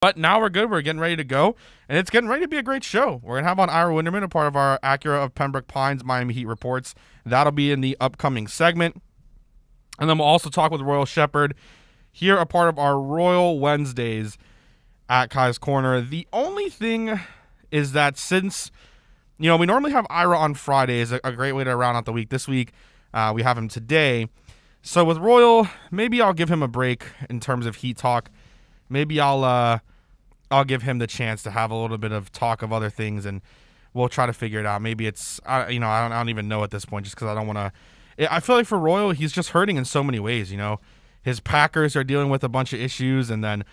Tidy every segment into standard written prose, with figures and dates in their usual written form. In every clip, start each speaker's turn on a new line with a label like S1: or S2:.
S1: But now we're good. We're getting ready to go, and it's getting ready to be a great show. We're going to have on Ira Winderman, a part of our Acura of Pembroke Pines Miami Heat reports. That'll be in the upcoming segment. And then we'll also talk with Royal Shepherd here, a part of our Royal Wednesdays at Kai's Corner. The only thing is that since, we normally have Ira on Fridays, a great way to round out the week. This week, we have him today. So with Royal, maybe I'll give him a break in terms of Heat talk. Maybe I'll give him the chance to have a little bit of talk of other things, and we'll try to figure it out. Maybe it's, I don't even know at this point, just because I don't want to. I feel like for Royal, he's just hurting in so many ways. His Packers are dealing with a bunch of issues, and then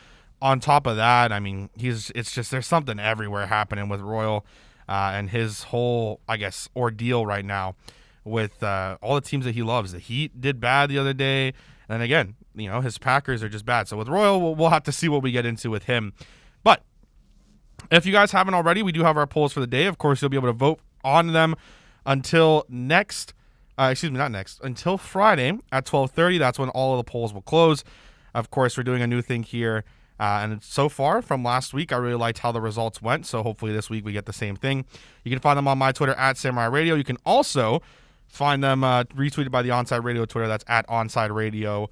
S1: on top of that, it's just there's something everywhere happening with Royal and his whole, I guess, ordeal right now with all the teams that he loves. The Heat did bad the other day, and again, his Packers are just bad. So with Royal, we'll have to see what we get into with him. But if you guys haven't already, we do have our polls for the day. Of course, you'll be able to vote on them until until Friday at 12:30. That's when all of the polls will close. Of course, we're doing a new thing here. And so far from last week, I really liked how the results went. So hopefully this week we get the same thing. You can find them on my Twitter at Samurai Radio. You can also find them retweeted by the Onside Radio Twitter. That's at Onside Radio.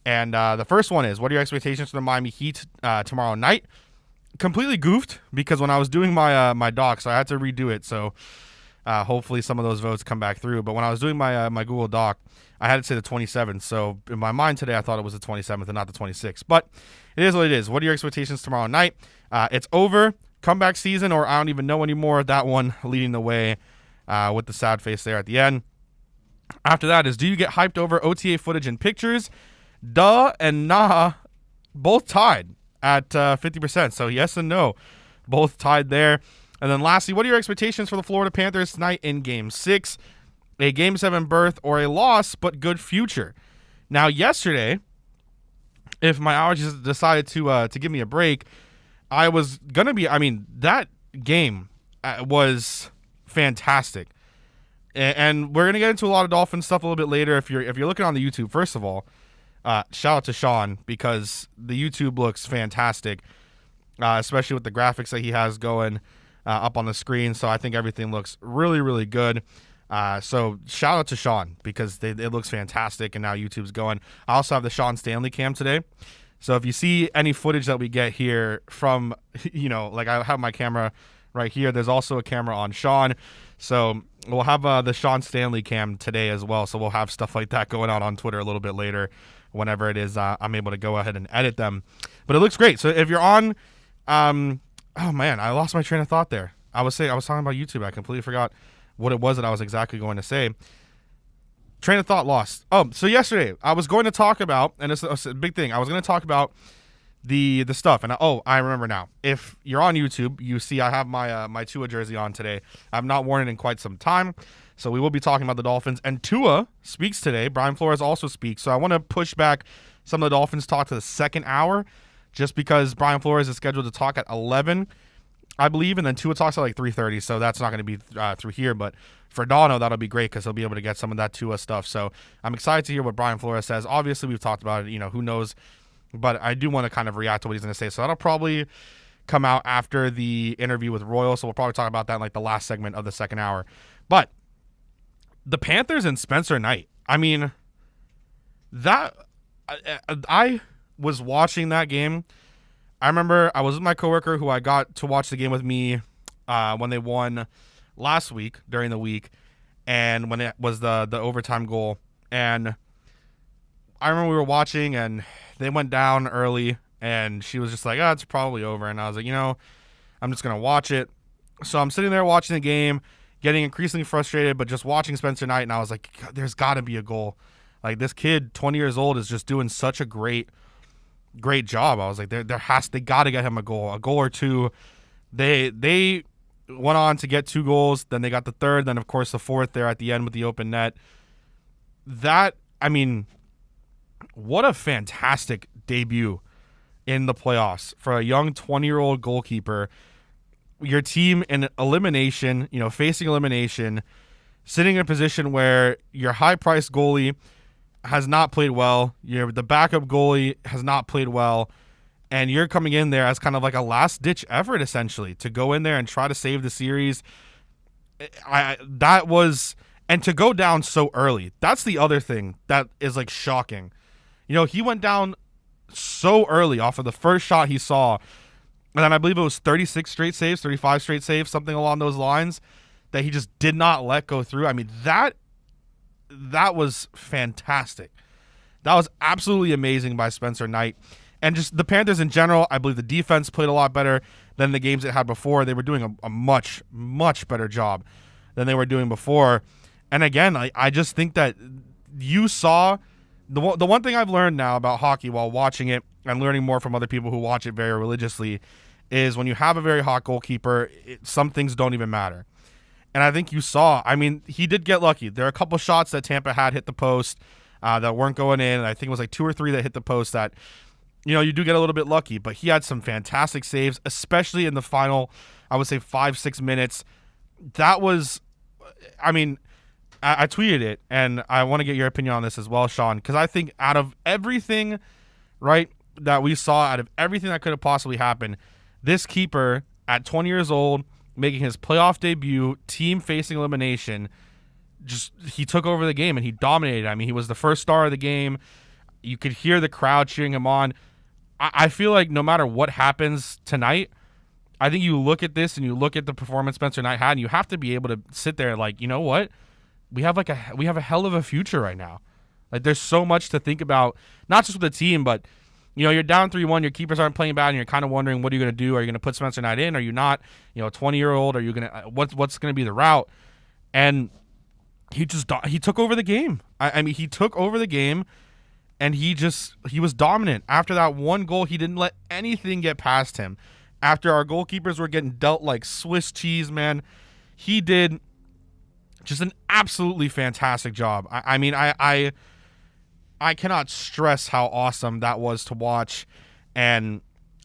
S1: And the first one is, what are your expectations for the Miami Heat tomorrow night? Completely goofed because when I was doing my doc, I had to redo it. So hopefully some of those votes come back through. But when I was doing my Google Doc, I had to say the 27th. So in my mind today, I thought it was the 27th and not the 26th. But it is what it is. What are your expectations tomorrow night? It's over. Comeback season, or I don't even know anymore. That one leading the way with the sad face there at the end. After that is, do you get hyped over OTA footage and pictures? Duh and nah, both tied at 50%. So yes and no, both tied there. And then lastly, what are your expectations for the Florida Panthers tonight in Game 6? A Game 7 berth or a loss, but good future. Now, yesterday, if my allergies decided to give me a break, I was going to be, that game was fantastic. And we're going to get into a lot of Dolphins stuff a little bit later. If you're looking on the YouTube, first of all, shout out to Sean, because the YouTube looks fantastic, especially with the graphics that he has going up on the screen. So I think everything looks really, really good. So shout out to Sean, because it looks fantastic, and now YouTube's going. I also have the Sean Stanley cam today. So if you see any footage that we get here from, like I have my camera right here, there's also a camera on Sean. So we'll have the Sean Stanley cam today as well. So we'll have stuff like that going on Twitter a little bit later, whenever it is I'm able to go ahead and edit them. But it looks great. So if you're on, oh man, I lost my train of thought there. I was talking about YouTube. I completely forgot what it was that I was exactly going to say. Train of thought lost. Oh, so yesterday I was going to talk about, and it's a big thing, I was going to talk about the stuff, and I remember now. If you're on YouTube, you see I have my Tua jersey on today. I've not worn it in quite some time, so we will be talking about the Dolphins. And Tua speaks today. Brian Flores also speaks, so I want to push back some of the Dolphins talk to the second hour, just because Brian Flores is scheduled to talk at 11, I believe, and then Tua talks at like 3:30, so that's not going to be through here. But for Dono, that'll be great, because he'll be able to get some of that Tua stuff. So I'm excited to hear what Brian Flores says. Obviously, we've talked about it. Who knows? But I do want to kind of react to what he's going to say. So that'll probably come out after the interview with Royal. So we'll probably talk about that in like the last segment of the second hour. But the Panthers and Spencer Knight. That I was watching that game. I remember I was with my coworker who I got to watch the game with me when they won last week during the week, and when it was the overtime goal. And I remember we were watching, and they went down early, and she was just like, "Oh, it's probably over." And I was like, I'm just gonna watch it. So I'm sitting there watching the game, getting increasingly frustrated, but just watching Spencer Knight, and I was like, "There's got to be a goal." Like, this kid, 20 years old, is just doing such a great job. I was like, they got to get him a goal or two. They went on to get 2 goals. Then they got the third. Then of course the fourth there at the end with the open net. What a fantastic debut in the playoffs for a young 20-year-old goalkeeper. Your team in elimination, facing elimination, sitting in a position where your high-priced goalie has not played well. The backup goalie has not played well. and you're coming in there as kind of like a last-ditch effort, essentially, to go in there and try to save the series. And to go down so early, that's the other thing that is like shocking. He went down so early off of the first shot he saw, and then I believe it was 36 straight saves, 35 straight saves, something along those lines, that he just did not let go through. I mean, that was fantastic. That was absolutely amazing by Spencer Knight. And just the Panthers in general, I believe the defense played a lot better than the games it had before. They were doing a much, much better job than they were doing before. And again, I just think that you saw the one thing I've learned now about hockey while watching it and learning more from other people who watch it very religiously is when you have a very hot goalkeeper, some things don't even matter. And I think you saw, I mean, he did get lucky. There are a couple shots that Tampa had hit the post that weren't going in. I think it was like 2 or 3 that hit the post that, you do get a little bit lucky. But he had some fantastic saves, especially in the final, I would say 5-6 minutes. That was, I mean, I tweeted it, and I want to get your opinion on this as well, Sean, because I think out of everything, right, that we saw, out of everything that could have possibly happened, this keeper at 20 years old, making his playoff debut, team-facing elimination, he took over the game and he dominated. I mean, he was the first star of the game. You could hear the crowd cheering him on. I feel like no matter what happens tonight, I think you look at this and you look at the performance Spencer Knight had, and you have to be able to sit there like, you know what? We have a hell of a future right now. Like, there's so much to think about, not just with the team, but you're down 3-1, your keepers aren't playing bad, and you're kind of wondering, what are you going to do? Are you going to put Spencer Knight in? Are you not? 20-year-old, are you going to what's going to be the route? And he took over the game. I mean, he took over the game, and he was dominant. After that one goal, he didn't let anything get past him. After our goalkeepers were getting dealt like Swiss cheese, man, he did just an absolutely fantastic job. I mean, I cannot stress how awesome that was to watch. And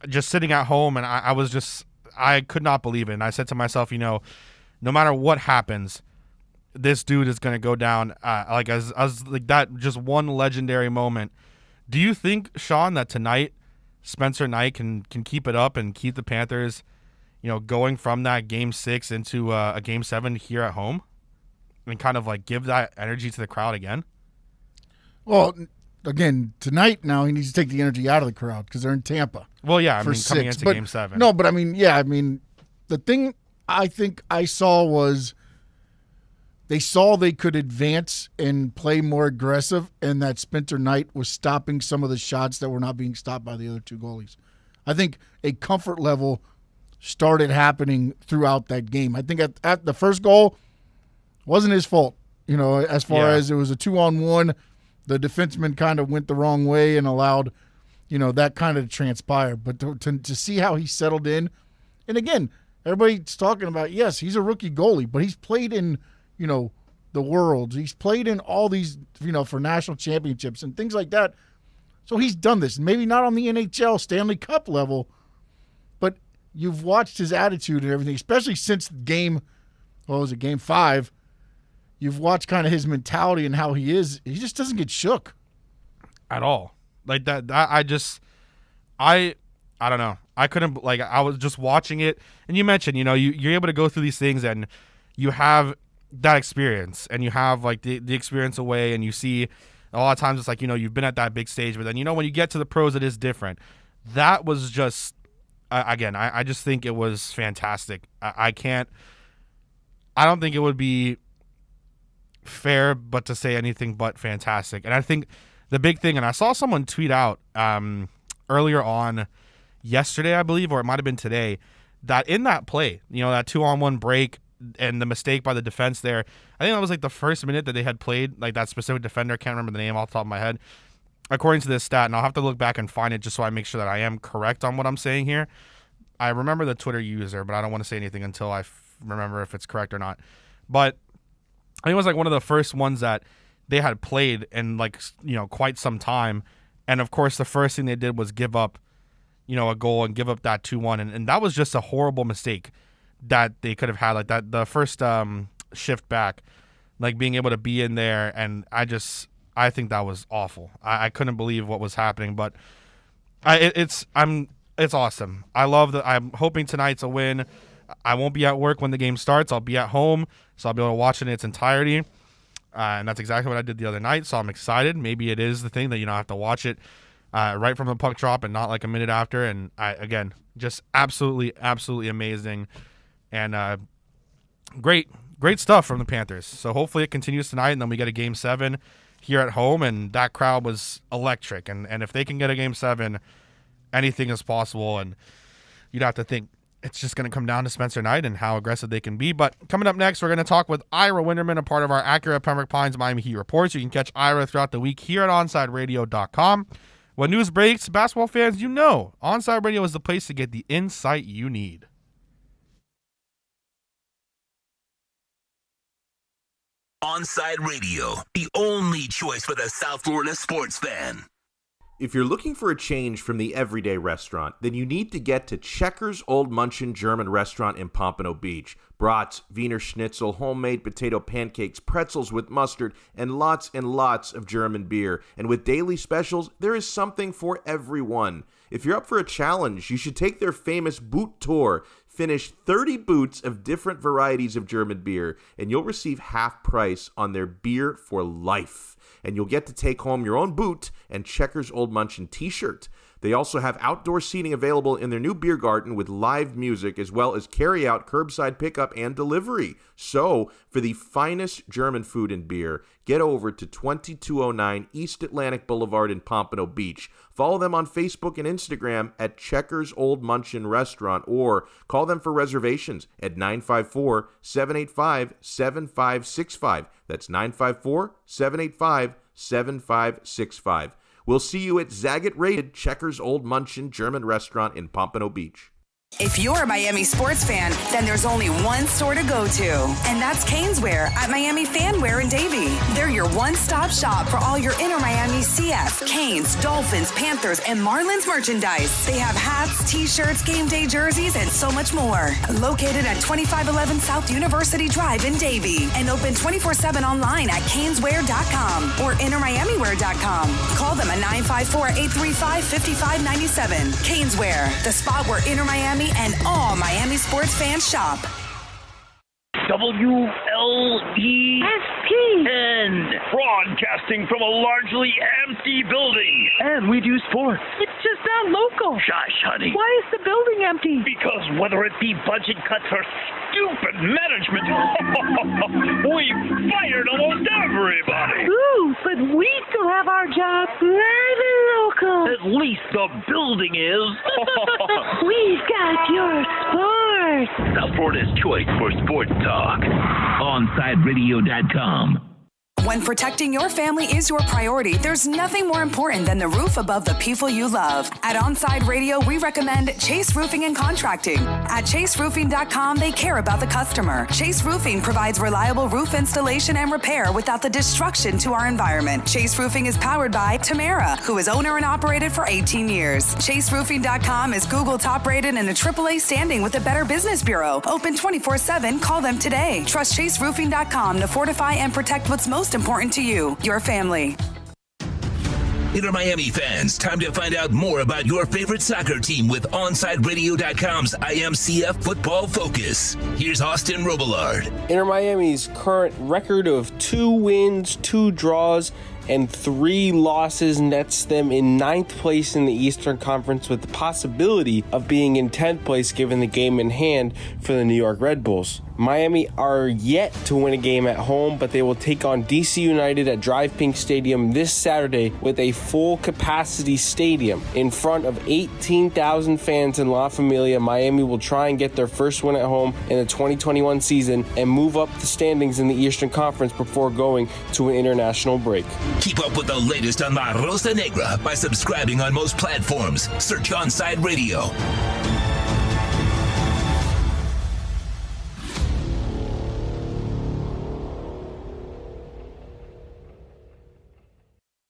S1: just sitting at home, and I could not believe it. And I said to myself, no matter what happens, this dude is going to go down as like that, just one legendary moment. Do you think, Sean, that tonight Spencer Knight can keep it up and keep the Panthers, going from that Game 6 into a Game 7 here at home, and kind of like give that energy to the crowd again?
S2: Well, again, tonight now he needs to take the energy out of the crowd because they're in Tampa.
S1: Well, yeah, I mean, coming into Game 7.
S2: No, but I mean, the thing I think I saw was they saw they could advance and play more aggressive, and that Spencer Knight was stopping some of the shots that were not being stopped by the other two goalies. I think a comfort level started happening throughout that game. I think at the first goal wasn't his fault, as far as it was a 2-on-1. The defenseman kind of went the wrong way and allowed, that kind of to transpire. But to see how he settled in, and again, everybody's talking about, yes, he's a rookie goalie, but he's played in, the Worlds. He's played in all these, for national championships and things like that. So he's done this. Maybe not on the NHL Stanley Cup level, but you've watched his attitude and everything, especially since Game 5. You've watched kind of his mentality and how he is. He just doesn't get shook
S1: at all. Like that I don't know. I couldn't, I was just watching it, and you mentioned, you're able to go through these things, and you have that experience, and you have like the experience away, and you see a lot of times it's like, you've been at that big stage, but then, when you get to the pros, it is different. That was just, again, I just think it was fantastic. I don't think it would be fair but to say anything but fantastic. And I think the big thing, and I saw someone tweet out earlier on yesterday, I believe, or it might have been today, that in that play, that 2-on-1 break and the mistake by the defense there, I think that was like the first minute that they had played, like that specific defender. Can't remember the name off the top of my head. According to this stat, and I'll have to look back and find it just so I make sure that I am correct on what I'm saying here. I remember the Twitter user, but I don't want to say anything until I remember if it's correct or not. But I think it was like one of the first ones that they had played in quite some time. And of course, the first thing they did was give up, a goal and give up that 2-1. And that was just a horrible mistake that they could have had, like that, the first shift back, like being able to be in there. And I think that was awful. I couldn't believe what was happening, but I'm It's awesome. I'm hoping tonight's a win. I won't be at work when the game starts. I'll be at home, so I'll be able to watch it in its entirety. And that's exactly what I did the other night, so I'm excited. Maybe it is the thing that, I have to watch it right from the puck drop and not like a minute after. And again, just absolutely, absolutely amazing. And great stuff from the Panthers. So hopefully it continues tonight, and then we get a Game 7 here at home, and that crowd was electric. And if they can get a Game 7, anything is possible, and you'd have to think it's just going to come down to Spencer Knight and how aggressive they can be. But coming up next, we're going to talk with Ira Winderman, a part of our Acura Pembroke Pines Miami Heat reports. You can catch Ira throughout the week here at OnsideRadio.com. When news breaks, basketball fans, Onside Radio is the place to get the insight you need.
S3: Onside Radio, the only choice for the South Florida sports fan.
S4: If you're looking for a change from the everyday restaurant, then you need to get to Checkers Old Munchin German Restaurant in Pompano Beach. Brats, Wiener Schnitzel, homemade potato pancakes, pretzels with mustard, and lots of German beer. And with daily specials, there is something for everyone. If you're up for a challenge, you should take their famous boot tour. Finish 30 boots of different varieties of German beer, and you'll receive half price on their beer for life. And you'll get to take home your own boot and Checkers Old Munchin t-shirt. They also have outdoor seating available in their new beer garden with live music, as well as carry-out, curbside pickup, and delivery. So, for the finest German food and beer, get over to 2209 East Atlantic Boulevard in Pompano Beach. Follow them on Facebook and Instagram at Checkers Old Munchin Restaurant, or call them for reservations at 954-785-7565. That's 954-785-7565. We'll see you at Zagat-rated Checkers Old Munchin German Restaurant in Pompano Beach.
S5: If you're a Miami sports fan, then there's only one store to go to, and that's Caneswear at Miami Fanwear in Davie. They're your one-stop shop for all your Inter Miami CF, Canes, Dolphins, Panthers, and Marlins merchandise. They have hats, t-shirts, game day jerseys, and so much more. Located at 2511 South University Drive in Davie, and open 24/7 online at caneswear.com or intermiamiwear.com. Call them at 954-835-5597. Caneswear, the spot where Inter Miami and all Miami sports fans shop.
S6: WLESPN, broadcasting from a largely empty building.
S7: And we do sports.
S6: It's just not local. Shush, honey.
S7: Why is the building empty?
S6: Because whether it be budget cuts or stupid management, we've fired almost everybody.
S7: Ooh, but we still have our job live and local.
S6: At least the building is.
S7: We've got your sports.
S3: South Florida's choice for sports talk. OnsideRadio.com.
S5: When protecting your family is your priority, there's nothing more important than the roof above the people you love. At Onside Radio, we recommend Chase Roofing and Contracting. At chaseroofing.com, they care about the customer. Chase Roofing provides reliable roof installation and repair without the destruction to our environment. Chase Roofing is powered by Tamara, who is owner and operated for 18 years. chaseroofing.com is Google top rated and a AAA standing with the Better Business Bureau. Open 24/7. Call them today. Trust chaseroofing.com to fortify and protect what's most important to you, your family.
S3: Inter Miami fans, time to find out more about your favorite soccer team with OnsideRadio.com's IMCF Football Focus. Here's Austin Robillard.
S8: Inter Miami's current record of 2 wins, 2 draws, and 3 losses nets them in 9th place in the Eastern Conference, with the possibility of being in 10th place given the game in hand for the New York Red Bulls. Miami are yet to win a game at home, but they will take on DC United at Drive Pink Stadium this Saturday with a full capacity stadium. In front of 18,000 fans in La Familia, Miami will try and get their first win at home in the 2021 season and move up the standings in the Eastern Conference before going to an international break.
S3: Keep up with the latest on La Rosa Negra by subscribing on most platforms. Search Onside Radio.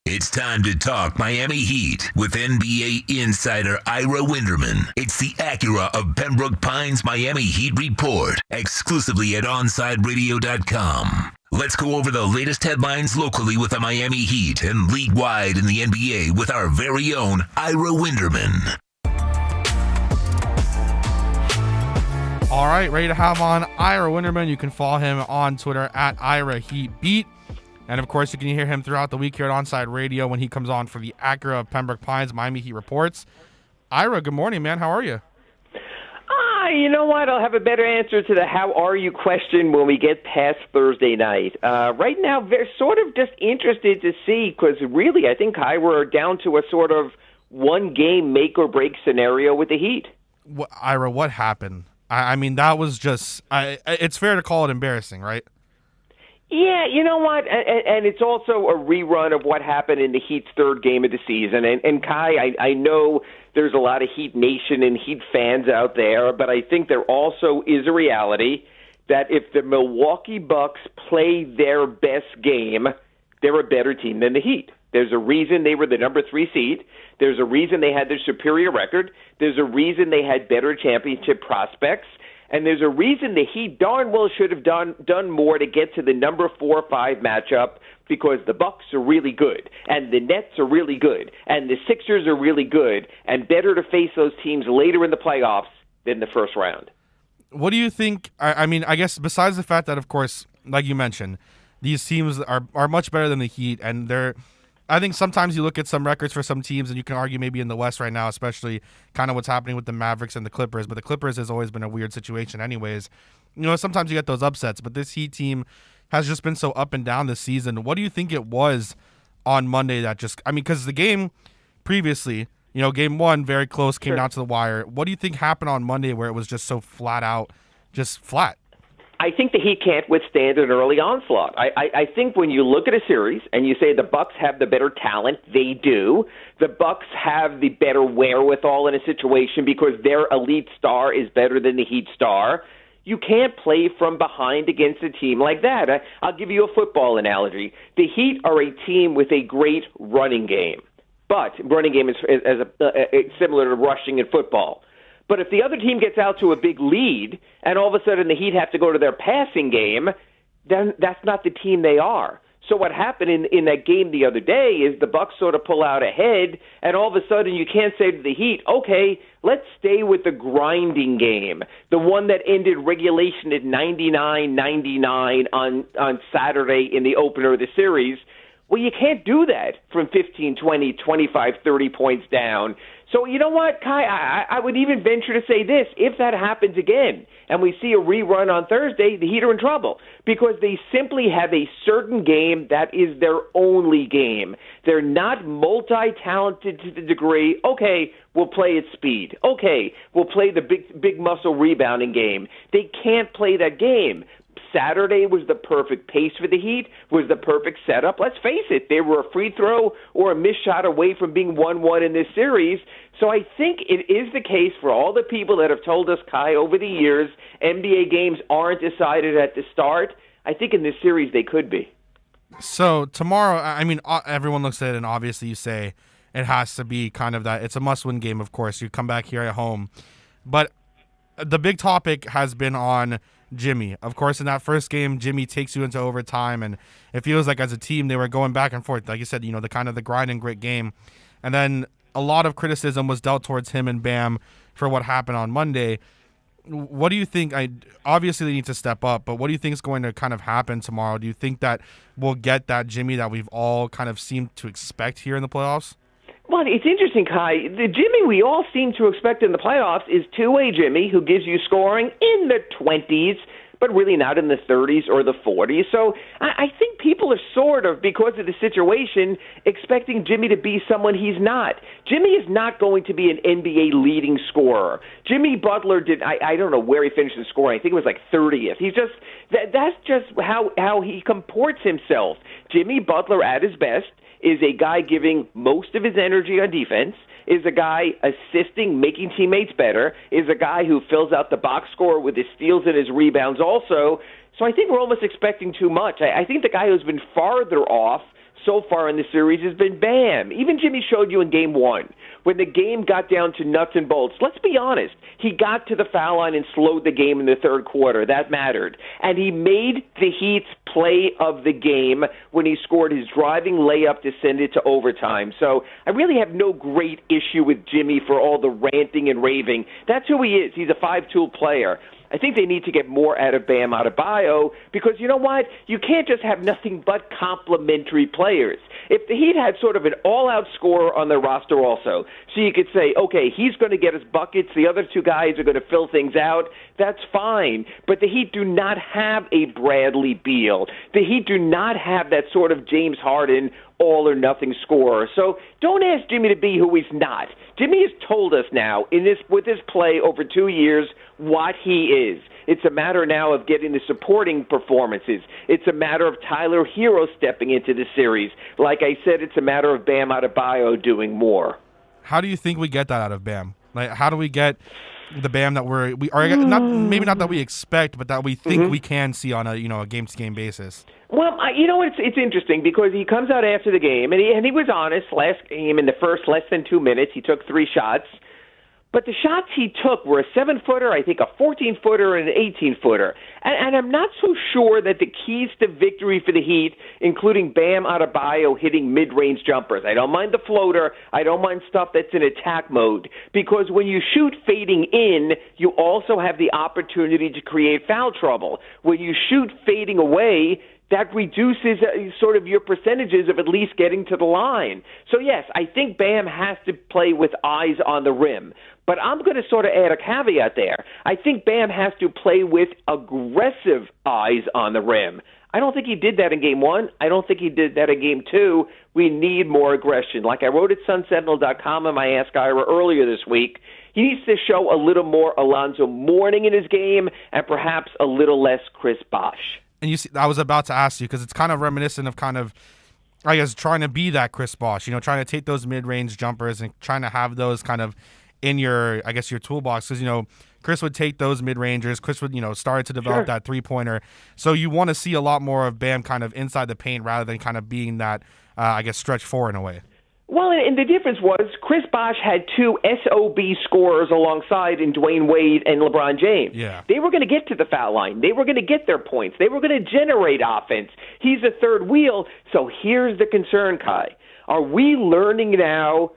S3: It's time to talk Miami Heat with NBA insider Ira Winderman. It's the Acura of Pembroke Pines Miami Heat Report, exclusively at OnsideRadio.com. Let's go over the latest headlines locally with the Miami Heat and league-wide in the NBA with our very own Ira Winderman.
S1: All right, ready to have on Ira Winterman. You can follow him on Twitter at IraHeatBeat. And, of course, you can hear him throughout the week here at Onside Radio when he comes on for the Acura of Pembroke Pines Miami Heat Reports. Ira, good morning, man. How are you?
S9: You know what? I'll have a better answer to the how are you question when we get past Thursday night. Right now, they're sort of just interested to see, because really I think we're down to a sort of one-game make-or-break scenario with the Heat.
S1: Ira, what happened? I mean, that was just it's fair to call it embarrassing, right?
S9: Yeah, you know what? And it's also a rerun of what happened in the Heat's third game of the season. And Kai, I know there's a lot of Heat Nation and Heat fans out there, but I think there also is a reality that if the Milwaukee Bucks play their best game, they're a better team than the Heat. There's a reason they were the number 3 seed. There's a reason they had their superior record. There's a reason they had better championship prospects. And there's a reason the Heat darn well should have done more to get to the number 4-5 matchup, because the Bucks are really good, and the Nets are really good, and the Sixers are really good, and better to face those teams later in the playoffs than the first round.
S1: What do you think? I mean, I guess besides the fact that, of course, like you mentioned, these teams are much better than the Heat, and I think sometimes you look at some records for some teams, and you can argue maybe in the West right now, especially kind of what's happening with the Mavericks and the Clippers. But the Clippers has always been a weird situation anyways. You know, sometimes you get those upsets, but this Heat team has just been so up and down this season. What do you think it was on Monday that because the game previously, you know, game 1, very close, came down to the wire. What do you think happened on Monday where it was just so flat out, just flat?
S9: I think the Heat can't withstand an early onslaught. I think when you look at a series and you say the Bucks have the better talent, they do. The Bucks have the better wherewithal in a situation because their elite star is better than the Heat star. You can't play from behind against a team like that. I'll give you a football analogy. The Heat are a team with a great running game, but running game is similar to rushing in football. But if the other team gets out to a big lead and all of a sudden the Heat have to go to their passing game, then that's not the team they are. So what happened in that game the other day is the Bucks sort of pull out ahead, and all of a sudden you can't say to the Heat, okay, let's stay with the grinding game, the one that ended regulation at 99-99 on Saturday in the opener of the series. Well, you can't do that from 15, 20, 25, 30 points down. So you know what, Kai, I would even venture to say this. If that happens again and we see a rerun on Thursday, the Heat are in trouble because they simply have a certain game that is their only game. They're not multi-talented to the degree, okay, we'll play at speed. Okay, we'll play the big muscle rebounding game. They can't play that game. Saturday was the perfect pace for the Heat, was the perfect setup. Let's face it, they were a free throw or a missed shot away from being 1-1 in this series. So I think it is the case for all the people that have told us, Kai, over the years, NBA games aren't decided at the start. I think in this series they could be.
S1: So tomorrow, I mean, everyone looks at it and obviously you say it has to be kind of that. It's a must-win game, of course. You come back here at home. But the big topic has been on Jimmy. Of course, in that first game, Jimmy takes you into overtime, and it feels like as a team they were going back and forth. Like you said, you know, the kind of the grind and grit game. And then a lot of criticism was dealt towards him and Bam for what happened on Monday. What do you think? Obviously, they need to step up, but what do you think is going to kind of happen tomorrow? Do you think that we'll get that Jimmy that we've all kind of seemed to expect here in the playoffs?
S9: Well, it's interesting, Kai. The Jimmy we all seem to expect in the playoffs is two-way Jimmy who gives you scoring in the 20s, but really not in the 30s or the 40s. So I think people are sort of, because of the situation, expecting Jimmy to be someone he's not. Jimmy is not going to be an NBA leading scorer. Jimmy Butler did, I don't know where he finished in scoring. I think it was like 30th. He's just, that's just how he comports himself. Jimmy Butler at his best is a guy giving most of his energy on defense, is a guy assisting, making teammates better, is a guy who fills out the box score with his steals and his rebounds also. So I think we're almost expecting too much. I think the guy who's been farther off so far in the series has been Bam. Even Jimmy showed you in Game 1. When the game got down to nuts and bolts, let's be honest, he got to the foul line and slowed the game in the third quarter. That mattered. And he made the Heat's play of the game when he scored his driving layup to send it to overtime. So I really have no great issue with Jimmy for all the ranting and raving. That's who he is. He's a five-tool player. I think they need to get more out of Bam Adebayo because you know what? You can't just have nothing but complementary players. If the Heat had sort of an all-out scorer on their roster also, so you could say, okay, he's going to get his buckets, the other two guys are going to fill things out, that's fine. But the Heat do not have a Bradley Beal. The Heat do not have that sort of James Harden all-or-nothing scorer. So don't ask Jimmy to be who he's not. Jimmy has told us now with his play over 2 years what he is. It's a matter now of getting the supporting performances. It's a matter of Tyler Hero stepping into the series. Like I said, it's a matter of Bam Adebayo doing more.
S1: How do you think we get that out of Bam? Like, how do we get the Bam that we are maybe not that we expect, but that we think we can see on a game-to-game basis?
S9: Well, it's interesting because he comes out after the game, and he was honest last game in the first less than 2 minutes. He took 3 shots. But the shots he took were a 7-footer, I think a 14-footer, and an 18-footer. And I'm not so sure that the keys to victory for the Heat, including Bam Adebayo hitting mid-range jumpers. I don't mind the floater. I don't mind stuff that's in attack mode. Because when you shoot fading in, you also have the opportunity to create foul trouble. When you shoot fading away, that reduces sort of your percentages of at least getting to the line. So, yes, I think Bam has to play with eyes on the rim. But I'm going to sort of add a caveat there. I think Bam has to play with aggressive eyes on the rim. I don't think he did that in Game 1. I don't think he did that in Game 2. We need more aggression. Like I wrote at sunsentinel.com in my Ask Ira earlier this week, he needs to show a little more Alonzo Mourning in his game and perhaps a little less Chris Bosh.
S1: And you see, I was about to ask you because it's kind of reminiscent of I guess, trying to be that Chris Bosh, trying to take those mid-range jumpers and trying to have those kind of in your toolbox because, Chris would take those mid-rangers. Chris would, start to develop that three-pointer. So you want to see a lot more of Bam kind of inside the paint rather than kind of being that, stretch four in a way.
S9: Well, and the difference was Chris Bosh had 2 SOB scorers alongside in Dwayne Wade and LeBron James.
S1: Yeah.
S9: They were going to get to the foul line. They were going to get their points. They were going to generate offense. He's a third wheel. So here's the concern, Kai. Are we learning now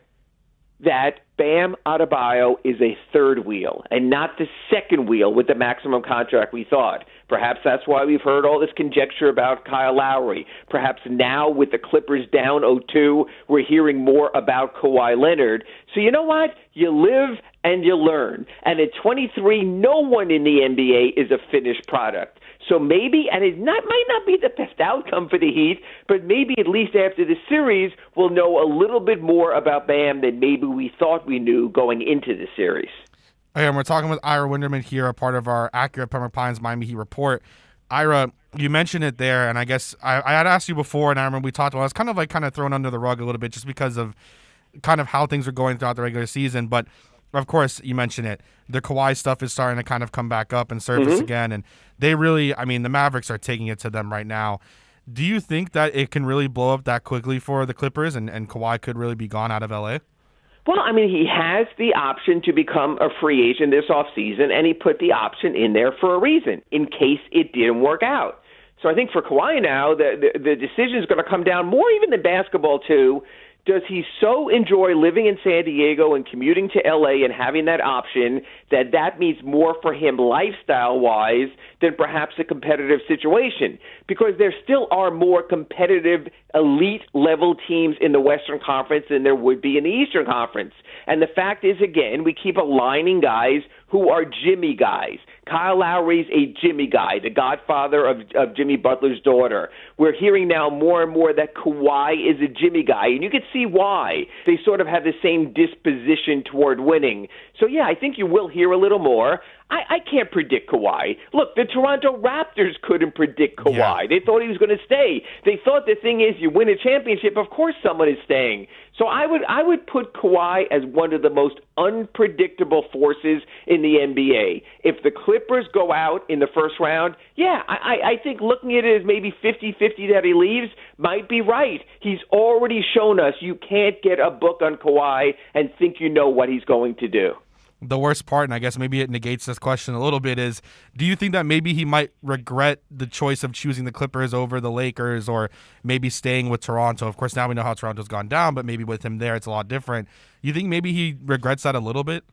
S9: that Bam Adebayo is a third wheel and not the second wheel with the maximum contract we thought? Perhaps that's why we've heard all this conjecture about Kyle Lowry. Perhaps now with the Clippers down 0-2, we're hearing more about Kawhi Leonard. So you know what? You live and you learn. And at 23, no one in the NBA is a finished product. So maybe, and might not be the best outcome for the Heat, but maybe at least after the series, we'll know a little bit more about Bam than maybe we thought we knew going into the series.
S1: Okay, and we're talking with Ira Winderman here, a part of our accurate Pembroke Pines Miami Heat report. Ira, you mentioned it there, and I guess I had asked you before, and I remember we talked about it. I was kind of thrown under the rug a little bit just because of kind of how things were going throughout the regular season, but of course, you mentioned it. The Kawhi stuff is starting to kind of come back up and surface again, and they really, the Mavericks are taking it to them right now. Do you think that it can really blow up that quickly for the Clippers and Kawhi could really be gone out of L.A.?
S9: Well, he has the option to become a free agent this offseason, and he put the option in there for a reason, in case it didn't work out. So I think for Kawhi now, the decision is going to come down more even than basketball, too. Does he so enjoy living in San Diego and commuting to L.A. and having that option that means more for him lifestyle-wise than perhaps a competitive situation? Because there still are more competitive elite-level teams in the Western Conference than there would be in the Eastern Conference. And the fact is, again, we keep aligning guys who are Jimmy guys. Kyle Lowry's a Jimmy guy, the godfather of Jimmy Butler's daughter. We're hearing now more and more that Kawhi is a Jimmy guy, and you can see why. They sort of have the same disposition toward winning. So, yeah, I think you will hear a little more. I can't predict Kawhi. Look, the Toronto Raptors couldn't predict Kawhi. Yeah. They thought he was going to stay. They thought the thing is, you win a championship, of course someone is staying. So I would put Kawhi as one of the most unpredictable forces in the NBA. If the Clippers go out in the first round, yeah, I think looking at it as maybe 50-50 that he leaves might be right. He's already shown us you can't get a book on Kawhi and think you know what he's going to do.
S1: The worst part, and I guess maybe it negates this question a little bit, is do you think that maybe he might regret the choice of choosing the Clippers over the Lakers or maybe staying with Toronto? Of course, now we know how Toronto's gone down, but maybe with him there, it's a lot different. You think maybe he regrets that a little bit?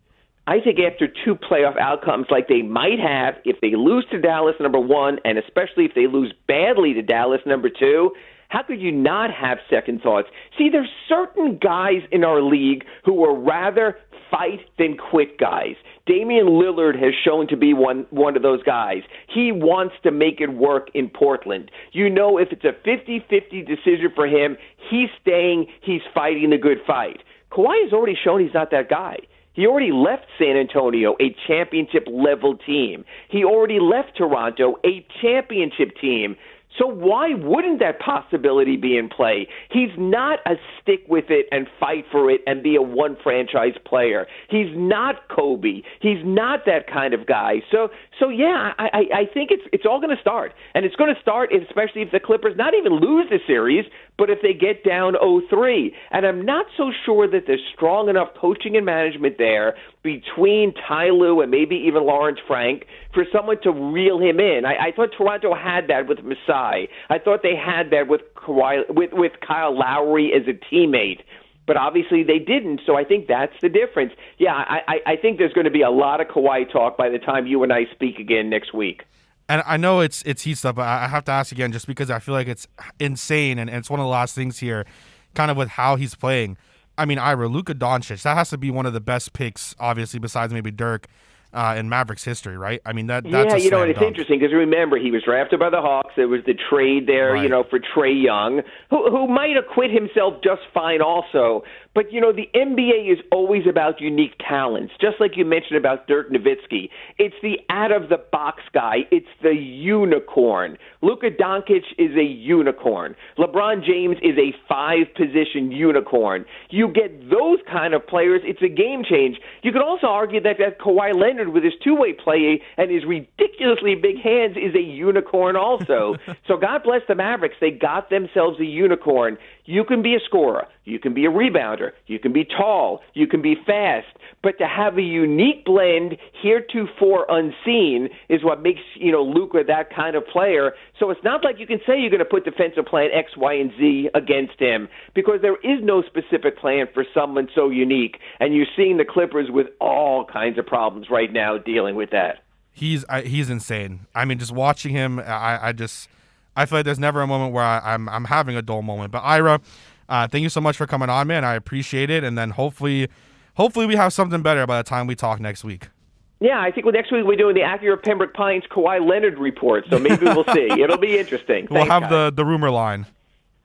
S9: I think after two playoff outcomes like they might have, if they lose to Dallas, number one, and especially if they lose badly to Dallas, number two, how could you not have second thoughts? See, there's certain guys in our league who are rather fight than quit guys. Damian Lillard has shown to be one of those guys. He wants to make it work in Portland. You know, if it's a 50-50 decision for him, he's staying, he's fighting the good fight. Kawhi has already shown he's not that guy. He already left San Antonio, a championship-level team. He already left Toronto, a championship team. So why wouldn't that possibility be in play? He's not a stick with it and fight for it and be a one franchise player. He's not Kobe. He's not that kind of guy. So yeah, I think it's all going to start. And it's going to start especially if the Clippers not even lose the series, but if they get down 0-3. And I'm not so sure that there's strong enough coaching and management there between Ty Lue and maybe even Lawrence Frank for someone to reel him in. I thought Toronto had that with Masai. I thought they had that with Kyle Lowry as a teammate. But obviously they didn't, so I think that's the difference. Yeah, I think there's going to be a lot of Kawhi talk by the time you and I speak again next week.
S1: And I know it's heat stuff, but I have to ask again just because I feel like it's insane, and it's one of the last things here, kind of with how he's playing. I mean, Luka Doncic, that has to be one of the best picks, obviously, besides maybe Dirk, in Mavericks history, right? I mean, that's
S9: yeah,
S1: a
S9: and it's interesting because remember, he was drafted by the Hawks. There was the trade there,
S1: right,
S9: for Trae Young, who might acquit himself just fine also. But, the NBA is always about unique talents, just like you mentioned about Dirk Nowitzki. It's the out-of-the-box guy. It's the unicorn. Luka Doncic is a unicorn. LeBron James is a five-position unicorn. You get those kind of players, it's a game change. You could also argue that Kawhi Leonard, with his two-way play and his ridiculously big hands, is a unicorn also. So God bless the Mavericks. They got themselves a unicorn. You can be a scorer. You can be a rebounder. You can be tall. You can be fast. But to have a unique blend, heretofore unseen, is what makes, Luka that kind of player. So it's not like you can say you're going to put defensive plan X, Y, and Z against him, because there is no specific plan for someone so unique. And you're seeing the Clippers with all kinds of problems right now dealing with that.
S1: He's insane. I mean, just watching him, I feel like there's never a moment where I'm having a dull moment. But Ira, thank you so much for coming on, man. I appreciate it. And then hopefully we have something better by the time we talk next week.
S9: Yeah, I think next week we're doing the Acura Pembroke Pines Kawhi Leonard report. So maybe we'll see. It'll be interesting.
S1: We'll have the rumor line.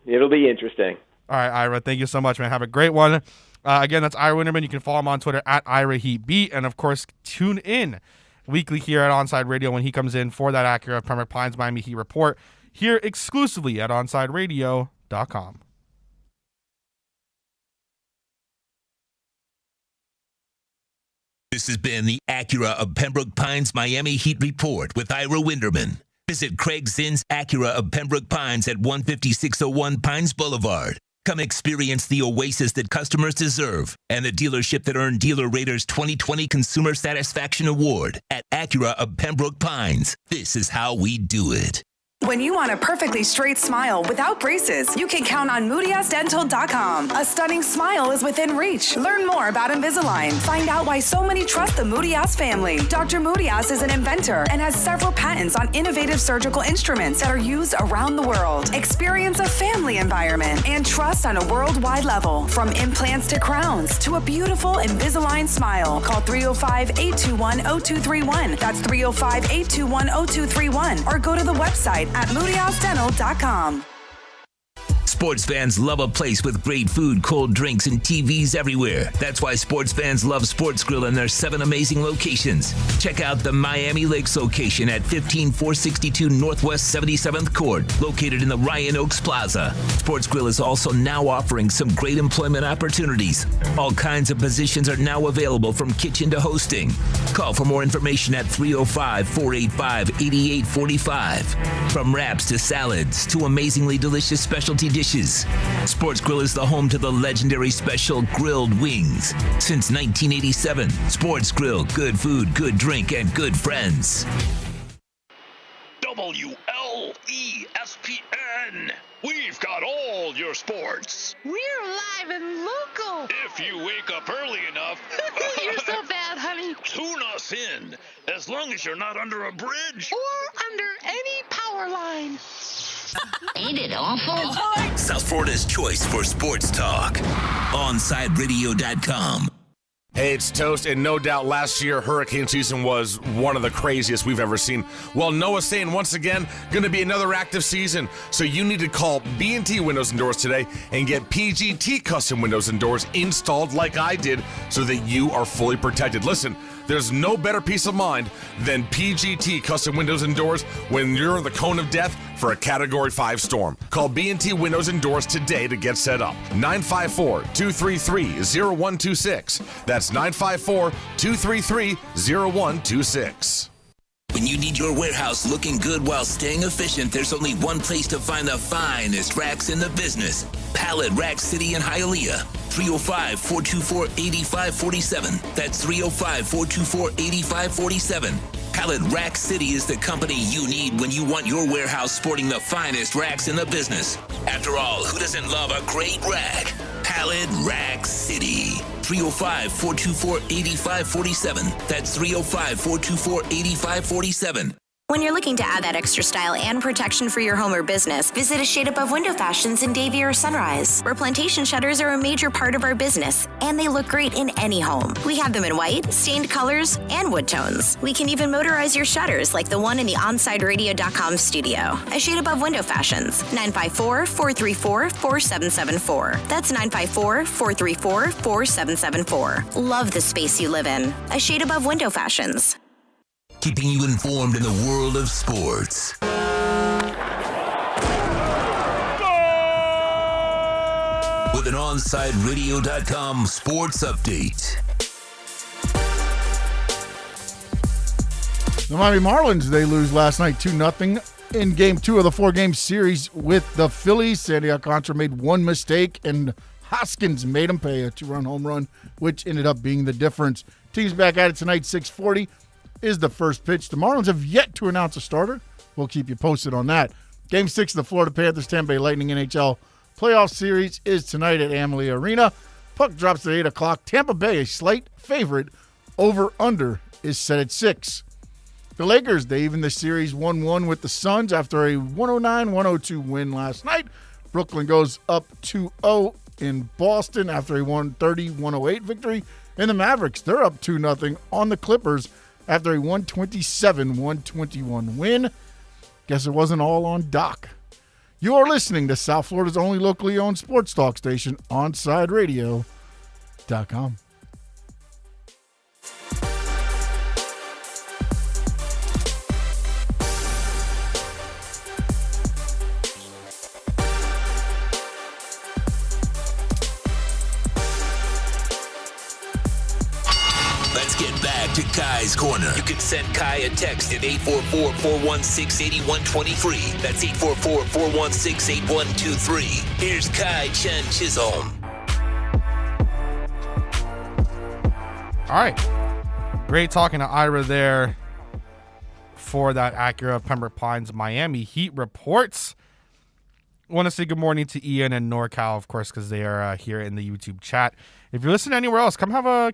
S9: It'll be interesting.
S1: All right, Ira, thank you so much, man. Have a great one. Again, that's Ira Winterman. You can follow him on Twitter at IraHeatBeat. And, of course, tune in weekly here at Onside Radio when he comes in for that Acura Pembroke Pines Miami Heat report here exclusively at OnsideRadio.com.
S3: This has been the Acura of Pembroke Pines Miami Heat Report with Ira Winderman. Visit Craig Zinn's Acura of Pembroke Pines at 15601 Pines Boulevard. Come experience the oasis that customers deserve and the dealership that earned Dealer Rater's 2020 Consumer Satisfaction Award at Acura of Pembroke Pines. This is how we do it.
S5: When you want a perfectly straight smile without braces, you can count on MoodieAsDental.com. A stunning smile is within reach. Learn more about Invisalign. Find out why so many trust the Moody-Ass family. Dr. Moody-Ass is an inventor and has several patents on innovative surgical instruments that are used around the world. Experience a family environment and trust on a worldwide level. From implants to crowns to a beautiful Invisalign smile. Call 305-821-0231. That's 305-821-0231. Or go to the website at MoodyHouseDental.com.
S3: Sports fans love a place with great food, cold drinks, and TVs everywhere. That's why sports fans love Sports Grill and their 7 amazing locations. Check out the Miami Lakes location at 15462 Northwest 77th Court, located in the Ryan Oaks Plaza. Sports Grill is also now offering some great employment opportunities. All kinds of positions are now available, from kitchen to hosting. Call for more information at 305-485-8845. From wraps to salads to amazingly delicious specialty dishes, Sports Grill is the home to the legendary special grilled wings. Since 1987, Sports Grill, good food, good drink, and good friends.
S6: WLESPN. We've got all your sports.
S7: We're live and local.
S6: If you wake up early enough.
S7: You're so bad, honey.
S6: Tune us in, as long as you're not under a bridge.
S7: Or under any power line.
S10: Ain't it awful?
S3: South Florida's choice for sports talk. OnSideRadio.com.
S11: Hey, it's Toast, and no doubt last year hurricane season was one of the craziest we've ever seen. Well, Noah's saying once again, going to be another active season, so you need to call B&T Windows and Doors today and get PGT custom windows and doors installed like I did so that you are fully protected. Listen, there's no better peace of mind than PGT custom windows and doors when you're in the cone of death for a Category 5 storm. Call B&T Windows and Doors today to get set up. 954-233-0126. That's 954-233-0126.
S3: When you need your warehouse looking good while staying efficient, there's only one place to find the finest racks in the business. Pallet Rack City in Hialeah. 305-424-8547. That's 305-424-8547. Pallet Rack City is the company you need when you want your warehouse sporting the finest racks in the business. After all, who doesn't love a great rack? Pallet Rack City. 305-424-8547. That's 305-424-8547.
S12: When you're looking to add that extra style and protection for your home or business, visit a Shade Above Window Fashions in Davie or Sunrise, where plantation shutters are a major part of our business, and they look great in any home. We have them in white, stained colors, and wood tones. We can even motorize your shutters like the one in the OnSideRadio.com studio. A Shade Above Window Fashions, 954-434-4774. That's 954-434-4774. Love the space you live in. A Shade Above Window Fashions.
S3: Keeping you informed in the world of sports. With an OnSideRadio.com sports update.
S2: The Miami Marlins, they lose last night 2-0 in Game 2 of the 4-game series with the Phillies. Sandy Alcantara made one mistake, and Hoskins made him pay a 2-run home run, which ended up being the difference. Team's back at it tonight, 6:40. Is the first pitch. The Marlins have yet to announce a starter. We'll keep you posted on that. Game 6 of the Florida Panthers Tampa Bay Lightning NHL playoff series is tonight at Amalie Arena. Puck drops at 8 o'clock. Tampa Bay, a slight favorite. Over-under is set at 6. The Lakers, they even the series 1-1 with the Suns after a 109-102 win last night. Brooklyn goes up 2-0 in Boston after a 130-108 victory. And the Mavericks, they're up 2-0 on the Clippers after a 127-121 win. Guess it wasn't all on Doc. You are listening to South Florida's only locally owned sports talk station, OnSideRadio.com.
S3: To Kai's Corner. You can send Kai a text at 844-416-8123. That's 844-416-8123. Here's Kai Chen Chisholm.
S1: All right. Great talking to Ira there for that Acura Pembroke Pines Miami Heat reports. Want to say good morning to Ian and NorCal, of course, because they are here in the YouTube chat. If you're listening anywhere else, come have a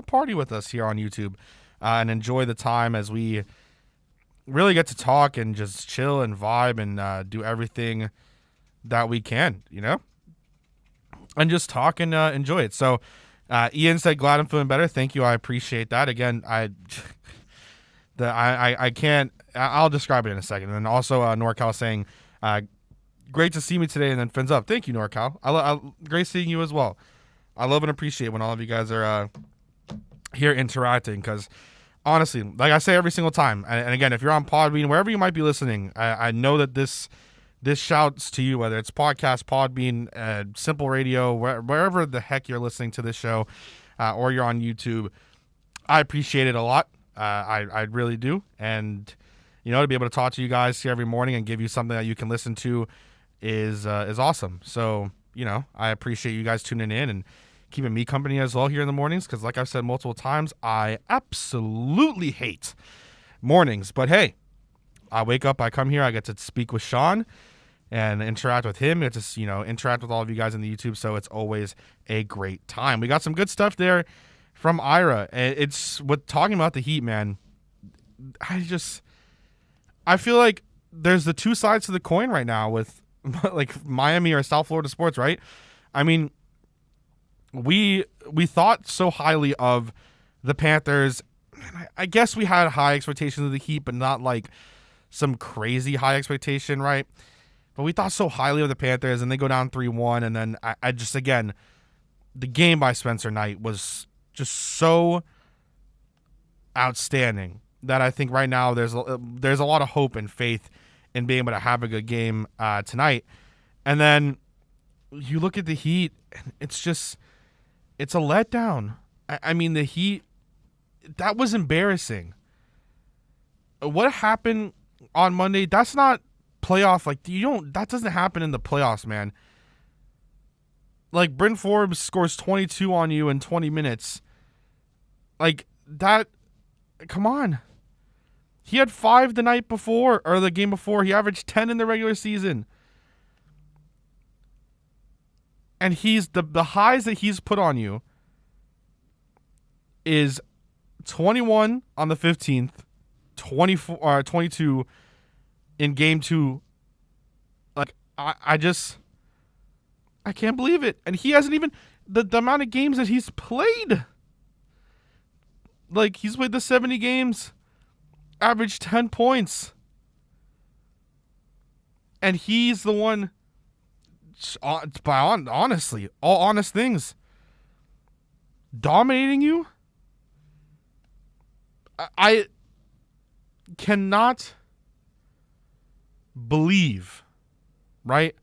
S1: party with us here on YouTube and enjoy the time as we really get to talk and just chill and vibe and do everything that we can, you know, and just talk and enjoy it. So Ian said, glad I'm feeling better. Thank you. I appreciate that. Again, I can't, I'll describe it in a second. And then also NorCal saying, great to see me today, and then fins up. Thank you, NorCal. Great seeing you as well. I love and appreciate when all of you guys are here interacting, because honestly, like I say every single time, and again, if you're on Podbean, wherever you might be listening, I know that this shouts to you, whether it's podcast, Podbean, Simple Radio, wherever the heck you're listening to this show, or you're on YouTube. I appreciate it a lot. I really do. And, you know, to be able to talk to you guys here every morning and give you something that you can listen to is awesome. So, you know, I appreciate you guys tuning in and keeping me company as well here in the mornings, because like I've said multiple times, I absolutely hate mornings. But hey, I wake up, I come here, I get to speak with Sean and interact with him. It's just, interact with all of you guys in the YouTube. So it's always a great time. We got some good stuff there from Ira. It's with talking about the Heat, man. I feel like there's the two sides to the coin right now with like Miami or South Florida sports, right? I mean, we thought so highly of the Panthers. I guess we had high expectations of the Heat, but not like some crazy high expectation, right? But we thought so highly of the Panthers, and they go down 3-1, and then I just, again, the game by Spencer Knight was just so outstanding that I think right now there's a lot of hope and faith in being able to have a good game tonight. And then you look at the Heat, and it's a letdown. I mean, the Heat, that was embarrassing. What happened on Monday, that's not playoff. Like, that doesn't happen in the playoffs, man. Like, Bryn Forbes scores 22 on you in 20 minutes. Like, that, come on. He had 5 the night before, or the game before. He averaged 10 in the regular season. And the highs that he's put on you is 21 on the 15th, 22 in game 2. Like, I can't believe it. And he hasn't even, the amount of games that he's played. Like, he's played the 70 games, averaged 10 points. And he's the one, honestly, all honest things, dominating you. I cannot believe, right?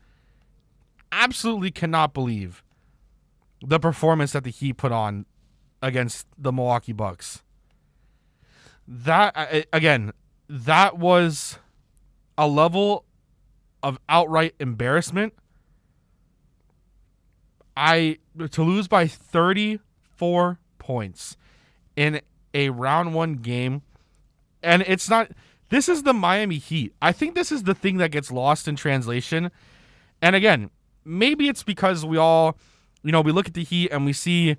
S1: Absolutely cannot believe the performance that the Heat put on against the Milwaukee Bucks. That, again, that was a level of outright embarrassment. To lose by 34 points in a round 1 game, and it's not, this is the Miami Heat. I think this is the thing that gets lost in translation. And again, maybe it's because we all, we look at the Heat and we see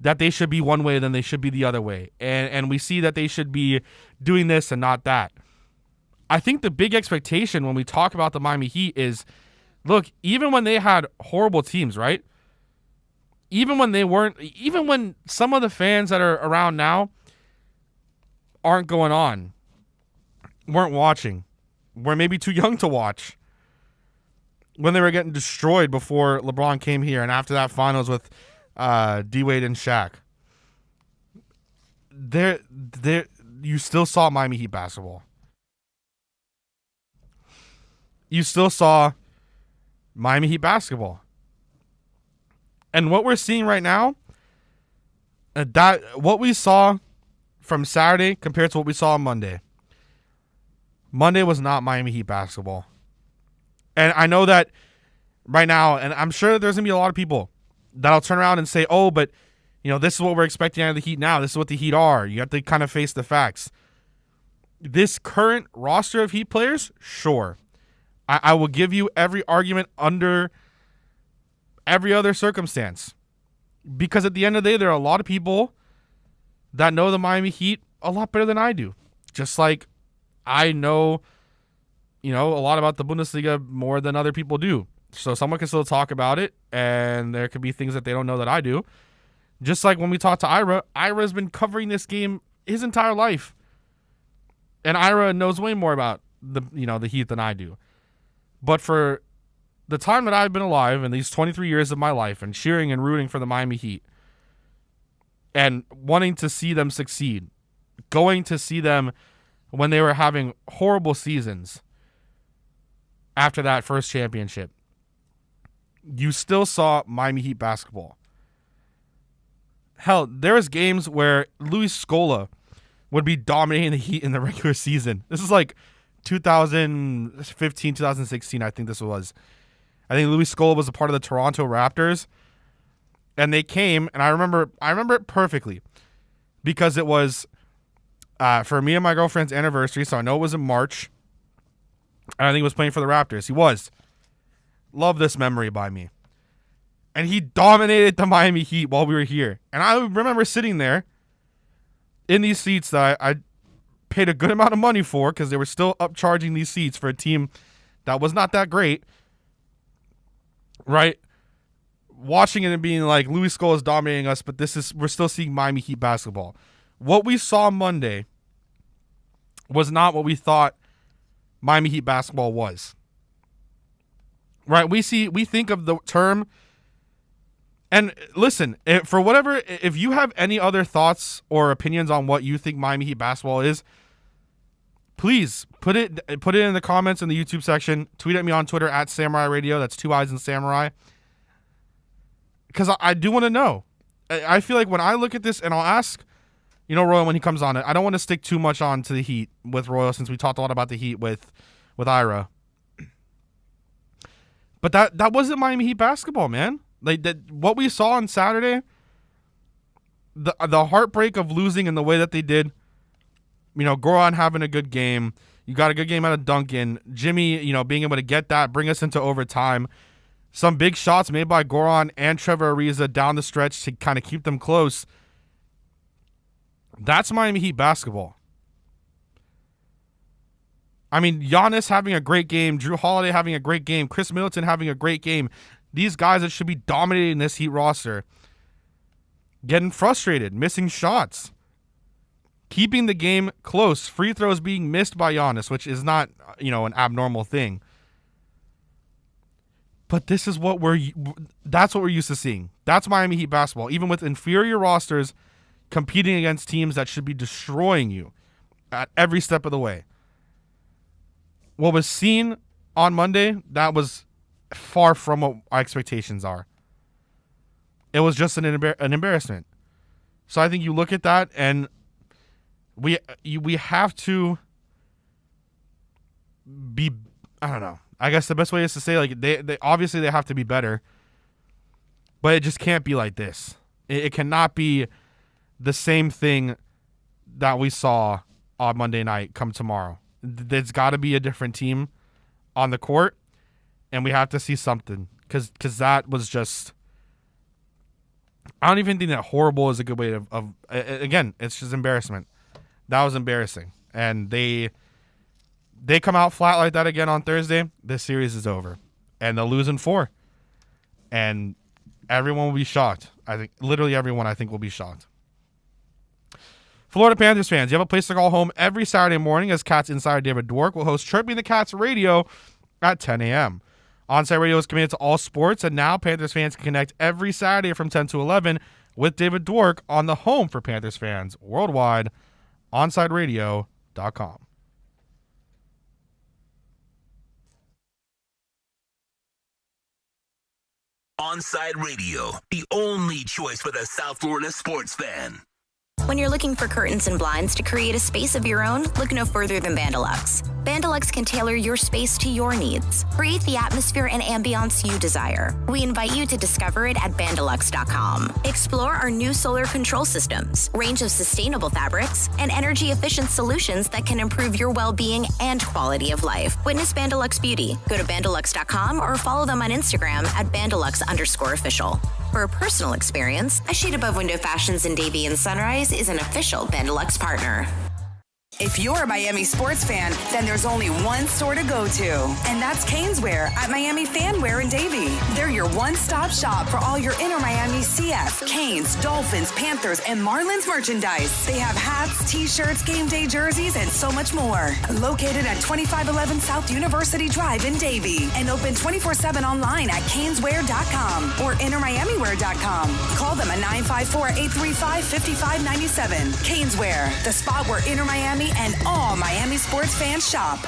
S1: that they should be one way, then they should be the other way. And we see that they should be doing this and not that. I think the big expectation when we talk about the Miami Heat is, look, even when they had horrible teams, right? Even when some of the fans that are around now weren't watching, were maybe too young to watch, when they were getting destroyed before LeBron came here and after that finals with D-Wade and Shaq, you still saw Miami Heat basketball. You still saw Miami Heat basketball. And what we're seeing right now, what we saw from Saturday compared to what we saw on Monday. Monday was not Miami Heat basketball. And I know that right now, and I'm sure there's going to be a lot of people that'll turn around and say, oh, but, this is what we're expecting out of the Heat now. This is what the Heat are. You have to kind of face the facts. This current roster of Heat players, sure. I will give you every argument under every other circumstance. Because at the end of the day, there are a lot of people that know the Miami Heat a lot better than I do. Just like I know, a lot about the Bundesliga more than other people do. So someone can still talk about it, and there could be things that they don't know that I do. Just like when we talk to Ira, Ira's been covering this game his entire life. And Ira knows way more about the Heat than I do. But for the time that I've been alive in these 23 years of my life and cheering and rooting for the Miami Heat and wanting to see them succeed, going to see them when they were having horrible seasons after that first championship, you still saw Miami Heat basketball. Hell, there was games where Luis Scola would be dominating the Heat in the regular season. This is like 2015, 2016, I think this was. I think Luis Scola was a part of the Toronto Raptors, and they came, and I remember it perfectly because it was for me and my girlfriend's anniversary, so I know it was in March. I think he was playing for the Raptors. He was. Love this memory by me. And he dominated the Miami Heat while we were here. And I remember sitting there in these seats that I paid a good amount of money for because they were still upcharging these seats for a team that was not that great. Right? Watching it and being like, Louis Skull is dominating us, but we're still seeing Miami Heat basketball. What we saw Monday was not what we thought Miami Heat basketball was. Right? We think of the term, and listen, if you have any other thoughts or opinions on what you think Miami Heat basketball is, please put it in the comments in the YouTube section. Tweet at me on Twitter at Samurai Radio. That's 2 Eyes in Samurai. Because I do want to know. I feel like when I look at this, and I'll ask, Royal when he comes on it, I don't want to stick too much on to the Heat with Royal since we talked a lot about the Heat with Ira. But that wasn't Miami Heat basketball, man. Like what we saw on Saturday, the heartbreak of losing in the way that they did. Goran having a good game. You got a good game out of Duncan. Jimmy, being able to get that, bring us into overtime. Some big shots made by Goran and Trevor Ariza down the stretch to kind of keep them close. That's Miami Heat basketball. I mean, Giannis having a great game, Drew Holiday having a great game, Chris Middleton having a great game. These guys that should be dominating this Heat roster, getting frustrated, missing shots, keeping the game close, free throws being missed by Giannis, which is not, an abnormal thing. But this is that's what we're used to seeing. That's Miami Heat basketball, even with inferior rosters competing against teams that should be destroying you at every step of the way. What was seen on Monday, that was far from what our expectations are. It was just an embarrassment. So I think you look at that, and we have to be, I don't know. I guess the best way is to say, like, they obviously they have to be better, but it just can't be like this. It cannot be the same thing that we saw on Monday night come tomorrow. There's got to be a different team on the court, and we have to see something because that was just, I don't even think that horrible is a good way of again, it's just embarrassment. That was embarrassing. And they come out flat like that again on Thursday, this series is over. And they'll lose in 4. And everyone will be shocked. I think literally everyone will be shocked. Florida Panthers fans, you have a place to call home every Saturday morning as Cats insider David Dwork will host Chirping the Cats Radio at 10 a.m. Onside Radio is committed to all sports, and now Panthers fans can connect every Saturday from 10 to 11 with David Dwork on the home for Panthers fans worldwide, OnsideRadio.com.
S3: Onside Radio, the only choice for the South Florida sports fan.
S12: When you're looking for curtains and blinds to create a space of your own, look no further than Bandalux. Bandalux can tailor your space to your needs. Create the atmosphere and ambiance you desire. We invite you to discover it at Bandalux.com. Explore our new solar control systems, range of sustainable fabrics, and energy-efficient solutions that can improve your well-being and quality of life. Witness Bandalux Beauty. Go to Bandalux.com or follow them on Instagram at Bandalux_official. For a personal experience, A Shade Above Window Fashions in Davie and Sunrise is an official Bandalux partner.
S5: If you're a Miami sports fan, then there's only one store to go to, and that's Caneswear at Miami Fanwear in Davie. They're your one-stop shop for all your inner Miami CF, Canes, Dolphins, Panthers, and Marlins merchandise. They have hats, t-shirts, game day jerseys, and so much more. Located at 2511 South University Drive in Davie, and open 24/7 online at Caneswear.com or InnerMiamiWear.com. Call them at 954-835-5597. Caneswear, the spot where Inner Miami and all Miami sports fans shop.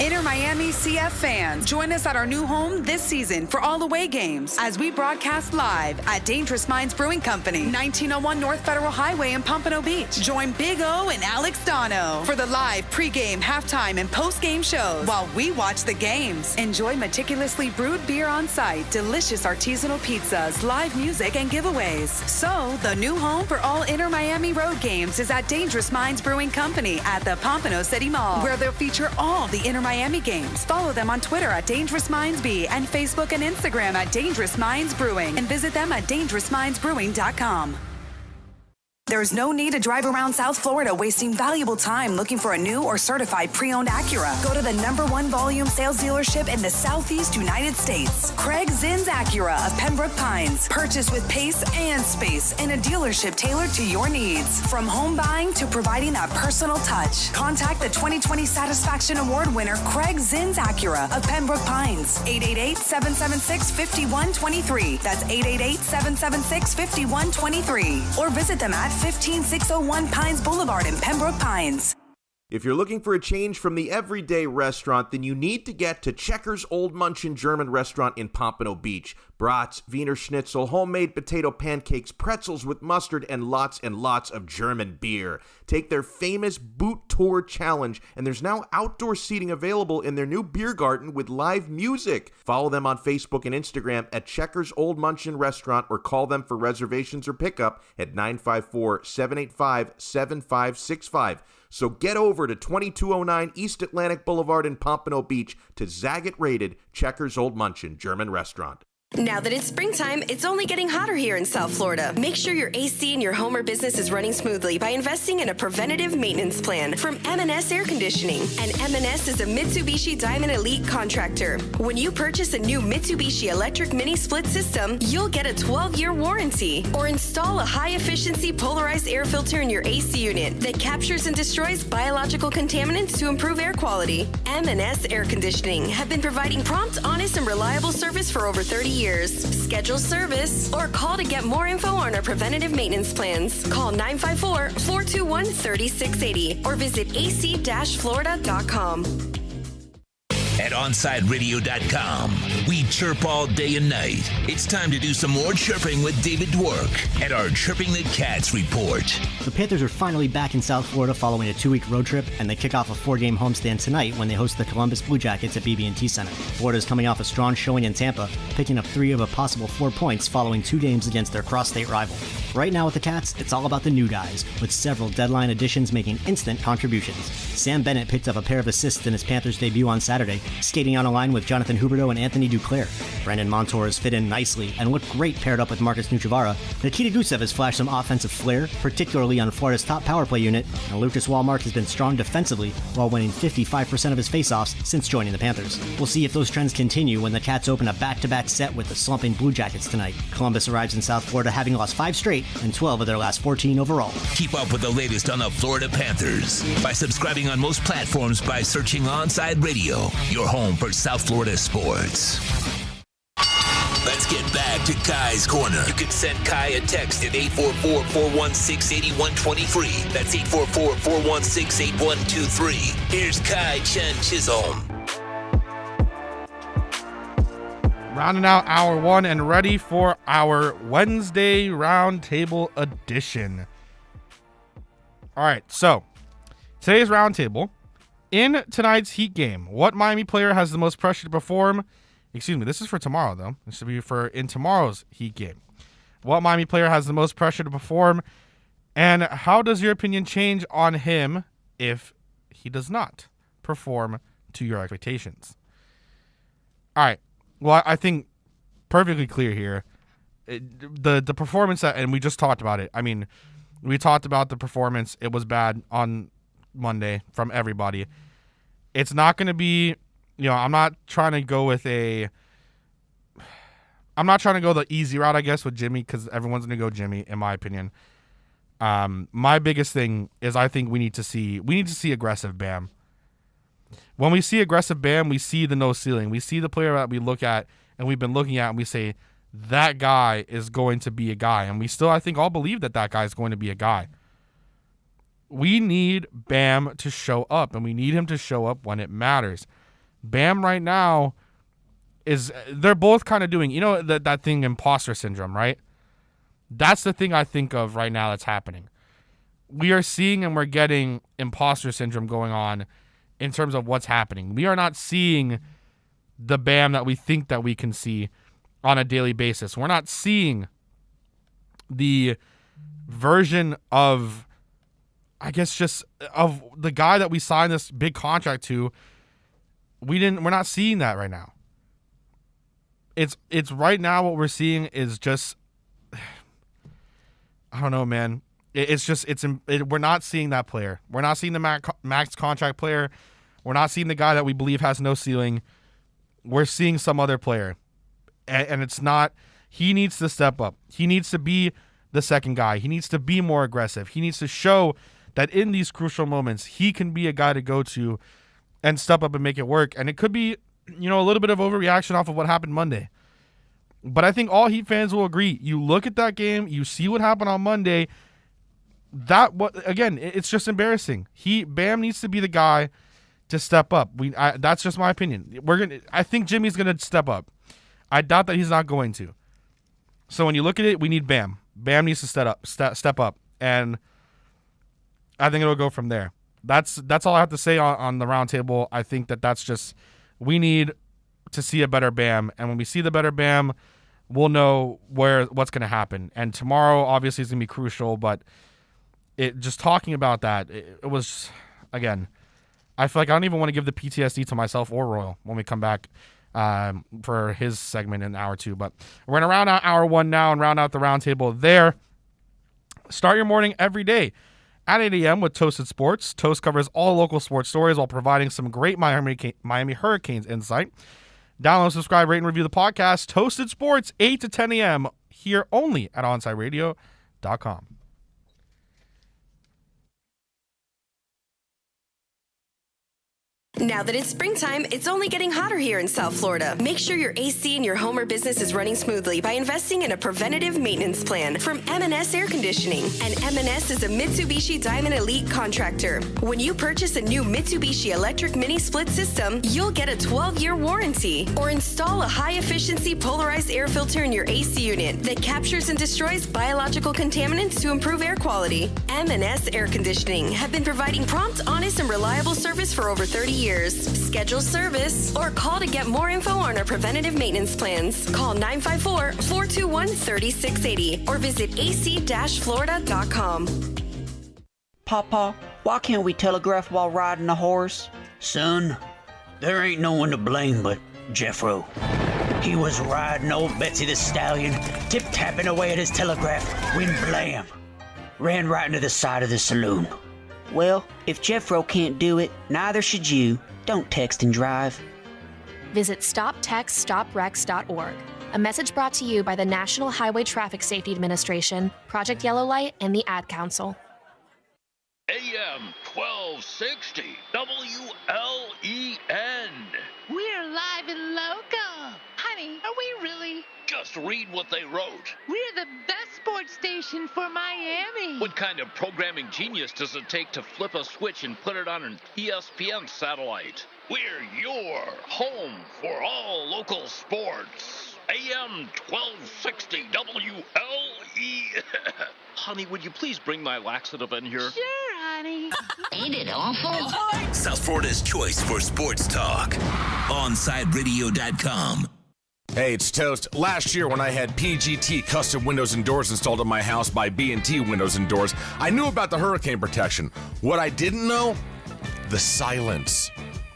S5: Inter Miami CF fans, join us at our new home this season for all away games as we broadcast live at Dangerous Minds Brewing Company, 1901 North Federal Highway in Pompano Beach. Join Big O and Alex Dono for the live pregame, halftime, and postgame shows while we watch the games. Enjoy meticulously brewed beer on site, delicious artisanal pizzas, live music, and giveaways. So, the new home for all Inter Miami road games is at Dangerous Minds Brewing Company at the Pompano City Mall, where they'll feature all the Inter Miami games. Follow them on Twitter at Dangerous Minds B and Facebook and Instagram at Dangerous Minds Brewing, and visit them at dangerousmindsbrewing.com. There's no need to drive around South Florida wasting valuable time looking for a new or certified pre-owned Acura. Go to the #1 volume sales dealership in the Southeast United States. Craig Zinn's Acura of Pembroke Pines. Purchase with pace and space in a dealership tailored to your needs. From home buying to providing that personal touch. Contact the 2020 Satisfaction Award winner Craig Zinn's Acura of Pembroke Pines. 888-776-5123. That's 888-776-5123. Or visit them at 15601 Pines Boulevard in Pembroke Pines.
S4: If you're looking for a change from the everyday restaurant, then you need to get to Checkers Old Munchin German Restaurant in Pompano Beach. Brats, Wiener Schnitzel, homemade potato pancakes, pretzels with mustard, and lots of German beer. Take their famous Boot Tour Challenge, and there's now outdoor seating available in their new beer garden with live music. Follow them on Facebook and Instagram at Checkers Old Munchin Restaurant, or call them for reservations or pickup at 954-785-7565. So get over to 2209 East Atlantic Boulevard in Pompano Beach to Zagat-rated Checkers Old Munchin German Restaurant.
S13: Now that it's springtime, it's only getting hotter here in South Florida. Make sure your AC in your home or business is running smoothly by investing in a preventative maintenance plan from M&S Air Conditioning. And M&S is a Mitsubishi Diamond Elite contractor. When you purchase a new Mitsubishi electric mini split system, you'll get a 12-year warranty. Or install a high-efficiency polarized air filter in your AC unit that captures and destroys biological contaminants to improve air quality. M&S Air Conditioning have been providing prompt, honest, and reliable service for over 30 years. Schedule service or call to get more info on our preventative maintenance plans. Call 954-421-3680 or visit ac-florida.com.
S3: At OnsideRadio.com, we chirp all day and night. It's time to do some more chirping with David Dwork at our Chirping the Cats report.
S14: The Panthers are finally back in South Florida following a 2-week road trip, and they kick off a 4-game homestand tonight when they host the Columbus Blue Jackets at BB&T Center. Florida's coming off a strong showing in Tampa, picking up 3 of a possible 4 points following 2 games against their cross-state rival. Right now with the Cats, it's all about the new guys, with several deadline additions making instant contributions. Sam Bennett picked up a pair of assists in his Panthers debut on Saturday, skating on a line with Jonathan Huberdeau and Anthony Duclair. Brandon Montour has fit in nicely and looked great paired up with Marcus Nuchavara. Nikita Gusev has flashed some offensive flair, particularly on Florida's top power play unit, and Lucas Wallmark has been strong defensively while winning 55% of his faceoffs since joining the Panthers. We'll see if those trends continue when the Cats open a back-to-back set with the slumping Blue Jackets tonight. Columbus arrives in South Florida having lost 5 straight and 12 of their last 14 overall.
S3: Keep up with the latest on the Florida Panthers by subscribing on most platforms by searching Onside Radio, your home for South Florida sports. Let's get back to Kai's Corner. You can send Kai a text at 844-416-8123. That's 844-416-8123. Here's Kai Chen Chisholm.
S1: Rounding out hour 1 and ready for our Wednesday Roundtable edition. All right, so today's Roundtable. In tonight's Heat game, what Miami player has the most pressure to perform? Excuse me, this is for tomorrow, though. This should be for in tomorrow's Heat game. What Miami player has the most pressure to perform? And how does your opinion change on him if he does not perform to your expectations? All right. Well, I think perfectly clear here. The performance that, and we just talked about it. I mean, we talked about the performance. It was bad on Monday from everybody. It's not going to be, I'm not trying to go the easy route, I guess, with Jimmy, because everyone's going to go Jimmy, in my opinion. My biggest thing is I think we need to see aggressive Bam. When we see aggressive Bam, we see the no ceiling. We see the player that we look at and we've been looking at and we say, that guy is going to be a guy. And we still, I think, all believe that guy is going to be a guy. We need Bam to show up, and we need him to show up when it matters. Bam right now they're both kind of doing, that thing, imposter syndrome, right? That's the thing I think of right now that's happening. We are seeing and we're getting imposter syndrome going on in terms of what's happening. We are not seeing the Bam that we think that we can see on a daily basis. We're not seeing the version of, I guess, just of the guy that we signed this big contract to. We're not seeing that right now. It's right now what we're seeing is just, I don't know, man. We're not seeing that player. We're not seeing the max contract player. We're not seeing the guy that we believe has no ceiling. We're seeing some other player. And it's not, he needs to step up. He needs to be the second guy. He needs to be more aggressive. He needs to show that in these crucial moments, he can be a guy to go to and step up and make it work. And it could be, a little bit of overreaction off of what happened Monday. But I think all Heat fans will agree. You look at that game, you see what happened on Monday. It's just embarrassing. Bam needs to be the guy to step up. That's just my opinion. I think Jimmy's gonna step up. I doubt that he's not going to. So when you look at it, we need Bam. Bam needs to step up, and I think it'll go from there. That's all I have to say on the roundtable. I think that's just, we need to see a better Bam, and when we see the better Bam, we'll know what's going to happen. And tomorrow, obviously, is going to be crucial, but just talking about that, it was, again, I feel like I don't even want to give the PTSD to myself or Royal when we come back for his segment in hour 2. But we're going to round out hour 1 now and round out the roundtable there. Start your morning every day at 8 a.m. with Toasted Sports. Toast covers all local sports stories while providing some great Miami Hurricanes insight. Download, subscribe, rate, and review the podcast. Toasted Sports, 8 to 10 a.m. here only at OnSideRadio.com.
S13: Now that it's springtime, it's only getting hotter here in South Florida. Make sure your AC in your home or business is running smoothly by investing in a preventative maintenance plan from M&S Air Conditioning. And M&S is a Mitsubishi Diamond Elite contractor. When you purchase a new Mitsubishi electric mini split system, you'll get a 12-year warranty. Or install a high-efficiency polarized air filter in your AC unit that captures and destroys biological contaminants to improve air quality. M&S Air Conditioning have been providing prompt, honest, and reliable service for over 30 years. Schedule service or call to get more info on our preventative maintenance plans. Call 954-421-3680 or visit ac-florida.com.
S15: Papa, why can't we telegraph while riding a horse?
S16: Son, there ain't no one to blame but Jeffro. He was riding old Betsy the Stallion, tip-tapping away at his telegraph when blam! Ran right into the side of the saloon.
S15: Well, if Jeffro can't do it, neither should you. Don't text and drive.
S17: Visit StopTextStopWrecks.org. A message brought to you by the National Highway Traffic Safety Administration, Project Yellow Light, and the Ad Council.
S6: AM 1260 WLEN.
S18: We're live and local. Honey, are we really?
S6: Just read what they wrote.
S18: We're the best sports station for Miami.
S6: What kind of programming genius does it take to flip a switch and put it on an ESPN satellite? We're your home for all local sports. AM 1260 WLE. Honey, would you please bring my laxative in here?
S18: Sure, honey.
S10: Ain't it awful?
S3: South Florida's choice for sports talk. OnSideRadio.com.
S11: Hey, it's Toast. Last year when I had PGT custom windows and doors installed in my house by B&T Windows and Doors, I knew about the hurricane protection. What I didn't know? The silence.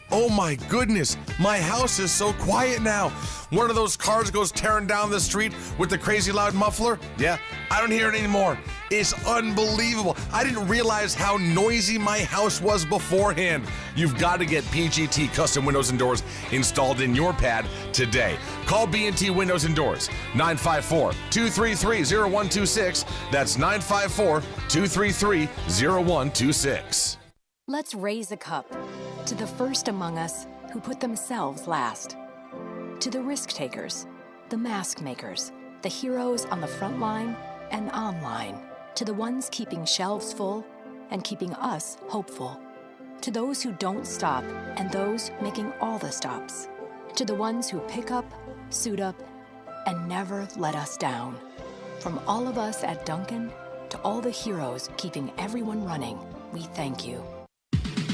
S11: Oh my goodness, my house is so quiet now. One of those cars goes tearing down the street with the crazy loud muffler. Yeah, I don't hear it anymore. It's unbelievable. I didn't realize how noisy my house was beforehand. You've got to get PGT custom windows and doors installed in your pad today. Call B&T Windows and Doors, 954-233-0126. That's 954-233-0126.
S19: Let's raise a cup to the first among us who put themselves last. To the risk takers, the mask makers, the heroes on the front line and online. To the ones keeping shelves full and keeping us hopeful. To those who don't stop and those making all the stops. To the ones who pick up, suit up, and never let us down. From all of us at Duncan to all the heroes keeping everyone running, we thank you.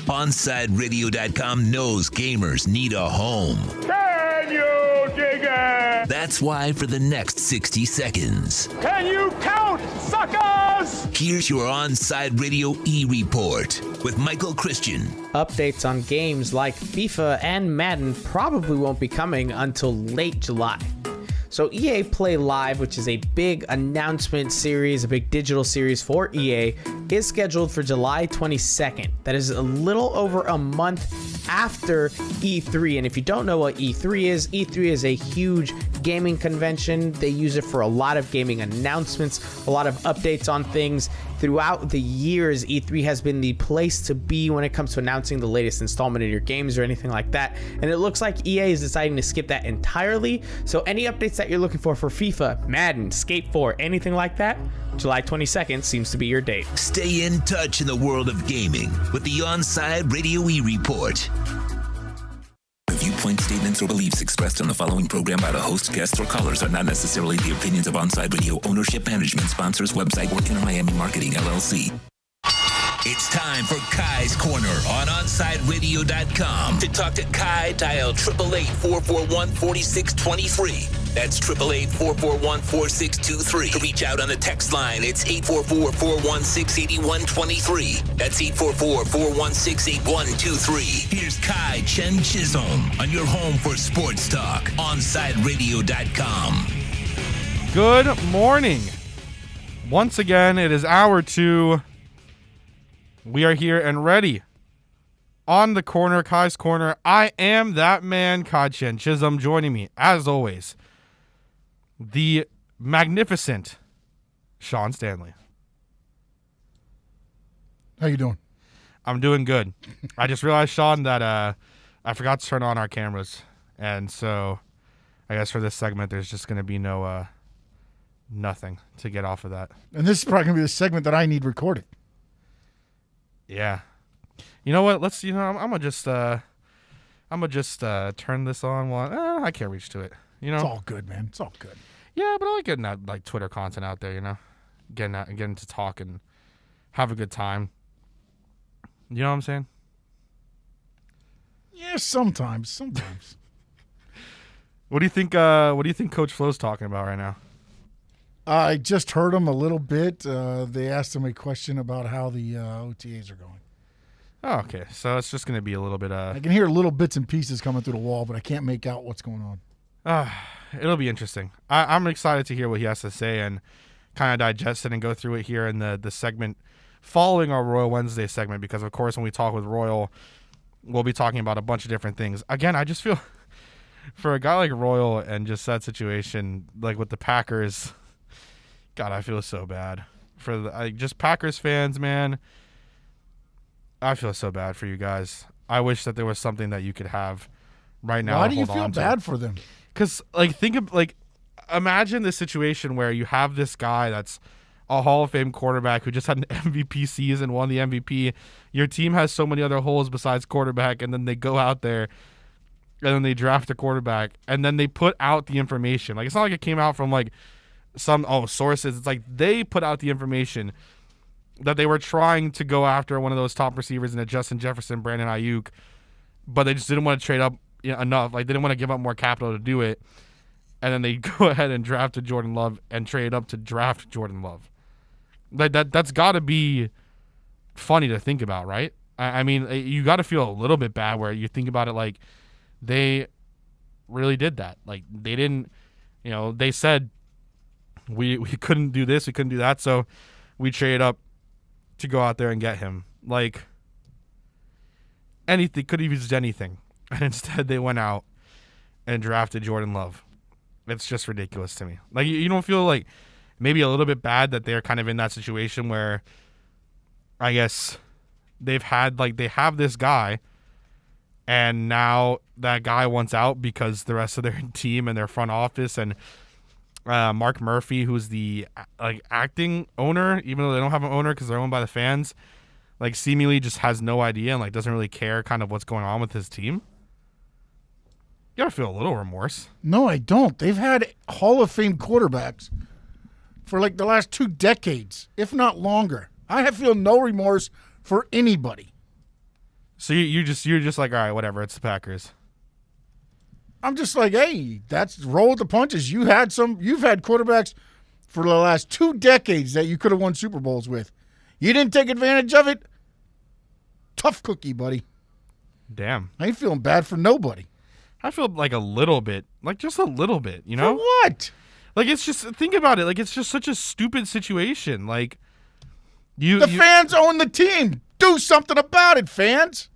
S3: OnSideRadio.com knows gamers need a home.
S20: Can you dig it?
S3: That's why for the next 60 seconds,
S20: Can you count, suckers?
S3: here's your Onside Radio E-Report with Michael Christian.
S21: Updates on games like FIFA and Madden probably won't be coming until late July. So EA Play Live, which is a big announcement series, a big digital series for EA, is scheduled for July 22nd. That is a little over a month after E3. And if you don't know what E3 is a huge gaming convention. They use it for a lot of gaming announcements, a lot of updates on things. Throughout the years, E3 has been the place to be when it comes to announcing the latest installment of your games or anything like that. And it looks like EA is deciding to skip that entirely. So any updates that you're looking for FIFA, Madden, Skate 4, anything like that, July 22nd seems to be your date.
S3: Stay in touch in the world of gaming with the Onside Radio E-Report. The viewpoints, statements, or beliefs expressed on the following program by the host, guests, or callers are not necessarily the opinions of Onside Radio ownership, management, sponsors, website, or Inner Miami Marketing, LLC. It's time for Kai's Corner on OnSideRadio.com. To talk to Kai, dial 888-441-4623. That's 888-441-4623. To reach out on the text line, it's 844-416-8123. That's 844-416-8123. Here's Kai Chen Chisholm on your home for sports talk, OnSideRadio.com.
S1: Good morning. Once again, it is hour 2. We are here and ready on the corner, Kai's Corner. I am that man, Kai Chen Chisholm. Joining me, as always, the magnificent Sean Stanley.
S2: How you doing?
S1: I'm doing good. I just realized, Sean, that I forgot to turn on our cameras. And so I guess for this segment, there's just going to be nothing to get off of that.
S2: And this is probably going to be the segment that I need recorded.
S1: Yeah. You know what? I'm gonna just turn this on while I can't reach to it.
S2: It's all good, man. It's all good.
S1: Yeah, but I like getting that like Twitter content out there, getting to talk and have a good time. You know what I'm saying?
S2: Yeah, sometimes.
S1: What do you think Coach Flo's talking about right now?
S2: I just heard him a little bit. They asked him a question about how the OTAs are going.
S1: Oh, okay. So it's just going to be a little bit.
S2: I can hear little bits and pieces coming through the wall, but I can't make out what's going on.
S1: It'll be interesting. I'm excited to hear what he has to say and kind of digest it and go through it here in the segment following our Royal Wednesday segment, because, of course, when we talk with Royal, we'll be talking about a bunch of different things. Again, I just feel for a guy like Royal and just that situation, like with the Packers, God, I feel so bad for just Packers fans, man. I feel so bad for you guys. I wish that there was something that you could have right now.
S2: Why do you feel bad for them?
S1: Because, imagine this situation where you have this guy that's a Hall of Fame quarterback who just had an MVP season, won the MVP. Your team has so many other holes besides quarterback, and then they go out there and then they draft a quarterback, and then they put out the information. Like, it's not like it came out from some sources. It's like they put out the information that they were trying to go after one of those top receivers in a Justin Jefferson, Brandon Ayuk, but they just didn't want to trade up enough. Like, they didn't want to give up more capital to do it. And then they go ahead and drafted Jordan Love and trade up to draft Jordan Love. Like, that's got to be funny to think about, right? I mean, you got to feel a little bit bad where you think about it like they really did that. Like, they didn't, they said we couldn't do this, we couldn't do that, so we traded up to go out there and get him. Like, anything, could have used anything. And instead they went out and drafted Jordan Love. It's just ridiculous to me. Like, you don't feel like maybe a little bit bad that they're kind of in that situation where I guess they have this guy and now that guy wants out because the rest of their team and their front office and Mark Murphy, who's the acting owner, even though they don't have an owner because they're owned by the fans, like seemingly just has no idea and like doesn't really care kind of what's going on with his team. You gotta feel a little remorse.
S2: No, I don't. They've had Hall of Fame quarterbacks for like the last 2 decades, if not longer. I feel no remorse for anybody.
S1: So you're just like, all right, whatever. It's the Packers.
S2: I'm just like, hey, that's roll with the punches. You've had quarterbacks for the last 2 decades that you could have won Super Bowls with. You didn't take advantage of it. Tough cookie, buddy.
S1: Damn.
S2: I ain't feeling bad for nobody.
S1: I feel like a little bit, like just a little bit, you know?
S2: For what?
S1: Like, it's just, think about it. Like, it's just such a stupid situation. Like,
S2: fans own the team. Do something about it, fans.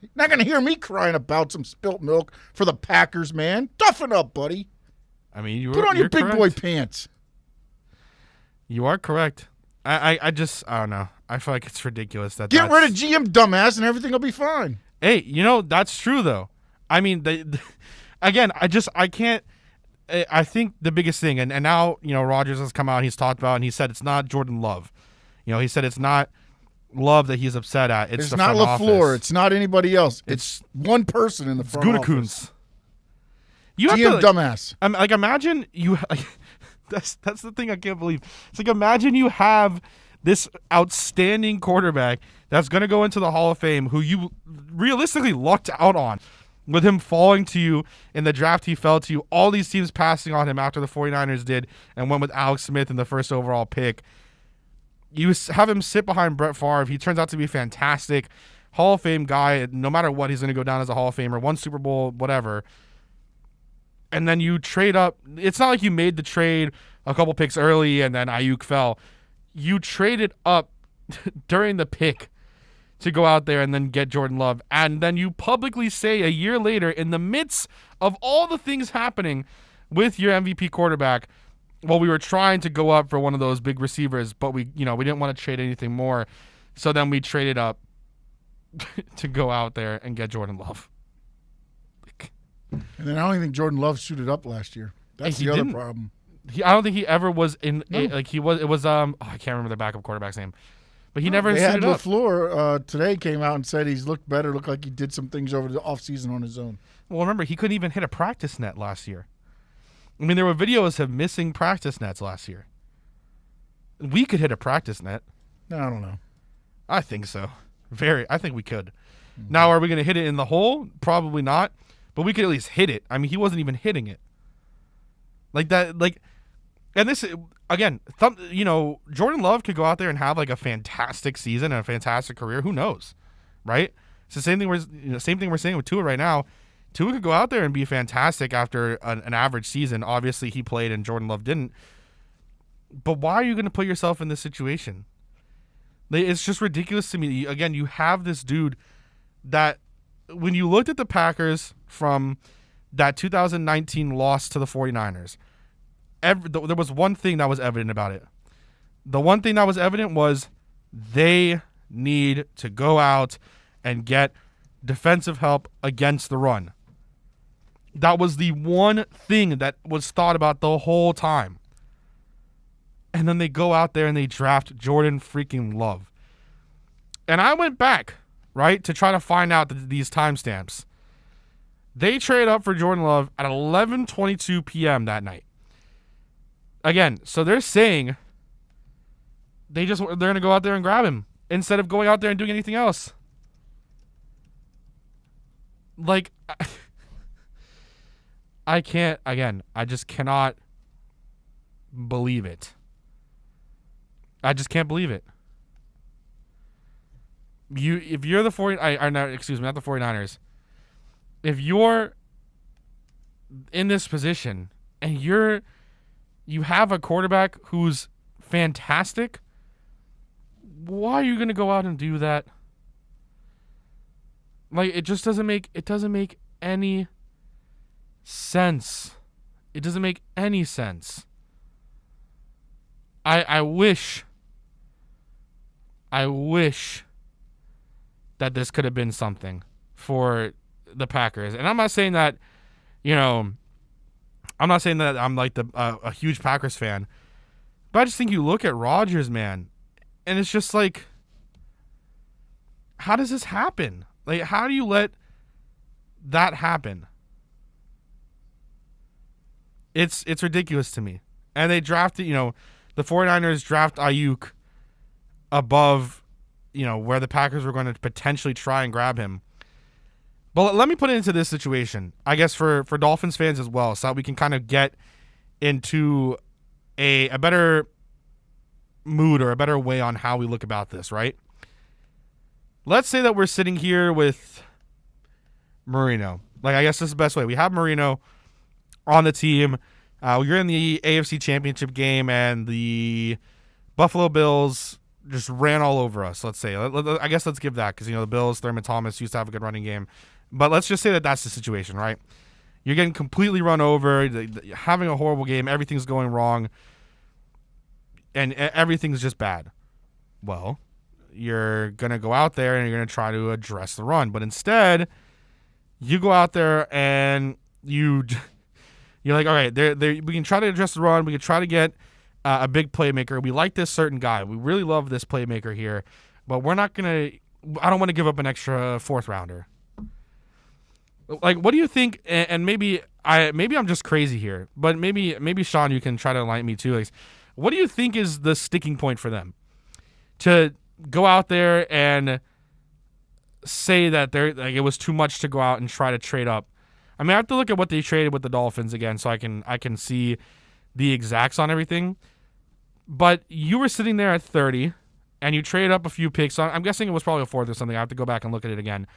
S2: You're not going to hear me crying about some spilt milk for the Packers, man. Toughen up, buddy.
S1: I mean,
S2: put on your big boy pants.
S1: You are correct. I don't know. I feel like it's ridiculous that
S2: Get rid of GM dumbass and everything will be fine.
S1: Hey, that's true though. I mean, again, I can't. I think the biggest thing, and now Rodgers has come out. He's talked about, and he said it's not Jordan Love. He said it's not Love that he's upset at. It's the
S2: not
S1: front
S2: LaFleur.
S1: office.
S2: It's not anybody else. It's one person in the front office.
S1: You have
S2: GM dumbass.
S1: Like imagine you. That's the thing I can't believe. It's like imagine you have this outstanding quarterback that's going to go into the Hall of Fame who you realistically lucked out on with him falling to you in the draft. He fell to you. All these teams passing on him after the 49ers did and went with Alex Smith in the first overall pick. You have him sit behind Brett Favre. He turns out to be fantastic. Hall of Fame guy. No matter what, he's going to go down as a Hall of Famer. Won Super Bowl, whatever. And then you trade up. It's not like you made the trade a couple picks early and then Ayuk fell. You traded up during the pick to go out there and then get Jordan Love. And then you publicly say a year later, in the midst of all the things happening with your MVP quarterback, well, we were trying to go up for one of those big receivers, but we didn't want to trade anything more. So then we traded up to go out there and get Jordan Love.
S2: And then I don't even think Jordan Love suited up last year. That's the other problem.
S1: I don't think he ever was in. No. I can't remember the backup quarterback's name, but he never suited up.
S2: LaFleur today came out and said he's looked better. Looked like he did some things over the offseason on his own.
S1: Well, remember he couldn't even hit a practice net last year. I mean, there were videos of missing practice nets last year. We could hit a practice net.
S2: No, I don't know.
S1: I think so. I think we could. Mm-hmm. Now, are we going to hit it in the hole? Probably not. But we could at least hit it. I mean, he wasn't even hitting it. Like that, and this, again, Jordan Love could go out there and have like a fantastic season and a fantastic career. Who knows, right? It's the same thing we're saying with Tua right now. Tua could go out there and be fantastic after an average season. Obviously, he played and Jordan Love didn't. But why are you going to put yourself in this situation? It's just ridiculous to me. Again, you have this dude that when you looked at the Packers from that 2019 loss to the 49ers, there was one thing that was evident about it. The one thing that was evident was they need to go out and get defensive help against the run. That was the one thing that was thought about the whole time. And then they go out there and they draft Jordan freaking Love. And I went back, right, to try to find out these timestamps. They trade up for Jordan Love at 11:22 p.m. that night. Again, so they're saying they're going to go out there and grab him instead of going out there and doing anything else. Like, I can't, again, I just cannot believe it. I just can't believe it. If you're the 49ers, if you're in this position and you have a quarterback who's fantastic, why are you going to go out and do that? Like, it just doesn't make any sense. It doesn't make any sense. I wish that this could have been something for the Packers. And I'm not saying that, I'm like a huge Packers fan, but I just think you look at Rodgers, man, and it's just like, how does this happen? Like, how do you let that happen? It's ridiculous to me. And they drafted, the 49ers draft Ayuk above, where the Packers were going to potentially try and grab him. But let me put it into this situation, I guess, for Dolphins fans as well, so that we can kind of get into a better mood or a better way on how we look about this, right? Let's say that we're sitting here with Marino. Like, I guess this is the best way. We have Marino on the team. You're in the AFC Championship game, and the Buffalo Bills just ran all over us, let's say. I guess let's give that because, the Bills, Thurman Thomas used to have a good running game. But let's just say that that's the situation, right? You're getting completely run over, having a horrible game, everything's going wrong, and everything's just bad. Well, you're going to go out there and you're going to try to address the run. But instead, you go out there and you're like, all right, we can try to address the run. We can try to get a big playmaker. We like this certain guy. We really love this playmaker here. But we're not going to – I don't want to give up an extra fourth rounder. Like, what do you think? And maybe I'm just crazy here, but maybe Sean, you can try to enlighten me too. Like, what do you think is the sticking point for them to go out there and say that it was too much to go out and try to trade up? I mean, I have to look at what they traded with the Dolphins again, so I can see the exacts on everything. But you were sitting there at 30, and you traded up a few picks. I'm guessing it was probably a fourth or something. I have to go back and look at it again.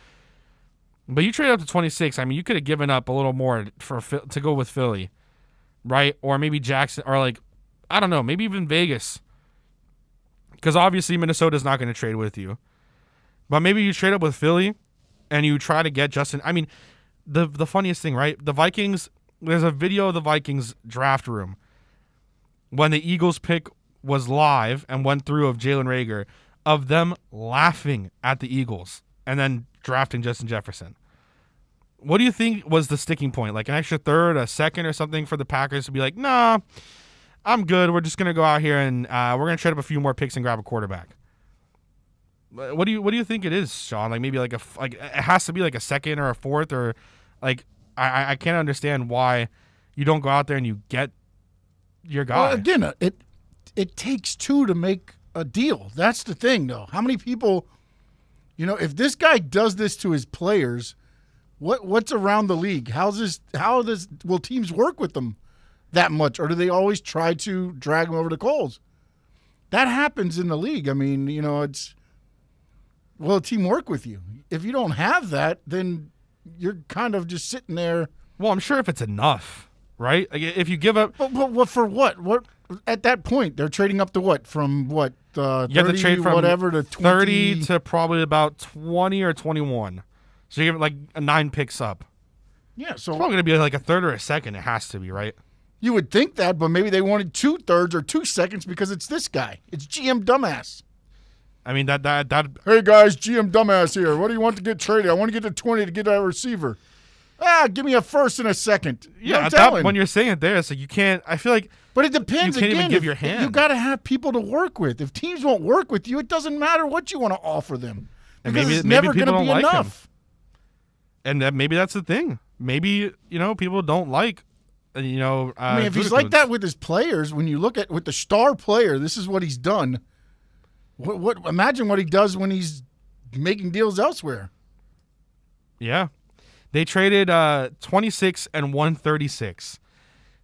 S1: But you traded up to 26. I mean, you could have given up a little more to go with Philly, right? Or maybe Jackson, or I don't know, maybe even Vegas. Because obviously Minnesota's not going to trade with you. But maybe you trade up with Philly and you try to get Justin. I mean, the funniest thing, right? The Vikings, there's a video of the Vikings draft room when the Eagles pick was live and went through of Jalen Reagor, of them laughing at the Eagles and then drafting Justin Jefferson. What do you think was the sticking point? Like an extra third, a second or something for the Packers to be like, nah, I'm good. We're just going to go out here and we're going to trade up a few more picks and grab a quarterback. What do you think it is, Sean? Like maybe it has to be like a second or a fourth, or like I can't understand why you don't go out there and you get your guy.
S2: Well, again, it takes two to make a deal. That's the thing, though. How many people, if this guy does this to his players, what's around the league? Will teams work with them that much, or do they always try to drag them over the coals? That happens in the league. I mean, will a team work with you? If you don't have that, then you're kind of just sitting there.
S1: Well, I'm sure if it's enough, right? Like if you give up,
S2: but for what? What at that point they're trading up to what? From what? 30,
S1: you have to trade from
S2: whatever to 20.
S1: 30 to probably about 20 or 21. So you give like 9 picks up.
S2: Yeah, so
S1: it's probably going to be like a third or a second. It has to be, right?
S2: You would think that, but maybe they wanted 2 thirds or 2 seconds because it's this guy. It's GM Dumbass.
S1: I mean, that.
S2: Hey, guys, GM Dumbass here. What do you want to get traded? I want to get to 20 to get a receiver. Give me a first and a second.
S1: When you're saying it there, it's like you can't. I feel like.
S2: But it depends.
S1: You can't even give your hand.
S2: You got to have people to work with. If teams won't work with you, it doesn't matter what you want to offer them.
S1: And
S2: because
S1: maybe
S2: it's never going to be
S1: like
S2: enough.
S1: Him. And maybe that's the thing. Maybe people don't like. I mean,
S2: if he's like that with his players, when you look at with the star player, this is what he's done. What? Imagine what he does when he's making deals elsewhere.
S1: Yeah, they traded 26 and 136.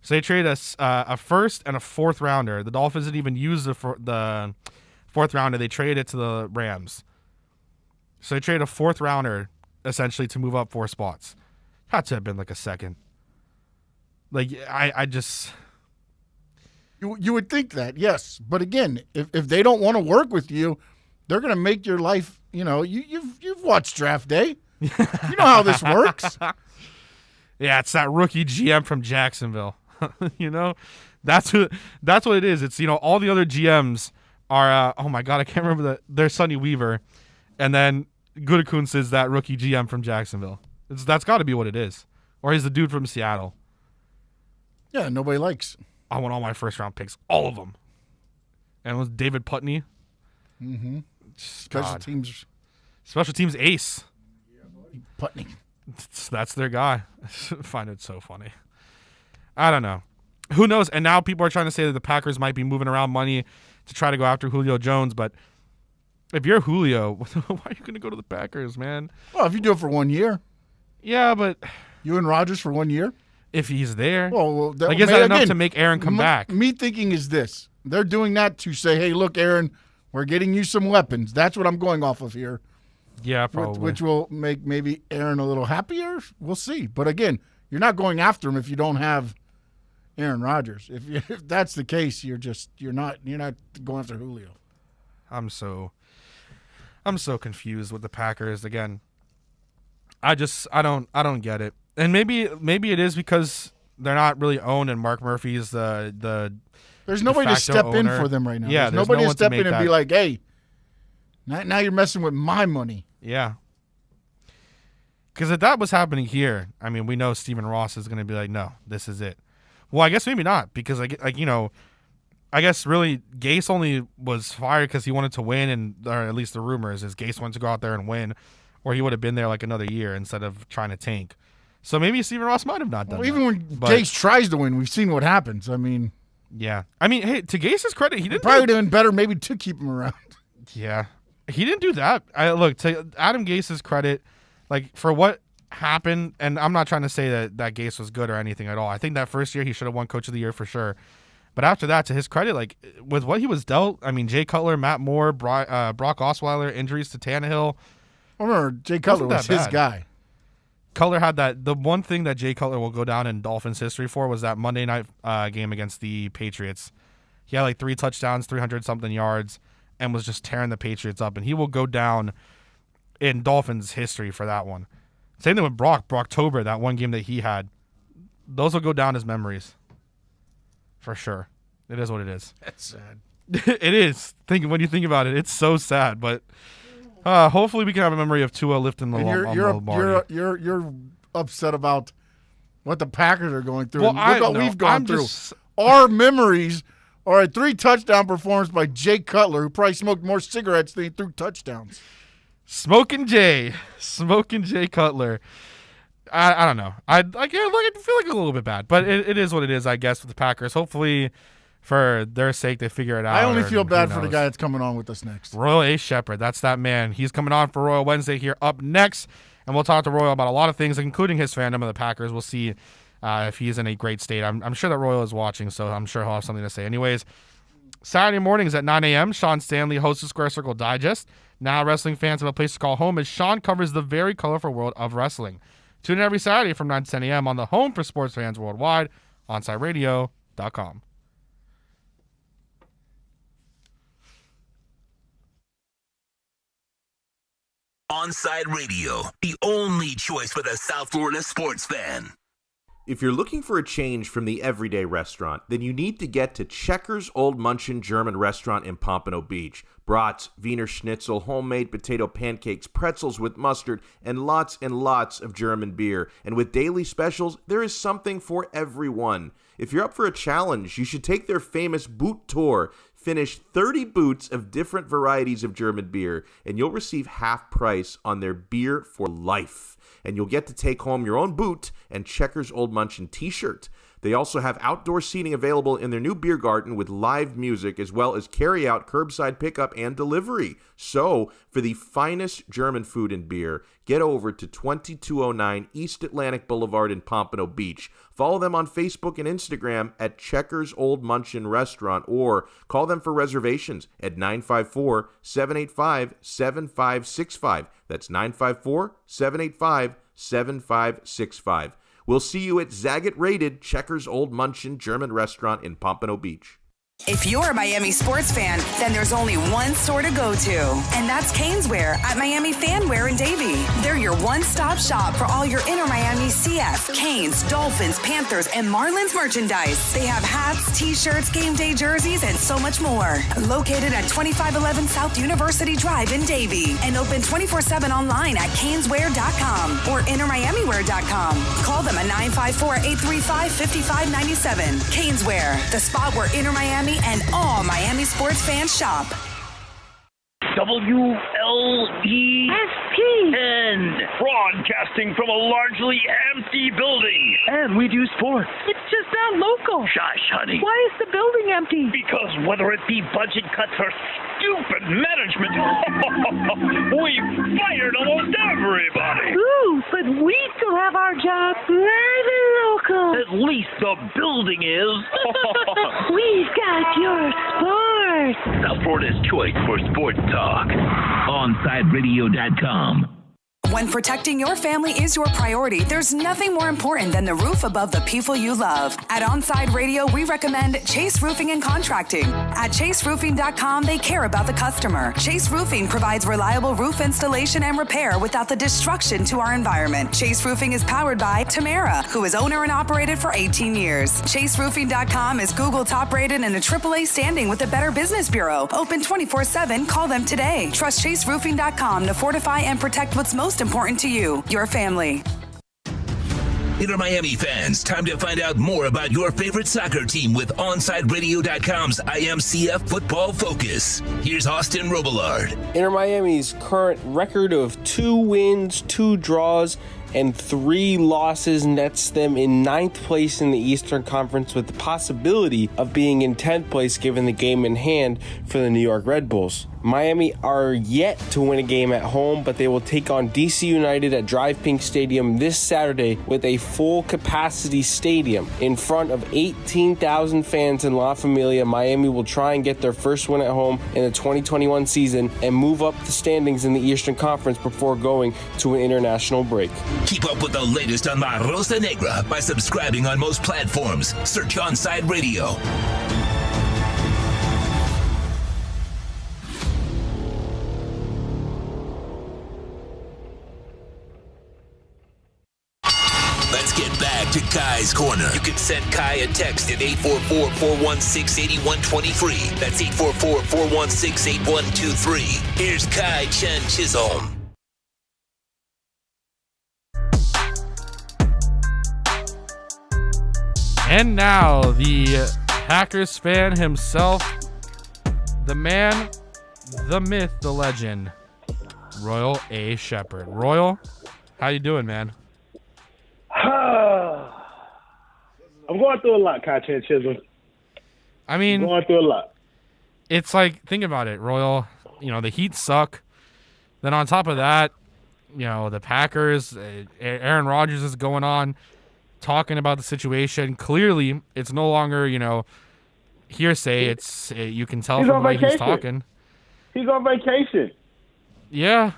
S1: So they traded a first and a fourth rounder. The Dolphins didn't even use the fourth rounder. They traded it to the Rams. So they traded a fourth rounder essentially to move up 4 spots. Had to have been like a second. Like I just.
S2: You would think that, yes. But again, if they don't want to work with you, they're going to make your life, you've watched Draft Day. You know how this works.
S1: Yeah, it's that rookie GM from Jacksonville. That's what it is. It's, all the other GMs are, oh my God, I can't remember they're Sonny Weaver. And then Gutekunst is that rookie GM from Jacksonville. That's got to be what it is. Or he's the dude from Seattle.
S2: Yeah, nobody likes.
S1: I want all my first-round picks, all of them. And it was David Putney.
S2: Mm-hmm. Special teams.
S1: Special teams ace.
S2: Putney.
S1: That's their guy. I find it so funny. I don't know. Who knows? And now people are trying to say that the Packers might be moving around money to try to go after Julio Jones. But if you're Julio, why are you going to go to the Packers, man?
S2: Well, if you do it for 1 year.
S1: Yeah, but
S2: you and Rodgers for 1 year?
S1: If he's there.
S2: Well,
S1: is that enough to make Aaron come back?
S2: Me thinking is this. They're doing that to say, hey, look, Aaron, we're getting you some weapons. That's what I'm going off of here.
S1: Yeah, probably.
S2: Which will make maybe Aaron a little happier. We'll see. But again, you're not going after him if you don't have Aaron Rodgers. If that's the case, you're not going after Julio.
S1: I'm so confused with the Packers again. I don't get it. And maybe it is because they're not really owned and Mark Murphy's the
S2: There's nobody to step in for them right now.
S1: Yeah,
S2: there's nobody
S1: no
S2: to step
S1: to
S2: in and be like, hey, now you're messing with my money.
S1: Yeah. Because if that was happening here, I mean, we know Stephen Ross is going to be like, no, this is it. Well, I guess maybe not, because I guess really Gase only was fired because he wanted to win, or at least the rumors is Gase wanted to go out there and win, or he would have been there like another year instead of trying to tank. So maybe Stephen Ross might have not done that.
S2: Even when Gase tries to win, we've seen what happens. I mean,
S1: yeah. I mean, hey, to Gase's credit, he didn't
S2: probably doing better maybe to keep him around.
S1: Yeah. He didn't do that. Look, to Adam Gase's credit, like for what happened, and I'm not trying to say that Gase was good or anything at all. I think that first year he should have won Coach of the Year for sure. But after that, to his credit, like with what he was dealt, I mean, Jay Cutler, Matt Moore, Brock Osweiler, injuries to Tannehill.
S2: I remember Jay Cutler was his guy.
S1: Cutler had that. The one thing that Jay Cutler will go down in Dolphins history for was that Monday night game against the Patriots. He had like 3 touchdowns, 300-something yards, and was just tearing the Patriots up. And he will go down in Dolphins history for that one. Same thing with Brocktober, that one game that he had. Those will go down as memories. For sure. It is what it is.
S2: That's sad.
S1: It is. When you think about it, it's so sad. But hopefully we can have a memory of Tua lifting the Lombardi.
S2: You're upset about what the Packers are going through.
S1: Well,
S2: look what we've gone through. Our memories are a 3-touchdown performance by Jay Cutler, who probably smoked more cigarettes than he threw touchdowns.
S1: Smoking Jay Cutler. I don't know. I feel like a little bit bad, but it is what it is, I guess, with the Packers. Hopefully, for their sake, they figure it out.
S2: I only feel bad for the guy that's coming on with us next.
S1: Royal A. Shepherd. That's that man. He's coming on for Royal Wednesday here up next, and we'll talk to Royal about a lot of things, including his fandom of the Packers. We'll see if he's in a great state. I'm sure that Royal is watching, so I'm sure he'll have something to say. Anyways, Saturday mornings at 9 a.m., Sean Stanley hosts the Square Circle Digest. Now wrestling fans have a place to call home as Sean covers the very colorful world of wrestling. Tune in every Saturday from 9 to 10 a.m. on the home for sports fans worldwide, OnsideRadio.com.
S3: Onside Radio, the only choice for the South Florida sports fan.
S4: If you're looking for a change from the everyday restaurant, then you need to get to Checkers Old Munchin German Restaurant in Pompano Beach. Brats, Wiener Schnitzel, homemade potato pancakes, pretzels with mustard, and lots of German beer. And with daily specials, there is something for everyone. If you're up for a challenge, you should take their famous boot tour. Finish 30 boots of different varieties of German beer, and you'll receive half price on their beer for life. And you'll get to take home your own boot and Checkers Old Munchin t-shirt. They also have outdoor seating available in their new beer garden with live music, as well as carry-out, curbside pickup, and delivery. So, for the finest German food and beer, get over to 2209 East Atlantic Boulevard in Pompano Beach. Follow them on Facebook and Instagram at Checkers Old Munchin Restaurant, or call them for reservations at 954-785-7565. That's 954-785-7565. We'll see you at Zagat-rated Checkers Old Munchin German Restaurant in Pompano Beach.
S5: If you're a Miami sports fan, then there's only one store to go to, and that's Caneswear at Miami Fanwear in Davie. They're your one-stop shop for all your Inter Miami CF, Canes, Dolphins, Panthers, and Marlins merchandise. They have hats, t-shirts, game day jerseys, and so much more. Located at 2511 South University Drive in Davie, and open 24/7 online at caneswear.com or intermiamiwear.com. Call them at 954-835-5597. Caneswear, the spot where Inter Miami and all Miami sports fans shop.
S20: WLS
S6: Broadcasting from a largely empty building.
S18: And we do sports. It's just not local.
S6: Shush, honey.
S18: Why is the building empty?
S6: Because whether it be budget cuts or stupid management, we've fired almost everybody.
S7: Ooh, but we still have our job live and local.
S6: At least the building is.
S7: We've got your sports.
S3: South Florida's choice for sports talk. OnSideRadio.com.
S5: When protecting your family is your priority, there's nothing more important than the roof above the people you love. At Onside Radio, we recommend Chase Roofing and Contracting. At chaseroofing.com, they care about the customer. Chase Roofing provides reliable roof installation and repair without the destruction to our environment. Chase Roofing is powered by Tamara, who is owner and operated for 18 years. Chaseroofing.com is Google top rated and a AAA standing with the Better Business Bureau. Open 24/7. Call them today. Trust chaseroofing.com to fortify and protect what's most important to you, your family.
S3: Inter Miami fans, time to find out more about your favorite soccer team with OnSideRadio.com's IMCF Football Focus. Here's Austin Robillard.
S8: Inter Miami's current record of 2 wins, 2 draws, and 3 losses nets them in 9th place in the Eastern Conference with the possibility of being in 10th place given the game in hand for the New York Red Bulls. Miami are yet to win a game at home, but they will take on DC United at Drive Pink Stadium this Saturday with a full capacity stadium. In front of 18,000 fans in La Familia, Miami will try and get their first win at home in the 2021 season and move up the standings in the Eastern Conference before going to an international break.
S3: Keep up with the latest on La Rosa Negra by subscribing on most platforms. Search Onside Radio. Let's get back to Kai's Corner. You can send Kai a text at 844-416-8123. That's 844-416-8123. Here's Kai Chen Chisholm.
S1: And now, the Packers fan himself, the man, the myth, the legend, Royal A. Shepherd. Royal, how you doing, man?
S22: I'm going through a lot, Kai-Chan Chisholm.
S1: I mean,
S22: I'm going through a lot.
S1: It's like, think about it, Royal. You know, the Heat suck. Then on top of that, you know, the Packers, Aaron Rodgers is going on, talking about the situation. Clearly, it's no longer, you know, hearsay. It's you can tell
S22: He's
S1: from
S22: on
S1: the way he's
S22: vacation.
S1: talking.
S22: He's on vacation.
S1: Yeah.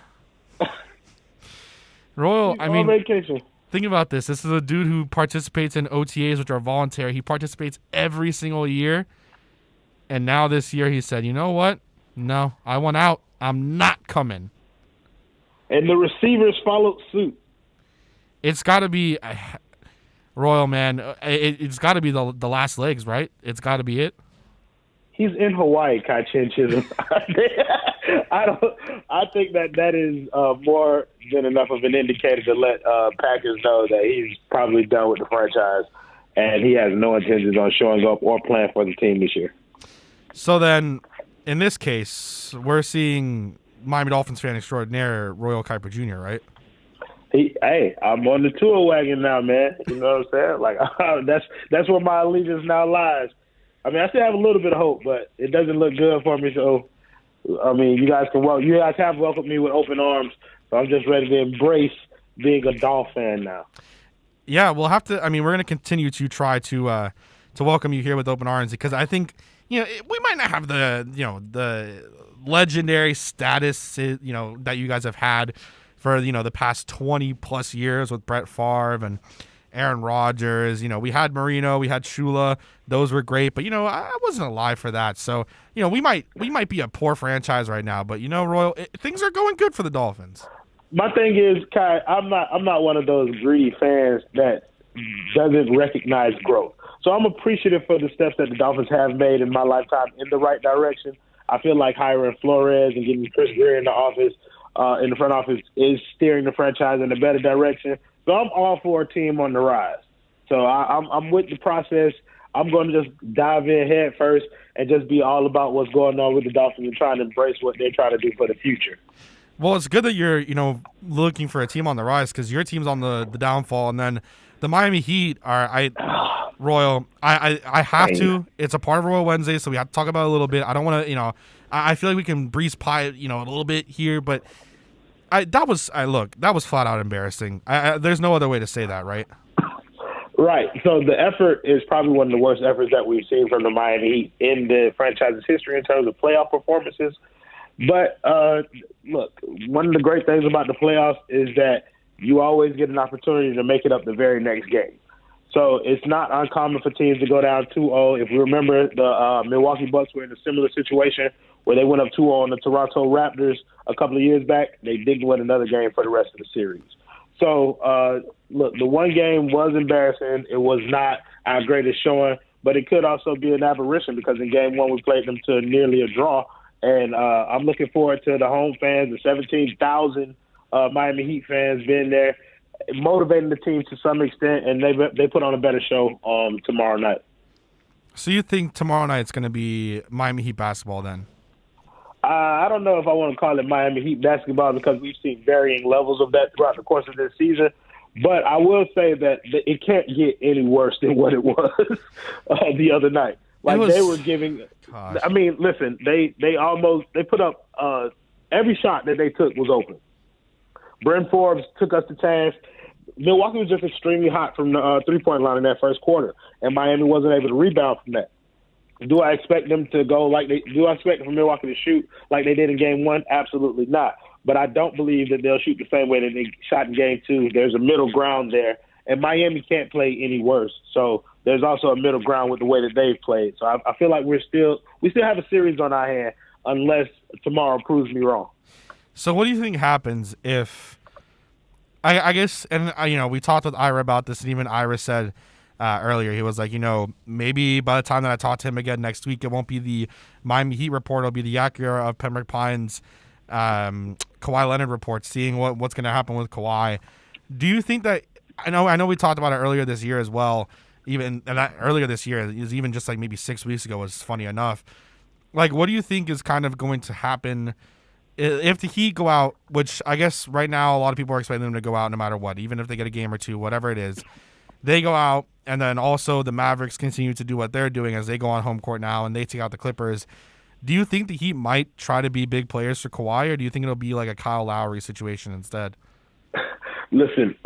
S1: Royal,
S22: He's
S1: I mean,
S22: on vacation.
S1: Think about this. This is a dude who participates in OTAs, which are voluntary. He participates every single year. And now this year he said, you know what? No, I want out. I'm not coming.
S22: And the receivers followed suit.
S1: It's got to be, Royal, man, it's got to be the last legs, right? It's got to be it.
S22: He's in Hawaii, Kai-Chan Chisholm. I think that is more than enough of an indicator to let Packers know that he's probably done with the franchise, and he has no intentions on showing up or playing for the team this year.
S1: So then, in this case, we're seeing Miami Dolphins fan extraordinaire Royal Kuiper Jr., right?
S22: Hey, I'm on the tour wagon now, man. You know what I'm saying? Like that's where my allegiance now lies. I mean, I still have a little bit of hope, but it doesn't look good for me. So, I mean, you guys have welcomed me with open arms. So I'm just ready to embrace being a Dolphin now.
S1: Yeah, we'll have to. I mean, we're going to continue to try to welcome you here with open arms because I think we might not have the legendary status that you guys have had for the past 20 plus years with Brett Favre and Aaron Rodgers. We had Marino, we had Shula. Those were great, but I wasn't alive for that. So we might be a poor franchise right now, but Royal, things are going good for the Dolphins.
S22: My thing is, Kai, I'm not one of those greedy fans that doesn't recognize growth. So I'm appreciative for the steps that the Dolphins have made in my lifetime in the right direction. I feel like hiring Flores and getting Chris Greer in the front office is steering the franchise in a better direction. So I'm all for a team on the rise. So I'm with the process. I'm going to just dive in head first and just be all about what's going on with the Dolphins and trying to embrace what they're trying to do for the future.
S1: Well, it's good that you're, looking for a team on the rise because your team's on the downfall, and then the Miami Heat are Royal. I have to. It's a part of Royal Wednesday, so we have to talk about it a little bit. I don't want to, I feel like we can breeze by it, a little bit here, but that was flat out embarrassing. There's no other way to say that, right?
S22: Right. So the effort is probably one of the worst efforts that we've seen from the Miami Heat in the franchise's history in terms of playoff performances. But look, one of the great things about the playoffs is that you always get an opportunity to make it up the very next game. So it's not uncommon for teams to go down 2-0. If you remember, the Milwaukee Bucks were in a similar situation where they went up 2-0 on the Toronto Raptors a couple of years back. They didn't win another game for the rest of the series. So, look, the one game was embarrassing. It was not our greatest showing, but it could also be an aberration because in game one we played them to nearly a draw. And I'm looking forward to the home fans, the 17,000 Miami Heat fans being there, motivating the team to some extent, and they put on a better show tomorrow night.
S1: So you think tomorrow night it's going to be Miami Heat basketball then?
S22: I don't know if I want to call it Miami Heat basketball because we've seen varying levels of that throughout the course of this season. But I will say that it can't get any worse than what it was the other night. They were giving. Gosh. I mean, listen, they put up every shot that they took was open. Bryn Forbes took us to task. Milwaukee was just extremely hot from the 3-point line in that first quarter, and Miami wasn't able to rebound from that. Do I expect them to go do I expect for Milwaukee to shoot like they did in game one? Absolutely not. But I don't believe that they'll shoot the same way that they shot in game two. There's a middle ground there, and Miami can't play any worse. So there's also a middle ground with the way that they've played. So I feel like we still have a series on our hand unless tomorrow proves me wrong.
S1: So what do you think happens if I guess, and we talked with Ira about this, and even Ira said earlier, he was like, maybe by the time that I talk to him again next week, it won't be the Miami Heat report, it'll be the Acura of Pembroke Pines Kawhi Leonard report, seeing what's going to happen with Kawhi. Do you think that, I know we talked about it earlier this year as well, earlier this year is even just like maybe 6 weeks ago was funny enough. Like, what do you think is kind of going to happen if the Heat go out, which I guess right now a lot of people are expecting them to go out no matter what, even if they get a game or two, whatever it is. They go out, and then also the Mavericks continue to do what they're doing as they go on home court now, and they take out the Clippers. Do you think the Heat might try to be big players for Kawhi, or do you think it'll be like a Kyle Lowry situation instead?
S22: Listen,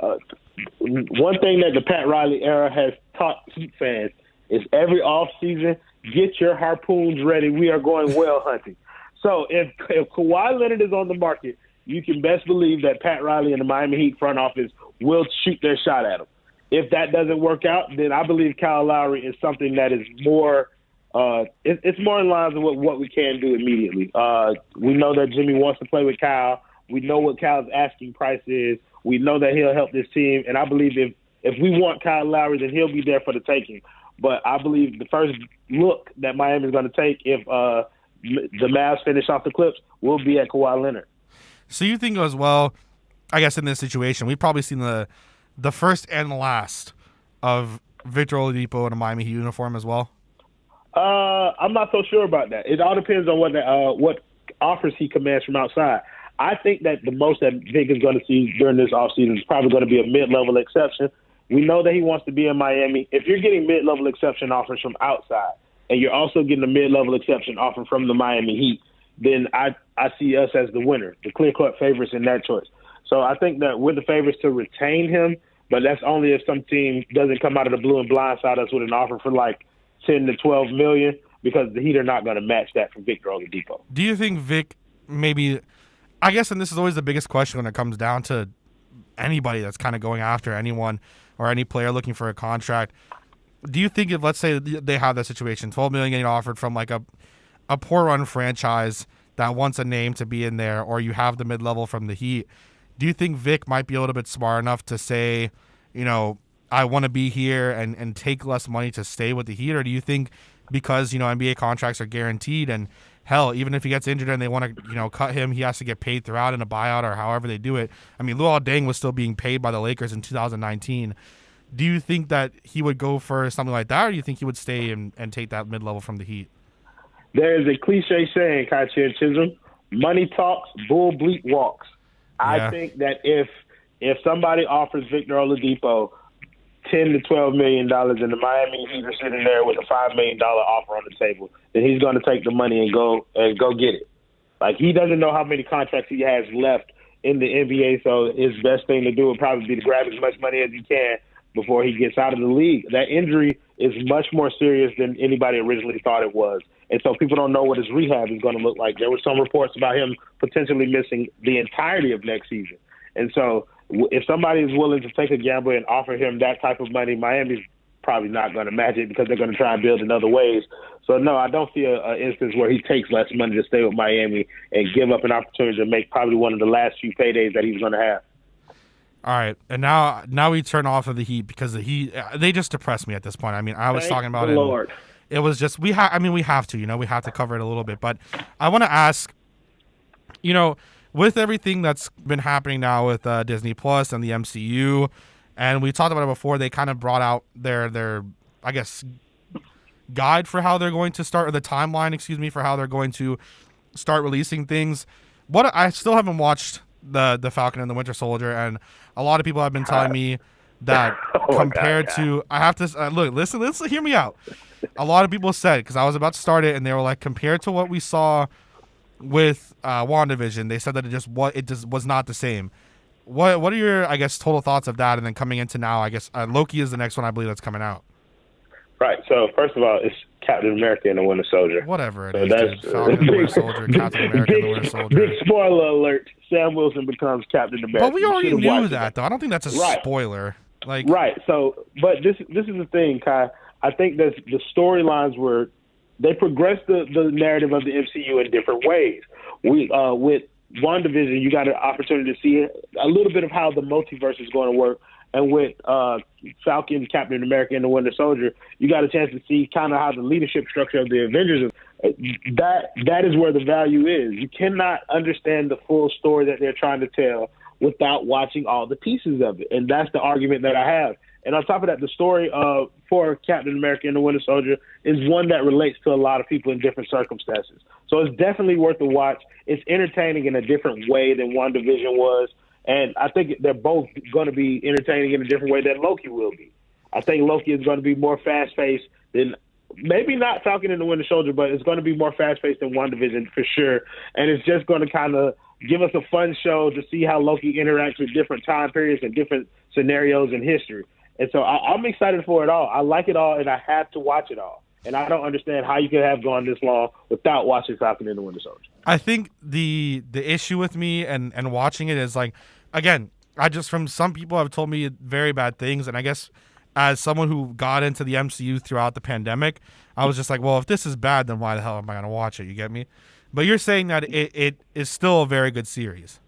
S22: one thing that the Pat Riley era has taught Heat fans is every offseason, get your harpoons ready. We are going whale hunting. So if Kawhi Leonard is on the market, you can best believe that Pat Riley and the Miami Heat front office will shoot their shot at him. If that doesn't work out, then I believe Kyle Lowry is something that is more it's more in line with what we can do immediately. We know that Jimmy wants to play with Kyle. We know what Kyle's asking price is. We know that he'll help this team. And I believe if we want Kyle Lowry, then he'll be there for the taking. But I believe the first look that Miami is going to take if the Mavs finish off the Clips will be at Kawhi Leonard.
S1: So you think as well, I guess in this situation, we've probably seen the first and the last of Victor Oladipo in a Miami Heat uniform as well?
S22: I'm not so sure about that. It all depends on what offers he commands from outside. I think that the most that Vic is going to see during this offseason is probably going to be a mid-level exception. We know that he wants to be in Miami. If you're getting mid-level exception offers from outside and you're also getting a mid-level exception offer from the Miami Heat, then I see us as the winner, the clear-cut favorites in that choice. So I think that we're the favorites to retain him, but that's only if some team doesn't come out of the blue and blindside us with an offer for like $10 to $12 million, because the Heat are not going to match that for Victor Oladipo.
S1: Do you think Vic maybe, I guess, and this is always the biggest question when it comes down to anybody that's kind of going after anyone or any player looking for a contract, do you think if, let's say they have that situation, $12 million getting offered from like a poor run franchise that wants a name to be in there, or you have the mid-level from the Heat, do you think Vic might be a little bit smart enough to say, I want to be here and take less money to stay with the Heat? Or do you think because, NBA contracts are guaranteed, and hell, even if he gets injured and they want to, cut him, he has to get paid throughout in a buyout or however they do it. I mean, Luol Deng was still being paid by the Lakers in 2019. Do you think that he would go for something like that, or do you think he would stay and take that mid-level from the Heat?
S22: There is a cliche saying, Kachi and Chisholm, money talks, bull bleep walks.
S1: Yeah.
S22: I think that if somebody offers Victor Oladipo $10 to $12 million and the Miami Heat are sitting there with a $5 million offer on the table, then he's going to take the money and go get it. Like, he doesn't know how many contracts he has left in the NBA, so his best thing to do would probably be to grab as much money as he can before he gets out of the league. That injury is much more serious than anybody originally thought it was. And so people don't know what his rehab is going to look like. There were some reports about him potentially missing the entirety of next season. And so if somebody is willing to take a gamble and offer him that type of money, Miami's probably not going to match it because they're going to try and build in other ways. So, no, I don't see an instance where he takes less money to stay with Miami and give up an opportunity to make probably one of the last few paydays that he's going to have.
S1: All right, and now we turn off of the Heat because the Heat, they just depress me at this point. I mean, I was talking about it.
S22: Lord.
S1: It was just we have to, we have to cover it a little bit. But I want to ask, with everything that's been happening now with Disney Plus and the MCU, and we talked about it before, they kind of brought out their I guess guide for how they're going to start, or the timeline, for how they're going to start releasing things. What I still haven't watched the Falcon and the Winter Soldier, and a lot of people have been telling me that compared to, I have to look, listen, hear me out. A lot of people said, because I was about to start it, and they were like, compared to what we saw with WandaVision, they said that it just was not the same. What are your, I guess, total thoughts of that? And then coming into now, I guess Loki is the next one I believe that's coming out.
S22: Right. So first of all, it's Captain America and the Winter Soldier.
S1: Whatever it
S22: so
S1: is,
S22: that's,
S1: dude. Falcon and the Winter Soldier, Captain America and the Winter Soldier.
S22: Big spoiler alert: Sam Wilson becomes Captain America.
S1: But we already knew that, though. I don't think that's a spoiler.
S22: Right. So, but this is the thing, Kai. I think that the storylines they progressed the narrative of the MCU in different ways. With WandaVision, you got an opportunity to see a little bit of how the multiverse is going to work. And with Falcon, Captain America, and the Winter Soldier, you got a chance to see kind of how the leadership structure of the Avengers is. That is where the value is. You cannot understand the full story that they're trying to tell without watching all the pieces of it. And that's the argument that I have. And on top of that, the story for Captain America and the Winter Soldier is one that relates to a lot of people in different circumstances. So it's definitely worth a watch. It's entertaining in a different way than WandaVision was. And I think they're both going to be entertaining in a different way that Loki will be. I think Loki is going to be more fast-paced than, maybe not Falcon and the Winter Soldier, but it's going to be more fast-paced than WandaVision for sure. And it's just going to kind of give us a fun show to see how Loki interacts with different time periods and different scenarios in history. And so I'm excited for it all. I like it all, and I have to watch it all. And I don't understand how you could have gone this long without watching Falcon and the Winter Soldier.
S1: I think the issue with me and watching it is, like, again, from some people have told me very bad things, and I guess as someone who got into the MCU throughout the pandemic, I was just like, well, if this is bad, then why the hell am I going to watch it? You get me? But you're saying that it is still a very good series.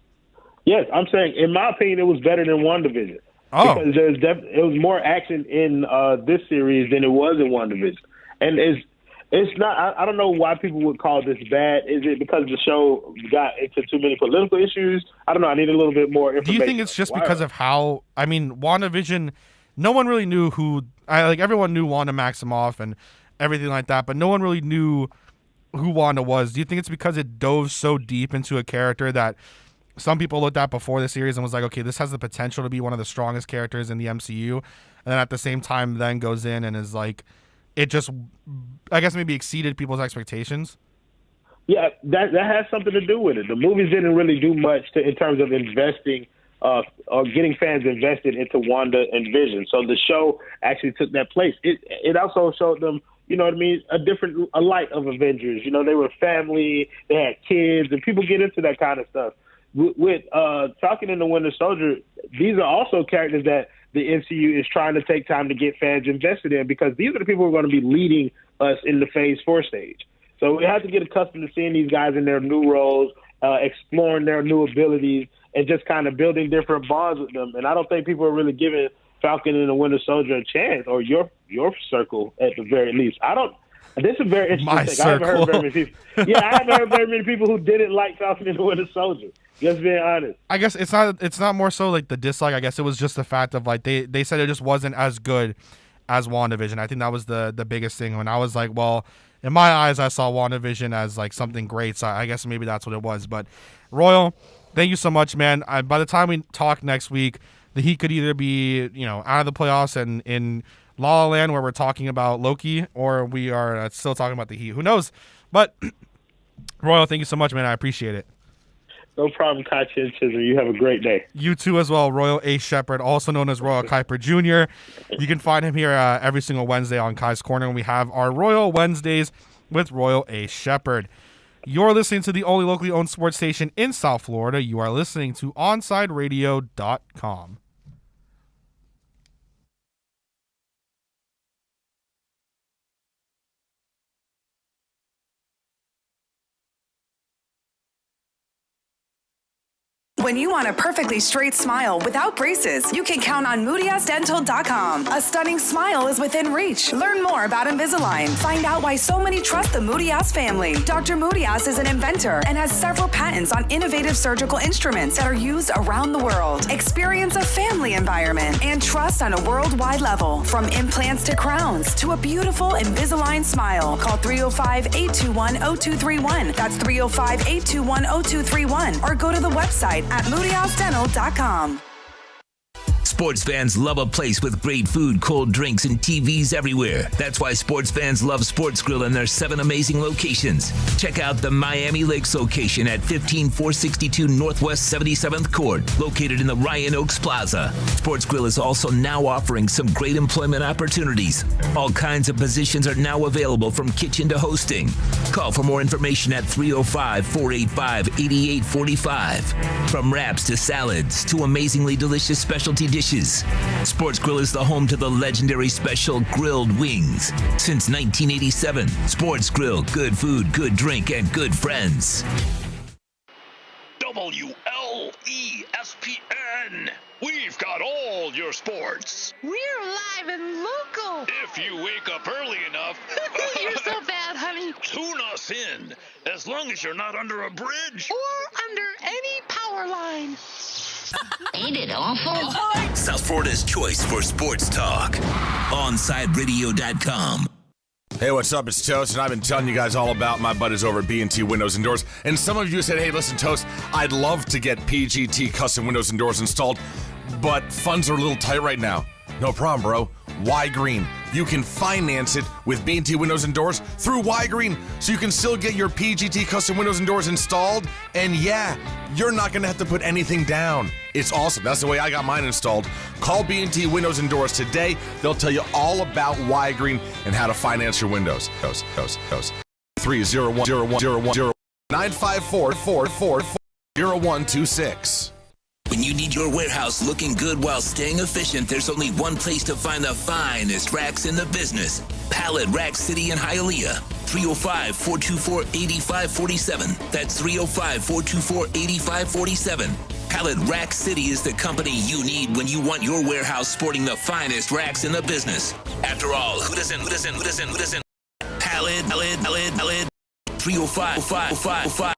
S1: Yes, I'm saying, in my opinion, it was better than WandaVision.
S22: Oh. Because it was more action in this series than it was in WandaVision. And it's not, I don't know why people would call this bad. Is it because the show got into too many political issues? I don't know. I need a little bit more information.
S1: Do you think it's just because of how, I mean, WandaVision, no one really knew everyone knew Wanda Maximoff and everything like that, but no one really knew who Wanda was. Do you think it's because it dove so deep into a character that some people looked at before the series and was like, okay, this has the potential to be one of the strongest characters in the MCU, and then at the same time then goes in and is like, it just, I guess, maybe exceeded people's expectations?
S22: Yeah, that has something to do with it. The movies didn't really do much in terms of investing or getting fans invested into Wanda and Vision. So the show actually took that place. It also showed them, you know what I mean, a light of Avengers. You know, they were family, they had kids, and people get into that kind of stuff. With Falcon and the Winter Soldier, these are also characters that the MCU is trying to take time to get fans invested in, because these are the people who are going to be leading us in the Phase 4 stage. So we have to get accustomed to seeing these guys in their new roles, exploring their new abilities, and just kind of building different bonds with them. And I don't think people are really giving Falcon and the Winter Soldier a chance, or your circle at the very least. This is a very interesting thing. I haven't heard very many people. Yeah, I haven't heard very many people who didn't like Falcon and the Winter Soldier. Just being honest.
S1: I guess it's not more so like the dislike. I guess it was just the fact of, like, they said it just wasn't as good as WandaVision. I think that was the biggest thing. When I was like, well, in my eyes, I saw WandaVision as like something great. So I guess maybe that's what it was. But Royal, thank you so much, man. By the time we talk next week, the Heat could either be, out of the playoffs and in La La Land where we're talking about Loki, or we are still talking about the Heat. Who knows? But Royal, thank you so much, man. I appreciate it.
S22: No problem, Kachi and Chisholm. You have a great day.
S1: You too as well, Royal A. Shepherd, also known as Royal Kuiper Jr. You can find him here every single Wednesday on Kai's Corner, and we have our Royal Wednesdays with Royal A. Shepherd. You're listening to the only locally owned sports station in South Florida. You are listening to OnSideRadio.com.
S5: When you want a perfectly straight smile without braces, you can count on MoodiAsDental.com. A stunning smile is within reach. Learn more about Invisalign. Find out why so many trust the Moody-Ass family. Dr. Moody-Ass is an inventor and has several patents on innovative surgical instruments that are used around the world. Experience a family environment and trust on a worldwide level. From implants to crowns to a beautiful Invisalign smile. Call 305-821-0231. That's 305-821-0231. Or go to the website at MoodyHouseDental.com.
S3: Sports fans love a place with great food, cold drinks, and TVs everywhere. That's why sports fans love Sports Grill and their 7 amazing locations. Check out the Miami Lakes location at 15462 Northwest 77th Court, located in the Ryan Oaks Plaza. Sports Grill is also now offering some great employment opportunities. All kinds of positions are now available, from kitchen to hosting. Call for more information at 305-485-8845. From wraps to salads to amazingly delicious specialty dishes, Sports Grill is the home to the legendary special grilled wings. Since 1987, Sports Grill, good food, good drink, and good friends.
S6: WLESPN. We've got all your sports.
S18: We're live and local.
S6: If you wake up early enough.
S18: You're so bad, honey.
S6: Tune us in, as long as you're not under a bridge.
S18: Or under any power line.
S10: Ain't it awful?
S3: South Florida's choice for sports talk. OnSideRadio.com.
S11: Hey, what's up? It's Toast, and I've been telling you guys all about my buddies over at B&T Windows and Doors. And some of you said, hey, listen, Toast, I'd love to get PGT custom windows and doors installed, but funds are a little tight right now. No problem, bro. Y Green. You can finance it with B&T Windows and Doors through Y Green, so you can still get your PGT custom windows and doors installed. And yeah, you're not going to have to put anything down. It's awesome. That's the way I got mine installed. Call B&T Windows and Doors today. They'll tell you all about Y Green and how to finance your windows. 301-954-44-0126.
S3: When you need your warehouse looking good while staying efficient, there's only one place to find the finest racks in the business. Pallet Rack City in Hialeah. 305-424-8547. That's 305-424-8547. Pallet Rack City is the company you need when you want your warehouse sporting the finest racks in the business. After all, who doesn't? Pallet. 305-547.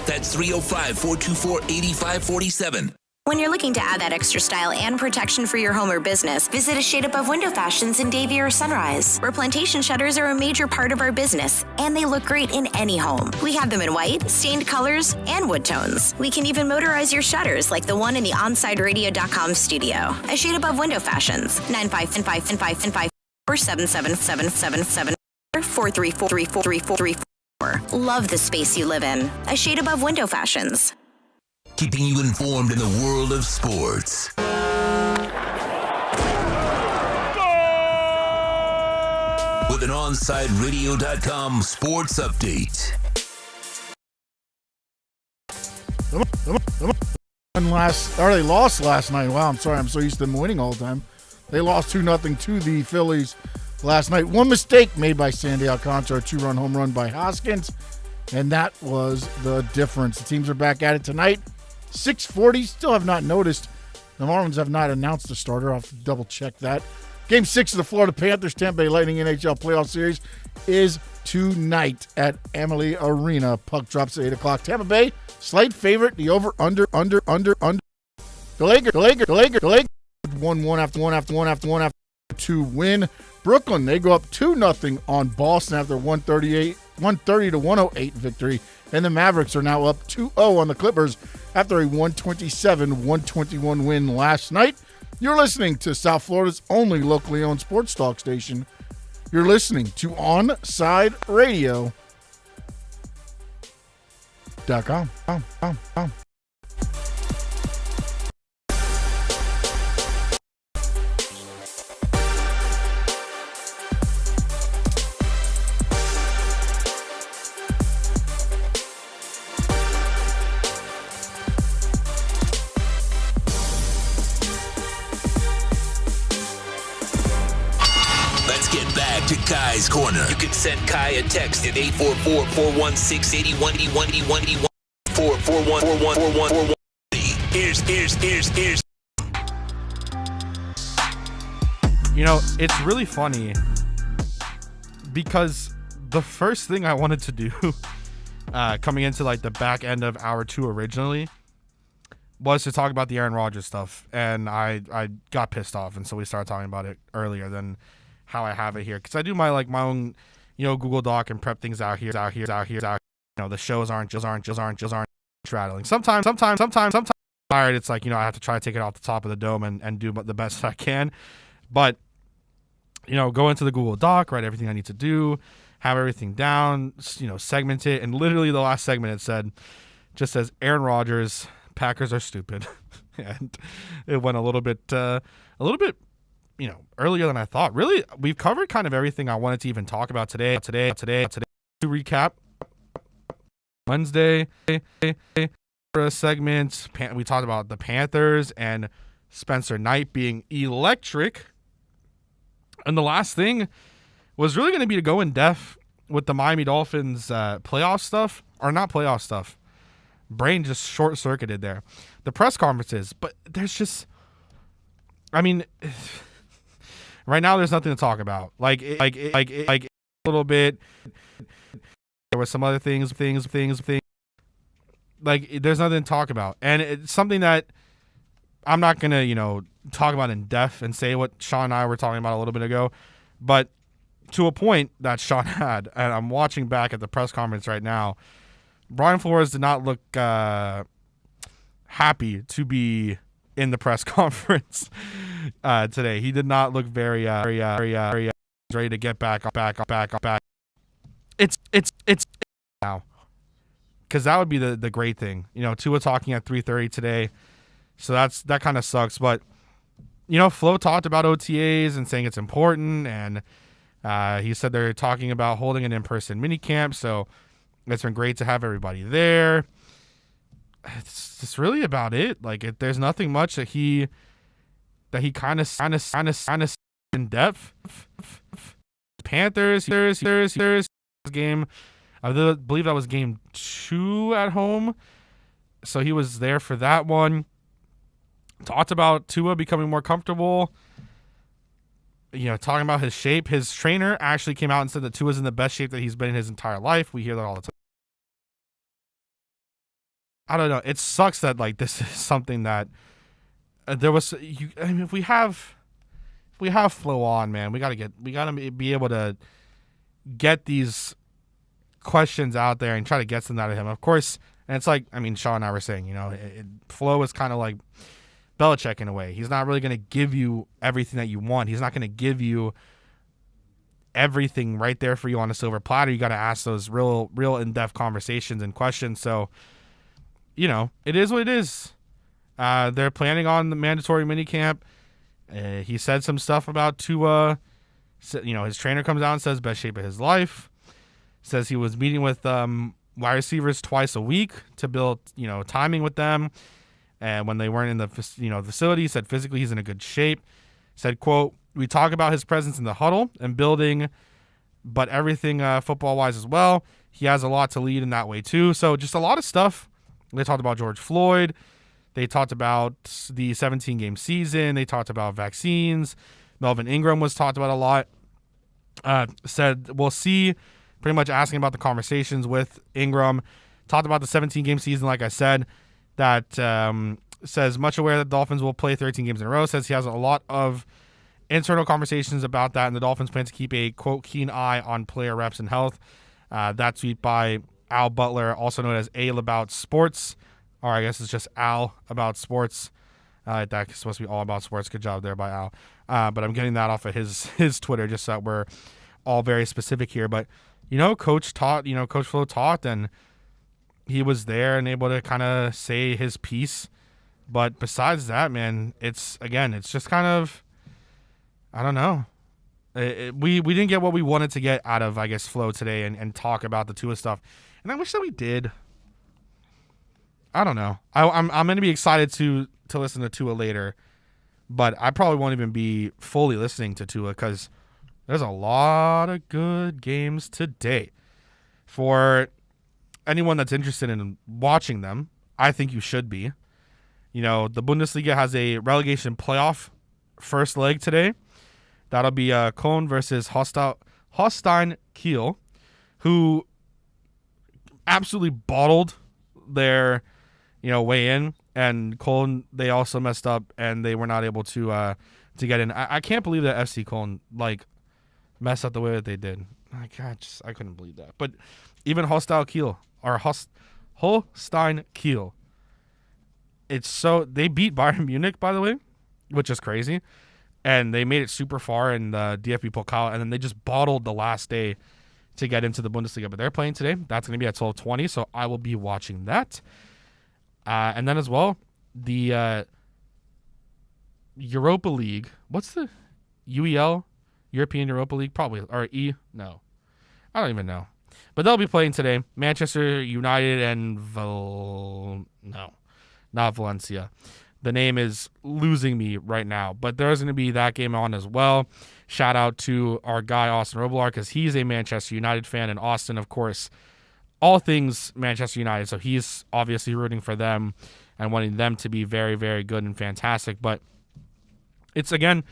S3: That's 305-424-8547.
S9: When you're looking to add that extra style and protection for your home or business, visit A Shade Above Window Fashions in Davie or Sunrise, where plantation shutters are a major part of our business, and they look great in any home. We have them in white, stained colors, and wood tones. We can even motorize your shutters like the one in the OnSideRadio.com studio. A Shade Above Window Fashions, 955555 or 77777 or 4343434. Love the space you live in. A Shade Above Window Fashions.
S3: Keeping you informed in the world of sports. With an OnSideRadio.com sports update.
S2: They lost last night. Wow, I'm sorry. I'm so used to them winning all the time. They lost 2-0 to the Phillies last night. One mistake made by Sandy Alcantara, 2-run home run by Hoskins, and that was the difference. The teams are back at it tonight. 6:40. Still have not noticed. The Marlins have not announced a starter. I'll have to double check that. Game 6 of the Florida Panthers Tampa Bay Lightning NHL playoff series is tonight at Amalie Arena. Puck drops at 8 o'clock. Tampa Bay, slight favorite. The over, under. The Lakers. 1-1 after to win. Brooklyn, they go up 2-0 on Boston after 130-108 victory. And the Mavericks are now up 2-0 on the Clippers after a 127-121 win last night. You're listening to South Florida's only locally owned sports talk station. You're listening to OnSideRadio.com.
S3: To Kai's Corner. You can send Kai a text at 844-416-8181. 441-4141. Here's.
S1: You know, it's really funny because the first thing I wanted to do coming into like the back end of hour 2 originally was to talk about the Aaron Rodgers stuff, and I got pissed off, and so we started talking about it earlier than how I have it here, because I do my own, Google Doc and prep things out here. The shows aren't straddling. Sometimes tired. It's like, I have to try to take it off the top of the dome and do the best I can. But, go into the Google Doc, write everything I need to do, have everything down, segment it. And literally the last segment just says Aaron Rodgers, Packers are stupid. And it went a little bit, earlier than I thought. Really, we've covered kind of everything I wanted to even talk about today. To recap, Wednesday segment, we talked about the Panthers and Spencer Knight being electric. And the last thing was really going to be to go in depth with the Miami Dolphins playoff stuff, or not playoff stuff. Brain just short-circuited there. The press conferences, but there's just, right now, there's nothing to talk about. Like a little bit. There were some other things. Like, there's nothing to talk about, and it's something that I'm not gonna, talk about in depth and say what Sean and I were talking about a little bit ago, but to a point that Sean had, and I'm watching back at the press conference right now. Brian Flores did not look happy to be in the press conference today. He did not look very ready to get back. It's now, because that would be the great thing. Tua talking at 3:30 today, so that kind of sucks. But Flo talked about OTAs and saying it's important, and he said they're talking about holding an in-person minicamp. So it's been great to have everybody there. It's just really about it. Like, there's nothing much that he kind of in depth. Panthers game, I believe that was game 2 at home, so he was there for that one. Talked about Tua becoming more comfortable. Talking about his shape. His trainer actually came out and said that Tua's in the best shape that he's been in his entire life. We hear that all the time. I don't know. It sucks that this is something that there was. If we have Flo on, man, we gotta be able to get these questions out there and try to get something out of him. Of course, and it's like, Sean and I were saying, Flo is kind of like Belichick in a way. He's not really going to give you everything that you want. He's not going to give you everything right there for you on a silver platter. You got to ask those real in-depth conversations and questions. So, it is what it is. They're planning on the mandatory minicamp. He said some stuff about Tua. His trainer comes out and says best shape of his life. Says he was meeting with wide receivers twice a week to build, timing with them. And when they weren't in the facility, he said physically he's in a good shape. Said, quote, "We talk about his presence in the huddle and building, but everything football-wise as well. He has a lot to lead in that way too." So just a lot of stuff. They talked about George Floyd. They talked about the 17-game season. They talked about vaccines. Melvin Ingram was talked about a lot. Said, we'll see, pretty much asking about the conversations with Ingram. Talked about the 17-game season, like I said. That says much aware that Dolphins will play 13 games in a row. Says he has a lot of internal conversations about that, and the Dolphins plan to keep a, quote, keen eye on player reps and health. That tweet by Al Butler, also known as A About Sports, or I guess it's just Al About Sports. That's supposed to be all about sports. Good job there by Al. But I'm getting that off of his Twitter, just so that we're all very specific here. But, Coach Flo taught, and he was there and able to kind of say his piece. But besides that, man, it's just kind of, I don't know. We didn't get what we wanted to get out of, I guess, Flo today and talk about the Tua stuff. And I wish that we did. I don't know. I'm going to be excited to listen to Tua later, but I probably won't even be fully listening to Tua because there's a lot of good games today. For anyone that's interested in watching them, I think you should be. The Bundesliga has a relegation playoff first leg today. That'll be Köln versus Holstein Kiel, who absolutely bottled their way in, and Köln, they also messed up and they were not able to get in. I can't believe that FC Köln messed up the way that they did. I couldn't believe that. But even Holstein Kiel, they beat Bayern Munich, by the way, which is crazy, and they made it super far in the DFB Pokal, and then they just bottled the last day to get into the Bundesliga. But they're playing today. That's going to be at 12:20, so I will be watching that. And then as well, the Europa League. What's the UEL? European Europa League? Probably. Or E? No. I don't even know. But they'll be playing today. Manchester United and not Valencia. The name is losing me right now. But there's going to be that game on as well. Shout out to our guy, Austin Robillard, because he's a Manchester United fan. And Austin, of course, all things Manchester United. So he's obviously rooting for them and wanting them to be very, very good and fantastic. But it's, again,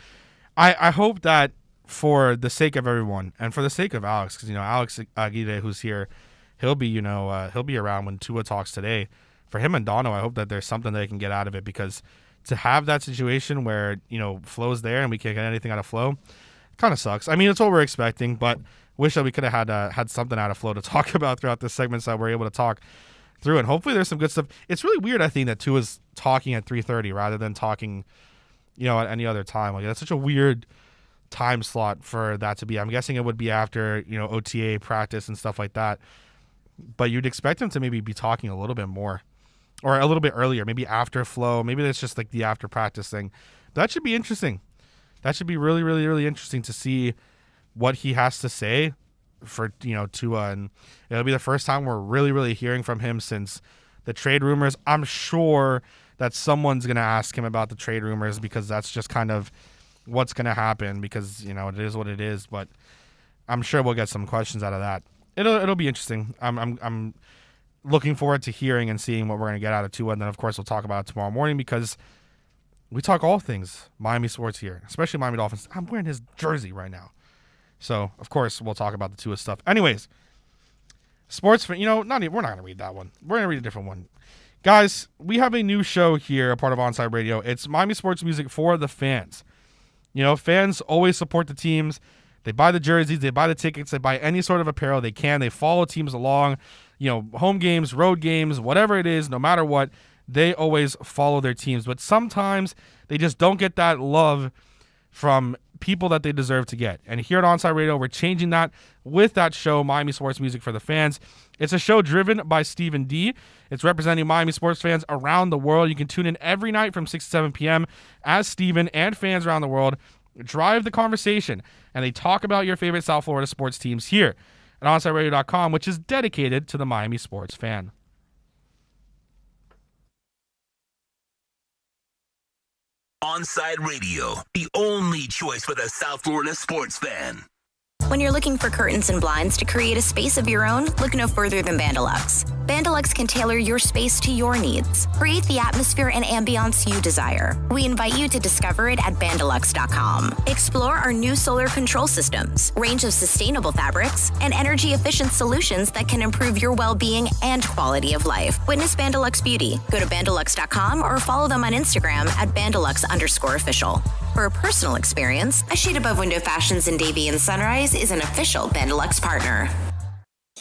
S1: I hope that for the sake of everyone and for the sake of Alex, because, Alex Aguirre, who's here, he'll be around when Tua talks today. For him and Dono, I hope that there's something they can get out of it, because to have that situation where, Flo's there and we can't get anything out of Flo, kind of sucks. I mean, it's what we're expecting, but wish that we could have had something out of Flo to talk about throughout this segment so that we're able to talk through. And hopefully there's some good stuff. It's really weird, I think, that Tua's talking at 3:30 rather than talking, at any other time. That's such a weird time slot for that to be. I'm guessing it would be after, OTA practice and stuff like that. But you'd expect him to maybe be talking a little bit more. Or a little bit earlier, maybe after Flo. Maybe that's just the after practice thing. That should be interesting. That should be really, really, really interesting to see what he has to say for, Tua. And it'll be the first time we're really, really hearing from him since the trade rumors. I'm sure that someone's going to ask him about the trade rumors, because that's just kind of what's going to happen, because, it is what it is. But I'm sure we'll get some questions out of that. It'll be interesting. I'm looking forward to hearing and seeing what we're going to get out of Tua. And then, of course, we'll talk about it tomorrow morning, because we talk all things Miami sports here, especially Miami Dolphins. I'm wearing his jersey right now. So, of course, we'll talk about the Tua stuff. Anyways, sports, we're not going to read that one. We're going to read a different one. Guys, we have a new show here, a part of Onside Radio. It's Miami sports music for the fans. Fans always support the teams. They buy the jerseys, they buy the tickets, they buy any sort of apparel they can. They follow teams along, home games, road games, whatever it is, no matter what, they always follow their teams. But sometimes they just don't get that love from people that they deserve to get. And here at Onside Radio, we're changing that with that show, Miami Sports Music for the Fans. It's a show driven by Stephen D. It's representing Miami sports fans around the world. You can tune in every night from 6 to 7 p.m. as Stephen and fans around the world drive the conversation, and they talk about your favorite South Florida sports teams here at OnsideRadio.com, which is dedicated to the Miami sports fan.
S3: Onside Radio, the only choice for the South Florida sports fan.
S9: When you're looking for curtains and blinds to create a space of your own, look no further than Vandalux. Bandolux can tailor your space to your needs. Create the atmosphere and ambiance you desire. We invite you to discover it at bandolux.com. Explore our new solar control systems, range of sustainable fabrics, and energy-efficient solutions that can improve your well-being and quality of life. Witness Bandolux Beauty. Go to bandolux.com or follow them on Instagram at bandolux_official. For a personal experience, A Shade Above Window Fashions in Davie and Sunrise is an official Bandolux partner.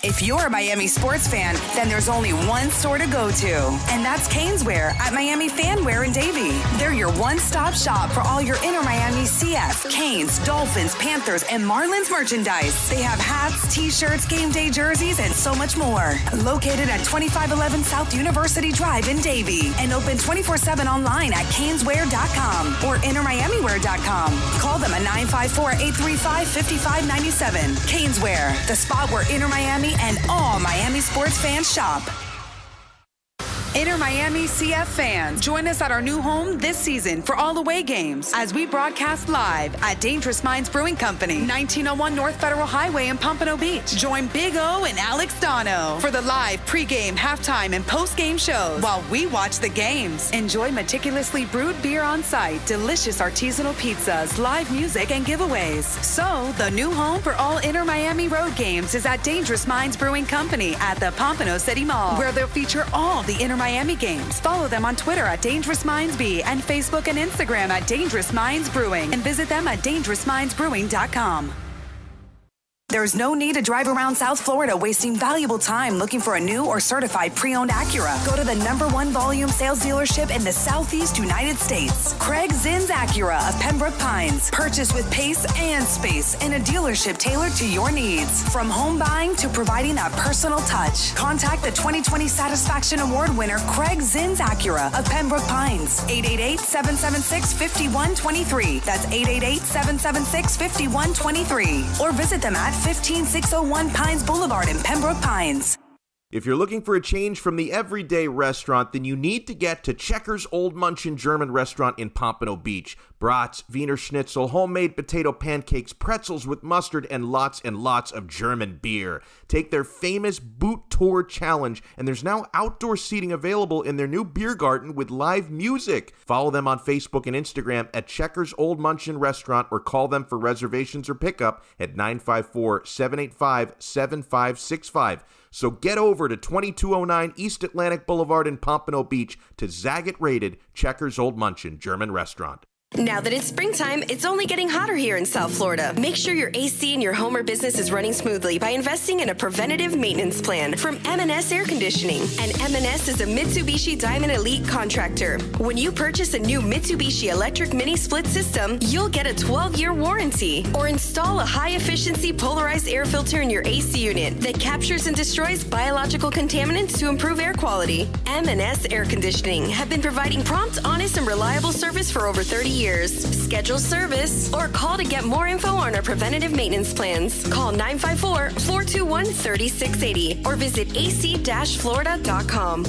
S5: If you're a Miami sports fan, then there's only one store to go to, and that's Caneswear at Miami Fanwear in Davie. They're your one-stop shop for all your Inter Miami CF, Canes, Dolphins, Panthers, and Marlins merchandise. They have hats, t-shirts, game day jerseys, and so much more. Located at 2511 South University Drive in Davie, and open 24/7 online at caneswear.com or intermiamiwear.com. Call them at 954-835-5597. Caneswear, the spot where Inter Miami and all Miami sports fans shop. Inter Miami CF fans, join us at our new home this season for all away games as we broadcast live at Dangerous Minds Brewing Company, 1901 North Federal Highway in Pompano Beach. Join Big O and Alex Dono for the live pregame, halftime, and postgame shows while we watch the games. Enjoy meticulously brewed beer on site, delicious artisanal pizzas, live music, and giveaways. So, the new home for all Inter Miami road games is at Dangerous Minds Brewing Company at the Pompano City Mall, where they'll feature all the Inter Miami games. Follow them on Twitter at Dangerous Minds B and Facebook and Instagram at Dangerous Minds Brewing, and visit them at dangerousmindsbrewing.com. There's no need to drive around South Florida wasting valuable time looking for a new or certified pre-owned Acura. Go to the #1 volume sales dealership in the Southeast United States. Craig Zinn's Acura of Pembroke Pines. Purchase with pace and space in a dealership tailored to your needs. From home buying to providing that personal touch. Contact the 2020 Satisfaction Award winner Craig Zinn's Acura of Pembroke Pines. 888-776-5123. That's 888-776-5123. Or visit them at 15601 Pines Boulevard in Pembroke Pines.
S4: If you're looking for a change from the everyday restaurant, then you need to get to Checkers Old Munchin German Restaurant in Pompano Beach. Brats, Wiener Schnitzel, homemade potato pancakes, pretzels with mustard, and lots of German beer. Take their famous Boot Tour Challenge, and there's now outdoor seating available in their new beer garden with live music. Follow them on Facebook and Instagram at Checkers Old Munchin Restaurant, or call them for reservations or pickup at 954-785-7565. So get over to 2209 East Atlantic Boulevard in Pompano Beach to Zagat-rated Checkers Old Munchin German Restaurant.
S13: Now that it's springtime, it's only getting hotter here in South Florida. Make sure your AC in your home or business is running smoothly by investing in a preventative maintenance plan from M&S Air Conditioning. And M&S is a Mitsubishi Diamond Elite contractor. When you purchase a new Mitsubishi electric mini split system, you'll get a 12-year warranty. Or install a high-efficiency polarized air filter in your AC unit that captures and destroys biological contaminants to improve air quality. M&S Air Conditioning have been providing prompt, honest, and reliable service for over 30 years. Schedule service or call to get more info on our preventative maintenance plans. Call 954-421-3680 or visit ac-florida.com.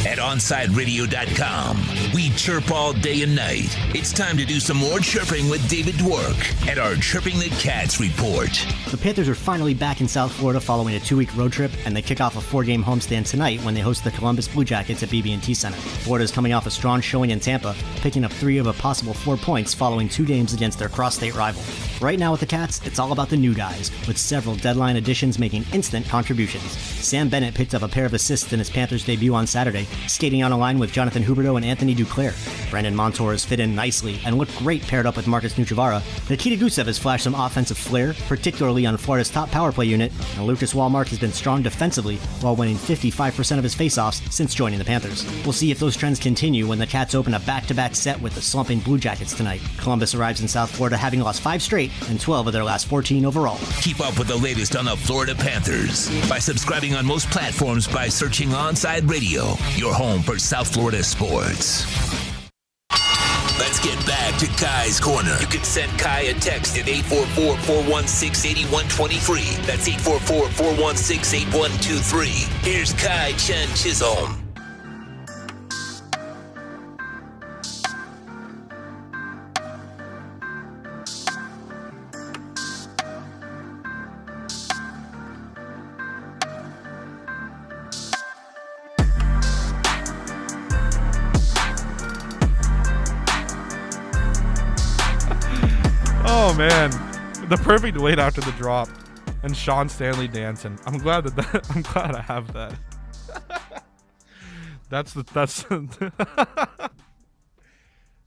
S3: At OnsideRadio.com, we chirp all day and night. It's time to do some more chirping with David Dwork at our Chirping the Cats report.
S12: The Panthers are finally back in South Florida following a 2-week road trip, and they kick off a 4-game homestand tonight when they host the Columbus Blue Jackets at BB&T Center. Florida's coming off a strong showing in Tampa, picking up 3 of a possible 4 points following 2 games against their cross-state rival. Right now with the Cats, it's all about the new guys, with several deadline additions making instant contributions. Sam Bennett picked up a pair of assists in his Panthers debut on Saturday, skating on a line with Jonathan Huberdeau and Anthony Duclair. Brandon Montour has fit in nicely and looked great paired up with Marcus Nuchavara. Nikita Gusev has flashed some offensive flair, particularly on Florida's top power play unit, and Lucas Wallmark has been strong defensively while winning 55% of his faceoffs since joining the Panthers. We'll see if those trends continue when the Cats open a back-to-back set with the slumping Blue Jackets tonight. Columbus arrives in South Florida having lost 5 straight and 12 of their last 14 overall.
S3: Keep up with the latest on the Florida Panthers by subscribing on most platforms by searching Onside Radio, your home for South Florida sports. Let's get back to Kai's Corner. You can send Kai a text at 844-416-8123. That's 844-416-8123. Here's Kai Chen Chisholm.
S1: Oh man, the perfect weight after the drop, and Sean Stanley dancing. I'm glad I'm glad I have that. that's that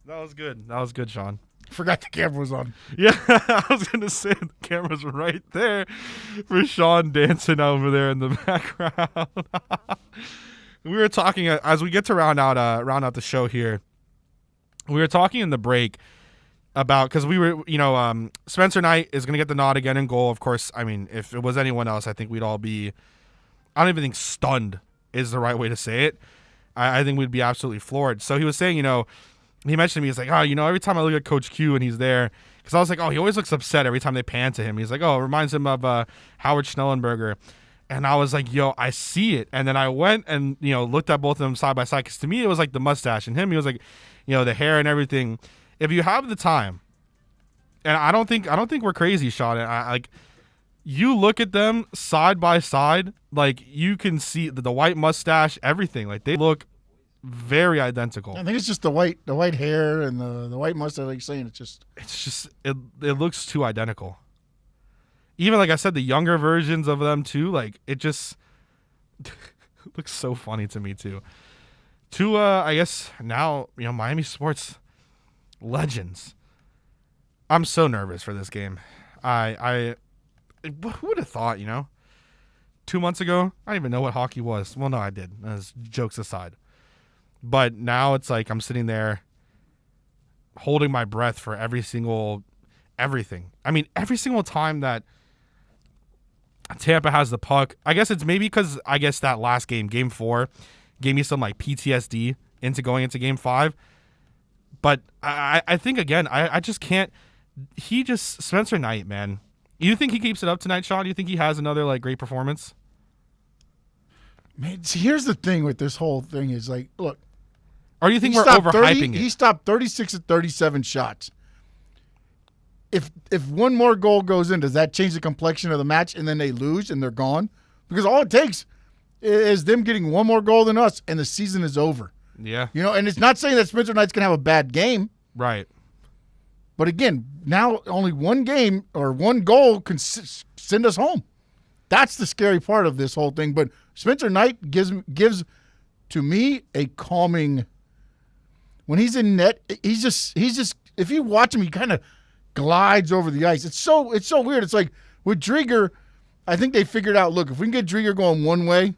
S1: was good. That was good, Sean.
S2: Forgot the camera was on.
S1: Yeah, I was gonna say the camera's right there for Sean dancing over there in the background. We were talking as we get to round out the show here. We were talking in the break about, because we were, Spencer Knight is gonna get the nod again in goal. Of course, I mean, if it was anyone else, I think we'd all be. I don't even think stunned is the right way to say it. I think we'd be absolutely floored. So he was saying, he mentioned to me, he's like, oh, every time I look at Coach Q and he's there, because I was like, oh, he always looks upset every time they pan to him. He's like, oh, it reminds him of Howard Schnellenberger. And I was like, yo, I see it. And then I went and, looked at both of them side by side, because to me, it was like the mustache, and him, he was like, the hair and everything. If you have the time, and I don't think we're crazy, Sean, you look at them side by side, like you can see the white mustache, everything. Like they look very identical.
S2: I think it's just the white hair and the white mustache. Like you're saying,
S1: it looks too identical. Even like I said, the younger versions of them too. Like it just looks so funny to me too. I guess now Miami sports legends. I'm so nervous for this game. Who would have thought? 2 months ago, I didn't even know what hockey was. Well, no, I did. As jokes aside. But now it's like I'm sitting there holding my breath for everything. I mean, every single time that Tampa has the puck, I guess it's maybe because that last game, Game 4, gave me some like PTSD into going into Game 5. But I think, again, I just can't. Spencer Knight, man. You think he keeps it up tonight, Sean? Do you think he has another like great performance?
S2: Man, see, here's the thing with this whole thing is like, look.
S1: Or do you think we're overhyping it?
S2: He stopped 36 of 37 shots. If one more goal goes in, does that change the complexion of the match and then they lose and they're gone? Because all it takes is them getting one more goal than us and the season is over.
S1: Yeah.
S2: And it's not saying that Spencer Knight's going to have a bad game.
S1: Right.
S2: But again, now only one game or one goal can send us home. That's the scary part of this whole thing. But Spencer Knight gives to me a calming. When he's in net, he's just. If you watch him, he kind of glides over the ice. It's so weird. It's like with Drieger, I think they figured out. Look, if we can get Drieger going one way,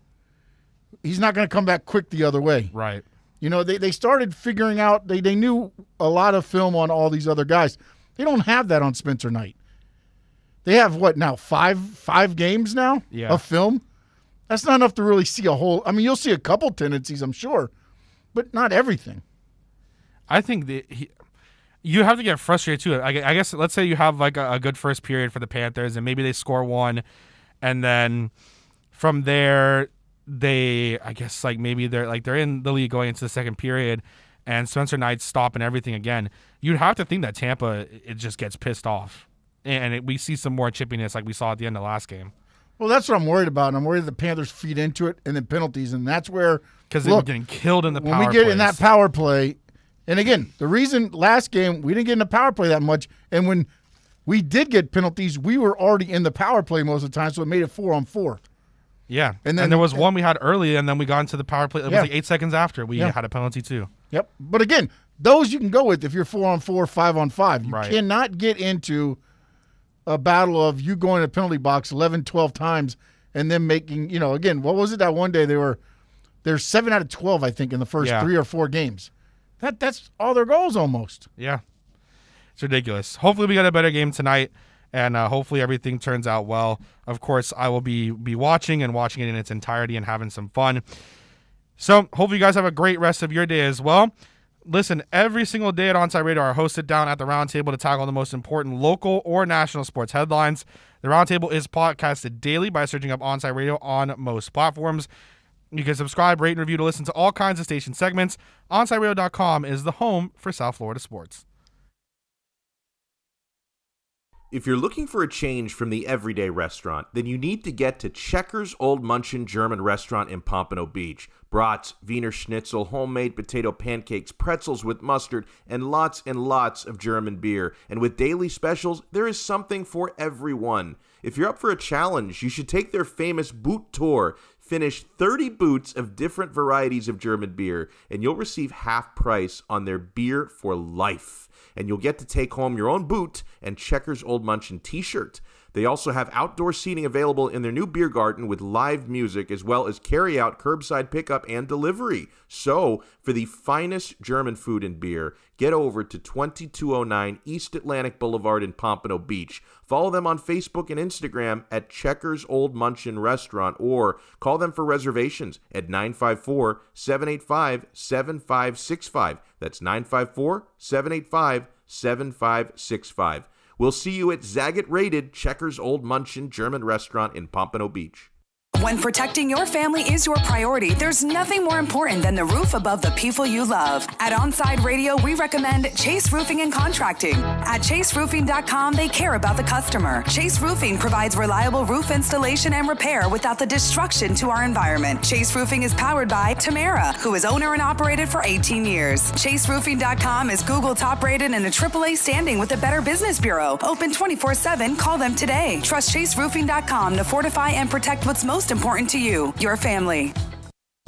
S2: he's not going to come back quick the other way.
S1: Right.
S2: They started figuring out. They knew a lot of film on all these other guys. They don't have that on Spencer Knight. They have what now? Five games now of film. That's not enough to really see a whole. I mean, you'll see a couple tendencies, I'm sure, but not everything.
S1: I think you have to get frustrated too. I guess let's say you have like a good first period for the Panthers, and maybe they score one, and then from there they're in the league going into the second period, and Spencer Knight's stopping everything again. You'd have to think that Tampa it just gets pissed off, and we see some more chippiness like we saw at the end of the last game.
S2: Well, that's what I'm worried about. And I'm worried the Panthers feed into it and then penalties, and that's where
S1: because they were getting killed in the power play.
S2: When we get in that power play. And again, the reason last game we didn't get in the power play that much, and when we did get penalties, we were already in the power play most of the time, so it made it 4-on-4.
S1: Yeah, and there was one we had early, and then we got into the power play. It was like 8 seconds after we had a penalty too.
S2: Yep. But again, those you can go with if you're 4-on-4, 5-on-5. You cannot get into a battle of you going to the penalty box 11, 12 times and then making, again, what was it that one day they're 7 out of 12, I think, in the first 3 or 4 games. That's all their goals almost.
S1: Yeah. It's ridiculous. Hopefully we get a better game tonight, and hopefully everything turns out well. Of course, I will be watching it in its entirety and having some fun. So hopefully you guys have a great rest of your day as well. Listen, every single day at Onside Radio, our hosts sit down at the roundtable to tackle the most important local or national sports headlines. The roundtable is podcasted daily by searching up Onside Radio on most platforms. You can subscribe, rate, and review to listen to all kinds of station segments. OnsideRadio.com is the home for South Florida sports.
S4: If you're looking for a change from the everyday restaurant, then you need to get to Checkers Old Munchin German Restaurant in Pompano Beach. Brats, Wiener Schnitzel, homemade potato pancakes, pretzels with mustard, and lots of German beer. And with daily specials, there is something for everyone. If you're up for a challenge, you should take their famous boot tour. Finish 30 boots of different varieties of German beer, and you'll receive half price on their beer for life. And you'll get to take home your own boot and Checkers Old Munchin t-shirt. They also have outdoor seating available in their new beer garden with live music, as well as carry-out, curbside pickup, and delivery. So, for the finest German food and beer, get over to 2209 East Atlantic Boulevard in Pompano Beach. Follow them on Facebook and Instagram at Checkers Old Munchin Restaurant, or call them for reservations at 954-785-7565. That's 954-785-7565. We'll see you at Zagat-rated Checkers Old Munchin German Restaurant in Pompano Beach.
S5: When protecting your family is your priority, there's nothing more important than the roof above the people you love. At Onside Radio, we recommend Chase Roofing and Contracting. At chaseroofing.com, they care about the customer. Chase Roofing provides reliable roof installation and repair without the destruction to our environment. Chase Roofing is powered by Tamara, who is owner and operated for 18 years. Chaseroofing.com is Google top rated and a AAA standing with the Better Business Bureau. Open 24/7. Call them today. Trust chaseroofing.com to fortify and protect what's most important to you, your family.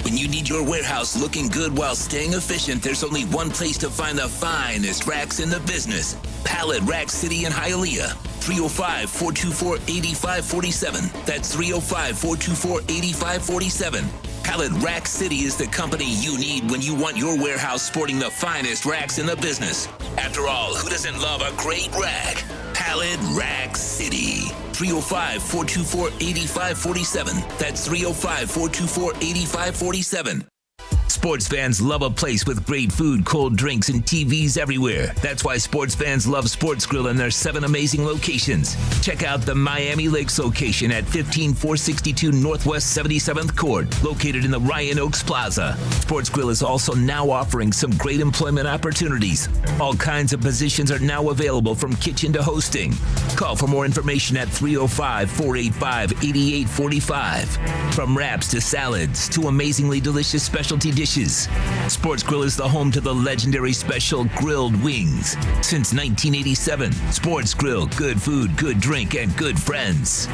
S3: When you need your warehouse looking good while staying efficient, there's only one place to find the finest racks in the business. Pallet Rack City in Hialeah. 305-424-8547. That's 305-424-8547. Pallet Rack City is the company you need when you want your warehouse sporting the finest racks in the business. After all, who doesn't love a great rack? Pallet Rack City. 305-424-8547. That's 305-424-8547. Sports fans love a place with great food, cold drinks, and TVs everywhere. That's why sports fans love Sports Grill and their 7 amazing locations. Check out the Miami Lakes location at 15462 Northwest 77th Court, located in the Ryan Oaks Plaza. Sports Grill is also now offering some great employment opportunities. All kinds of positions are now available, from kitchen to hosting. Call for more information at 305-485-8845. From wraps to salads to amazingly delicious specialty dishes, Sports Grill is the home to the legendary special grilled wings. Since 1987, Sports Grill, good food, good drink, and good friends.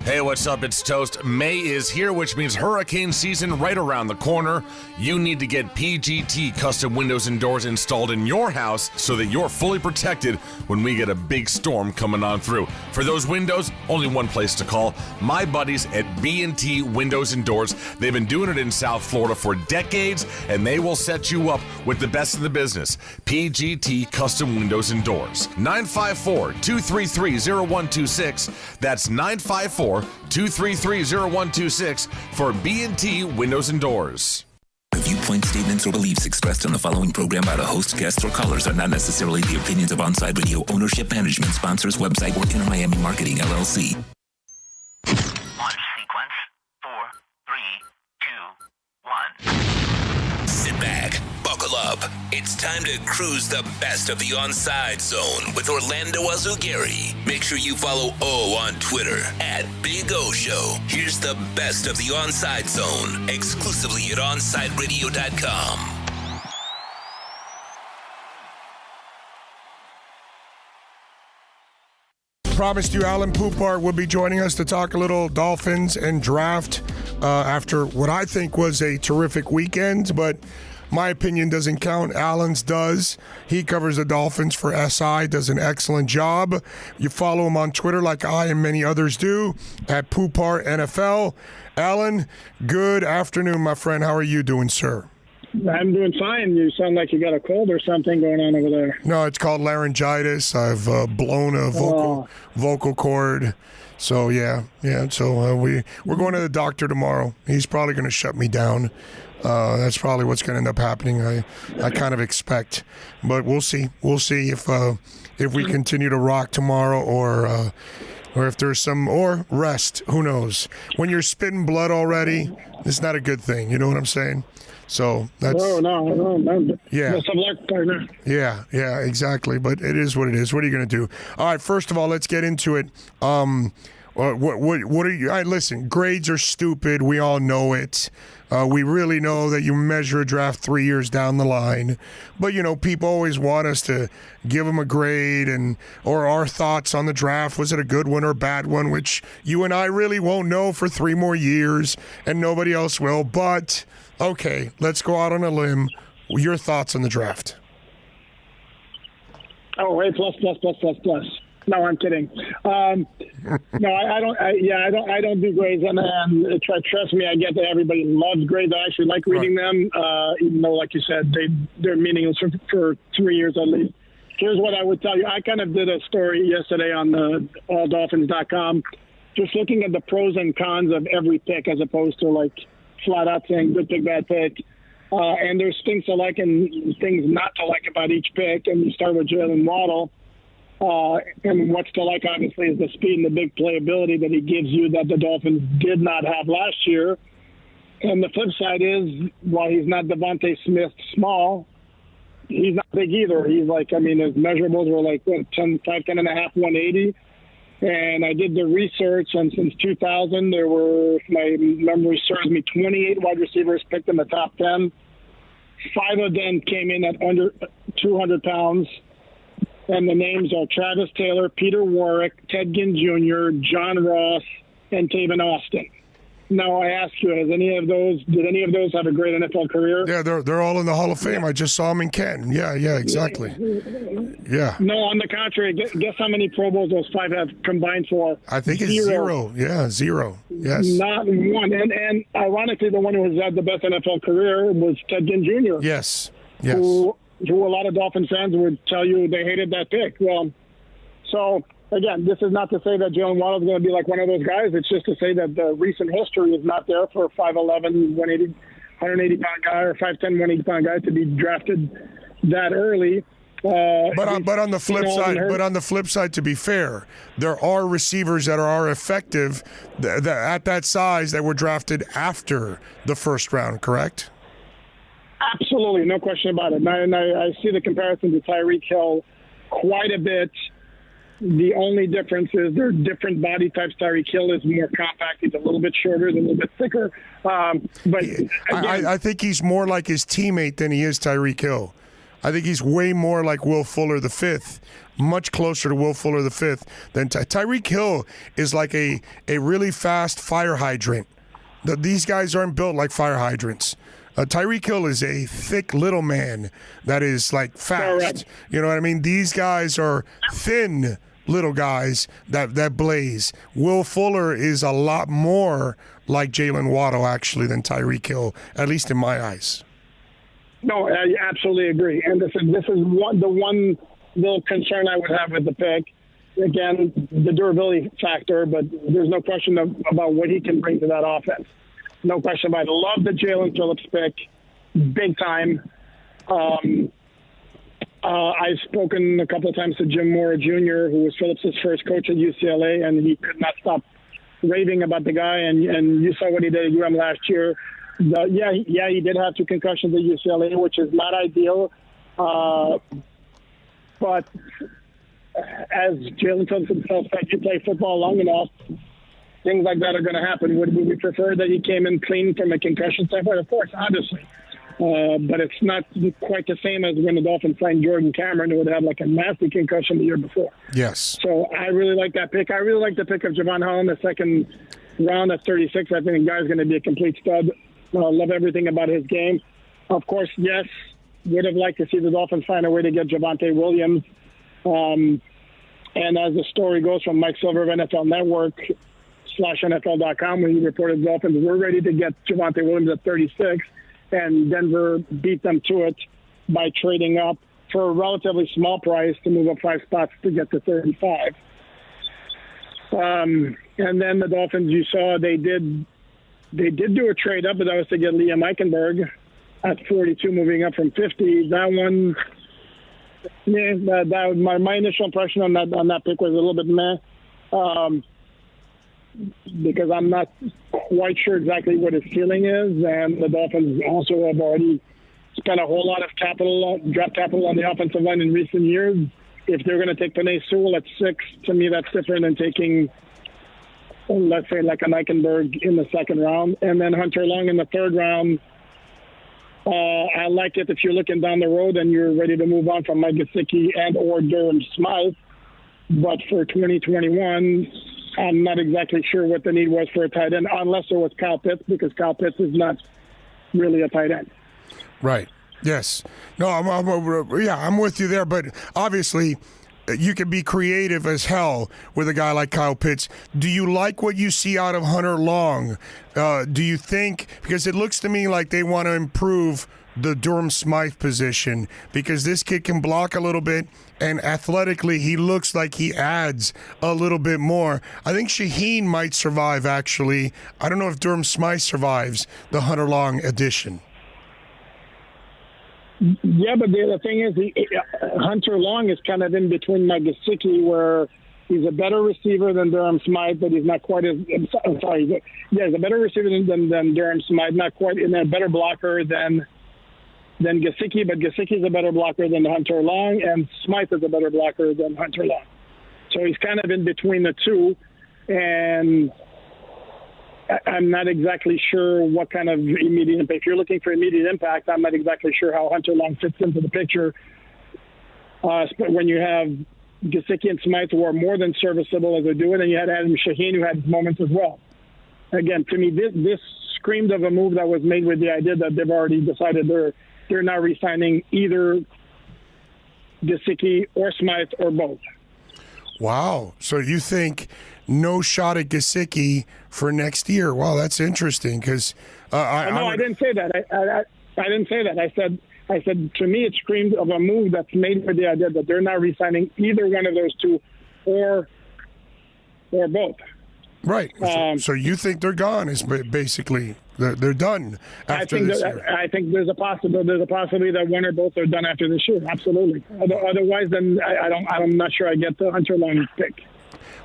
S11: Hey, what's up? It's Toast. May is here, which means hurricane season right around the corner. You need to get PGT custom windows and doors installed in your house so that you're fully protected when we get a big storm coming on through. For those windows, only one place to call. My buddies at B&T Windows and Doors. They've been doing it in South Florida for decades, and they will set you up with the best in the business. PGT Custom Windows and Doors. 954-233-0126. That's 954-233-0126 for B&T Windows and Doors.
S3: The viewpoint, statements, or beliefs expressed on the following program by the host, guests, or callers are not necessarily the opinions of Onside Radio ownership, management, sponsors, website, or Inner Miami Marketing, LLC.
S14: Launch sequence 4, 3, 2, 1.
S3: Sit back, buckle up. It's time to cruise the best of the Onside Zone with Orlando Azugari. Make sure you follow O on Twitter at Big O Show. Here's the best of the Onside Zone, exclusively at OnsideRadio.com.
S16: Promised you Alan Poupart will be joining us to talk a little Dolphins and draft after what I think was a terrific weekend, but my opinion doesn't count. Alan's does. He covers the Dolphins for SI, does an excellent job. You follow him on Twitter like I and many others do, at Poupart NFL. Alan, good afternoon, my friend. How are you doing, sir?
S23: I'm doing fine. You sound like you got a cold or something going on over there.
S16: No, it's called laryngitis. I've blown a vocal cord. So, yeah. So we're going to the doctor tomorrow. He's probably going to shut me down. That's probably what's going to end up happening. I kind of expect. But we'll see. We'll see if we continue to rock tomorrow or if there's or rest. Who knows? When you're spitting blood already, it's not a good thing. You know what I'm saying? So that's
S23: no.
S16: Yeah.
S23: Best of luck, partner.
S16: Yeah, exactly. But it is what it is. What are you going to do? All right, first of all, let's get into it. What are you? All right, listen, grades are stupid. We all know it. We really know that you measure a draft 3 years down the line. But, people always want us to give them a grade or our thoughts on the draft. Was it a good one or a bad one? Which you and I really won't know for 3 more years, and nobody else will. But, okay, let's go out on a limb. Your thoughts on the draft?
S23: Oh, A plus. No, I'm kidding. No, I don't. I don't do grades, and trust me, I get that everybody loves grades. I actually like reading them, even though, like you said, they're meaningless for 3 years at least. Here's what I would tell you. I kind of did a story yesterday on the alldolphins.com, just looking at the pros and cons of every pick, as opposed to like flat out saying good pick, bad pick. And there's things to like and things not to like about each pick. And you start with Jalen Waddle. And what's to like, obviously, is the speed and the big playability that he gives you that the Dolphins did not have last year. And the flip side is, while he's not Devontae Smith small, he's not big either. He's like, his measurables were like 5'10", 180. And I did the research, and since 2000, there were, if my memory serves me, 28 wide receivers picked in the top 10. 5 of them came in at under 200 pounds. And the names are Travis Taylor, Peter Warrick, Ted Ginn Jr., John Ross, and Taven Austin. Now, I ask you, did any of those have a great NFL career?
S16: Yeah, they're all in the Hall of Fame. I just saw them in Canton. Yeah, exactly. Yeah.
S23: No, on the contrary, guess how many Pro Bowls those 5 have combined for?
S16: I think it's 0. Yeah, 0. Yes.
S23: Not one. And ironically, the one who has had the best NFL career was Ted Ginn Jr.
S16: Yes.
S23: Who a lot of Dolphin fans would tell you they hated that pick. Well, so again, this is not to say that Jalen Waddle is going to be like one of those guys. It's just to say that the recent history is not there for a 5'11", 180-pound guy or 5'10", 180-pound guy to be drafted that early.
S16: But on the flip side, to be fair, there are receivers that are effective at that size that were drafted after the first round. Correct?
S23: Absolutely, no question about it. And I see the comparison to Tyreek Hill quite a bit. The only difference is they're different body types. Tyreek Hill is more compact. He's a little bit shorter, a little bit thicker. But again,
S16: I think he's more like his teammate than he is Tyreek Hill. I think he's way more like Will Fuller V, much closer to Will Fuller V than Tyreek Hill is like a really fast fire hydrant. These guys aren't built like fire hydrants. Tyreek Hill is a thick little man that is like fast. Correct. You know what I mean? These guys are thin little guys that blaze. Will Fuller is a lot more like Jalen Waddle actually than Tyreek Hill, at least in my eyes.
S23: No, I absolutely agree. And this is the one little concern I would have with the pick. Again, the durability factor, but there's no question about what he can bring to that offense. No question about it. Love the Jalen Phillips pick, big time. I've spoken a couple of times to Jim Mora Jr., who was Phillips' first coach at UCLA, and he could not stop raving about the guy. And you saw what he did at UM last year. He did have 2 concussions at UCLA, which is not ideal. But as Jalen Phillips himself said, you play football long enough, things like that are going to happen. Would we prefer that he came in clean from a concussion standpoint? Of course, obviously. But it's not quite the same as when the Dolphins signed Jordan Cameron, who would have like a nasty concussion the year before.
S16: Yes.
S23: So I really like that pick. I really like the pick of Javon Holland, the second round at 36. I think the guy's going to be a complete stud. Love everything about his game. Of course, yes, would have liked to see the Dolphins find a way to get Javonte Williams. And as the story goes from Mike Silver of NFL Network /NFL.com, when he reported the Dolphins were ready to get Javonte Williams at 36, and Denver beat them to it by trading up for a relatively small price to move up 5 spots to get to 35. And then the Dolphins, you saw, they did do a trade up, but that was to get Liam Eichenberg at 42, moving up from 50. That one, my initial impression on that pick was a little bit meh. because I'm not quite sure exactly what his ceiling is, and the Dolphins also have already spent a whole lot of draft capital on the offensive line in recent years. If they're going to take Penei Sewell at 6, to me that's different than taking, let's say, like an Eichenberg in the second round. And then Hunter Long in the third round, I like it if you're looking down the road and you're ready to move on from Mike Gesicki and or Durham Smythe. But for 2021, I'm not exactly sure what the need was for a tight end, unless it was Kyle Pitts, because Kyle Pitts is not really a tight end.
S16: Right. Yes. No, I'm with you there. But obviously, you can be creative as hell with a guy like Kyle Pitts. Do you like what you see out of Hunter Long? Do you think, because it looks to me like they want to improve the Durham Smythe position, because this kid can block a little bit, and athletically he looks like he adds a little bit more. I think Shaheen might survive, actually. I don't know if Durham Smythe survives the Hunter Long addition.
S23: Yeah, but the thing is, Hunter Long is kind of in between Mike Gesicki, where he's a better receiver than Durham Smythe, but he's not quite as. I'm sorry, he's a better receiver than Durham Smythe, not quite, and a better blocker than Gesicki, but Gesicki is a better blocker than Hunter Long, and Smythe is a better blocker than Hunter Long. So he's kind of in between the two, and I'm not exactly sure what kind of immediate impact. If you're looking for immediate impact, I'm not exactly sure how Hunter Long fits into the picture. When you have Gesicki and Smythe, who are more than serviceable as they do it, and you had Adam Shaheen, who had moments as well. Again, to me, this screamed of a move that was made with the idea that they've already decided they're not re-signing either Gesicki or Smythe or both.
S16: Wow. So you think no shot at Gesicki for next year? Wow, that's interesting, because
S23: I didn't say that. I didn't say that. I said to me it screamed of a move that's made with the idea that they're not re-signing either one of those two or both.
S16: Right. So you think they're gone? Is basically they're done after this year?
S23: I think there's a possibility that one or both are done after this year. Absolutely. Otherwise, then I'm not sure I get the Hunter Long pick.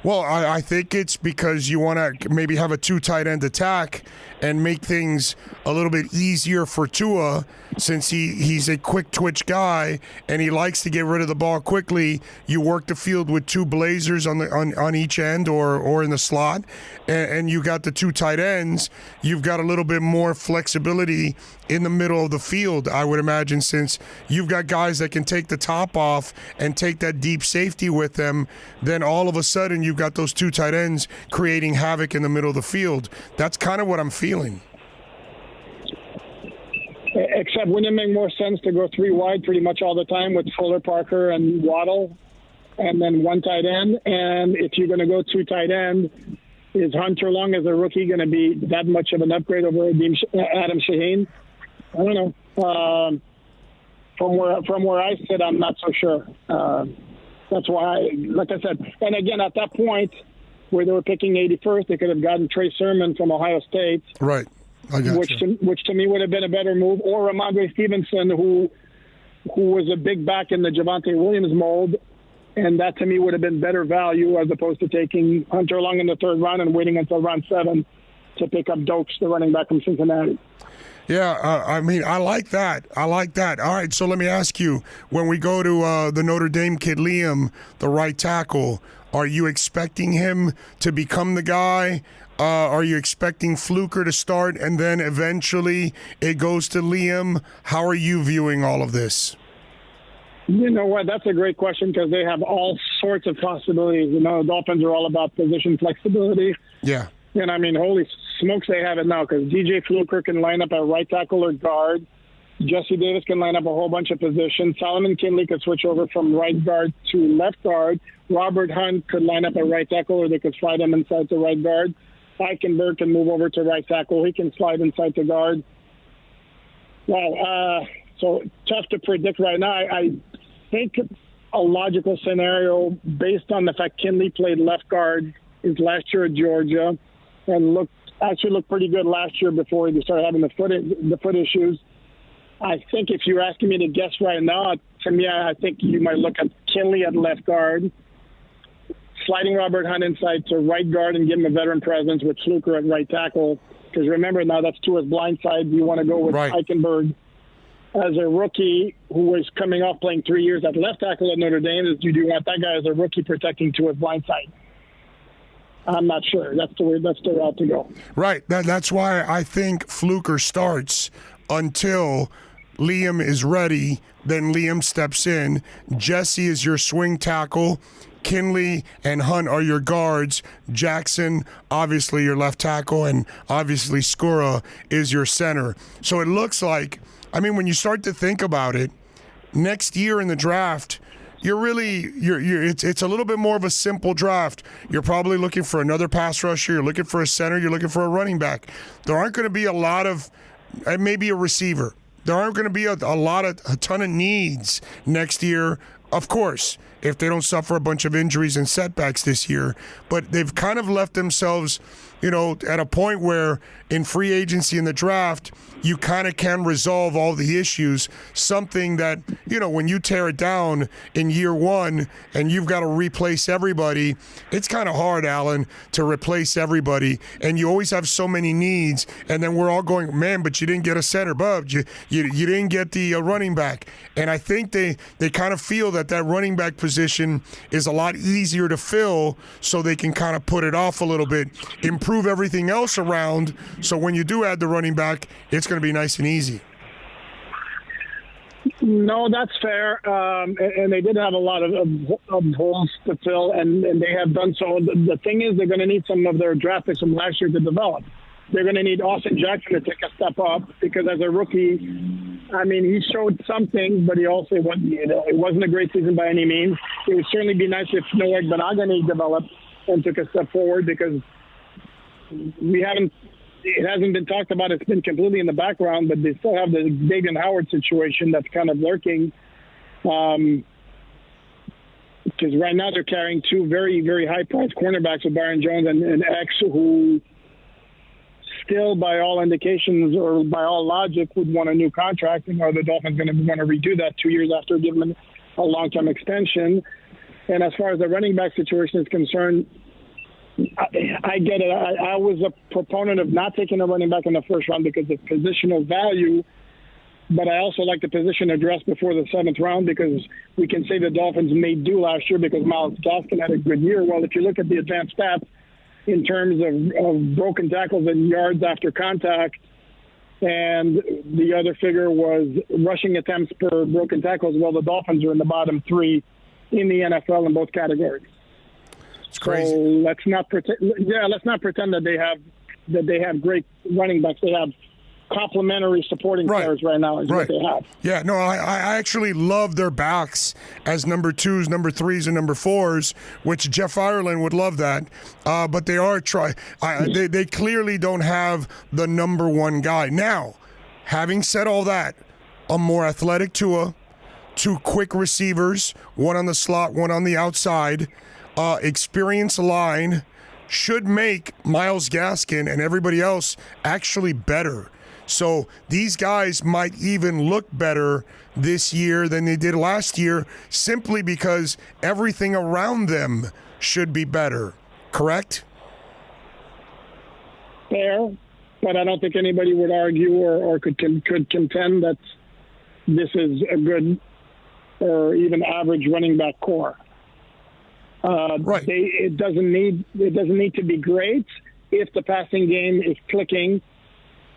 S16: Well, I think it's because you want to maybe have a 2 tight end attack and make things a little bit easier for Tua, since he's a quick twitch guy and he likes to get rid of the ball quickly. You work the field with 2 blazers on each end or in the slot, and you got the 2 tight ends. You've got a little bit more flexibility in the middle of the field, I would imagine, since you've got guys that can take the top off and take that deep safety with them. Then all of a sudden you've got those 2 tight ends creating havoc in the middle of the field. That's kind of what I'm feeling.
S23: Except wouldn't it make more sense to go 3 wide pretty much all the time with Fuller, Parker, and Waddle, and then 1 tight end? And if you're going to go 2 tight end, is Hunter Long as a rookie going to be that much of an upgrade over Adam Shaheen? I don't know. From where I sit, I'm not so sure. That's why, like I said, and again, at that point where they were picking 81st, they could have gotten Trey Sermon from Ohio State.
S16: Right.
S23: Which to me would have been a better move, or Ramondre Stevenson, who was a big back in the Javonte Williams mold, and that to me would have been better value as opposed to taking Hunter Long in the 3rd round and waiting until round 7 to pick up Dokes, the running back from Cincinnati.
S16: Yeah, I mean, I like that. All right, so let me ask you, when we go to the Notre Dame kid, Liam, the right tackle, are you expecting him to become the guy? Are you expecting Fluker to start and then eventually it goes to Liam? How are you viewing all of this?
S23: You know what? That's a great question, because they have all sorts of possibilities. You know, the Dolphins are all about position flexibility.
S16: Yeah.
S23: And I mean, holy smokes, they have it now, because DJ Fluker can line up at right tackle or guard. Jesse Davis can line up a whole bunch of positions. Solomon Kinley could switch over from right guard to left guard. Robert Hunt could line up at right tackle, or they could slide him inside to right guard. Eichenberg can move over to right tackle. He can slide inside to guard. Wow. So tough to predict right now. I think a logical scenario, based on the fact Kinley played left guard his last year at Georgia and looked pretty good last year before he started having the foot issues. I think if you're asking me to guess right now, to me, I think you might look at Kinley at left guard, sliding Robert Hunt inside to right guard and give him a veteran presence with Fluker at right tackle. Because remember, now that's Tua's blind side. You want to go with Eichenberg as a rookie who was coming off playing 3 years at left tackle at Notre Dame. Do you want that guy as a rookie protecting Tua's blind side? I'm not sure. That's the route to go.
S16: Right. That's why I think Fluker starts until Liam is ready. Then Liam steps in. Jesse is your swing tackle. Kinley and Hunt are your guards. Jackson, obviously your left tackle, and obviously Skura is your center. So it looks like, I mean, when you start to think about it, next year in the draft, it's a little bit more of a simple draft. You're probably looking for another pass rusher. You're looking for a center. You're looking for a running back. There aren't going to be a lot of, maybe a receiver. There aren't going to be a ton of needs next year, of course, if they don't suffer a bunch of injuries and setbacks this year. But they've kind of left themselves, at a point where in free agency in the draft, you kind of can resolve all the issues. Something that, when you tear it down in year one and you've got to replace everybody, it's kind of hard, Alan, to replace everybody. And you always have so many needs. And then we're all going, man, but you didn't get a center, bub. You didn't get the running back. And I think they kind of feel that running back position is a lot easier to fill, so they can kind of put it off a little bit, improve everything else around. So when you do add the running back, it's going to be nice and easy.
S23: No, that's fair. And they did have a lot of holes to fill, and they have done so. The thing is, they're going to need some of their draft picks from last year to develop. They're going to need Austin Jackson to take a step up, because as a rookie, I mean, he showed something, but he also it wasn't a great season by any means. It would certainly be nice if Noah Benagani developed and took a step forward, because it hasn't been talked about. It's been completely in the background, but they still have the Davian Howard situation that's kind of lurking. Because right now they're carrying two very, very high-priced cornerbacks with Byron Jones and X, who still, by all indications or by all logic, would want a new contract. And are the Dolphins going to want to redo that 2 years after giving them a long-term extension? And as far as the running back situation is concerned, I get it. I was a proponent of not taking a running back in the first round because of positional value, but I also like the position addressed before the seventh round, because we can say the Dolphins made do last year because Myles Gaskin had a good year. Well, if you look at the advanced stats in terms of broken tackles and yards after contact, and the other figure was rushing attempts per broken tackles, well, the Dolphins are in the bottom three in the NFL in both categories.
S16: It's crazy.
S23: So let's not pretend that they have great running backs. They have complementary supporting players right now is what they have.
S16: Yeah, no, I actually love their backs as number twos, number threes, and number fours, which Jeff Ireland would love that. But they are they clearly don't have the number one guy. Now, having said all that, a more athletic Tua, two quick receivers, one on the slot, one on the outside, experienced line should make Myles Gaskin and everybody else actually better. So these guys might even look better this year than they did last year, simply because everything around them should be better. Correct?
S23: Fair, but I don't think anybody would argue or could contend that this is a good or even average running back core. It doesn't need to be great if the passing game is clicking,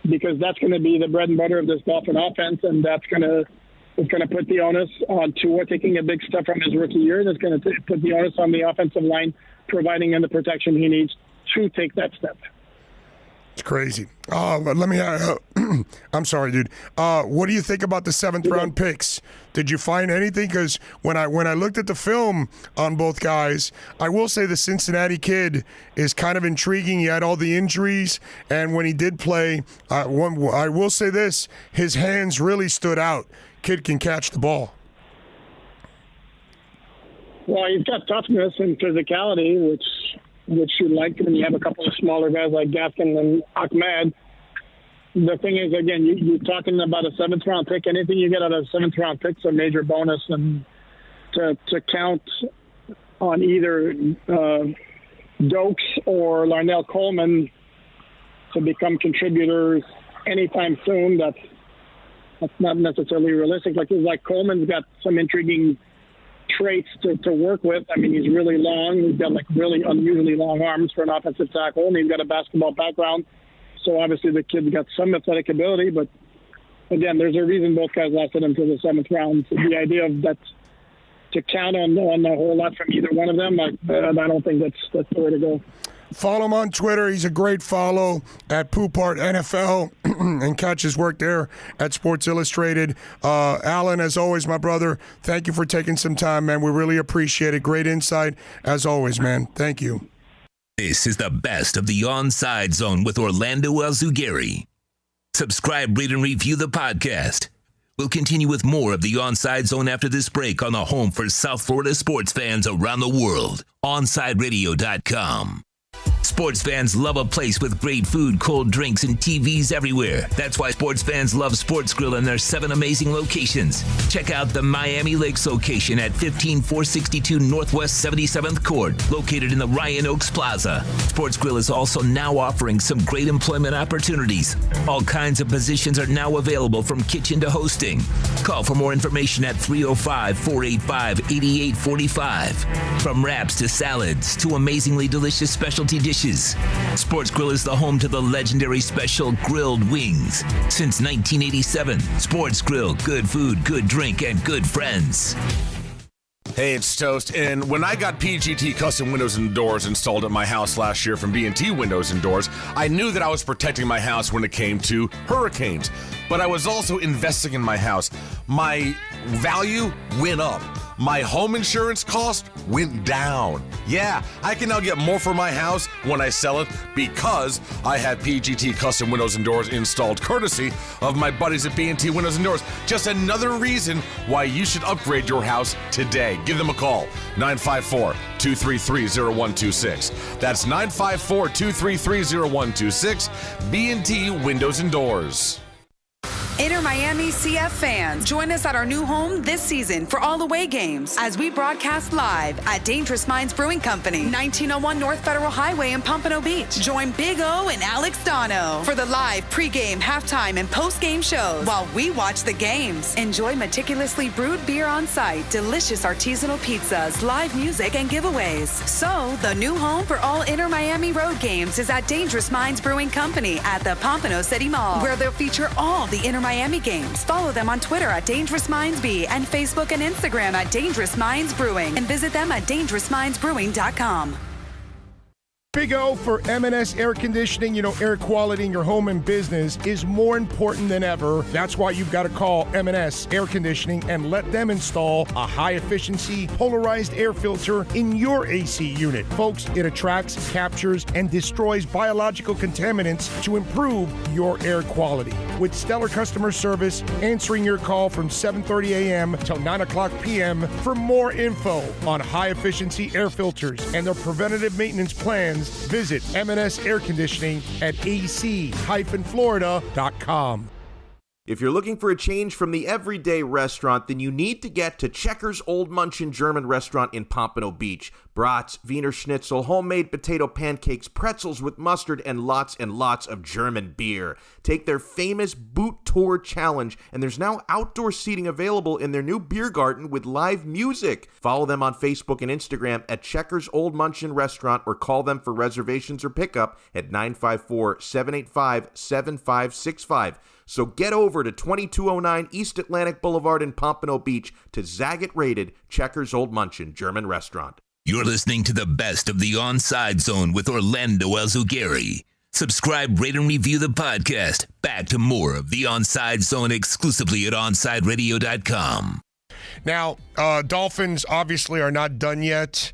S23: because that's going to be the bread and butter of this Dolphin offense, and it's going to put the onus on Tua taking a big step from his rookie year, and it's going to put the onus on the offensive line providing him the protection he needs to take that step.
S16: It's crazy. But let me. I'm sorry, dude. What do you think about the seventh round picks? Did you find anything? Because when I looked at the film on both guys, I will say the Cincinnati kid is kind of intriguing. He had all the injuries, and when he did play, I will say this: his hands really stood out. Kid can catch the ball.
S23: Well, he's got toughness and physicality, which you like when you have a couple of smaller guys like Gaskin and Ahmed. The thing is, again, you're talking about a seventh-round pick. Anything you get out of a seventh-round pick is a major bonus, and to count on either Dokes or Larnell Coleman to become contributors anytime soon. That's not necessarily realistic. Like Coleman's got some intriguing traits to work with. I mean, he's really long. He's got like really unusually long arms for an offensive tackle, and he's got a basketball background. So obviously the kid's got some athletic ability, but again, there's a reason both guys lasted until the 7th round. So the idea of that to count on a whole lot from either one of them, I don't think that's the way to go.
S16: Follow him on Twitter. He's a great follow at Poupart NFL and catch his work there at Sports Illustrated. Alan, as always, my brother, thank you for taking some time, man. We really appreciate it. Great insight, as always, man. Thank you.
S3: This is the best of the Onside Zone with Orlando Alzugari. Subscribe, rate, and review the podcast. We'll continue with more of the Onside Zone after this break on the home for South Florida sports fans around the world, OnsideRadio.com. Sports fans love a place with great food, cold drinks, and TVs everywhere. That's why sports fans love Sports Grill and their 7 amazing locations. Check out the Miami Lakes location at 15462 Northwest 77th Court, located in the Ryan Oaks Plaza. Sports Grill is also now offering some great employment opportunities. All kinds of positions are now available, from kitchen to hosting. Call for more information at 305-485-8845. From wraps to salads to amazingly delicious specialty dishes, Sports Grill is the home to the legendary special grilled wings. Since 1987, Sports Grill, good food, good drink, and good friends.
S11: Hey, it's Toast, and when I got PGT custom windows and doors installed at my house last year from B&T Windows and Doors, I knew that I was protecting my house when it came to hurricanes, but I was also investing in my house. My value went up. My home insurance cost went down. Yeah, I can now get more for my house when I sell it because I had PGT custom windows and doors installed courtesy of my buddies at B&T Windows and Doors. Just another reason why you should upgrade your house today. Give them a call, 954-233-0126. That's 954-233-0126, B&T Windows and Doors.
S5: Inter Miami CF fans, join us at our new home this season for all away games as we broadcast live at Dangerous Minds Brewing Company, 1901 North Federal Highway in Pompano Beach. Join Big O and Alex Dono for the live pregame, halftime, and postgame shows while we watch the games. Enjoy meticulously brewed beer on site, delicious artisanal pizzas, live music, and giveaways. So, the new home for all Inter Miami road games is at Dangerous Minds Brewing Company at the Pompano City Mall, where they'll feature all the Inter Miami games. Follow them on Twitter at Dangerous Minds B and Facebook and Instagram at Dangerous Minds Brewing, and visit them at dangerousmindsbrewing.com.
S16: Big O for M&S Air Conditioning. You know, air quality in your home and business is more important than ever. That's why you've got to call M&S Air Conditioning and let them install a high-efficiency polarized air filter in your AC unit. Folks, it attracts, captures, and destroys biological contaminants to improve your air quality. With stellar customer service, answering your call from 7:30 a.m. till 9 o'clock p.m. For more info on high-efficiency air filters and their preventative maintenance plans, visit M&S Air Conditioning at ac-florida.com.
S4: If you're looking for a change from the everyday restaurant, then you need to get to Checkers Old Munchin German Restaurant in Pompano Beach. Brats, Wiener Schnitzel, homemade potato pancakes, pretzels with mustard, and lots of German beer. Take their famous Boot Tour Challenge, and there's now outdoor seating available in their new beer garden with live music. Follow them on Facebook and Instagram at Checkers Old Munchin Restaurant, or call them for reservations or pickup at 954-785-7565. So get over to 2209 East Atlantic Boulevard in Pompano Beach to Zagat-rated Checkers Old Munchin German Restaurant.
S3: You're listening to the best of the Onside Zone with Orlando Alzugari. Subscribe, rate, and review the podcast. Back to more of the Onside Zone exclusively at OnsideRadio.com.
S16: Now, Dolphins obviously are not done yet.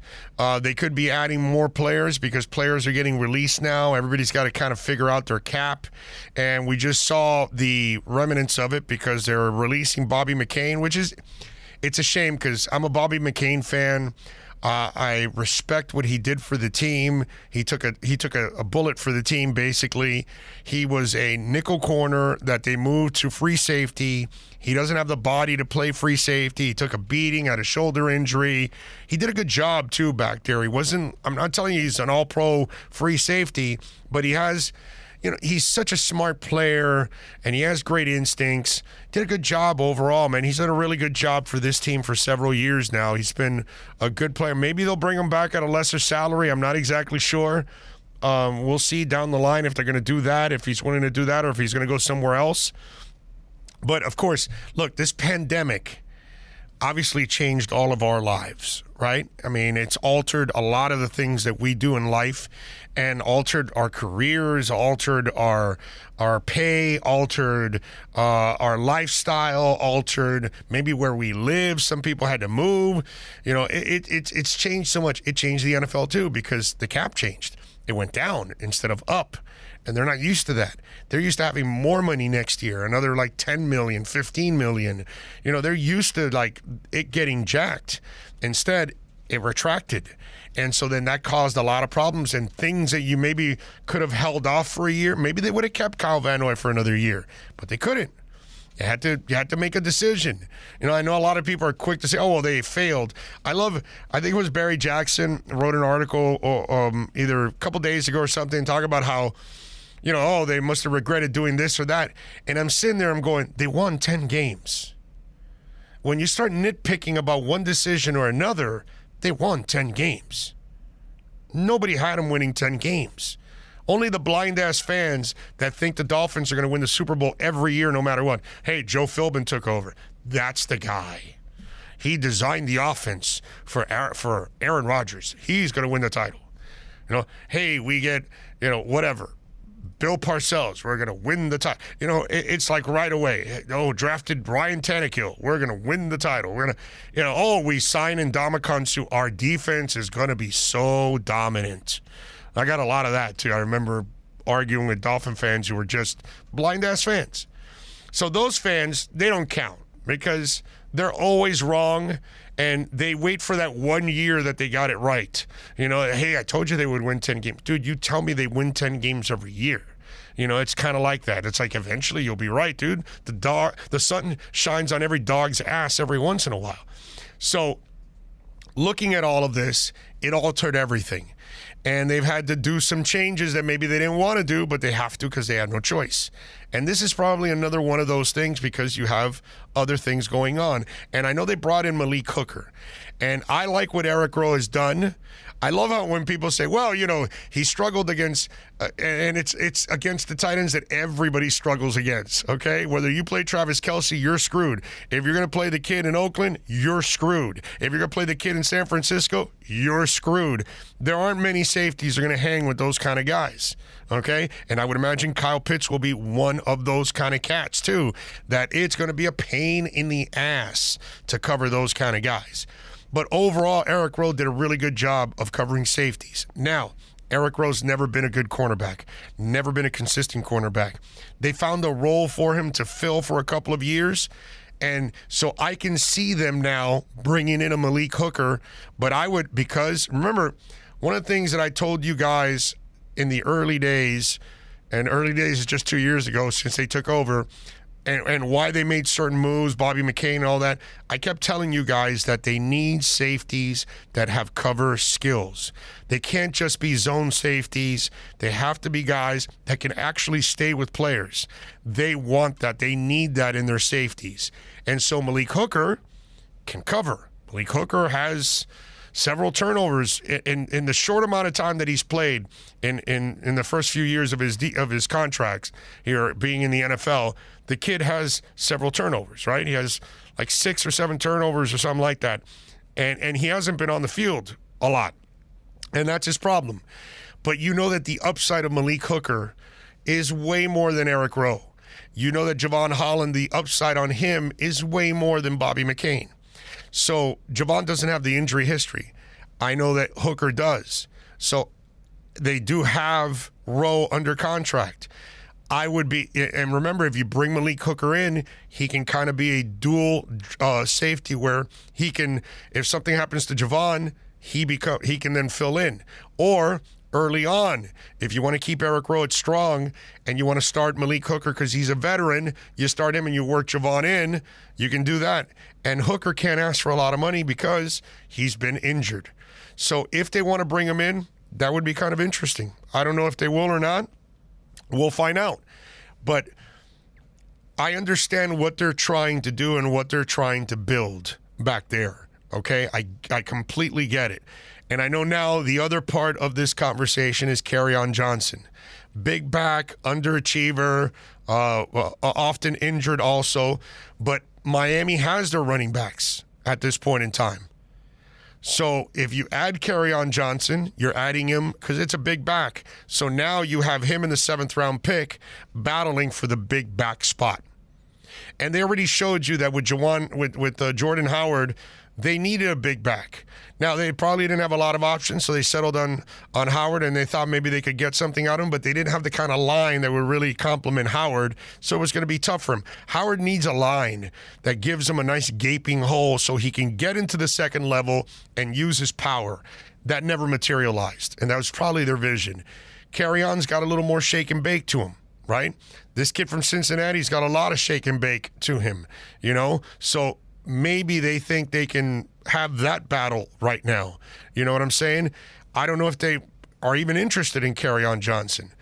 S16: They could be adding more players because players are getting released now. Everybody's got to kind of figure out their cap. And we just saw the remnants of it because they're releasing Bobby McCain, which is, it's a shame because I'm a Bobby McCain fan. I respect what he did for the team. He took a bullet for the team, basically. He was a nickel corner that they moved to free safety. He doesn't have the body to play free safety. He took a beating, had a shoulder injury. He did a good job, too, back there. I'm not telling you he's an all-pro free safety, but he has... he's such a smart player, and he has great instincts. Did a good job overall, man. He's done a really good job for this team for several years now. He's been a good player. Maybe they'll bring him back at a lesser salary. I'm not exactly sure. We'll see down the line if they're going to do that, if he's willing to do that, or if he's going to go somewhere else. But, of course, look, this pandemic obviously changed all of our lives, right? I mean, it's altered a lot of the things that we do in life and altered our careers, altered our pay, altered our lifestyle, altered maybe where we live. Some people had to move. It's changed so much. It changed the NFL too because the cap changed. It went down instead of up. And they're not used to that. They're used to having more money next year, another like 10 million, 15 million. They're used to like it getting jacked. Instead, it retracted. And so then that caused a lot of problems and things that you maybe could have held off for a year. Maybe they would have kept Kyle Van Noy for another year, but they couldn't. You had to make a decision. I know a lot of people are quick to say, oh, well, they failed. I think it was Barry Jackson wrote an article either a couple days ago or something, talking about how, they must have regretted doing this or that. And I'm sitting there, I'm going, they won 10 games. When you start nitpicking about one decision or another, they won 10 games. Nobody had them winning 10 games. Only the blind-ass fans that think the Dolphins are going to win the Super Bowl every year no matter what. Hey, Joe Philbin took over. That's the guy. He designed the offense for Aaron Rodgers. He's going to win the title. Hey, we get, whatever. Bill Parcells, we're going to win the title. It's like right away. Drafted Ryan Tannehill. We're going to win the title. We're going to, we sign Ndamukong Suh. Our defense is going to be so dominant. I got a lot of that, too. I remember arguing with Dolphin fans who were just blind-ass fans. So those fans, they don't count because they're always wrong, and they wait for that 1 year that they got it right. Hey, I told you they would win 10 games. Dude, you tell me they win 10 games every year. It's kind of like that. It's like eventually you'll be right, dude. The sun shines on every dog's ass every once in a while. So looking at all of this, it altered everything. And they've had to do some changes that maybe they didn't want to do, but they have to because they have no choice. And this is probably another one of those things because you have other things going on. And I know they brought in Malik Hooker. And I like what Eric Rowe has done. I love how when people say, well, he struggled against, and it's against the tight ends that everybody struggles against, okay? Whether you play Travis Kelce, you're screwed. If you're going to play the kid in Oakland, you're screwed. If you're going to play the kid in San Francisco, you're screwed. There aren't many safeties that are going to hang with those kind of guys, okay? And I would imagine Kyle Pitts will be one of those kind of cats, too, that it's going to be a pain in the ass to cover those kind of guys. But overall, Eric Rowe did a really good job of covering safeties. Now, Eric Rowe's never been a good cornerback, never been a consistent cornerback. They found a role for him to fill for a couple of years, and so I can see them now bringing in a Malik Hooker, but because remember, one of the things that I told you guys in the early days, and early days is just 2 years ago since they took over, and why they made certain moves, Bobby McCain and all that, I kept telling you guys that they need safeties that have cover skills. They can't just be zone safeties. They have to be guys that can actually stay with players. They want that. They need that in their safeties. And so Malik Hooker can cover. Malik Hooker has several turnovers in the short amount of time that he's played in the first few years of his contracts here being in the NFL. The kid has several turnovers, right? He has like 6 or 7 turnovers or something like that. And he hasn't been on the field a lot. And that's his problem. But you know that the upside of Malik Hooker is way more than Eric Rowe. You know that Javon Holland, the upside on him is way more than Bobby McCain. So Javon doesn't have the injury history. I know that Hooker does. So they do have Rowe under contract. And remember, if you bring Malik Hooker in, he can kind of be a dual safety where he can, if something happens to Javon, he can then fill in. Or early on, if you want to keep Eric Rowett strong and you want to start Malik Hooker because he's a veteran, you start him and you work Javon in, you can do that. And Hooker can't ask for a lot of money because he's been injured. So if they want to bring him in, that would be kind of interesting. I don't know if they will or not. We'll find out. But I understand what they're trying to do and what they're trying to build back there. Okay? I completely get it. And I know now the other part of this conversation is Kerryon Johnson. Big back, underachiever, often injured also. But Miami has their running backs at this point in time. So if you add Kerryon Johnson, you're adding him because it's a big back. So now you have him in the 7th round pick battling for the big back spot. And they already showed you that with Jordan Howard, they needed a big back. Now, they probably didn't have a lot of options, so they settled on Howard, and they thought maybe they could get something out of him, but they didn't have the kind of line that would really complement Howard, so it was going to be tough for him. Howard needs a line that gives him a nice gaping hole so he can get into the second level and use his power. That never materialized, and that was probably their vision. Kerryon's got a little more shake and bake to him, right? This kid from Cincinnati's got a lot of shake and bake to him, So maybe they think they can have that battle right now. You know what I'm saying? I don't know if they are even interested in Kerryon Johnson.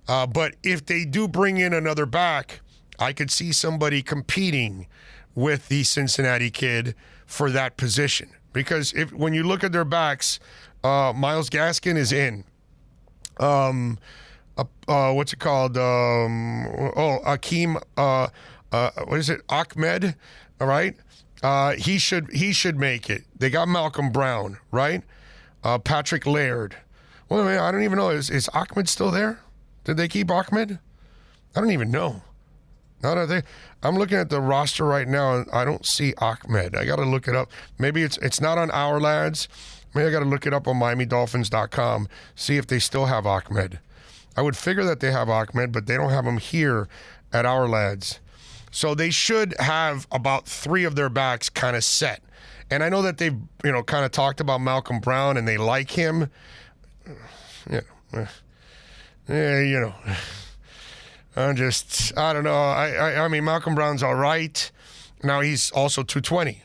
S16: But if they do bring in another back, I could see somebody competing with the Cincinnati kid for that position. Because when you look at their backs, Myles Gaskin is in. What's it called? Akeem, what is it? Ahmed, all right? He should make it. They got Malcolm Brown, right? Patrick Laird. Well, I don't even know. Is Ahmed still there? Did they keep Ahmed? I don't even know. I'm looking at the roster right now, and I don't see Ahmed. I got to look it up. Maybe it's not on Our Lads. Maybe I got to look it up on MiamiDolphins.com, see if they still have Ahmed. I would figure that they have Ahmed, but they don't have him here at Our Lads. So they should have about 3 of their backs kind of set. And I know that they've, kind of talked about Malcolm Brown and they like him. I don't know. I mean, Malcolm Brown's all right. Now he's also 220,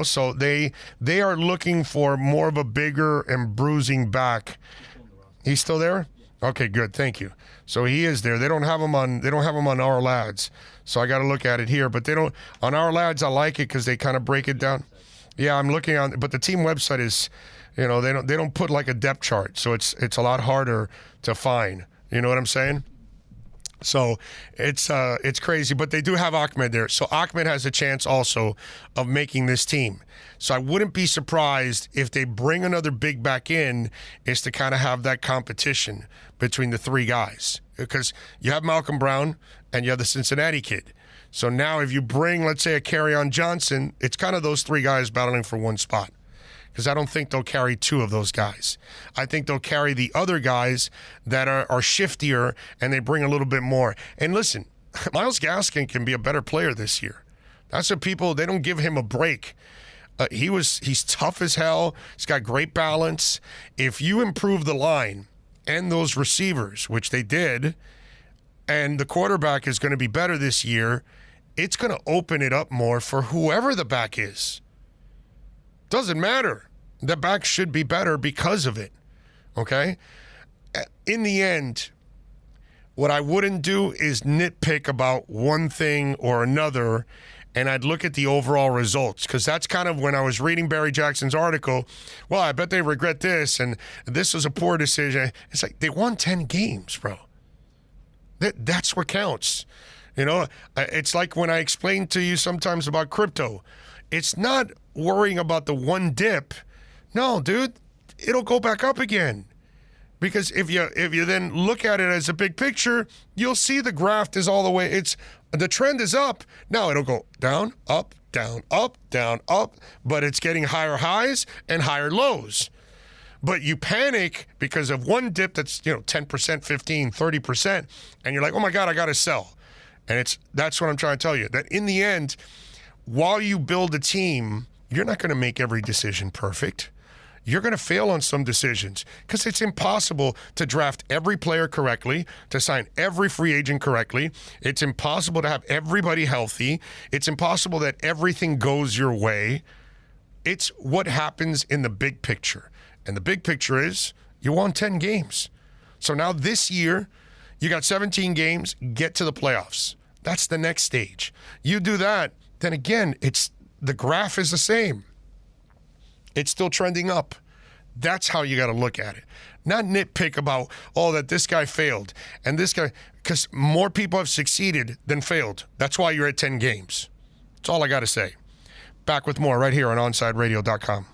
S16: so they are looking for more of a bigger and bruising back. He's still there? Okay, good. Thank you. So he is there. They don't have him on Our Lads. So I got to look at it here, but they don't on Our Lads. I like it because they kind of break it down. Yeah, I'm looking on, but the team website is, they don't put like a depth chart, so it's a lot harder to find. You know what I'm saying? So it's crazy, but they do have Ahmed there. So Ahmed has a chance also of making this team. So I wouldn't be surprised if they bring another big back in, is to kind of have that competition between the 3 guys. Because you have Malcolm Brown and you have the Cincinnati kid. So now if you bring, let's say, a Kerryon Johnson, it's kind of those 3 guys battling for one spot. Because I don't think they'll carry 2 of those guys. I think they'll carry the other guys that are shiftier and they bring a little bit more. And listen, Myles Gaskin can be a better player this year. That's what they don't give him a break. He's tough as hell. He's got great balance. If you improve the line and those receivers, which they did, and the quarterback is going to be better this year, it's going to open it up more for whoever the back is. Doesn't matter. The back should be better because of it. Okay? In the end, what I wouldn't do is nitpick about one thing or another, and I'd look at the overall results, because that's kind of when I was reading Barry Jackson's article, well, I bet they regret this, and this was a poor decision. It's like, they won 10 games, bro. That's what counts. It's like when I explain to you sometimes about crypto. It's not worrying about the one dip. No, dude, it'll go back up again. Because if you then look at it as a big picture, you'll see the graph is all the way. The trend is up. Now it'll go down, up, down, up, down, up. But it's getting higher highs and higher lows. But you panic because of one dip that's 10%, 15, 30%, and you're like, oh my God, I got to sell. And that's what I'm trying to tell you. That in the end, while you build a team, you're not going to make every decision perfect. you're going to fail on some decisions because it's impossible to draft every player correctly, to sign every free agent correctly. It's impossible to have everybody healthy. It's impossible that everything goes your way. It's what happens in the big picture. And the big picture is you won 10 games. So now this year, you got 17 games, get to the playoffs. That's the next stage. You do that, then again, the graph is the same. It's still trending up. That's how you got to look at it. Not nitpick about, that this guy failed and this guy, because more people have succeeded than failed. That's why you're at 10 games. That's all I got to say. Back with more right here on OnSideRadio.com.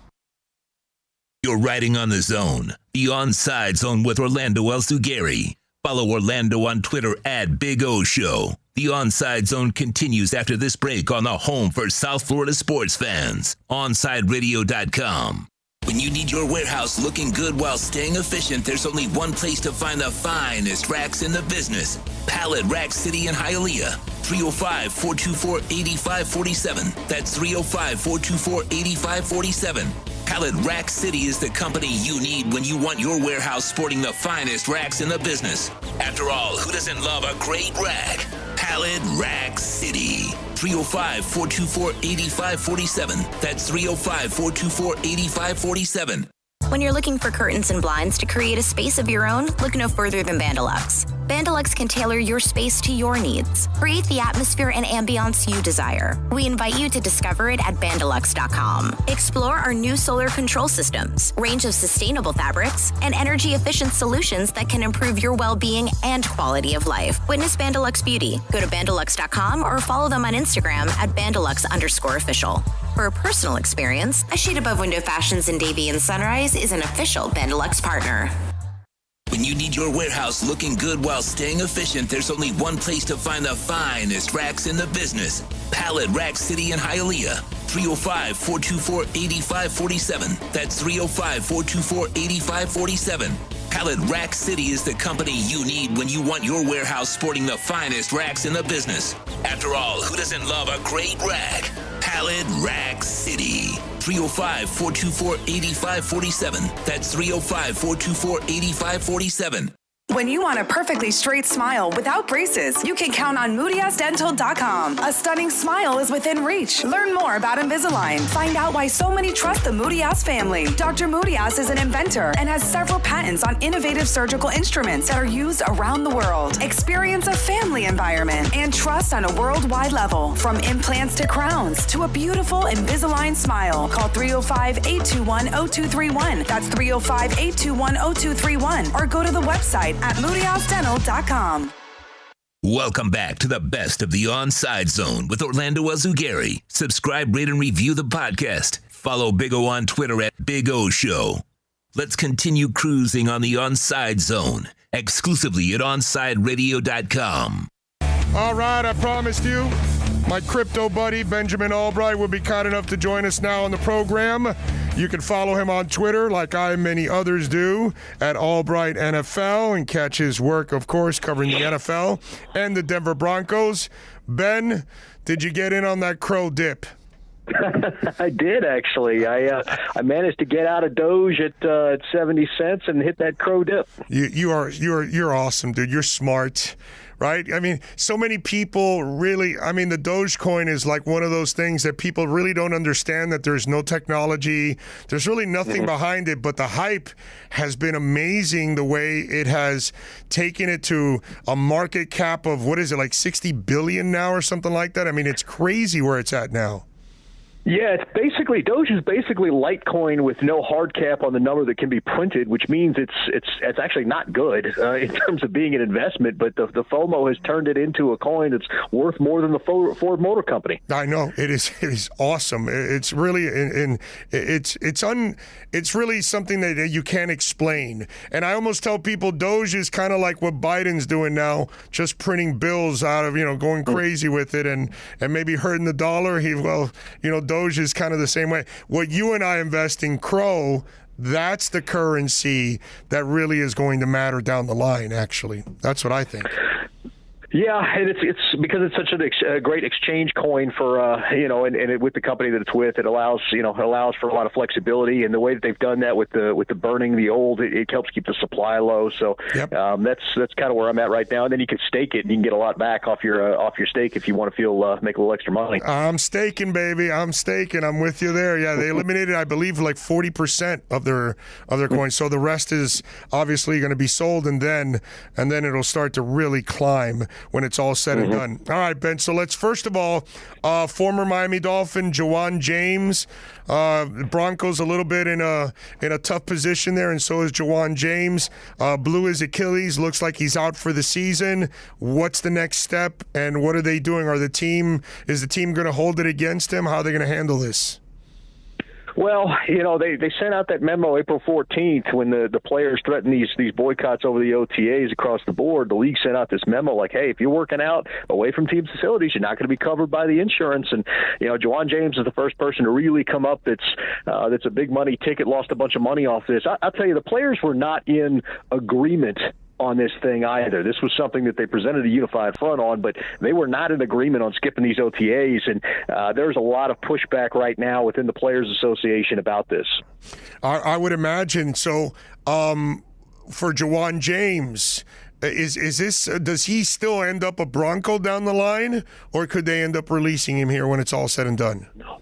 S3: You're riding on the zone, the Onside Zone with Orlando Alzugari. Follow Orlando on Twitter at Big O Show. The Onside Zone continues after this break on the home for South Florida sports fans, OnSideRadio.com. When you need your warehouse looking good while staying efficient, there's only one place to find the finest racks in the business. Pallet Rack City in Hialeah. 305-424-8547. That's 305-424-8547. Pallet Rack City is the company you need when you want your warehouse sporting the finest racks in the business. After all, who doesn't love a great rack? Pallet Rack City. 305-424-8547. That's 305-424-8547.
S9: When you're looking for curtains and blinds to create a space of your own, look no further than Bandalux. Bandalux can tailor your space to your needs. Create the atmosphere and ambiance you desire. We invite you to discover it at Bandalux.com. Explore our new solar control systems, range of sustainable fabrics, and energy-efficient solutions that can improve your well-being and quality of life. Witness Bandalux Beauty. Go to Bandalux.com or follow them on Instagram at Bandalux_official. For a personal experience, A Shade Above Window Fashions in Davie and Sunrise is an official Bandalux partner.
S3: When you need your warehouse looking good while staying efficient, there's only one place to find the finest racks in the business. Pallet Rack City in Hialeah. 305-424-8547. That's 305-424-8547. Pallet Rack City is the company you need when you want your warehouse sporting the finest racks in the business. After all, who doesn't love a great rack? Pallet Rack City. 305-424-8547. That's 305-424-8547.
S5: When you want a perfectly straight smile without braces, you can count on MoodyAsDental.com. A stunning smile is within reach. Learn more about Invisalign. Find out why so many trust the Moody-Ass family. Dr. Moody-Ass is an inventor and has several patents on innovative surgical instruments that are used around the world. Experience a family environment and trust on a worldwide level. From implants to crowns to a beautiful Invisalign smile. Call 305-821-0231. That's 305-821-0231. Or go to the website at MoodyHouseDental.com.
S3: Welcome back to the best of the Onside Zone with Orlando Alzugari. Subscribe, rate, and review the podcast. Follow Big O on Twitter at Big O Show. Let's continue cruising on the Onside Zone, exclusively at OnSideRadio.com.
S16: All right, I promised you, my crypto buddy Benjamin Albright will be kind enough to join us now on the program. You can follow him on Twitter, like I and many others do, at Albright NFL, and catch his work, of course, covering the NFL and the Denver Broncos. Ben, did you get in on that crow dip?
S15: I did, actually. I managed to get out of Doge at 70 cents and hit that crow dip.
S16: You're awesome, dude. You're smart. Right? I mean, so many people really, the Dogecoin is like one of those things that people really don't understand, that there's no technology. There's really nothing behind it, but the hype has been amazing, the way it has taken it to a market cap of, what is it, like 60 billion now or something like that? I mean, it's crazy where it's at now.
S15: Yeah, it's basically, Doge is basically Litecoin with no hard cap on the number that can be printed, which means it's actually not good in terms of being an investment. But the FOMO has turned it into a coin that's worth more than the Ford Motor Company.
S16: I know it is awesome. It's really it's really something that you can't explain. And I almost tell people Doge is kind of like what Biden's doing now, just printing bills out of going crazy with it and maybe hurting the dollar. Doge is kind of the same way. What you and I invest in Crow, that's the currency that really is going to matter down the line, actually. That's what I think.
S15: Yeah, and it's because it's such a great exchange coin for and with the company that it's with, it allows for a lot of flexibility, and the way that they've done that with the burning the old, it helps keep the supply low. So that's kind of where I'm at right now. And then you can stake it, and you can get a lot back off your stake if you want to make a little extra money.
S16: I'm staking, baby. I'm staking. I'm with you there. Yeah, they eliminated, I believe, like 40% of their coins. So the rest is obviously going to be sold, and then it'll start to really climb when it's all said and done. All right, Ben, so let's first of all, former Miami Dolphin Juwan James, Broncos a little bit in a tough position there, and so is Juwan James. Blew his Achilles, looks like he's out for the season. What's the next step, and what are they doing? Is the team going to hold it against him? How are they going to handle this?
S15: Well, they sent out that memo April 14th when the players threatened these boycotts over the OTAs across the board. The league sent out this memo like, hey, if you're working out away from team facilities, you're not going to be covered by the insurance. And Juwan James is the first person to really come up that's a big money ticket, lost a bunch of money off this. I'll tell you, the players were not in agreement on this thing either. This was something that they presented a unified front on, but they were not in agreement on skipping these OTAs, and there's a lot of pushback right now within the Players Association about this.
S16: I would imagine. So for Juwan James, is this does he still end up a Bronco down the line, or could they end up releasing him here when it's all said and done?
S15: No.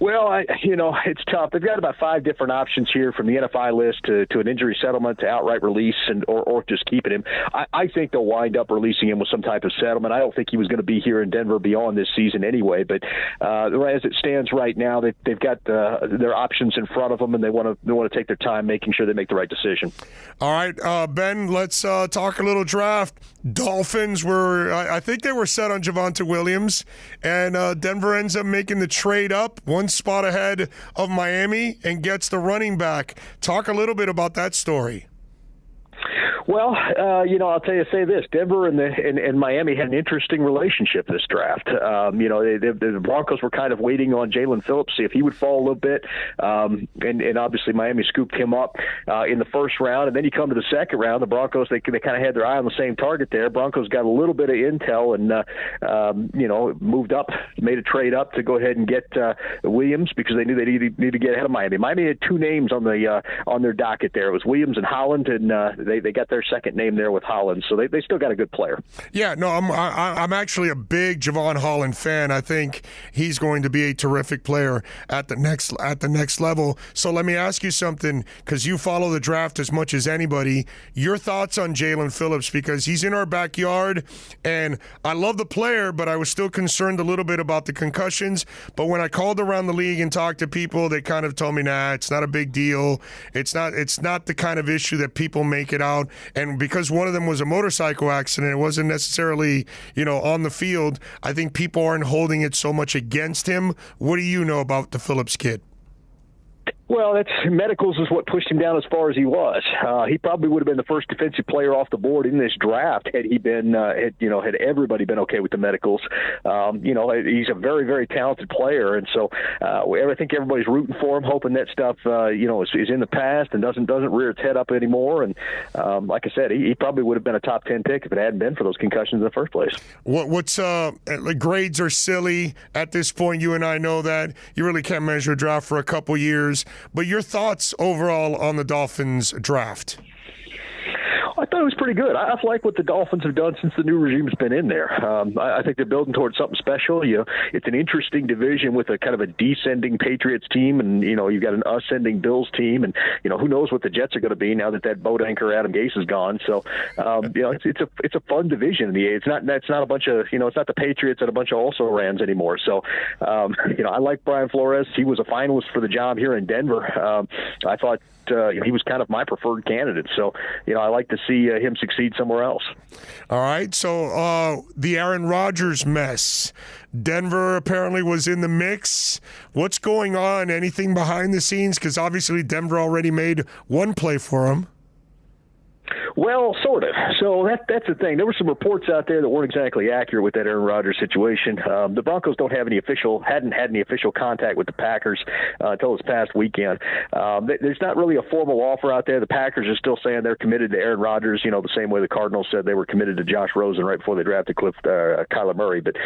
S15: Well, it's tough. They've got about 5 different options here, from the NFI list to an injury settlement to outright release or just keeping him. I think they'll wind up releasing him with some type of settlement. I don't think he was going to be here in Denver beyond this season anyway. But as it stands right now, they've got their options in front of them, and they want to take their time making sure they make the right decision.
S16: All right, Ben, let's talk a little draft. Dolphins I think they were set on Javonte Williams, and Denver ends up making the trade up one spot ahead of Miami and gets the running back. Talk a little bit about that story.
S15: Well, I'll say this: Denver and Miami had an interesting relationship this draft. The Broncos were kind of waiting on Jalen Phillips, see if he would fall a little bit, and obviously Miami scooped him up in the first round. And then you come to the second round, the Broncos they kind of had their eye on the same target there. Broncos got a little bit of intel and moved up, made a trade up to go ahead and get Williams because they knew they needed to get ahead of Miami. Miami had 2 names on their docket there. It was Williams and Holland, and they got their second name there with Holland, so they still got a good player.
S16: Yeah, no, I'm actually a big Javon Holland fan. I think he's going to be a terrific player at the next level. So let me ask you something, because you follow the draft as much as anybody. Your thoughts on Jalen Phillips, because he's in our backyard, and I love the player, but I was still concerned a little bit about the concussions. But when I called around the league and talked to people, they kind of told me, nah, it's not a big deal. It's not the kind of issue that people make it out. And because one of them was a motorcycle accident, it wasn't necessarily, on the field, I think people aren't holding it so much against him. What do you know about the Phillips kid?
S15: Well, medicals is what pushed him down as far as he was. He probably would have been the first defensive player off the board in this draft had he been, had everybody been okay with the medicals. He's a very, very talented player, and so I think everybody's rooting for him, hoping that stuff, is in the past and doesn't rear its head up anymore. And like I said, he probably would have been a top 10 pick if it hadn't been for those concussions in the first place.
S16: What's grades are silly at this point. You and I know that you really can't measure a draft for a couple years. But your thoughts overall on the Dolphins draft?
S15: I thought it was pretty good. I like what the Dolphins have done since the new regime's been in there. I think they're building towards something special. It's an interesting division with a kind of a descending Patriots team, and you've got an ascending Bills team, and who knows what the Jets are going to be now that boat anchor Adam Gase is gone. So it's a fun division in the A. It's not a bunch of it's not the Patriots and a bunch of also Rams anymore. So I like Brian Flores. He was a finalist for the job here in Denver. I thought he was kind of my preferred candidate. So, I like to see him succeed somewhere else.
S16: All right. So the Aaron Rodgers mess. Denver apparently was in the mix. What's going on? Anything behind the scenes? Because obviously Denver already made one play for him.
S15: Well, sort of. So that's the thing. There were some reports out there that weren't exactly accurate with that Aaron Rodgers situation. The Broncos hadn't had any official contact with the Packers until this past weekend. There's not really a formal offer out there. The Packers are still saying they're committed to Aaron Rodgers, the same way the Cardinals said they were committed to Josh Rosen right before they drafted Kyler Murray. But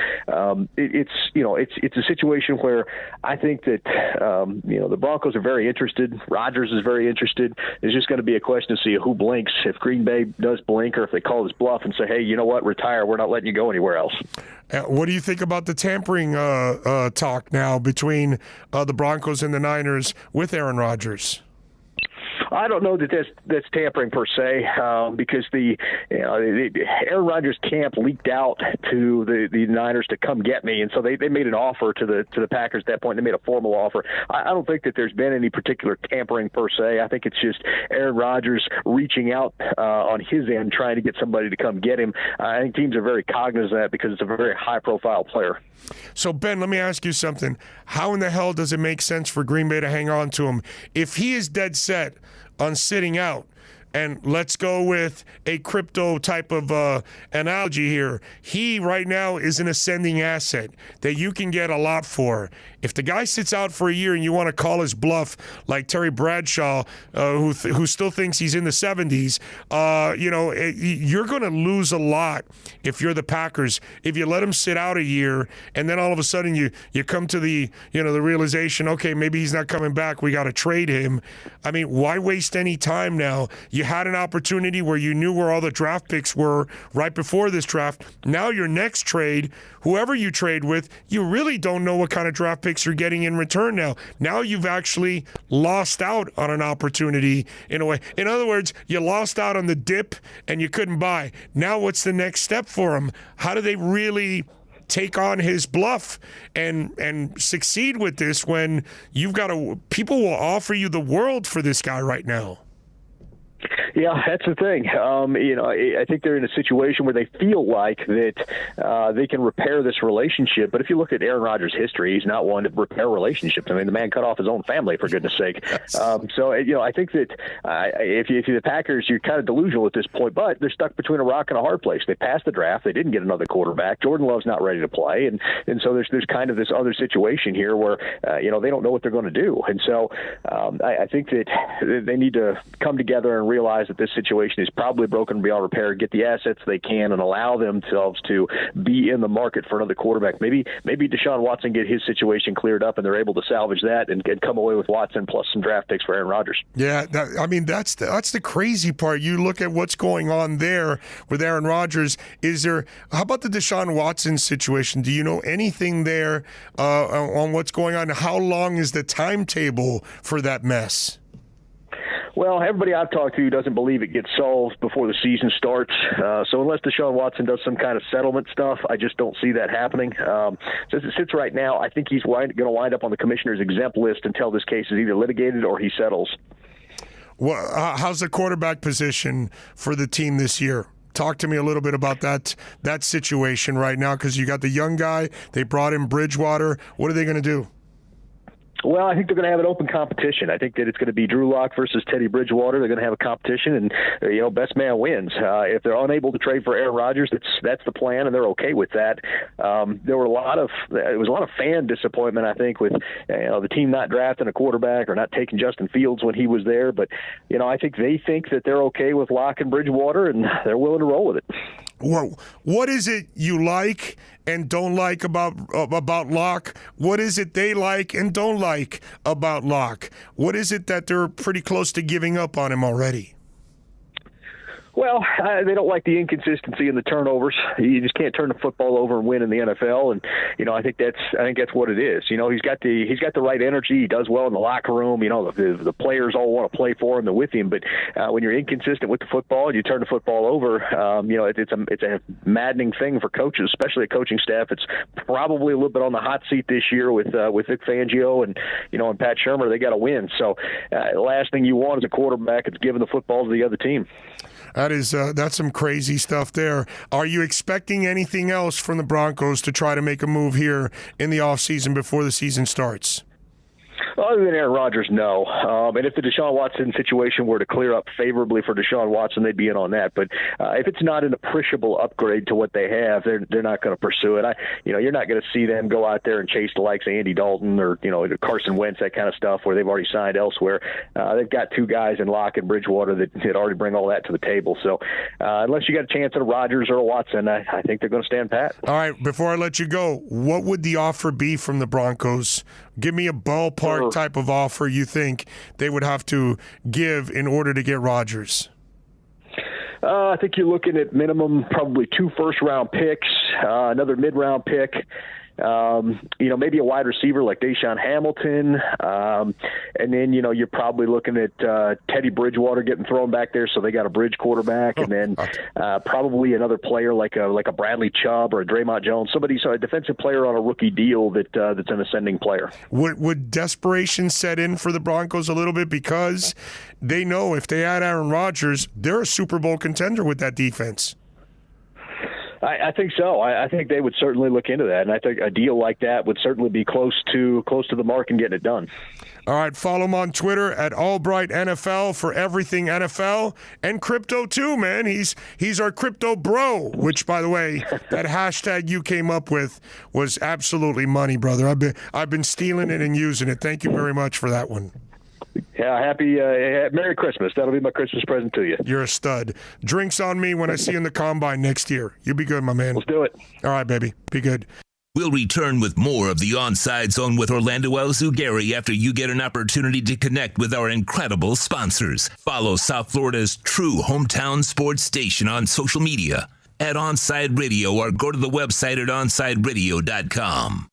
S15: it's a situation where I think that the Broncos are very interested. Rodgers is very interested. It's just going to be a question to see who blinks. If Green Bay does blink, or if they call this bluff and say, hey, you know what, retire, we're not letting you go anywhere else.
S16: What do you think about the tampering talk now between the Broncos and the Niners with Aaron Rodgers?
S15: I don't know that that's tampering per se, because the Aaron Rodgers camp leaked out to the Niners to come get me, and so they made an offer to the Packers at that point. They made a formal offer. I don't think that there's been any particular tampering per se. I think it's just Aaron Rodgers reaching out on his end, trying to get somebody to come get him. I think teams are very cognizant of that because it's a very high-profile player.
S16: So, Ben, let me ask you something. How in the hell does it make sense for Green Bay to hang on to him if he is dead set on sitting out? And let's go with a crypto type of analogy here. He right now is an ascending asset that you can get a lot for. If the guy sits out for a year and you want to call his bluff like Terry Bradshaw, who still thinks he's in the 70s, you're going to lose a lot if you're the Packers. If you let him sit out a year and then all of a sudden you come to the realization, okay, maybe he's not coming back. We got to trade him. I mean, why waste any time now? You had an opportunity where you knew where all the draft picks were right before this draft. Now your next trade, whoever you trade with, you really don't know what kind of draft picks you're getting in return now. Now you've actually lost out on an opportunity in a way. In other words, you lost out on the dip and you couldn't buy. Now what's the next step for them? How do they really take on his bluff and succeed with this when people will offer you the world for this guy right now?
S15: Yeah, that's the thing. I think they're in a situation where they feel like that they can repair this relationship. But if you look at Aaron Rodgers' history, he's not one to repair relationships. I mean, the man cut off his own family, for goodness sake. I think that if you're the Packers, you're kind of delusional at this point. But they're stuck between a rock and a hard place. They passed the draft. They didn't get another quarterback. Jordan Love's not ready to play. And so there's kind of this other situation here where, they don't know what they're going to do. And so I think that they need to come together and realize that this situation is probably broken beyond repair, get the assets they can, and allow themselves to be in the market for another quarterback. Maybe Deshaun Watson get his situation cleared up, and they're able to salvage that and come away with Watson plus some draft picks for Aaron Rodgers.
S16: Yeah, that's the crazy part. You look at what's going on there with Aaron Rodgers. How about the Deshaun Watson situation? Do you know anything there on what's going on? How long is the timetable for that mess?
S15: Well, everybody I've talked to doesn't believe it gets solved before the season starts. So unless Deshaun Watson does some kind of settlement stuff, I just don't see that happening. So as it sits right now, I think he's going to wind up on the commissioner's exempt list until this case is either litigated or he settles.
S16: Well, how's the quarterback position for the team this year? Talk to me a little bit about that situation right now, because you got the young guy. They brought in Bridgewater. What are they going to do?
S15: Well, I think they're going to have an open competition. I think that it's going to be Drew Lock versus Teddy Bridgewater. They're going to have a competition, and best man wins. If they're unable to trade for Aaron Rodgers, that's the plan, and they're okay with that. There was a lot of fan disappointment, I think, with the team not drafting a quarterback or not taking Justin Fields when he was there. But I think they think that they're okay with Lock and Bridgewater, and they're willing to roll with it.
S16: Well, what is it you like and don't like about Locke? What is it they like and don't like about Locke? What is it that they're pretty close to giving up on him already?
S15: Well, they don't like the inconsistency in the turnovers. You just can't turn the football over and win in the NFL, and I think that's what it is. He's got the right energy. He does well in the locker room. The players all want to play for him and with him. But when you're inconsistent with the football and you turn the football over, it's a maddening thing for coaches, especially a coaching staff. It's probably a little bit on the hot seat this year with Vic Fangio and Pat Shurmur. They got to win. So the last thing you want as a quarterback is giving the football to the other team.
S16: That's some crazy stuff there. Are you expecting anything else from the Broncos to try to make a move here in the offseason before the season starts?
S15: Other than Aaron Rodgers, no. And if the Deshaun Watson situation were to clear up favorably for Deshaun Watson, they'd be in on that. But if it's not an appreciable upgrade to what they have, they're not going to pursue it. You're not going to see them go out there and chase the likes of Andy Dalton or Carson Wentz, that kind of stuff, where they've already signed elsewhere. They've got two guys in Locke and Bridgewater that already bring all that to the table. So unless you got a chance at a Rodgers or a Watson, I think they're going to stand pat.
S16: All right, before I let you go, what would the offer be from the Broncos? Give me a ballpark type of offer you think they would have to give in order to get Rodgers.
S15: I think you're looking at minimum probably 2 first-round picks, another mid-round pick. Maybe a wide receiver like Deshaun Hamilton. And then, you're probably looking at Teddy Bridgewater getting thrown back there, so they got a bridge quarterback. And then probably another player like a Bradley Chubb or a Draymond Jones, a defensive player on a rookie deal that's an ascending player.
S16: Would desperation set in for the Broncos a little bit, because they know if they add Aaron Rodgers, they're a Super Bowl contender with that defense?
S15: I think so. I think they would certainly look into that, and I think a deal like that would certainly be close to the mark and getting it done.
S16: All right, follow him on Twitter at Albright NFL for everything NFL and crypto too, man. He's our crypto bro, which, by the way, that hashtag you came up with was absolutely money, brother. I've been stealing it and using it. Thank you very much for that one.
S15: Yeah, happy Merry Christmas. That'll be my Christmas present to you.
S16: You're a stud. Drinks on me when I see you in the Combine next year. You be good, my man.
S15: Let's do it.
S16: All right, baby. Be good.
S3: We'll return with more of the Onside Zone with Orlando Alzugari after you get an opportunity to connect with our incredible sponsors. Follow South Florida's true hometown sports station on social media at Onside Radio, or go to the website at onsideradio.com.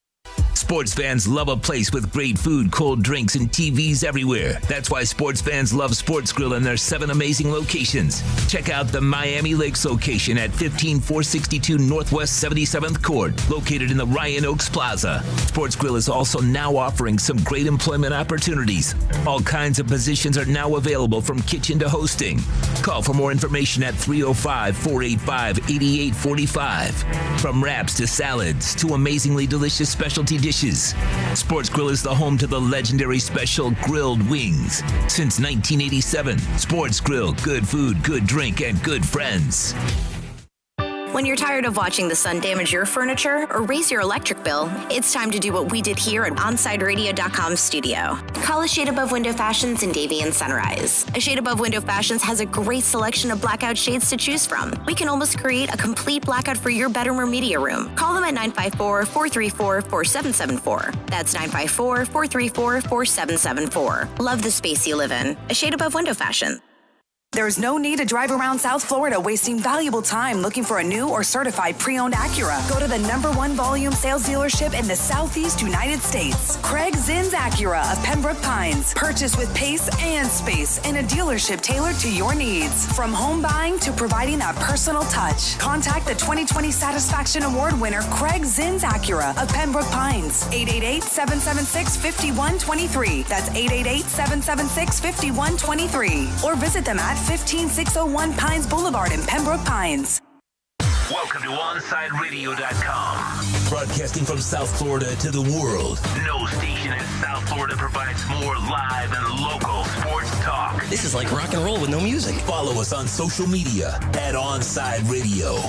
S3: Sports fans love a place with great food, cold drinks, and TVs everywhere. That's why sports fans love Sports Grill and their 7 amazing locations. Check out the Miami Lakes location at 15462 Northwest 77th Court, located in the Ryan Oaks Plaza. Sports Grill is also now offering some great employment opportunities. All kinds of positions are now available, from kitchen to hosting. Call for more information at 305-485-8845. From wraps to salads to amazingly delicious specialty dishes, Sports Grill is the home to the legendary special grilled wings. Since 1987, Sports Grill, good food, good drink, and good friends.
S9: When you're tired of watching the sun damage your furniture or raise your electric bill, it's time to do what we did here at OnSideRadio.com studio. Call A Shade Above Window Fashions in Davie and Sunrise. A Shade Above Window Fashions has a great selection of blackout shades to choose from. We can almost create a complete blackout for your bedroom or media room. Call them at 954-434-4774. That's 954-434-4774. Love the space you live in. A Shade Above Window Fashion.
S5: There's no need to drive around South Florida wasting valuable time looking for a new or certified pre-owned Acura. Go to the #1 volume sales dealership in the Southeast United States. Craig Zinn's Acura of Pembroke Pines. Purchase with pace and space in a dealership tailored to your needs. From home buying to providing that personal touch. Contact the 2020 Satisfaction Award winner Craig Zinn's Acura of Pembroke Pines. 888-776-5123. That's 888-776-5123. Or visit them at 15601 Pines Boulevard in Pembroke Pines.
S3: Welcome to OnSideRadio.com. Broadcasting from South Florida to the world. No station in South Florida provides more live and local sports talk.
S17: This is like rock and roll with no music.
S3: Follow us on social media at Onside Radio.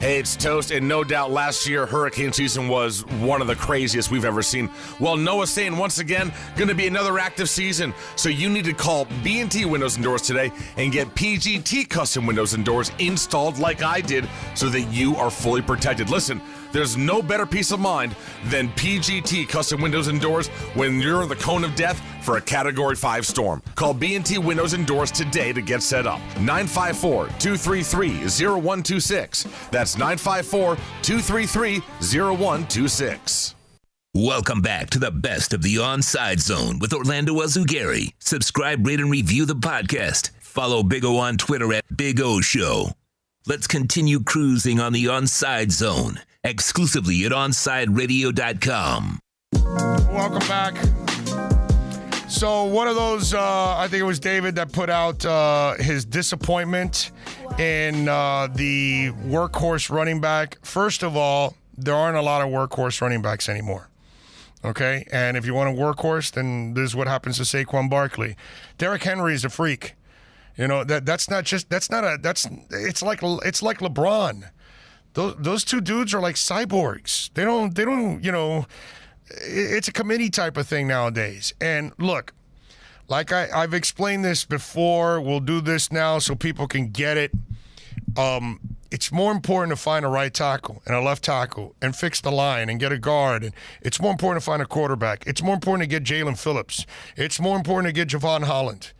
S11: Hey, it's Toast, and no doubt last year hurricane season was one of the craziest we've ever seen. Well, Noah's saying once again, going to be another active season, so you need to call B&T Windows and Doors today and get PGT custom windows and doors installed like I did, so that you are fully protected. Listen, there's no better peace of mind than PGT custom windows and doors when you're in the cone of death for a Category 5 storm. Call B&T Windows and Doors today to get set up. 954-233-0126. That's 954-233-0126.
S3: Welcome back to the best of the Onside Zone with Orlando Alzugari. Subscribe, rate, and review the podcast. Follow Big O on Twitter at Big O Show. Let's continue cruising on the Onside Zone, exclusively at OnSideRadio.com.
S16: Welcome back. So one of those, I think it was David that put out his disappointment in the workhorse running back. First of all, there aren't a lot of workhorse running backs anymore. Okay, and if you want a workhorse, then this is what happens to Saquon Barkley. Derrick Henry is a freak. You know, it's like LeBron. Those two dudes are like cyborgs. They don't, you know, it's a committee type of thing nowadays. And look, like I've explained this before, we'll do this now so people can get it. It's more important to find a right tackle and a left tackle and fix the line and get a guard. And it's more important to find a quarterback. It's more important to get Jalen Phillips. It's more important to get Javon Holland.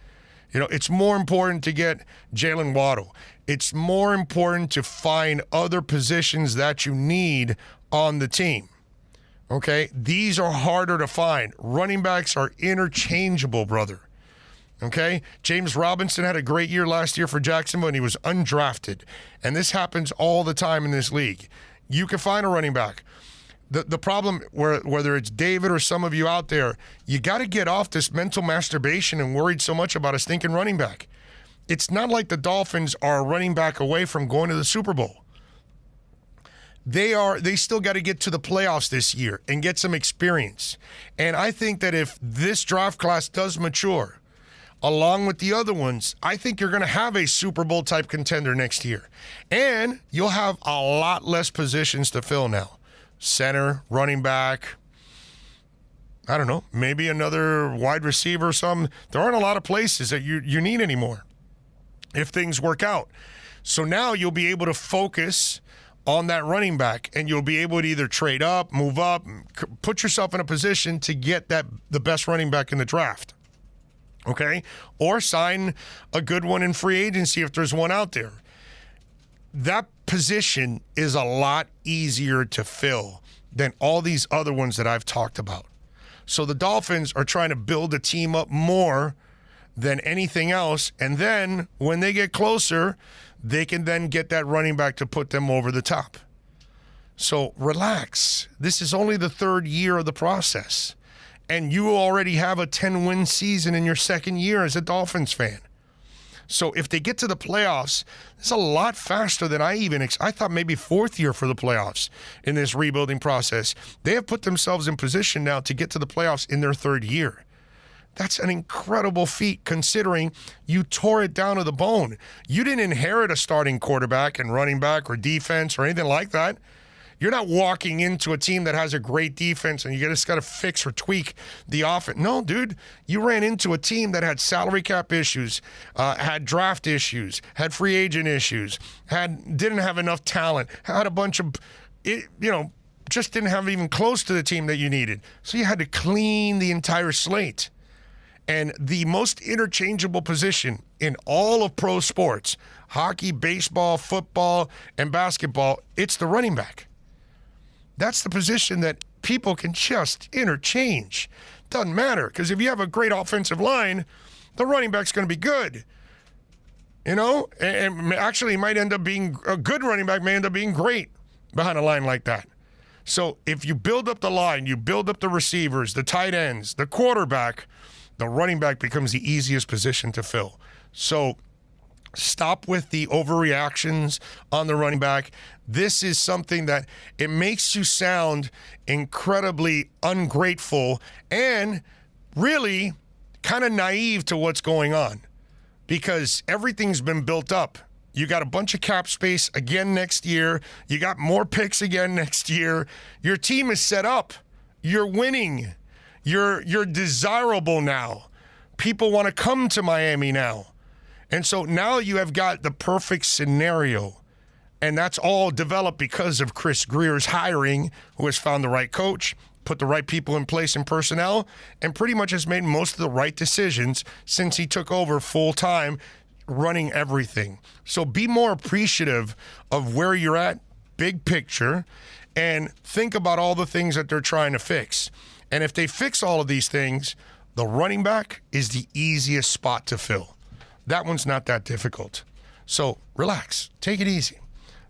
S16: You know, it's more important to get Jalen Waddle. It's more important to find other positions that you need on the team. Okay? These are harder to find. Running backs are interchangeable, brother. Okay? James Robinson had a great year last year for Jacksonville, and he was undrafted. And this happens all the time in this league. You can find a running back. The problem, whether it's David or some of you out there, you got to get off this mental masturbation and worried so much about a stinking running back. It's not like the Dolphins are a running back away from going to the Super Bowl. They still got to get to the playoffs this year and get some experience. And I think that if this draft class does mature, along with the other ones, I think you're going to have a Super Bowl type contender next year. And you'll have a lot less positions to fill now. Center, running back, I don't know, maybe another wide receiver or something. There aren't a lot of places that you need anymore if things work out. So now you'll be able to focus on that running back, and you'll be able to either trade up, move up, put yourself in a position to get the best running back in the draft. Okay? Or sign a good one in free agency if there's one out there. That position is a lot easier to fill than all these other ones that I've talked about. So the Dolphins are trying to build a team up more than anything else, and then when they get closer, they can then get that running back to put them over the top. So relax. This is only the third year of the process, and you already have a 10-win season in your second year as a Dolphins fan. So if they get to the playoffs, it's a lot faster than I thought maybe fourth year for the playoffs in this rebuilding process. They have put themselves in position now to get to the playoffs in their third year. That's an incredible feat considering you tore it down to the bone. You didn't inherit a starting quarterback and running back or defense or anything like that. You're not walking into a team that has a great defense and you just got to fix or tweak the offense. No, dude, you ran into a team that had salary cap issues, had draft issues, had free agent issues, didn't have enough talent, had a bunch of, just didn't have even close to the team that you needed. So you had to clean the entire slate. And the most interchangeable position in all of pro sports, hockey, baseball, football, and basketball, it's the running back. That's the position that people can just interchange. Doesn't matter, because if you have a great offensive line, the running back's going to be good. You know? And actually, might end up being a good running back, may end up being great behind a line like that. So if you build up the line, you build up the receivers, the tight ends, the quarterback, the running back becomes the easiest position to fill. So stop with the overreactions on the running back. This is something that it makes you sound incredibly ungrateful and really kind of naive to what's going on because everything's been built up. You got a bunch of cap space again next year. You got more picks again next year. Your team is set up. You're winning. You're desirable now. People want to come to Miami now. And so now you have got the perfect scenario. And that's all developed because of Chris Greer's hiring, who has found the right coach, put the right people in place in personnel, and pretty much has made most of the right decisions since he took over full-time running everything. So be more appreciative of where you're at, big picture, and think about all the things that they're trying to fix. And if they fix all of these things, the running back is the easiest spot to fill. That one's not that difficult. So relax, take it easy.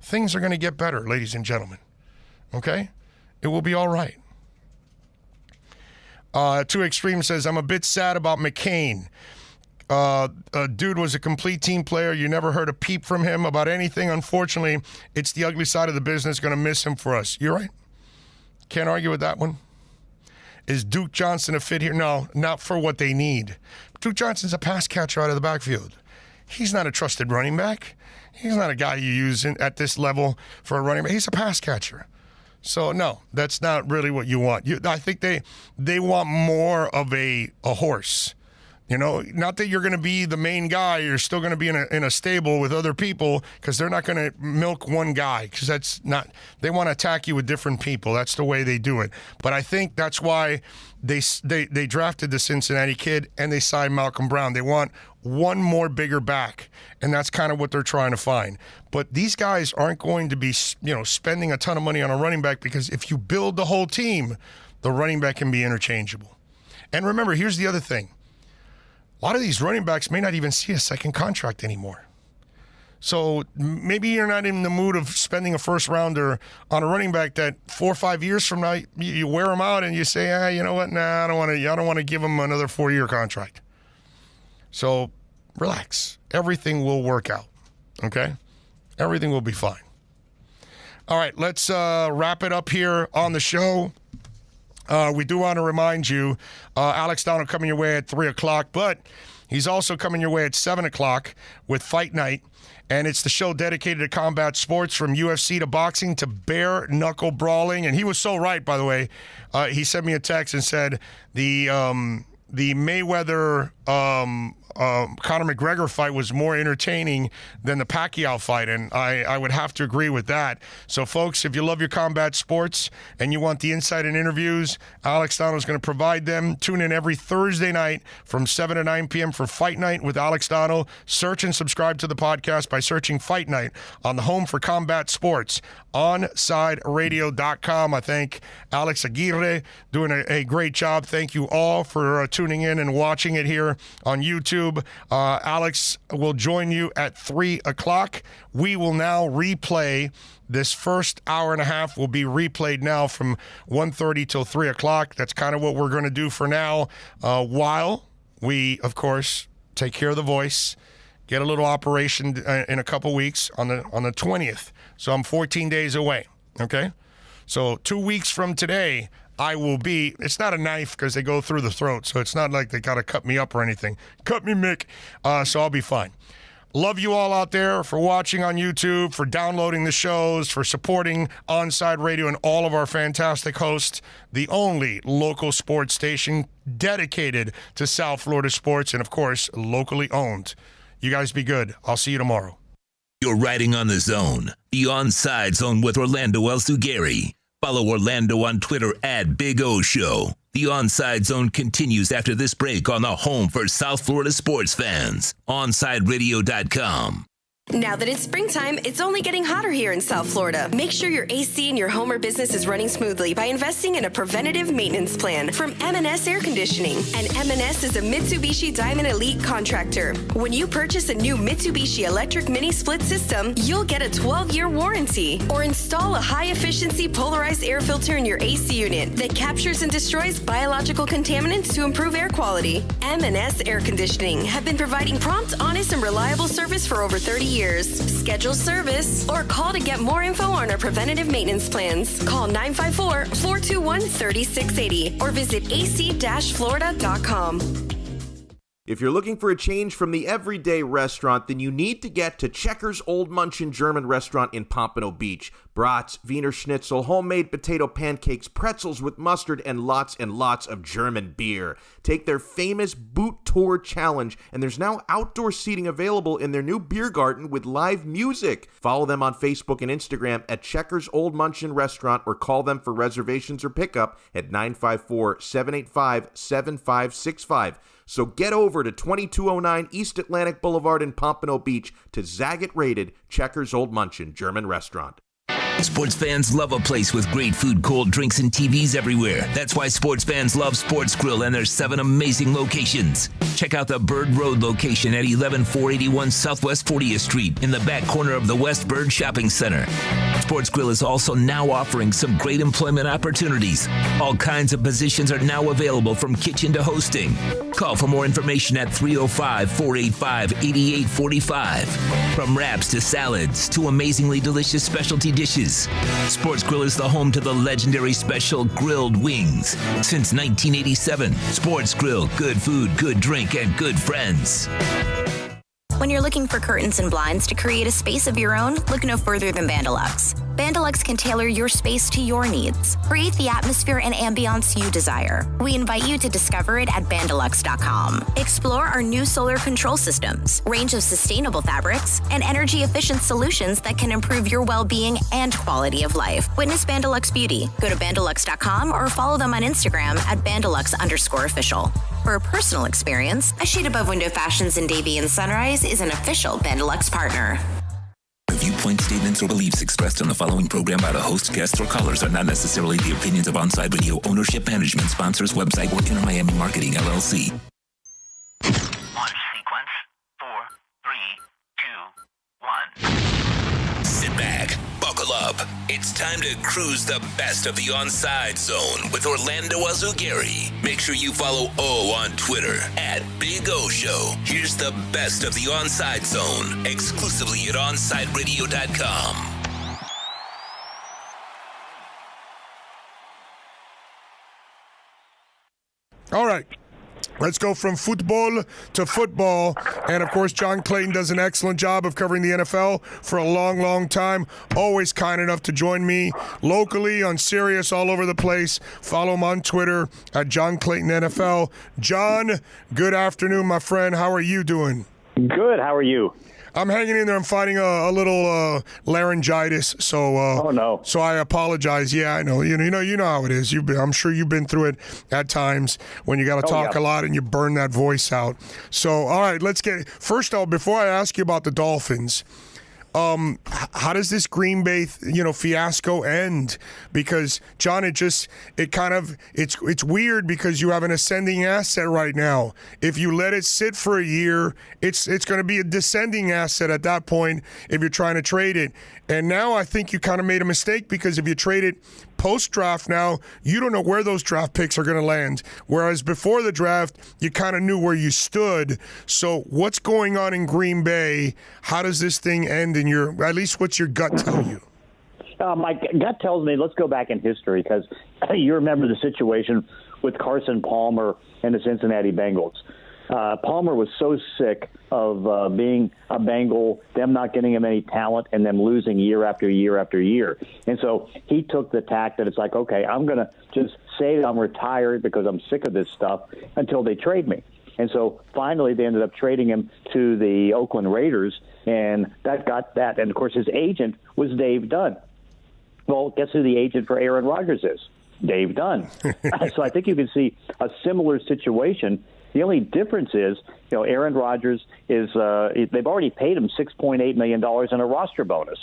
S16: Things are going to get better, ladies and gentlemen. Okay? It will be all right. Two Extreme says, I'm a bit sad about McCain. Dude was a complete team player. You never heard a peep from him about anything. Unfortunately, it's the ugly side of the business. Going to miss him for us. You're right. Can't argue with that one. Is Duke Johnson a fit here? No, not for what they need. Duke Johnson's a pass catcher out of the backfield. He's not a trusted running back. He's not a guy you use at this level for a running back. He's a pass catcher. So, no, that's not really what you want. I think they want more of a horse. Not that you're going to be the main guy. You're still going to be in a stable with other people because they're not going to milk one guy because that's not – they want to attack you with different people. That's the way they do it. But I think that's why they drafted the Cincinnati kid and they signed Malcolm Brown. They want one more bigger back, and that's kind of what they're trying to find. But these guys aren't going to be spending a ton of money on a running back because if you build the whole team, the running back can be interchangeable. And remember, here's the other thing. A lot of these running backs may not even see a second contract anymore. So maybe you're not in the mood of spending a first rounder on a running back that 4 or 5 years from now you wear him out and you say, you know what? Nah, I don't want to give him another 4-year contract. So relax. Everything will work out. Okay? Everything will be fine. All right, let's wrap it up here on the show. We do want to remind you, Alex Donald coming your way at 3 o'clock, but he's also coming your way at 7 o'clock with Fight Night. And it's the show dedicated to combat sports, from UFC to boxing to bare knuckle brawling. And he was so right, by the way. He sent me a text and said the Mayweather Conor McGregor fight was more entertaining than the Pacquiao fight, and I would have to agree with that. So, folks, if you love your combat sports and you want the insight and interviews, Alex Donald is going to provide them. Tune in every Thursday night from 7 to 9 p.m. for Fight Night with Alex Donald. Search and subscribe to the podcast by searching Fight Night on the home for combat sports, OnSideRadio.com. I thank Alex Aguirre, doing a great job. Thank you all for tuning in and watching it here on YouTube. Alex will join you at 3 o'clock. We will now replay this first hour and a half. Will be replayed now from 1:30 till 3 o'clock. That's kind of what we're going to do for now, while we, of course, take care of the voice, get a little operation in a couple weeks on the 20th. So I'm 14 days away, okay? So 2 weeks from today, I will be, it's not a knife because they go through the throat, so it's not like they got to cut me up or anything. Cut me, Mick. So I'll be fine. Love you all out there for watching on YouTube, for downloading the shows, for supporting Onside Radio and all of our fantastic hosts. The only local sports station dedicated to South Florida sports and, of course, locally owned. You guys be good. I'll see you tomorrow.
S3: You're riding on the zone, the Onside Zone with Orlando Alzugari. Follow Orlando on Twitter at Big O Show. The Onside Zone continues after this break on the home for South Florida sports fans, OnSideRadio.com.
S13: Now that it's springtime, it's only getting hotter here in South Florida. Make sure your AC in your home or business is running smoothly by investing in a preventative maintenance plan from M&S Air Conditioning. And M&S is a Mitsubishi Diamond Elite contractor. When you purchase a new Mitsubishi electric mini split system, you'll get a 12-year warranty. Or install a high-efficiency polarized air filter in your AC unit that captures and destroys biological contaminants to improve air quality. M&S Air Conditioning have been providing prompt, honest, and reliable service for over 30 years. Schedule service or call to get more info on our preventative maintenance plans. Call 954-421-3680 or visit ac-florida.com.
S4: If you're looking for a change from the everyday restaurant, then you need to get to Checkers Old Munchin German Restaurant in Pompano Beach. Brats, Wiener Schnitzel, homemade potato pancakes, pretzels with mustard, and lots of German beer. Take their famous Boot Tour Challenge, and there's now outdoor seating available in their new beer garden with live music. Follow them on Facebook and Instagram at Checkers Old Munchin Restaurant, or call them for reservations or pickup at 954-785-7565. So get over to 2209 East Atlantic Boulevard in Pompano Beach to Zagat-rated Checkers Old Munchin German Restaurant.
S3: Sports fans love a place with great food, cold drinks, and TVs everywhere. That's why sports fans love Sports Grill and their 7 amazing locations. Check out the Bird Road location at 11481 Southwest 40th Street in the back corner of the West Bird Shopping Center. Sports Grill is also now offering some great employment opportunities. All kinds of positions are now available from kitchen to hosting. Call for more information at 305-485-8845. From wraps to salads to amazingly delicious specialty dishes, Sports Grill is the home to the legendary special grilled wings. Since 1987, Sports Grill, good food, good drink, and good friends.
S9: When you're looking for curtains and blinds to create a space of your own, look no further than Bandalux. Bandalux can tailor your space to your needs. Create the atmosphere and ambiance you desire. We invite you to discover it at Bandalux.com. Explore our new solar control systems, range of sustainable fabrics, and energy-efficient solutions that can improve your well-being and quality of life. Witness Bandalux Beauty. Go to Bandalux.com or follow them on Instagram at Bandalux_official. For a personal experience, A Shade Above Window Fashions in Davie and Sunrise is an official Bandalux partner.
S3: The viewpoint, statements, or beliefs expressed on the following program by the host, guests, or callers are not necessarily the opinions of Onside Radio ownership, management, sponsors, website, or Inner Miami Marketing, LLC.
S14: Launch sequence. 4, 3, 2, 1.
S3: Sit back, buckle up. It's time to cruise the best of the Onside Zone with Orlando Azugari. Make sure you follow O on Twitter at Big O Show. Here's the best of the Onside Zone, exclusively at OnsideRadio.com.
S16: All right. Let's go from football to football. And, of course, John Clayton does an excellent job of covering the NFL for a long, long time. Always kind enough to join me locally on Sirius all over the place. Follow him on Twitter at John Clayton NFL. John, good afternoon, my friend. How are you doing?
S15: Good. How are you?
S16: I'm hanging in there. I'm fighting a little laryngitis, so
S15: oh no.
S16: So I apologize. Yeah, I know. You know how it is. I'm sure you've been through it at times when you got to talk a lot and you burn that voice out. So all right, let's get first of all, before I ask you about the Dolphins. How does this Green Bay, fiasco end? Because John, it's weird because you have an ascending asset right now. If you let it sit for a year, it's going to be a descending asset at that point if you're trying to trade it. And now I think you kind of made a mistake because if you trade it post-draft now, you don't know where those draft picks are going to land. Whereas before the draft, you kind of knew where you stood. So what's going on in Green Bay? How does this thing end at least what's your gut tell you?
S15: My gut tells me let's go back in history because you remember the situation with Carson Palmer and the Cincinnati Bengals. Palmer was so sick of being a Bengal, them not getting him any talent, and them losing year after year after year. And so he took the tack that it's like, okay, I'm going to just say that I'm retired because I'm sick of this stuff until they trade me. And so finally they ended up trading him to the Oakland Raiders, and that got that. And, of course, his agent was Dave Dunn. Well, guess who the agent for Aaron Rodgers is? Dave Dunn. So I think you can see a similar situation. The only difference is, Aaron Rodgers is they've already paid him $6.8 million in a roster bonus.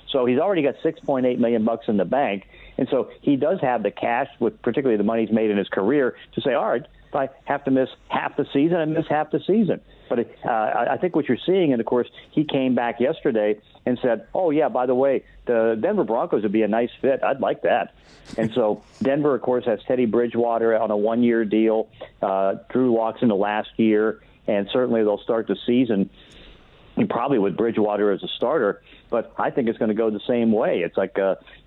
S15: So he's already got $6.8 million in the bank. And so he does have the cash, with particularly the money he's made in his career, to say, all right, if I have to miss half the season, I miss half the season. But I think what you're seeing, and of course, he came back yesterday and said, oh, yeah, by the way, the Denver Broncos would be a nice fit. I'd like that. And so Denver, of course, has Teddy Bridgewater on a one-year deal. Drew Lock's in the last year, and certainly they'll start the season probably with Bridgewater as a starter. But I think it's going to go the same way. It's like,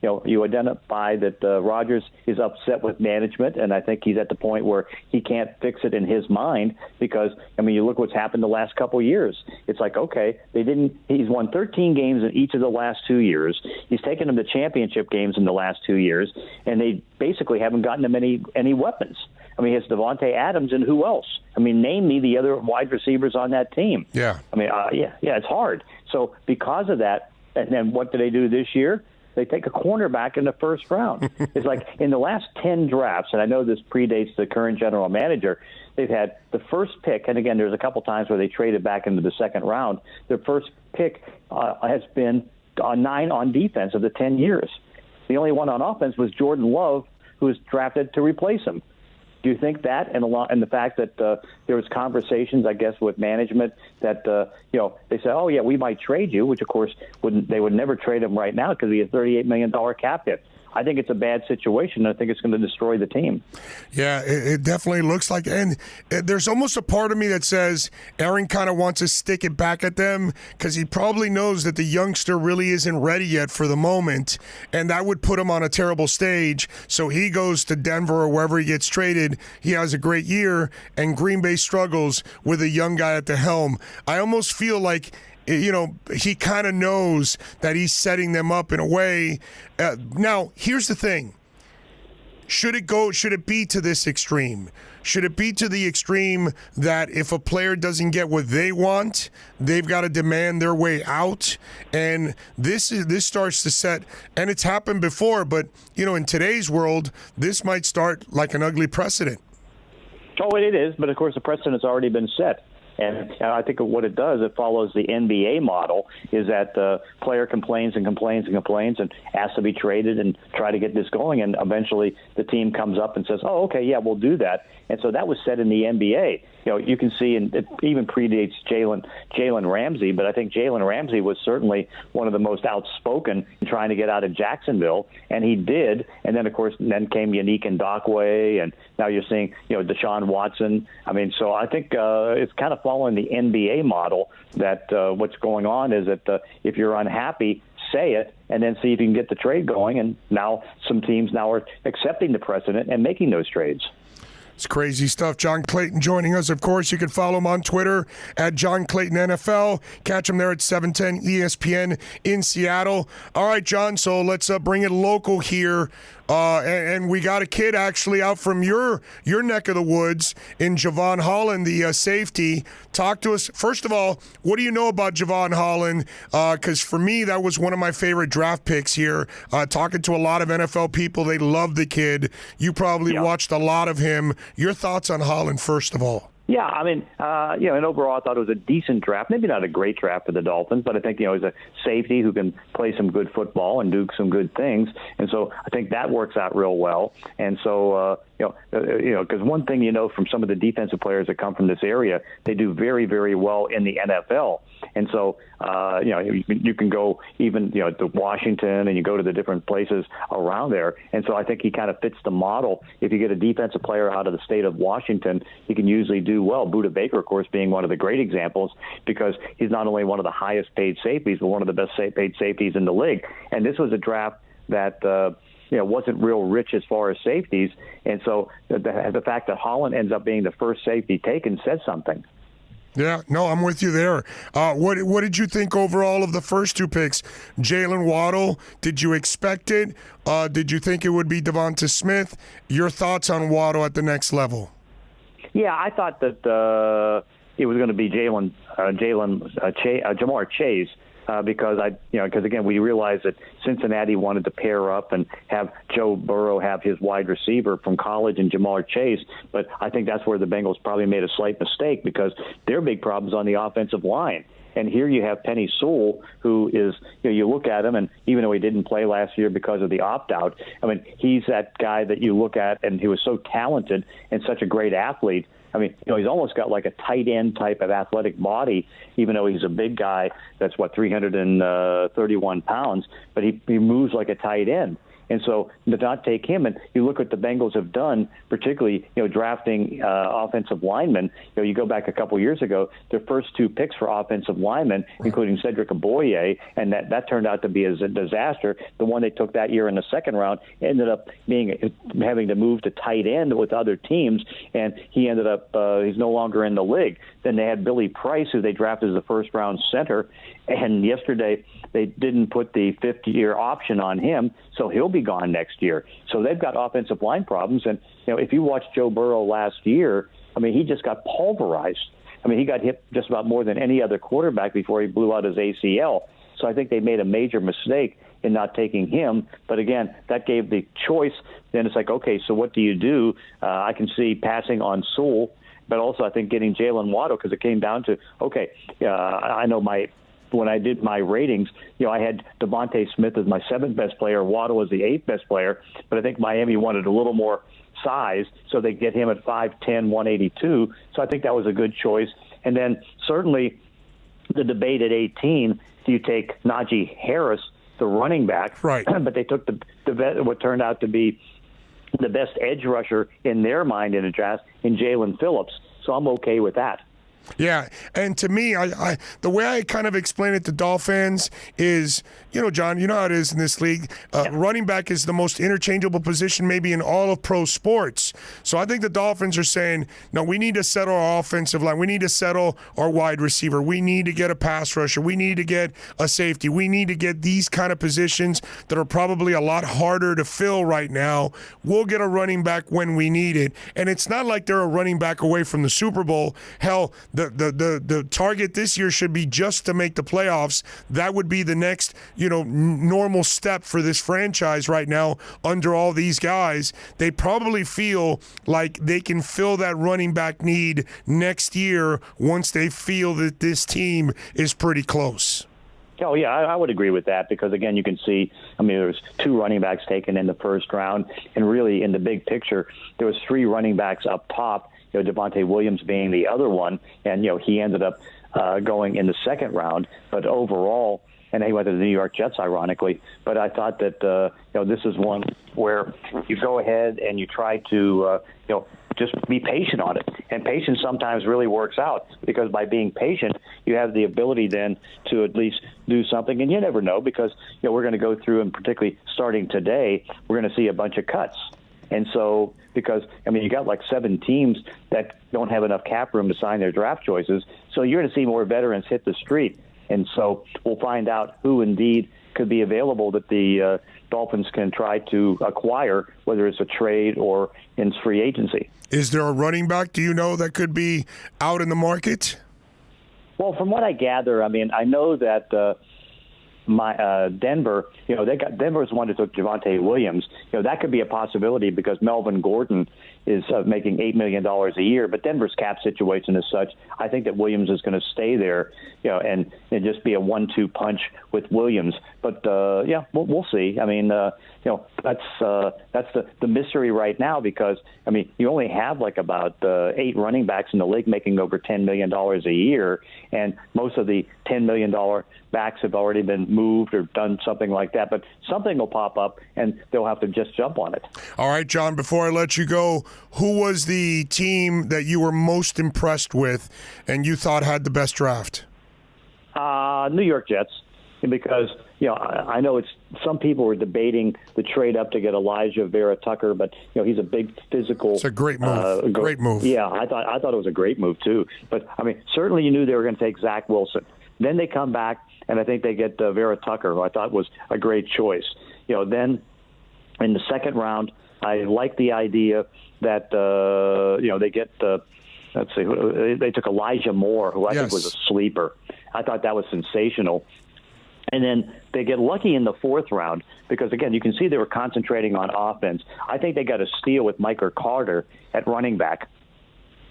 S15: you identify that Rodgers is upset with management, and I think he's at the point where he can't fix it in his mind because, you look what's happened the last couple of years. It's like, okay, he's won 13 games in each of the last 2 years. He's taken them to championship games in the last 2 years, and they basically haven't gotten him any weapons. It's Devontae Adams and who else? Name me the other wide receivers on that team.
S16: Yeah.
S15: It's hard. So because of that, and then what do they do this year? They take a cornerback in the first round. It's like in the last 10 drafts, and I know this predates the current general manager, they've had the first pick, and again, there's a couple times where they traded back into the second round. Their first pick has been 9 on defense of the 10 years. The only one on offense was Jordan Love, who was drafted to replace him. Do you think that, and the fact that there was conversations, I guess, with management that they said, oh yeah, we might trade you, which of course they would never trade him right now because he has $38 million cap hit. I think it's a bad situation. I think it's going to destroy the team.
S16: Yeah, it definitely looks like. And there's almost a part of me that says Aaron kind of wants to stick it back at them because he probably knows that the youngster really isn't ready yet for the moment, and that would put him on a terrible stage. So he goes to Denver or wherever he gets traded. He has a great year, and Green Bay struggles with a young guy at the helm. I almost feel like he kind of knows that he's setting them up in a way. Now, here's the thing. Should it be to this extreme? Should it be to the extreme that if a player doesn't get what they want, they've got to demand their way out? And this starts to set, and it's happened before, but in today's world, this might start like an ugly precedent.
S15: Oh, it is, but of course the precedent's already been set. And I think what it does, it follows the NBA model, is that the player complains and complains and complains and asks to be traded and try to get this going. And eventually the team comes up and says, oh, okay, yeah, we'll do that. And so that was said in the NBA. You can see, and it even predates Jalen Ramsey, but I think Jalen Ramsey was certainly one of the most outspoken in trying to get out of Jacksonville, and he did. And then, of course, came Yannick Ngakoue, and now you're seeing, Deshaun Watson. I mean, so I think it's kind of following the NBA model that what's going on is that if you're unhappy, say it, and then see if you can get the trade going. And now some teams now are accepting the precedent and making those trades.
S16: It's crazy stuff. John Clayton joining us. Of course, you can follow him on Twitter at John Clayton NFL. Catch him there at 710 ESPN in Seattle. All right, John, so let's bring it local here. And we got a kid actually out from your neck of the woods in Javon Holland, the safety. Talk to us. First of all, what do you know about Javon Holland? Because for me, that was one of my favorite draft picks here. Talking to a lot of NFL people, they love the kid. You probably watched a lot of him. Your thoughts on Holland, first of all?
S15: Yeah, I mean, and overall I thought it was a decent draft. Maybe not a great draft for the Dolphins, but I think, he's a safety who can play some good football and do some good things. And so I think that works out real well. And so, because one thing from some of the defensive players that come from this area, they do very, very well in the NFL. And so, you can go even, to Washington and you go to the different places around there. And so I think he kind of fits the model. If you get a defensive player out of the state of Washington, he can usually do well. Buda Baker, of course, being one of the great examples because he's not only one of the highest paid safeties, but one of the best paid safeties in the league. And this was a draft that, wasn't real rich as far as safeties. And so the fact that Holland ends up being the first safety taken says something.
S16: Yeah, no, I'm with you there. What did you think overall of the first two picks? Jalen Waddle, did you expect it? Did you think it would be Devonta Smith? Your thoughts on Waddle at the next level?
S15: Yeah, I thought that it was going to be Jamar Chase. Because again, we realized that Cincinnati wanted to pair up and have Joe Burrow have his wide receiver from college and Jamar Chase. But I think that's where the Bengals probably made a slight mistake because their big problem's on the offensive line. And here you have Penny Sewell, who is, you look at him, and even though he didn't play last year because of the opt-out, I mean, he's that guy that you look at, and he was so talented and such a great athlete. I mean, he's almost got like a tight end type of athletic body, even though he's a big guy that's, 331 pounds, but he moves like a tight end. And so to not take him, and you look what the Bengals have done, particularly, drafting offensive linemen. You go back a couple years ago, their first two picks for offensive linemen, including Cedric Aboye, and that turned out to be a disaster. The one they took that year in the second round ended up having to move to tight end with other teams, and he ended up he's no longer in the league. Then they had Billy Price, who they drafted as a first-round center, and yesterday they didn't put the 5th-year option on him, so he'll be gone next year. So they've got offensive line problems. And, if you watched Joe Burrow last year, I mean, he just got pulverized. I mean, he got hit just about more than any other quarterback before he blew out his ACL. So I think they made a major mistake in not taking him. But again, that gave the choice. Then it's like, okay, so what do you do? I can see passing on Sewell, but also I think getting Jalen Waddle, because it came down to, okay, I know my when I did my ratings, I had Devontae Smith as my 7th best player, Waddle as the 8th best player, but I think Miami wanted a little more size, so they get him at 5'10", 182. So I think that was a good choice. And then certainly the debate at 18, do you take Najee Harris, the running back?
S16: Right.
S15: But they took what turned out to be the best edge rusher in their mind in a draft in Jalen Phillips. So I'm okay with that.
S16: Yeah, and to me, I the way I kind of explain it to Dolphins is, John, you know how it is in this league. Running back is the most interchangeable position maybe in all of pro sports. So I think the Dolphins are saying, no, we need to settle our offensive line. We need to settle our wide receiver. We need to get a pass rusher. We need to get a safety. We need to get these kind of positions that are probably a lot harder to fill right now. We'll get a running back when we need it. And it's not like they're a running back away from the Super Bowl. Hell, the target this year should be just to make the playoffs. That would be the next, normal step for this franchise right now under all these guys. They probably feel like they can fill that running back need next year once they feel that this team is pretty close.
S15: Oh, yeah, I would agree with that because, again, you can see, there was 2 running backs taken in the first round, and really in the big picture, there was 3 running backs up top, Devontae Williams being the other one, and, he ended up going in the second round. But overall, and he went to the New York Jets, ironically, but I thought that, this is one where you go ahead and you try to, just be patient on it. And patience sometimes really works out because by being patient, you have the ability then to at least do something. And you never know because, we're going to go through, and particularly starting today, we're going to see a bunch of cuts. And so, because, you got like 7 teams that don't have enough cap room to sign their draft choices. So you're going to see more veterans hit the street. And so we'll find out who indeed could be available that the Dolphins can try to acquire, whether it's a trade or in free agency.
S16: Is there a running back, do you know, that could be out in the market?
S15: Well, from what I gather, I know that Denver, Denver's the one that took Javonte Williams. That could be a possibility because Melvin Gordon is making $8 million a year, but Denver's cap situation is such. I think that Williams is going to stay there, and just be a 1-2 punch with Williams. But we'll see. That's the mystery right now because you only have like about 8 running backs in the league making over $10 million a year, and most of the $10 million backs have already been moved or done something like that. But something will pop up, and they'll have to just jump on it.
S16: All right, John, before I let you go, who was the team that you were most impressed with and you thought had the best draft?
S15: New York Jets, because I know some people were debating the trade up to get Elijah Vera Tucker, but he's a big physical.
S16: It's a great move. Great move.
S15: Yeah, I thought it was a great move too. But certainly you knew they were going to take Zach Wilson. Then they come back, and I think they get Vera Tucker, who I thought was a great choice. Then in the second round, I like the idea that they get. Let's see, they took Elijah Moore, who I think was a sleeper. I thought that was sensational. And then they get lucky in the fourth round because, again, you can see they were concentrating on offense. I think they got a steal with Micah Carter at running back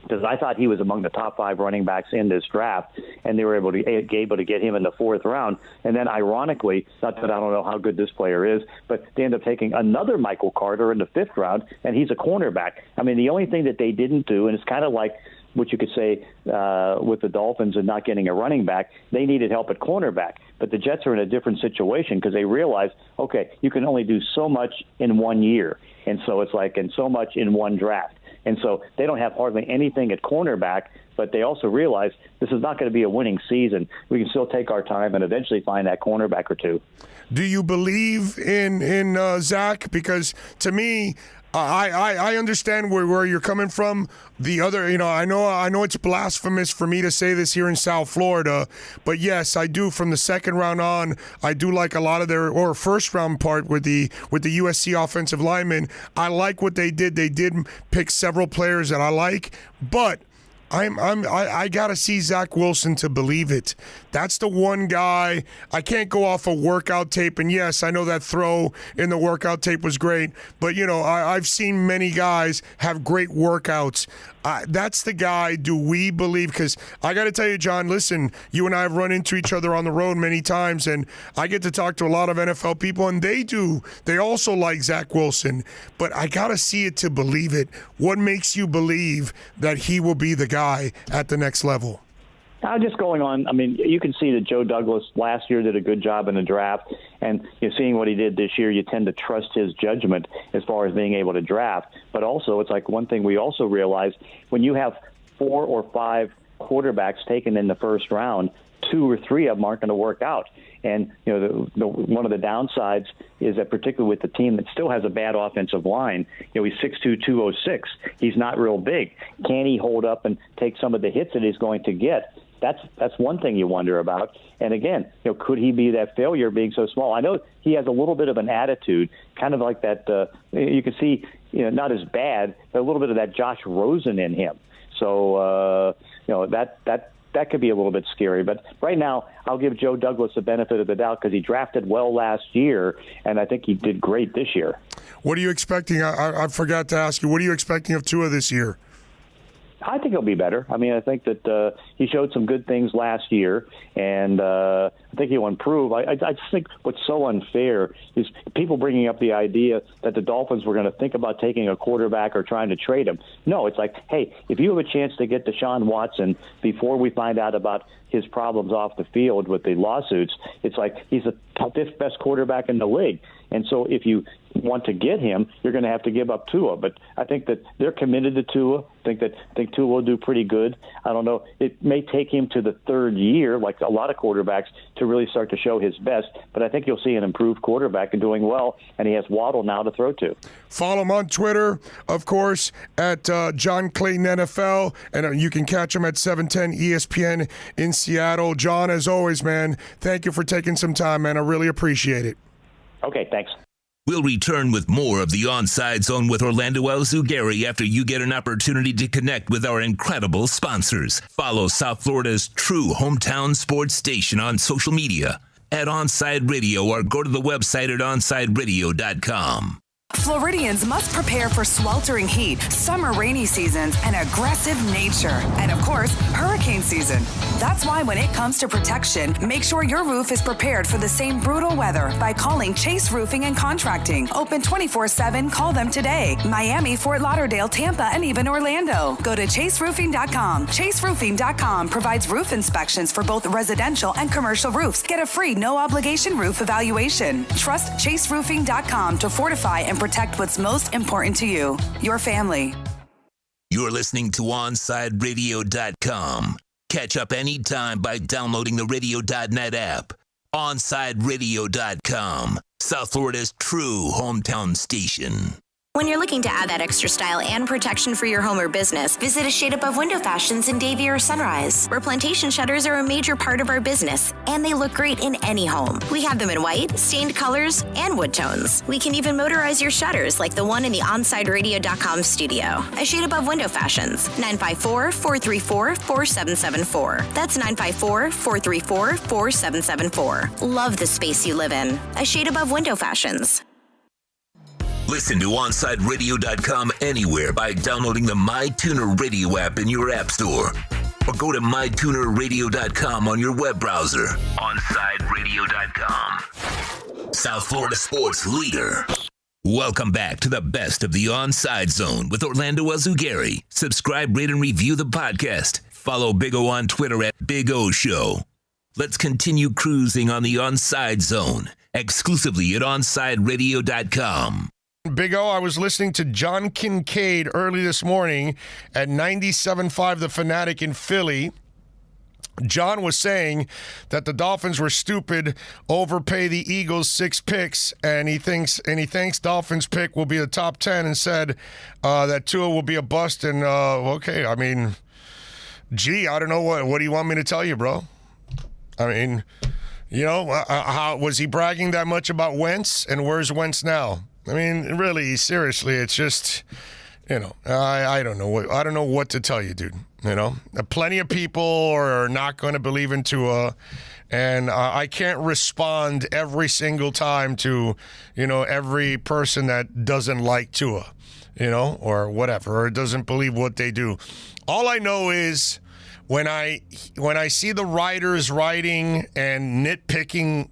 S15: because I thought he was among the top 5 running backs in this draft, and they were able to get him in the fourth round. And then, ironically, not that I don't know how good this player is, but they end up taking another Michael Carter in the 5th round, and he's a cornerback. The only thing that they didn't do, and it's kind of like what you could say with the Dolphins and not getting a running back, they needed help at cornerback. But the Jets are in a different situation because they realize, okay, you can only do so much in 1 year. And so it's like, and so much in one draft. And so they don't have hardly anything at cornerback, but they also realize this is not going to be a winning season. We can still take our time and eventually find that cornerback or two.
S16: Do you believe in Zach? Because to me, I understand where you're coming from. The other, I know it's blasphemous for me to say this here in South Florida, but yes, I do. From the second round on, I do like a lot of their first round part with the USC offensive linemen. I like what they did. They did pick several players that I like, but I gotta see Zach Wilson to believe it. That's the one guy. I can't go off a workout tape. And yes, I know that throw in the workout tape was great, but I've seen many guys have great workouts. That's the guy. Do we believe? Because I got to tell you, John, listen, you and I have run into each other on the road many times, and I get to talk to a lot of NFL people, and they do. They also like Zach Wilson, but I got to see it to believe it. What makes you believe that he will be the guy at the next level?
S19: Just going on, I mean, you can see that Joe Douglas last year did a good job in the draft, and seeing what he did this year, you tend to trust his judgment as far as being able to draft. But also, it's like one thing we also realize, when you have 4 or 5 quarterbacks taken in the first round, 2 or 3 of them aren't going to work out. And one of the downsides is that, particularly with the team that still has a bad offensive line, he's 6'2", 206. He's not real big. Can he hold up and take some of the hits that he's going to get? That's one thing you wonder about. And again, could he be that failure being so small? I know he has a little bit of an attitude, kind of like that. You can see, not as bad, but a little bit of that Josh Rosen in him. So that could be a little bit scary. But right now, I'll give Joe Douglas the benefit of the doubt because he drafted well last year, and I think he did great this year.
S16: What are you expecting? I forgot to ask you. What are you expecting of Tua this year?
S19: I think he'll be better. I mean, I think that he showed some good things last year, and I think he'll improve. I just think what's so unfair is people bringing up the idea that the Dolphins were going to think about taking a quarterback or trying to trade him. No, it's like, hey, if you have a chance to get Deshaun Watson before we find out about his problems off the field with the lawsuits, it's like he's the 5th best quarterback in the league. And so if you want to get him, you're going to have to give up Tua. But I think that they're committed to Tua. I think Tua will do pretty good. I don't know. It may take him to the 3rd year, like a lot of quarterbacks, to really start to show his best. But I think you'll see an improved quarterback and doing well, and he has Waddle now to throw to.
S16: Follow him on Twitter, of course, at John Clayton NFL, and you can catch him at 710 ESPN in Seattle. John, as always, man, thank you for taking some time, man. I really appreciate it.
S19: Okay, thanks.
S3: We'll return with more of the Onside Zone with Orlando Alzugari after you get an opportunity to connect with our incredible sponsors. Follow South Florida's true hometown sports station on social media at Onside Radio or go to the website at onsideradio.com.
S5: Floridians must prepare for sweltering heat, summer rainy seasons, and aggressive nature. And of course, hurricane season. That's why when it comes to protection, make sure your roof is prepared for the same brutal weather by calling Chase Roofing and Contracting. Open 24/7. Call them today. Miami, Fort Lauderdale, Tampa, and even Orlando. Go to chaseroofing.com. Chaseroofing.com provides roof inspections for both residential and commercial roofs. Get a free no-obligation roof evaluation. Trust chaseroofing.com to fortify and protect what's most important to you, your family.
S3: You're listening to OnsideRadio.com. Catch up anytime by downloading the Radio.net app. OnsideRadio.com, South Florida's true hometown station.
S9: When you're looking to add that extra style and protection for your home or business, visit A Shade Above Window Fashions in Davie or Sunrise, where plantation shutters are a major part of our business, and they look great in any home. We have them in white, stained colors, and wood tones. We can even motorize your shutters like the one in the OnsideRadio.com studio. A Shade Above Window Fashions, 954-434-4774. That's 954-434-4774. Love the space you live in. A Shade Above Window Fashions.
S3: Listen to OnsideRadio.com anywhere by downloading the MyTuner Radio app in your app store. Or go to MyTunerRadio.com on your web browser. OnsideRadio.com, South Florida sports leader. Welcome back to the best of the Onside Zone with Orlando Alzugari. Subscribe, rate, and review the podcast. Follow Big O on Twitter at Big O Show. Let's continue cruising on the Onside Zone, exclusively at OnsideRadio.com.
S16: Big O, I was listening to John Kincaid early this morning at 97.5 The Fanatic in Philly. John was saying that the Dolphins were stupid, overpay the Eagles 6 picks, and he thinks Dolphins pick will be the top 10, and said that Tua will be a bust. And okay, I mean, gee, I don't know what do you want me to tell you, bro? I mean, how was he bragging that much about Wentz, and where's Wentz now? I mean, really, seriously, it's just, I don't know what to tell you, dude. Plenty of people are not going to believe in Tua, and I can't respond every single time to, every person that doesn't like Tua, or whatever, or doesn't believe what they do. All I know is when I see the writers writing and nitpicking,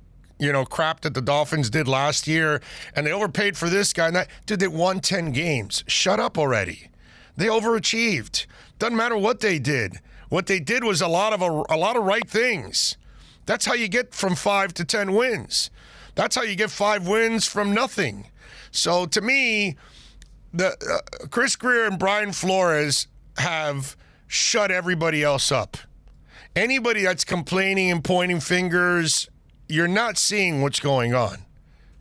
S16: crap that the Dolphins did last year, and they overpaid for this guy and that. Dude, they won 10 games. Shut up already. They overachieved. Doesn't matter what they did. What they did was a lot of right things. That's how you get from 5 to 10 wins. That's how you get 5 wins from nothing. So to me, the Chris Greer and Brian Flores have shut everybody else up. Anybody that's complaining and pointing fingers, you're not seeing what's going on,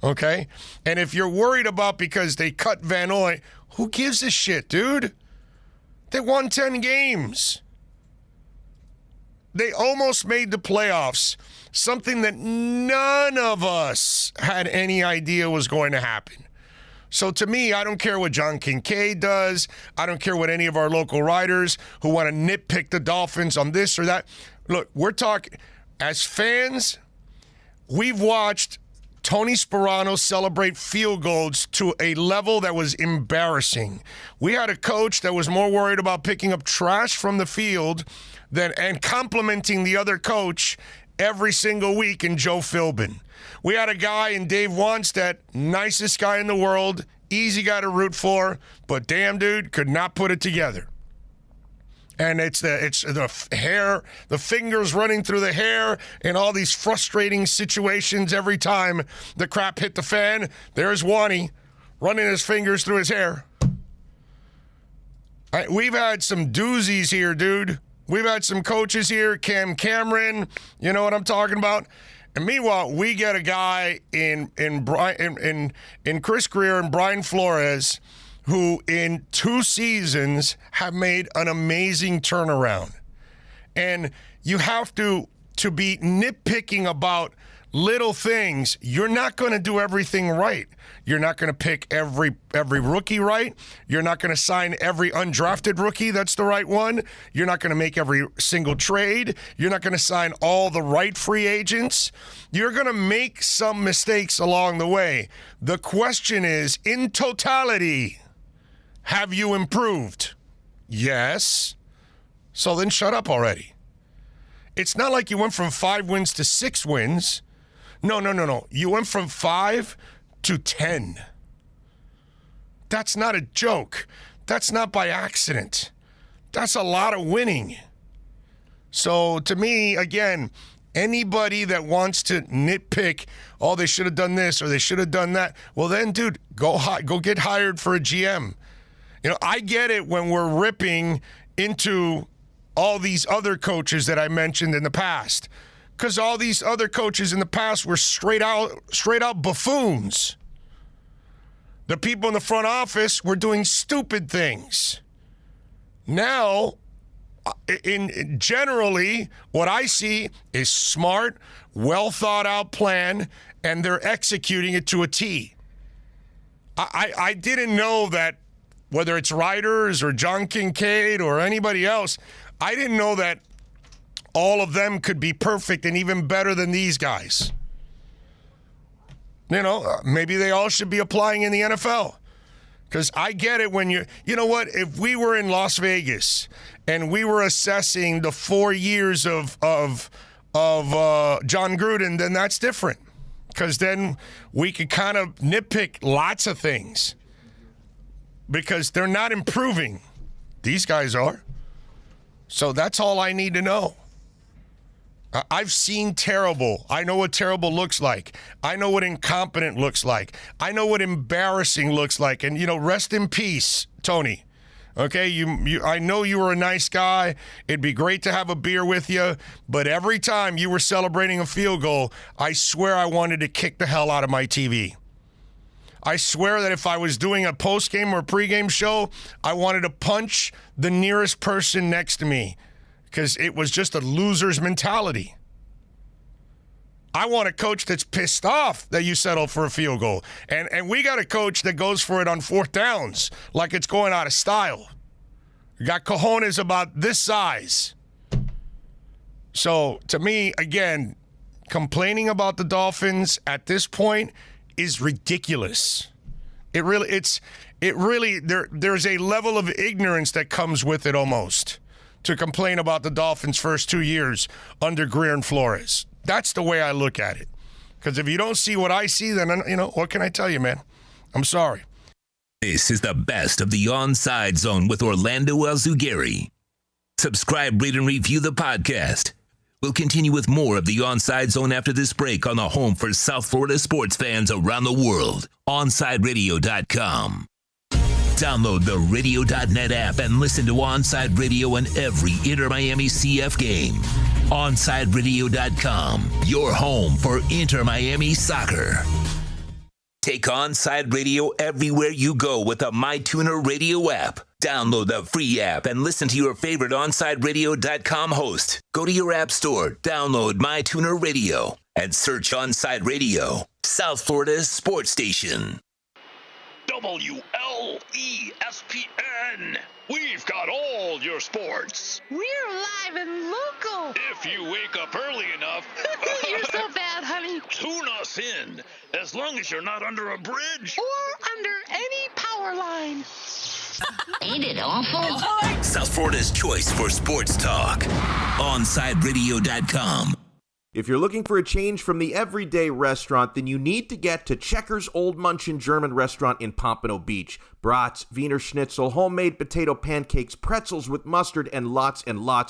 S16: okay? And if you're worried about because they cut Van Noy, who gives a shit, dude? They won 10 games. They almost made the playoffs, something that none of us had any idea was going to happen. So to me, I don't care what John Kincaid does. I don't care what any of our local writers who want to nitpick the Dolphins on this or that. Look, we're talking, as fans, we've watched Tony Sperano celebrate field goals to a level that was embarrassing. We had a coach that was more worried about picking up trash from the field and complimenting the other coach every single week in Joe Philbin. We had a guy in Dave Wanstead, nicest guy in the world, easy guy to root for, but damn dude, could not put it together. And it's the hair, the fingers running through the hair, and all these frustrating situations every time the crap hit the fan. There's Wani running his fingers through his hair. We've had some doozies here, dude. We've had some coaches here, Cam Cameron, you know what I'm talking about? And meanwhile, we get a guy in Chris Greer and Brian Flores who in 2 seasons have made an amazing turnaround. And you have to be nitpicking about little things. You're not going to do everything right. You're not going to pick every rookie right. You're not going to sign every undrafted rookie that's the right one. You're not going to make every single trade. You're not going to sign all the right free agents. You're going to make some mistakes along the way. The question is, in totality, have you improved? Yes. So then shut up already. It's not like you went from 5 wins to 6 wins. No. You went from 5 to 10. That's not a joke. That's not by accident. That's a lot of winning. So to me, again, anybody that wants to nitpick, oh, they should have done this or they should have done that, well then, dude, go get hired for a GM. I get it when we're ripping into all these other coaches that I mentioned in the past, because all these other coaches in the past were straight out buffoons. The people in the front office were doing stupid things. Now, generally, what I see is smart, well thought out plan, and they're executing it to a T. I didn't know that, whether it's writers or John Kincaid or anybody else, I didn't know that all of them could be perfect and even better than these guys. Maybe they all should be applying in the NFL. Because I get it when you know what, if we were in Las Vegas and we were assessing the 4 years of John Gruden, then that's different. Because then we could kind of nitpick lots of things. Because they're not improving. These guys are. So that's all I need to know. I've seen terrible. I know what terrible looks like. I know what incompetent looks like. I know what embarrassing looks like. And, rest in peace, Tony. Okay, I know you were a nice guy. It'd be great to have a beer with you. But every time you were celebrating a field goal, I swear I wanted to kick the hell out of my TV. I swear that if I was doing a post-game or pre-game show, I wanted to punch the nearest person next to me because it was just a loser's mentality. I want a coach that's pissed off that you settle for a field goal. And we got a coach that goes for it on 4th downs like it's going out of style. You got cojones about this size. So, to me, again, complaining about the Dolphins at this point is ridiculous. There's a level of ignorance that comes with it almost to complain about the Dolphins' first 2 years under Greer and Flores. That's the way I look at it. Because if you don't see what I see, then, what can I tell you, man? I'm sorry.
S3: This is the best of the Onside Zone with Orlando Alzugari. Subscribe, rate, and review the podcast. We'll continue with more of the Onside Zone after this break on the home for South Florida sports fans around the world, OnsideRadio.com. Download the Radio.net app and listen to Onside Radio on every Inter-Miami CF game. OnsideRadio.com, your home for Inter-Miami soccer. Take Onside Radio everywhere you go with the MyTuner Radio app. Download the free app and listen to your favorite OnsideRadio.com host. Go to your app store, download MyTuner Radio, and search Onside Radio, South Florida's sports station.
S6: WLESPN. We've got all your sports.
S18: We're live and local.
S6: If you wake up early enough.
S18: You're so bad, honey.
S6: Tune us in, as long as you're not under a bridge.
S18: Or under any power line.
S10: Ain't it awful?
S3: South Florida's choice for sports talk. OnsideRadio.com.
S4: If you're looking for a change from the everyday restaurant, then you need to get to Checkers Old Munchin German Restaurant in Pompano Beach. Brats, Wiener Schnitzel, homemade potato pancakes, pretzels with mustard, and lots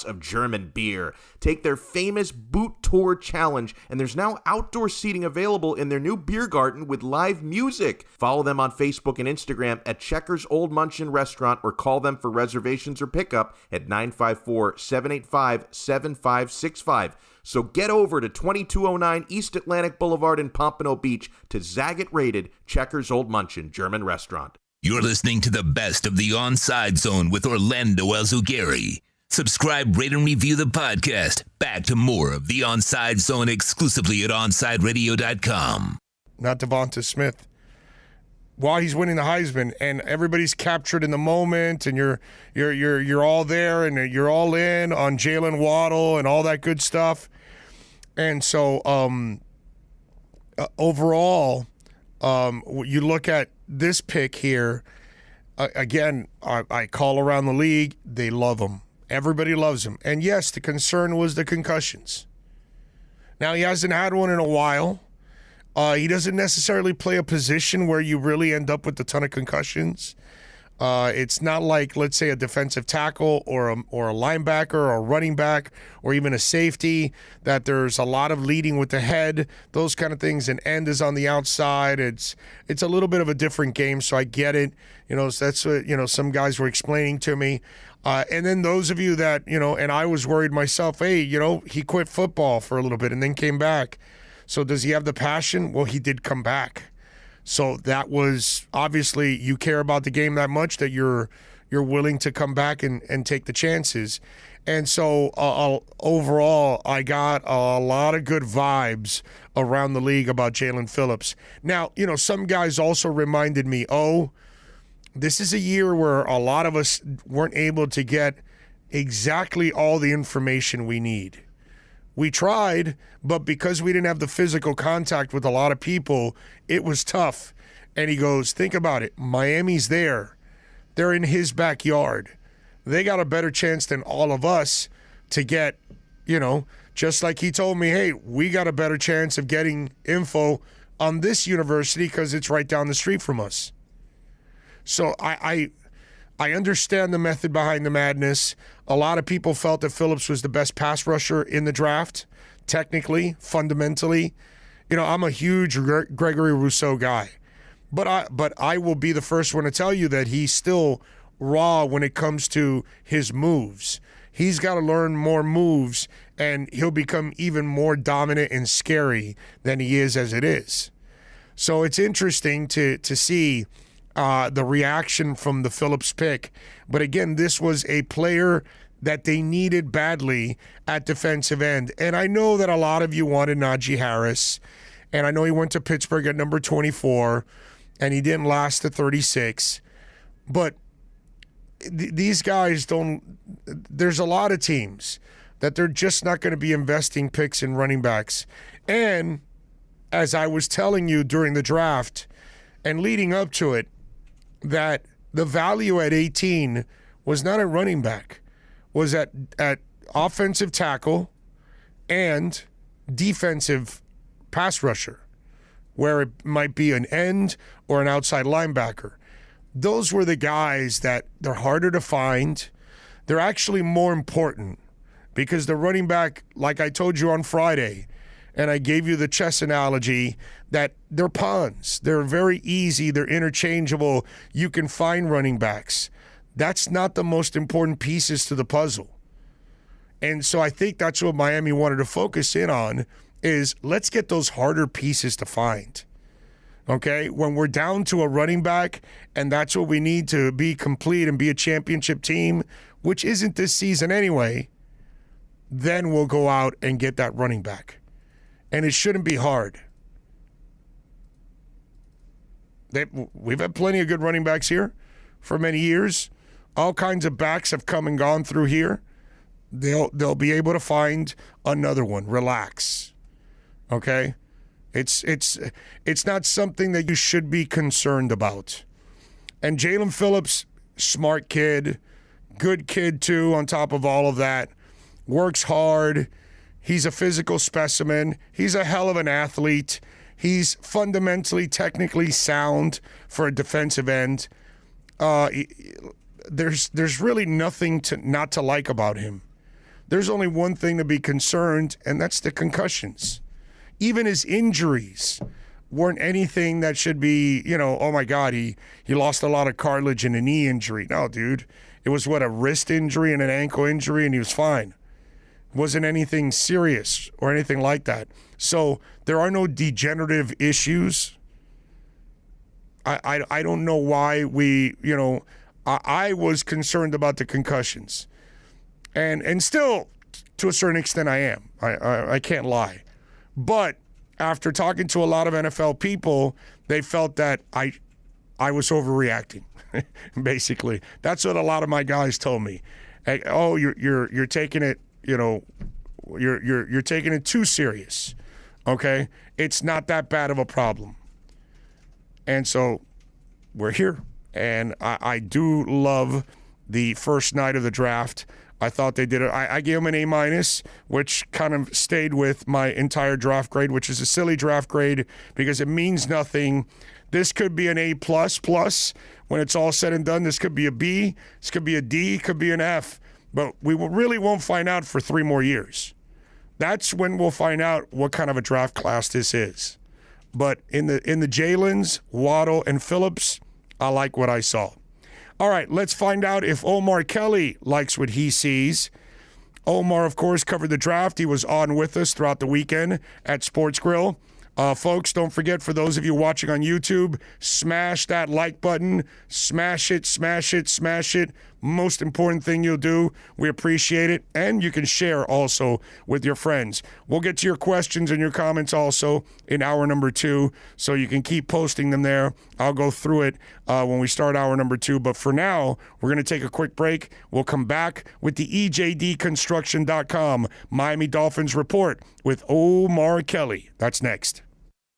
S4: of German beer. Take their famous Boot Tour Challenge, and there's now outdoor seating available in their new beer garden with live music. Follow them on Facebook and Instagram at Checkers Old Munchin Restaurant, or call them for reservations or pickup at 954-785-7565. So get over to 2209 East Atlantic Boulevard in Pompano Beach to Zagat-rated Checkers Old Munchin German Restaurant.
S3: You're listening to the best of the Onside Zone with Orlando Alzugari. Subscribe, rate, and review the podcast. Back to more of the Onside Zone exclusively at OnsideRadio.com.
S16: Not Devonta Smith. While he's winning the Heisman, and everybody's captured in the moment, and you're all there, and you're all in on Jalen Waddle and all that good stuff. And so overall, you look at this pick here, again, I call around the league, they love him. Everybody loves him. And yes, the concern was the concussions. Now, he hasn't had one in a while. He doesn't necessarily play a position where you really end up with a ton of concussions. It's not like, let's say, a defensive tackle or a linebacker or a running back or even a safety, that there's a lot of leading with the head, those kind of things. An end is on the outside. It's a little bit of a different game, so I get it. That's what, some guys were explaining to me. And then those of you that, and I was worried myself, hey, he quit football for a little bit and then came back. So does he have the passion? Well, he did come back. So that was obviously, you care about the game that much that you're willing to come back and take the chances. And so overall, I got a lot of good vibes around the league about Jalen Phillips. Now, some guys also reminded me, this is a year where a lot of us weren't able to get exactly all the information we need. We tried, but because we didn't have the physical contact with a lot of people, it was tough. And he goes, think about it. Miami's there. They're in his backyard. They got a better chance than all of us to get, just like he told me, hey, we got a better chance of getting info on this university because it's right down the street from us. So I understand the method behind the madness. A lot of people felt that Phillips was the best pass rusher in the draft, technically, fundamentally. I'm a huge Gregory Rousseau guy. But I will be the first one to tell you that he's still raw when it comes to his moves. He's got to learn more moves, and he'll become even more dominant and scary than he is as it is. So it's interesting to see the reaction from the Phillips pick. But again, this was a player that they needed badly at defensive end. And I know that a lot of you wanted Najee Harris, and I know he went to Pittsburgh at number 24, and he didn't last to 36. But these guys don't – there's a lot of teams that they're just not going to be investing picks in running backs. And as I was telling you during the draft and leading up to it, that the value at 18 was not at running back, was at offensive tackle and defensive pass rusher, where it might be an end or an outside linebacker. Those were the guys that they're harder to find. They're actually more important because the running back, like I told you on Friday, and I gave you the chess analogy, that they're pawns. They're very easy. They're interchangeable. You can find running backs. That's not the most important pieces to the puzzle. And so I think that's what Miami wanted to focus in on is let's get those harder pieces to find. Okay? When we're down to a running back and that's what we need to be complete and be a championship team, which isn't this season anyway, then we'll go out and get that running back. And it shouldn't be hard. We've had plenty of good running backs here for many years. All kinds of backs have come and gone through here. They'll be able to find another one. Relax. Okay? It's not something that you should be concerned about. And Jalen Phillips, smart kid, good kid too on top of all of that. Works hard. He's a physical specimen. He's a hell of an athlete. He's fundamentally, technically sound for a defensive end. There's really nothing not to like about him. There's only one thing to be concerned, and that's the concussions. Even his injuries weren't anything that should be, oh my God, he lost a lot of cartilage in a knee injury. No, dude. It was, a wrist injury and an ankle injury, and he was fine. Wasn't anything serious or anything like that. So there are no degenerative issues. I don't know why I was concerned about the concussions. And still, to a certain extent, I am. I can't lie. But after talking to a lot of NFL people, they felt that I was overreacting, basically. That's what a lot of my guys told me. Hey, oh, you're taking it, you're taking it too serious. Okay? It's not that bad of a problem. And so we're here. And I do love the first night of the draft. I thought they did it. I gave them an A-, which kind of stayed with my entire draft grade, which is a silly draft grade because it means nothing. This could be an A++. When it's all said and done, this could be a B, this could be a D, could be an F. But we really won't find out for 3 more years. That's when we'll find out what kind of a draft class this is. But in the Jalen's, Waddle, and Phillips, I like what I saw. All right, let's find out if Omar Kelly likes what he sees. Omar, of course, covered the draft. He was on with us throughout the weekend at Sports Grill. Folks, don't forget, for those of you watching on YouTube, smash that like button. Smash it, smash it, smash it. Most important thing you'll do. We appreciate it. And you can share also with your friends. We'll get to your questions and your comments also in hour number 2, so you can keep posting them there. I'll go through it when we start hour number 2. But for now, we're going to take a quick break. We'll come back with the EJDconstruction.com Miami Dolphins report with Omar Kelly. That's next.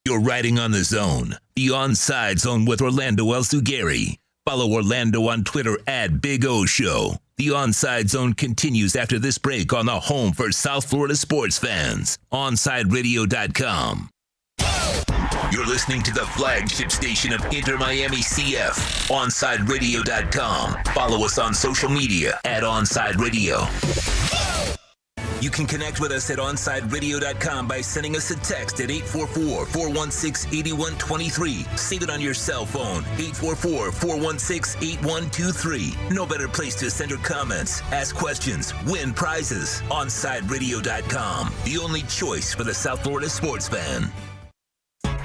S3: You're riding on the zone, the Onside Zone with Orlando Alzugari. Follow Orlando on Twitter at Big O Show. The Onside Zone continues after this break on the home for South Florida sports fans, OnsideRadio.com. You're listening to the flagship station of Inter Miami CF, OnsideRadio.com. Follow us on social media at Onside Radio. You can connect with us at OnsideRadio.com by sending us a text at 844-416-8123. Save it on your cell phone, 844-416-8123. No better place to send your comments, ask questions, win prizes. OnsideRadio.com, the only choice for the South Florida sports fan.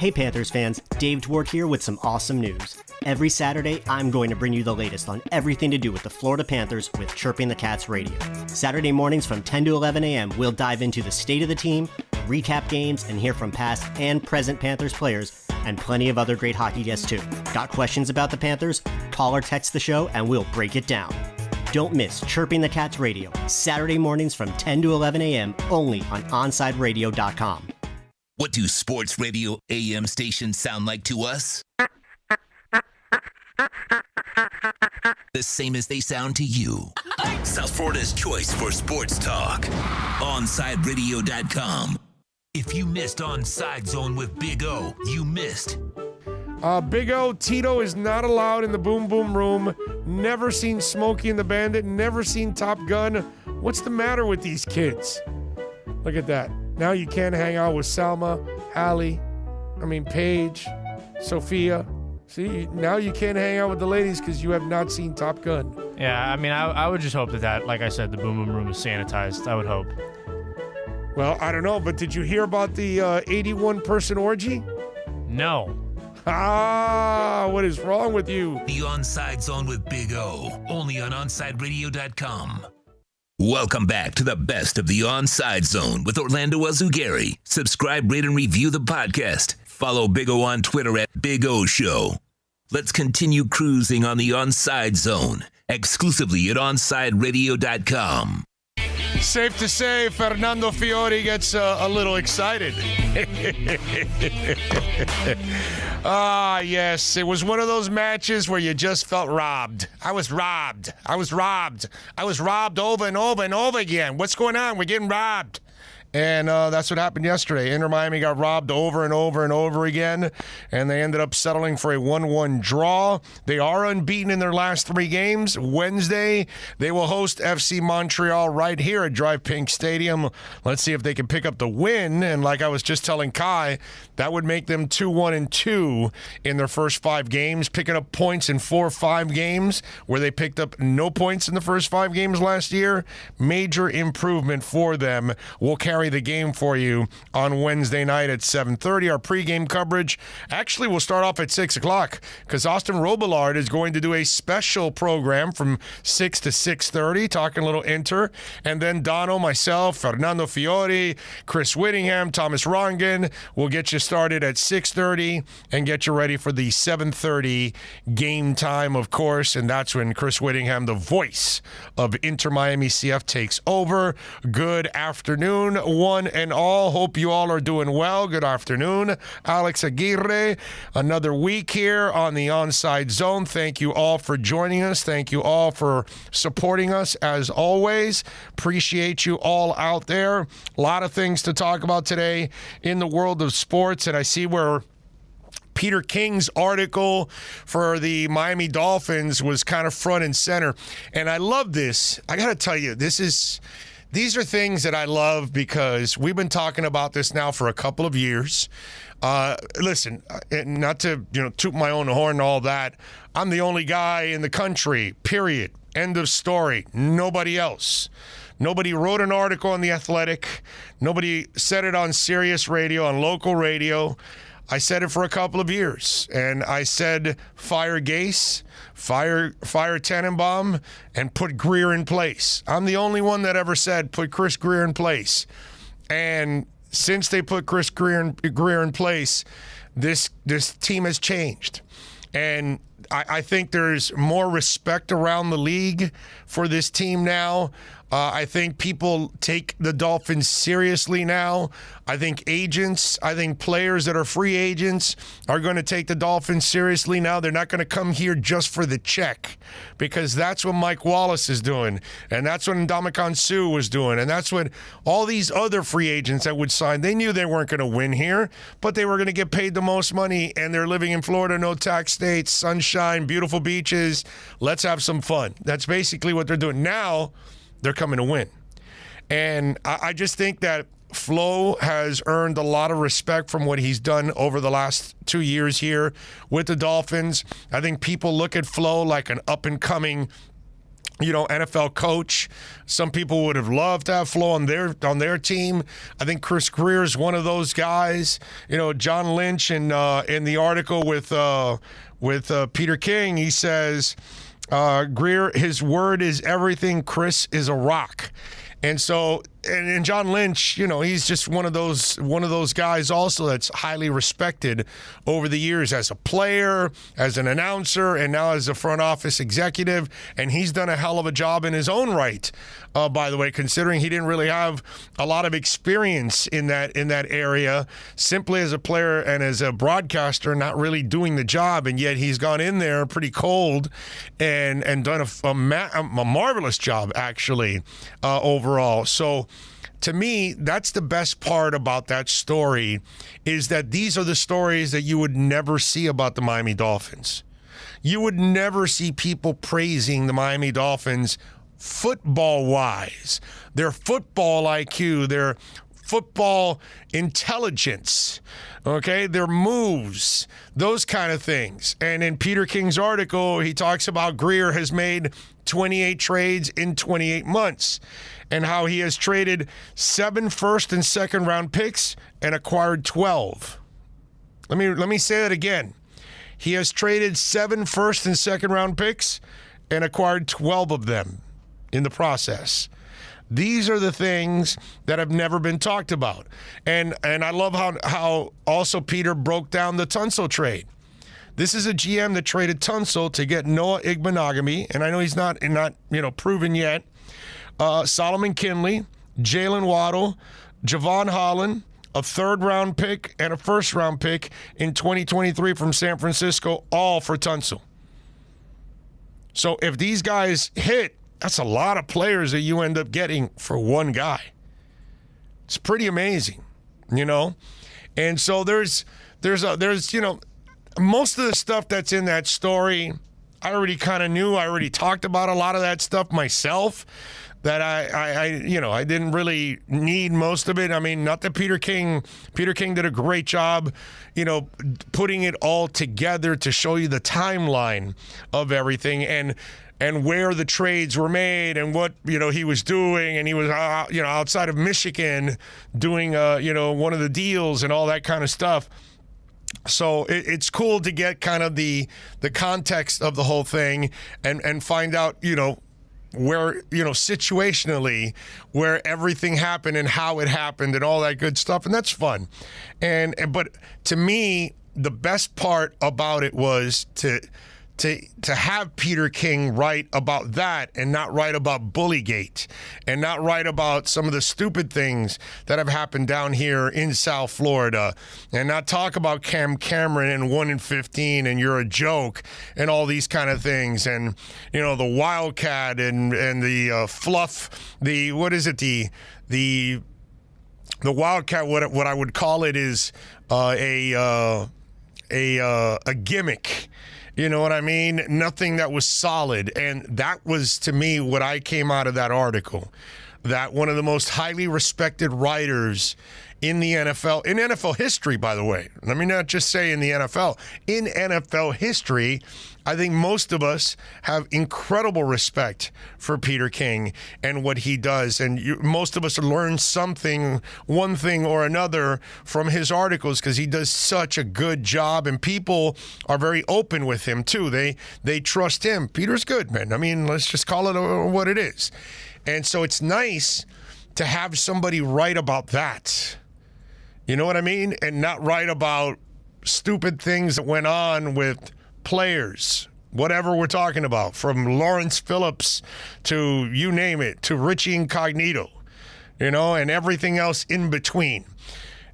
S12: Hey Panthers fans, Dave Dwork here with some awesome news. Every Saturday, I'm going to bring you the latest on everything to do with the Florida Panthers with Chirping the Cats Radio. Saturday mornings from 10 to 11 a.m., we'll dive into the state of the team, recap games, and hear from past and present Panthers players, and plenty of other great hockey guests too. Got questions about the Panthers? Call or text the show and we'll break it down. Don't miss Chirping the Cats Radio, Saturday mornings from 10 to 11 a.m. only on OnSideRadio.com.
S3: What do sports radio AM stations sound like to us? The same as they sound to you. South Florida's choice for sports talk. OnSideRadio.com. If you missed Onside Zone with Big O, you missed.
S16: Big O, Tito is not allowed in the Boom Boom Room. Never seen Smokey and the Bandit. Never seen Top Gun. What's the matter with these kids? Look at that. Now you can't hang out with Salma, Paige, Sophia. See, now you can't hang out with the ladies because you have not seen Top Gun.
S7: Yeah, I would just hope that, like I said, the Boom Boom Room is sanitized. I would hope.
S16: Well, I don't know, but did you hear about the 81-person orgy?
S7: No.
S16: What is wrong with you?
S3: The Onside Zone with Big O, only on OnSideRadio.com. Welcome back to the best of the Onside Zone with Orlando Azugari. Subscribe, rate, and review the podcast. Follow Big O on Twitter at Big O Show. Let's continue cruising on the Onside Zone, exclusively at OnSideRadio.com.
S16: Safe to say, Fernando Fiori gets a little excited. Yes, it was one of those matches where you just felt robbed. I was robbed over and over and over again. What's going on? We're getting robbed. And that's what happened yesterday. Inter Miami got robbed over and over and over again, and they ended up settling for a 1-1 draw. They are unbeaten in their last 3 games. Wednesday, they will host FC Montreal right here at Drive Pink Stadium. Let's see if they can pick up the win. And like I was just telling Kai, that would make them 2-1-2 in their first 5 games, picking up points in 4 or 5 games where they picked up no points in the first 5 games last year. Major improvement for them. We'll carry the game for you on Wednesday night at 7:30. Our pregame coverage actually will start off at 6 o'clock because Austin Robillard is going to do a special program from 6 to 6:30, talking a little Inter. And then Dono, myself, Fernando Fiori, Chris Whittingham, Thomas Rongen will get you started at 6:30 and get you ready for the 7:30 game time, of course. And that's when Chris Whittingham, the voice of Inter Miami CF, takes over. Good afternoon, one and all. Hope you all are doing well. Good afternoon. Alex Aguirre, another week here on the Onside Zone. Thank you all for joining us. Thank you all for supporting us as always. Appreciate you all out there. A lot of things to talk about today in the world of sports, and I see where Peter King's article for the Miami Dolphins was kind of front and center. And I love this. I got to tell you, these are things that I love because we've been talking about this now for a couple of years. Listen, not to toot my own horn and all that. I'm the only guy in the country, period. End of story. Nobody else. Nobody wrote an article on The Athletic. Nobody said it on Sirius Radio, on local radio. I said it for a couple of years, and I said fire Gase, fire Tannenbaum, and put Greer in place. I'm the only one that ever said put Chris Greer in place. And since they put Chris Greer in place, this team has changed. And I think there's more respect around the league for this team now. I think people take the Dolphins seriously now. I think players that are free agents are going to take the Dolphins seriously now. They're not going to come here just for the check, because that's what Mike Wallace is doing, and that's what Ndamukong Suh was doing, and that's what all these other free agents that would sign. They knew they weren't going to win here, but they were going to get paid the most money, and they're living in Florida, no tax state, sunshine, beautiful beaches. Let's have some fun. That's basically what they're doing. Now they're coming to win. And I just think that Flo has earned a lot of respect from what he's done over the last 2 years here with the Dolphins. I think people look at Flo like an up-and-coming NFL coach. Some people would have loved to have Flo on their team. I think Chris Greer is one of those guys. John Lynch in the article with Peter King, he says, Greer, his word is everything. Chris is a rock. And so, and John Lynch, he's just one of those guys also that's highly respected over the years as a player, as an announcer, and now as a front office executive. And he's done a hell of a job in his own right, by the way, considering he didn't really have a lot of experience in that area, simply as a player and as a broadcaster, not really doing the job. And yet he's gone in there pretty cold and done a marvelous job, actually, overall. So, to me, that's the best part about that story, is that these are the stories that you would never see about the Miami Dolphins. You would never see people praising the Miami Dolphins football-wise, their football IQ, their football intelligence, okay, their moves, those kind of things. And in Peter King's article, he talks about Greer has made 28 trades in 28 months and how he has traded 7 first and second round picks and acquired 12. Let me say that again. He has traded 7 first and second round picks and acquired 12 of them in the process. These are the things that have never been talked about. And I love how also Peter broke down the Tunsil trade. This is a GM that traded Tunsil to get Noah Igbenogany, and I know he's not proven yet. Solomon Kinley, Jalen Waddle, Javon Holland, a third-round pick, and a first-round pick in 2023 from San Francisco, all for Tunsil. So if these guys hit, that's a lot of players that you end up getting for one guy. It's pretty amazing, And so there's most of the stuff that's in that story, I already kind of knew. I already talked about a lot of that stuff myself. That I didn't really need most of it. I mean, not that Peter King did a great job, putting it all together to show you the timeline of everything and where the trades were made and what, he was doing. And he was, outside of Michigan doing, one of the deals and all that kind of stuff. So it's cool to get kind of the context of the whole thing and find out, where, situationally, where everything happened and how it happened and all that good stuff. And that's fun. But to me, the best part about it was to have Peter King write about that and not write about Bullygate and not write about some of the stupid things that have happened down here in South Florida and not talk about Cam Cameron and 1-15 and you're a joke and all these kind of things and, the Wildcat and the fluff, the Wildcat, what I would call it is a gimmick. You know what I mean? Nothing that was solid. And that was, to me, what I came out of that article. That one of the most highly respected writers in the NFL, in NFL history, by the way. Let me not just say in the NFL. In NFL history, I think most of us have incredible respect for Peter King and what he does. And most of us learn something, one thing or another, from his articles because he does such a good job. And people are very open with him, too. They trust him. Peter's good, man. I mean, let's just call it what it is. And so it's nice to have somebody write about that. You know what I mean? And not write about stupid things that went on with players, whatever we're talking about, from Lawrence Phillips to you name it, to Richie Incognito, and everything else in between.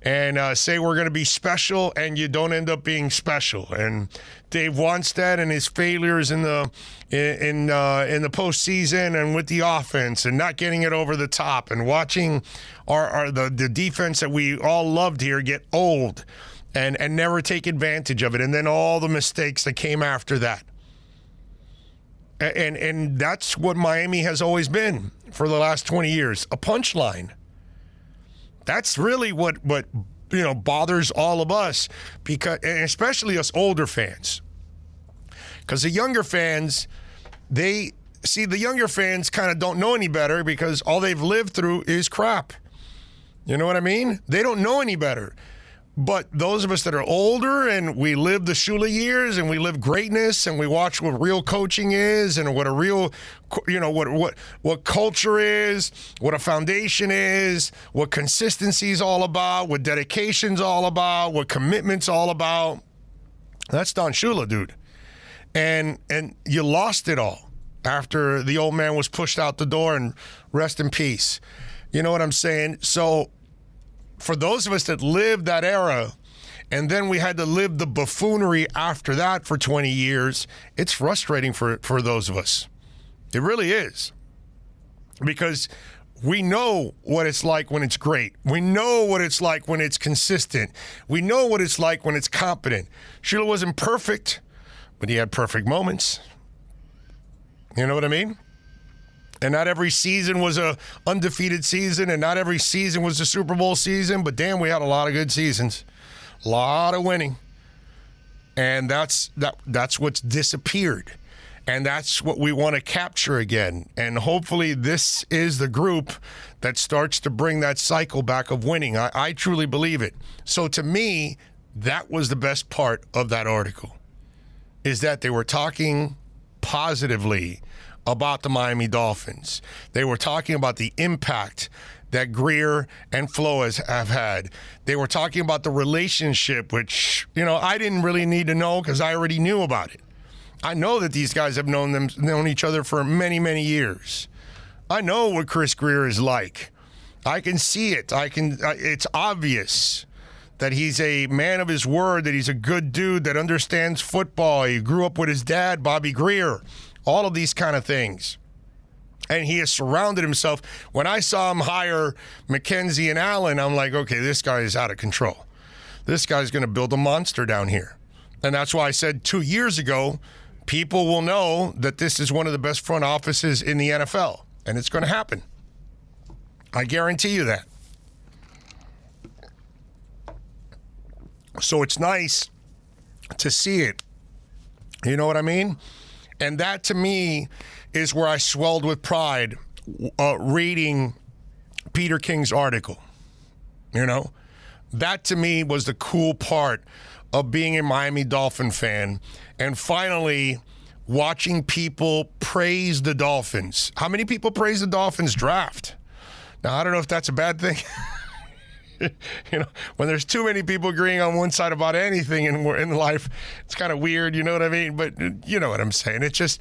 S16: And say we're going to be special and you don't end up being special. And Dave Wanstead and his failures in the postseason and with the offense and not getting it over the top and watching the defense that we all loved here get old and never take advantage of it. And then all the mistakes that came after that. And that's what Miami has always been for the last 20 years, a punchline. That's really what bothers all of us, because, and especially us older fans. Because the younger fans, they see, the younger fans kind of don't know any better because all they've lived through is crap. You know what I mean? They don't know any better. But those of us that are older and we live the Shula years and we live greatness and we watch what real coaching is and what a real, what culture is, what a foundation is, what consistency is all about, what dedication's all about, what commitment's all about. That's Don Shula, dude. And you lost it all after the old man was pushed out the door, and rest in peace. You know what I'm saying? So for those of us that lived that era, and then we had to live the buffoonery after that for 20 years, it's frustrating for those of us. It really is. Because we know what it's like when it's great. We know what it's like when it's consistent. We know what it's like when it's competent. Shula wasn't perfect, but he had perfect moments. You know what I mean? And not every season was a undefeated season, and not every season was a Super Bowl season, but damn, we had a lot of good seasons. A lot of winning. And that's what's disappeared. And that's what we want to capture again. And hopefully this is the group that starts to bring that cycle back of winning. I truly believe it. So to me, that was the best part of that article, is that they were talking positively about the Miami Dolphins. They were talking about the impact that Greer and Flo have had. They were talking about the relationship, which, I didn't really need to know because I already knew about it. I know that these guys have known each other for many, many years. I know what Chris Greer is like. I can see it. It's obvious that he's a man of his word, that he's a good dude that understands football. He grew up with his dad, Bobby Greer. All of these kind of things. And he has surrounded himself. When I saw him hire McKenzie and Allen, I'm like, okay, this guy is out of control. This guy's going to build a monster down here. And that's why I said 2 years ago, people will know that this is one of the best front offices in the NFL. And it's going to happen. I guarantee you that. So it's nice to see it. You know what I mean? And that, to me, is where I swelled with pride reading Peter King's article. That, to me, was the cool part of being a Miami Dolphin fan. And finally, watching people praise the Dolphins. How many people praise the Dolphins draft? Now, I don't know if that's a bad thing. When there's too many people agreeing on one side about anything in life, it's kind of weird, you know what I mean? But you know what I'm saying. It's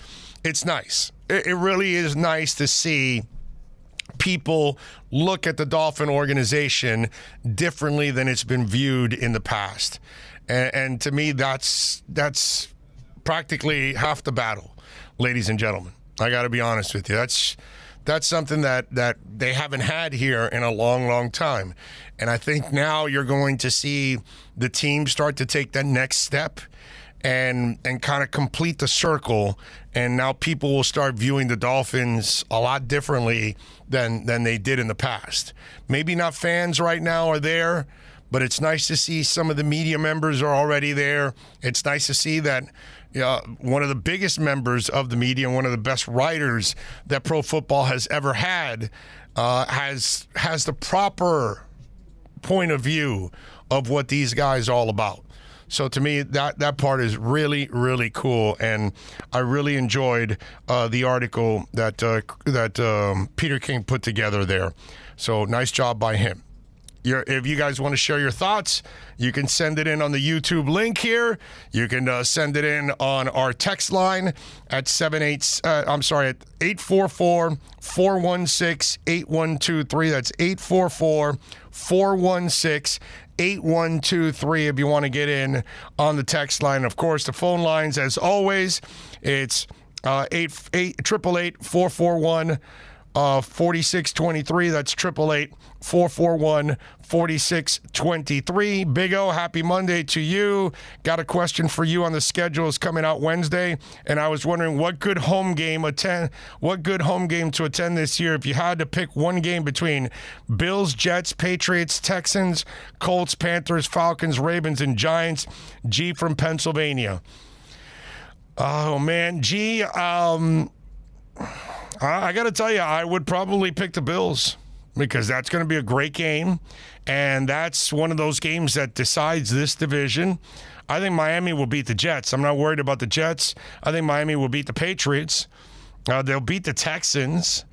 S16: nice. It really is nice to see people look at the Dolphin organization differently than it's been viewed in the past. And to me, that's practically half the battle, ladies and gentlemen. I got to be honest with you. That's something that they haven't had here in a long, long time. And I think now you're going to see the team start to take that next step and kind of complete the circle. And now people will start viewing the Dolphins a lot differently than they did in the past. Maybe not fans right now are there, but it's nice to see some of the media members are already there. It's nice to see that one of the biggest members of the media and one of the best writers that pro football has ever had has the proper point of view of what these guys are all about. So to me, that part is really, really cool, and I really enjoyed the article that Peter King put together there. So nice job by him. If you guys want to share your thoughts, you can send it in on the YouTube link here. You can send it in on our text line at 844-416-8123. That's 844-416-8123 if you want to get in on the text line. Of course, the phone lines, as always, it's 888-441 4623. That's 888-441-4623. Big O, happy Monday to you. Got a question for you on the schedule. Is coming out Wednesday, and I was wondering what good home game to attend this year if you had to pick one game between Bills, Jets, Patriots, Texans, Colts, Panthers, Falcons, Ravens, and Giants. G from Pennsylvania. Oh man, G, I got to tell you, I would probably pick the Bills because that's going to be a great game, and that's one of those games that decides this division. I think Miami will beat the Jets. I'm not worried about the Jets. I think Miami will beat the Patriots. They'll beat the Texans.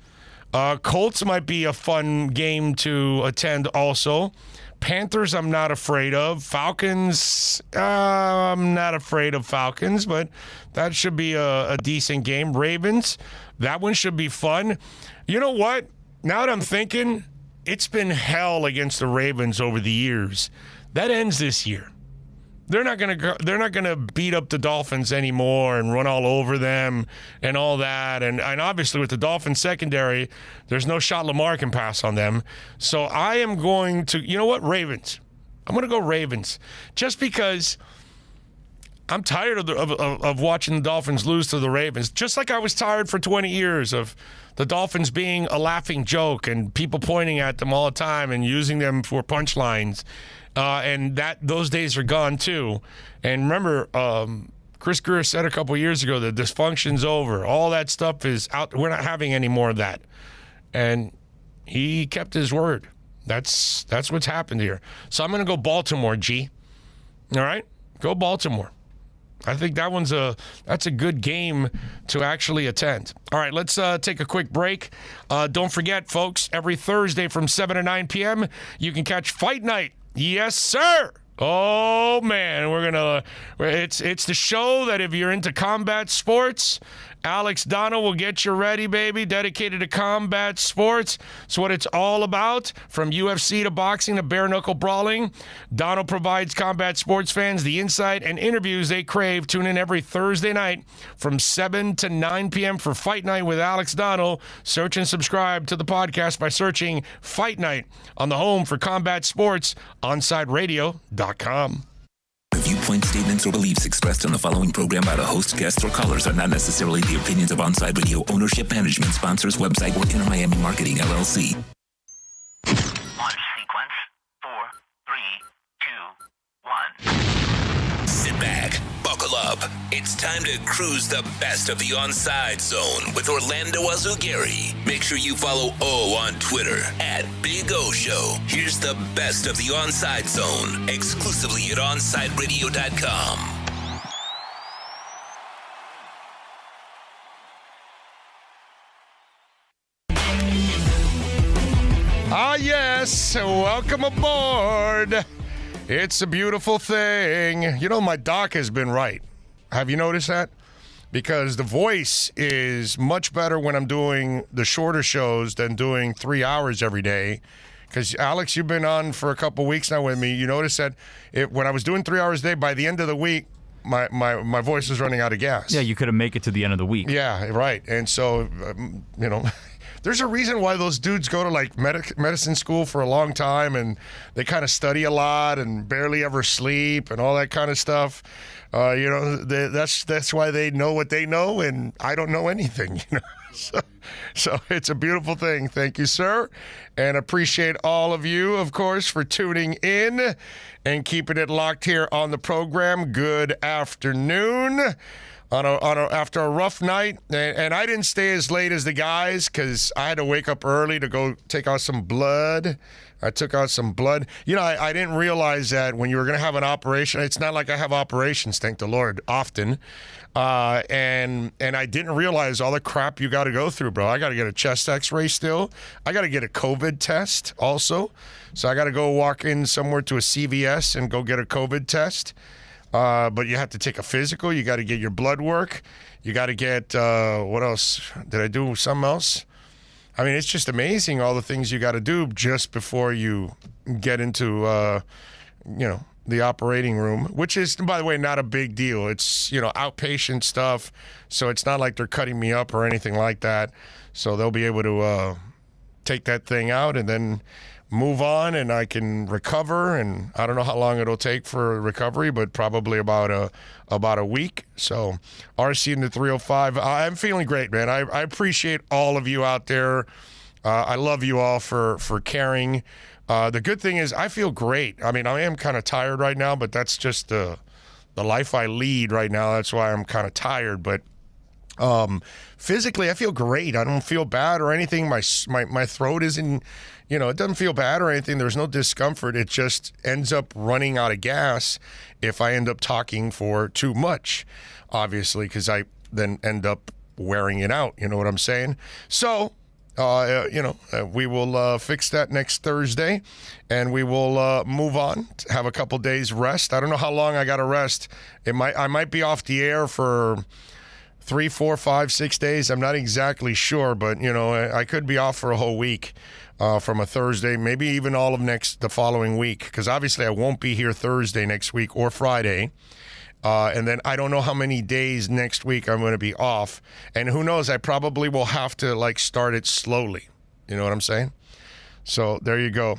S16: Colts might be a fun game to attend also. Panthers, I'm not afraid of. Falcons, I'm not afraid of Falcons, but that should be a decent game. Ravens, that one should be fun. You know what? Now that I'm thinking, it's been hell against the Ravens over the years. That ends this year. They're not gonna beat up the Dolphins anymore and run all over them and all that. And obviously with the Dolphins secondary, there's no shot Lamar can pass on them. So I am going to, you know what, Ravens. I'm gonna go Ravens, just because I'm tired of watching the Dolphins lose to the Ravens. Just like I was tired for 20 years of the Dolphins being a laughing joke and people pointing at them all the time and using them for punchlines. And those days are gone too. And remember, Chris Greer said a couple years ago that dysfunction's over. All that stuff is out. We're not having any more of that. And he kept his word. That's what's happened here. So I'm going to go Baltimore, G. All right? Go Baltimore. I think that's a good game to actually attend. All right, let's take a quick break. Don't forget, folks, every Thursday from 7 to 9 p.m., you can catch Fight Night. Yes, sir. Oh, man, it's the show that if you're into combat sports, Alex Dono will get you ready, baby, dedicated to combat sports. It's what it's all about, from UFC to boxing to bare-knuckle brawling. Dono provides combat sports fans the insight and interviews they crave. Tune in every Thursday night from 7 to 9 p.m. for Fight Night with Alex Dono. Search and subscribe to the podcast by searching Fight Night on the home for combat sports, OnSideRadio.com.
S3: The viewpoint, statements, or beliefs expressed on the following program by the host, guests, or callers are not necessarily the opinions of Onside Radio, ownership, management, sponsors, website, or Inner Miami Marketing, LLC.
S14: Launch sequence. 4, 3, 2, 1.
S3: Sit back, buckle up. It's time to cruise the best of the Onside Zone with Orlando Azugari. Make sure you follow O on Twitter at Big O Show. Here's the best of the Onside Zone, exclusively at OnSideRadio.com.
S16: Ah, yes. Welcome aboard. It's a beautiful thing. You know, my doc has been right. Have you noticed that? Because the voice is much better when I'm doing the shorter shows than doing 3 hours every day. Because, Alex, you've been on for a couple weeks now with me. You notice that when I was doing 3 hours a day, by the end of the week, my voice was running out of gas.
S8: Yeah, you couldn't make it to the end of the week.
S16: Yeah, right. And so, you know... There's a reason why those dudes go to like medicine school for a long time, and they kind of study a lot and barely ever sleep and all that kind of stuff. You know, that's why they know what they know, and I don't know anything. You know, so it's a beautiful thing. Thank you, sir, and appreciate all of you, of course, for tuning in and keeping it locked here on the program. Good afternoon. After a rough night, and I didn't stay as late as the guys because I had to wake up early to go take out some blood. I took out some blood. You know, I didn't realize that when you were going to have an operation, it's not like I have operations, thank the Lord, often. And I didn't realize all the crap you got to go through, bro. I got to get a chest x-ray still. I got to get a COVID test also. So I got to go walk in somewhere to a CVS and go get a COVID test. But you have to take a physical. You got to get your blood work. You got to get, what else? Did I do something else? I mean, it's just amazing all the things you got to do just before you get into, the operating room, which is, by the way, not a big deal. It's, outpatient stuff. So it's not like they're cutting me up or anything like that. So they'll be able to take that thing out and then move on, and I can recover. And I don't know how long it'll take for recovery, but probably about a week. So RC in the 305. I'm feeling great, man. I appreciate all of you out there. I love you all for caring. The good thing is I feel great. I mean, I am kind of tired right now, but that's just the life I lead right now. That's why I'm kind of tired. But Physically, I feel great. I don't feel bad or anything. My throat isn't, it doesn't feel bad or anything. There's no discomfort. It just ends up running out of gas if I end up talking for too much, obviously, because I then end up wearing it out. You know what I'm saying? So, we will fix that next Thursday, and we will move on, have a couple days rest. I don't know how long I got to rest. I might be off the air for 3, 4, 5, 6 days. I'm not exactly sure, but I could be off for a whole week from a Thursday, maybe even all of the following week, because obviously I won't be here Thursday next week or Friday. And then I don't know how many days next week I'm going to be off. And who knows, I probably will have to start it slowly. You know what I'm saying? So there you go.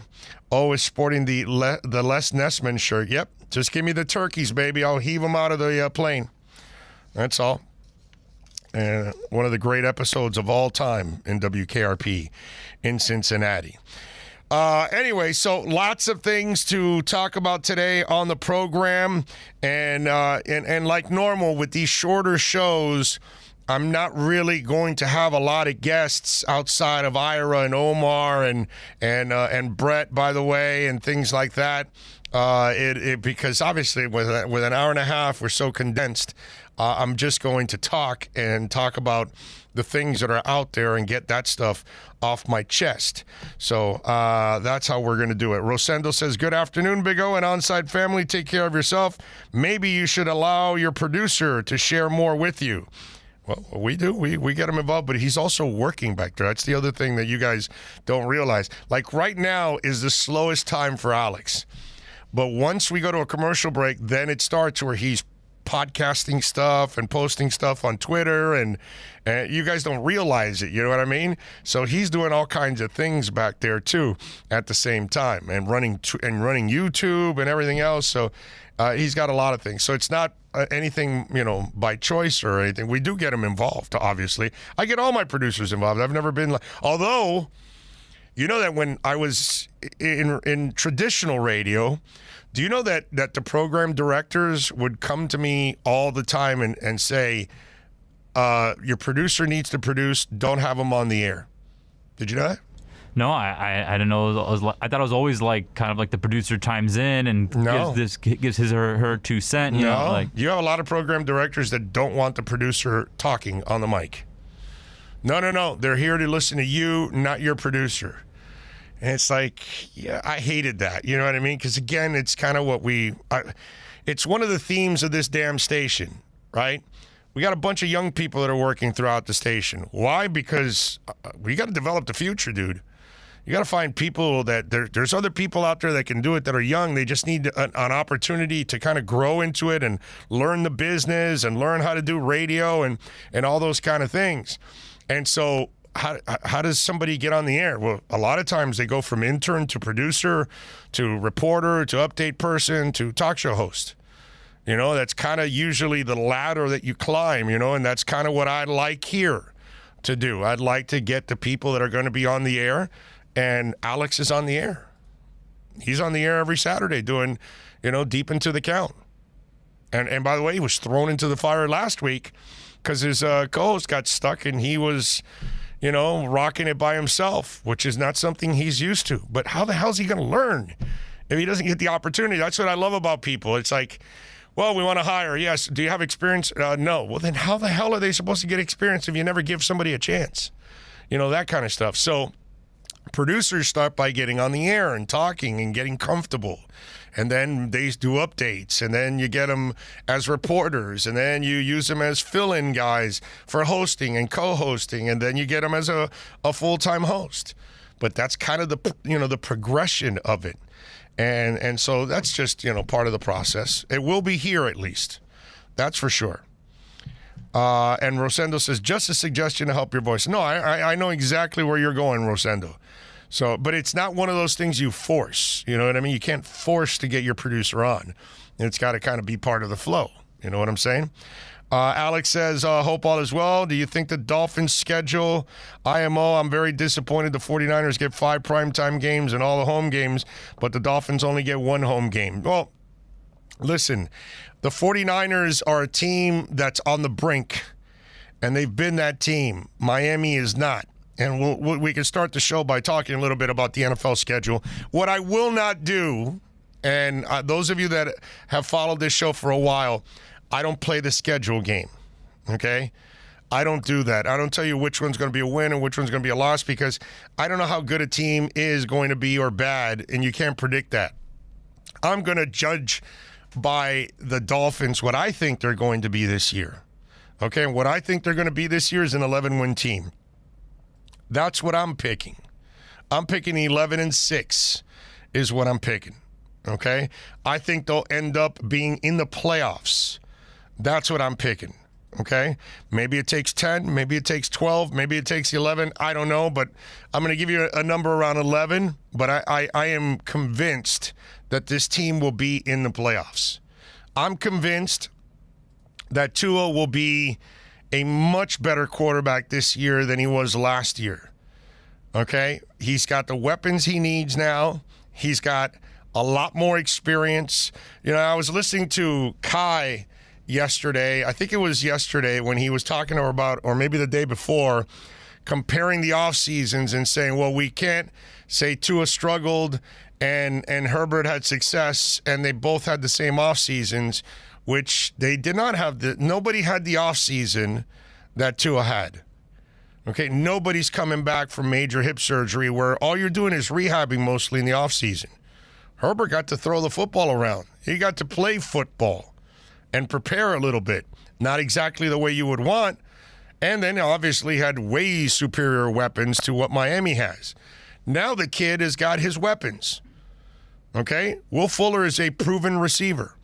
S16: Oh, is sporting the Les Nessman shirt. Yep. Just give me the turkeys, baby. I'll heave them out of the plane. That's all. And one of the great episodes of all time in WKRP in Cincinnati. Anyway, so lots of things to talk about today on the program, and like normal with these shorter shows, I'm not really going to have a lot of guests outside of Ira and Omar and Brett, by the way, and things like that. Because obviously with an hour and a half, we're so condensed. I'm just going to talk about the things that are out there and get that stuff off my chest. So that's how we're going to do it. Rosendo says, good afternoon, Big O and Onside family. Take care of yourself. Maybe you should allow your producer to share more with you. Well, we do. We get him involved, but he's also working back there. That's the other thing that you guys don't realize. Like right now is the slowest time for Alex. But once we go to a commercial break, then it starts where he's podcasting stuff and posting stuff on Twitter, and you guys don't realize it, you know what I mean? So he's doing all kinds of things back there too at the same time, and running YouTube and everything else. So he's got a lot of things. So it's not anything, by choice or anything. We do get him involved, obviously. I get all my producers involved. I've never been although, you know that when I was in traditional radio, do you know that the program directors would come to me all the time and say, your producer needs to produce, don't have him on the air? Did you know that?
S8: No, I didn't know. I thought it was always kind of like the producer chimes in and gives his or her 2 cents. You
S16: have a lot of program directors that don't want the producer talking on the mic. No. They're here to listen to you, not your producer. And it's I hated that. You know what I mean? Because, again, it's kind of what it's one of the themes of this damn station, right? We got a bunch of young people that are working throughout the station. Why? Because we got to develop the future, dude. You got to find people that there's other people out there that can do it that are young. They just need an opportunity to kind of grow into it and learn the business and learn how to do radio and all those kind of things. And so how does somebody get on the air? Well, a lot of times they go from intern to producer to reporter to update person to talk show host. That's kind of usually the ladder that you climb, and that's kind of what I'd like here to do. I'd like to get the people that are going to be on the air, and Alex is on the air. He's on the air every Saturday doing, Deep Into the Count. And by the way, he was thrown into the fire last week because his co-host got stuck and he was rocking it by himself, which is not something he's used to. But how the hell is he going to learn if he doesn't get the opportunity? That's what I love about people. It's well, we want to hire. Yes. Do you have experience? No. Well, then how the hell are they supposed to get experience if you never give somebody a chance? That kind of stuff. So producers start by getting on the air and talking and getting comfortable. And then they do updates, and then you get them as reporters, and then you use them as fill-in guys for hosting and co-hosting, and then you get them as a full-time host. But that's kind of the progression of it. And so that's just, part of the process. It will be here at least. That's for sure. And Rosendo says, just a suggestion to help your voice. No, I know exactly where you're going, Rosendo. So, but it's not one of those things you force. You know what I mean? You can't force to get your producer on. It's got to kind of be part of the flow. You know what I'm saying? Alex says, hope all is well. Do you think the Dolphins schedule IMO? I'm very disappointed the 49ers get 5 primetime games and all the home games, but the Dolphins only get 1 home game. Well, listen, the 49ers are a team that's on the brink. and they've been that team. Miami is not. And we can start the show by talking a little bit about the NFL schedule. What I will not do, and those of you that have followed this show for a while, I don't play the schedule game, okay? I don't do that. I don't tell you which one's going to be a win and which one's going to be a loss because I don't know how good a team is going to be or bad, and you can't predict that. I'm going to judge by the Dolphins what I think they're going to be this year. Okay, and what I think they're going to be this year is an 11-win team. That's what I'm picking. I'm picking 11-6 is what I'm picking. Okay? I think they'll end up being in the playoffs. That's what I'm picking. Okay? Maybe it takes 10, maybe it takes 12, maybe it takes 11. I don't know, but I'm going to give you a number around 11, but I am convinced that this team will be in the playoffs. I'm convinced that Tua will be a much better quarterback this year than he was last year. Okay? He's got the weapons he needs now. He's got a lot more experience. You know, I was listening to Kai yesterday. I think it was yesterday when he was talking to her about, or maybe the day before, comparing the off seasons and saying, well, we can't say Tua struggled and Herbert had success and they both had the same off seasons, which they did not have. Nobody had the off season that Tua had. Okay, nobody's coming back from major hip surgery where all you're doing is rehabbing mostly in the off season. Herbert got to throw the football around. He got to play football and prepare a little bit. Not exactly the way you would want. And then obviously had way superior weapons to what Miami has. Now the kid has got his weapons. Okay? Will Fuller is a proven receiver.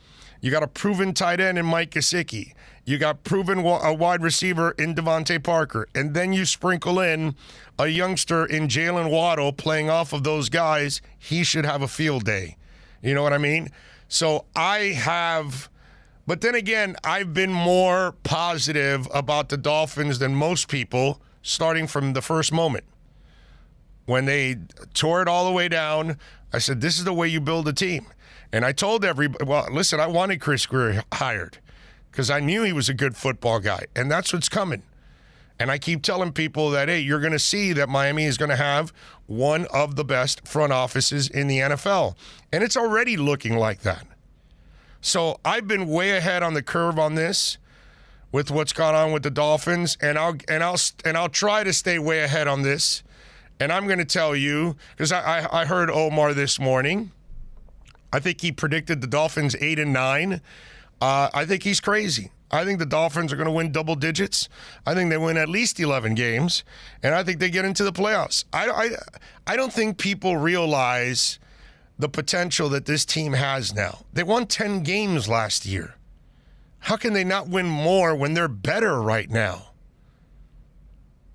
S16: You got a proven tight end in Mike Gesicki. You got proven a wide receiver in Devontae Parker. And then you sprinkle in a youngster in Jalen Waddle playing off of those guys. He should have a field day. You know what I mean? So but then again, I've been more positive about the Dolphins than most people starting from the first moment. When they tore it all the way down, I said, this is the way you build a team. And I told everybody, well, listen, I wanted Chris Greer hired because I knew he was a good football guy, and that's what's coming. And I keep telling people that, hey, you're going to see that Miami is going to have one of the best front offices in the NFL. And it's already looking like that. So I've been way ahead on the curve on this with what's gone on with the Dolphins, and I'll try to stay way ahead on this. And I'm going to tell you, because I heard Omar this morning. I think he predicted the Dolphins 8-9. I think he's crazy. I think the Dolphins are going to win double digits. I think they win at least 11 games, and I think they get into the playoffs. I don't think people realize the potential that this team has now. They won 10 games last year. How can they not win more when they're better right now?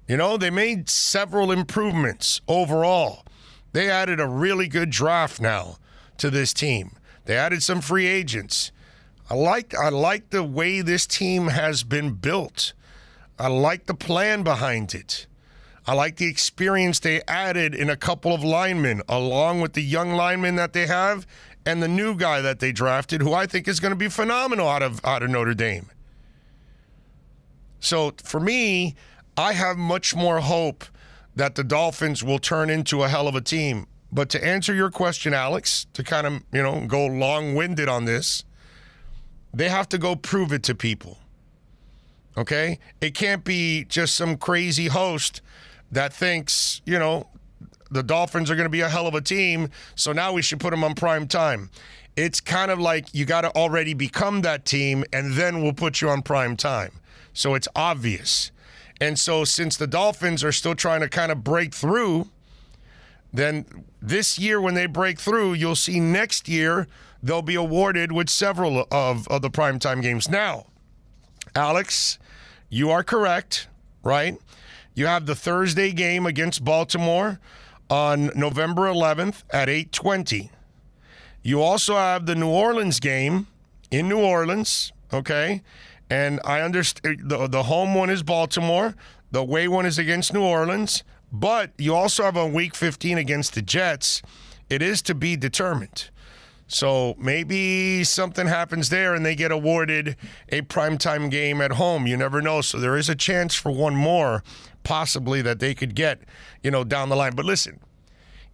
S16: You know, they made several improvements overall. They added a really good draft now to this team. They added some free agents. I like the way this team has been built. I like the plan behind it. I like the experience they added in a couple of linemen, along with the young linemen that they have and the new guy that they drafted, who I think is going to be phenomenal out of Notre Dame. So for me, I have much more hope that the Dolphins will turn into a hell of a team. But to answer your question, Alex, to kind of, go long-winded on this, they have to go prove it to people. Okay? It can't be just some crazy host that thinks, the Dolphins are going to be a hell of a team, so now we should put them on prime time. It's kind of like you got to already become that team, and then we'll put you on prime time. So it's obvious. And so since the Dolphins are still trying to kind of break through, then this year when they break through, you'll see next year they'll be awarded with several of the primetime games. Now, Alex, you are correct, right? You have the Thursday game against Baltimore on November 11th at 8:20. You also have the New Orleans game in New Orleans, okay? And I understand the home one is Baltimore. The away one is against New Orleans. But you also have on Week 15 against the Jets. It is to be determined. So maybe something happens there and they get awarded a primetime game at home. You never know. So there is a chance for one more, possibly, that they could get, down the line. But listen,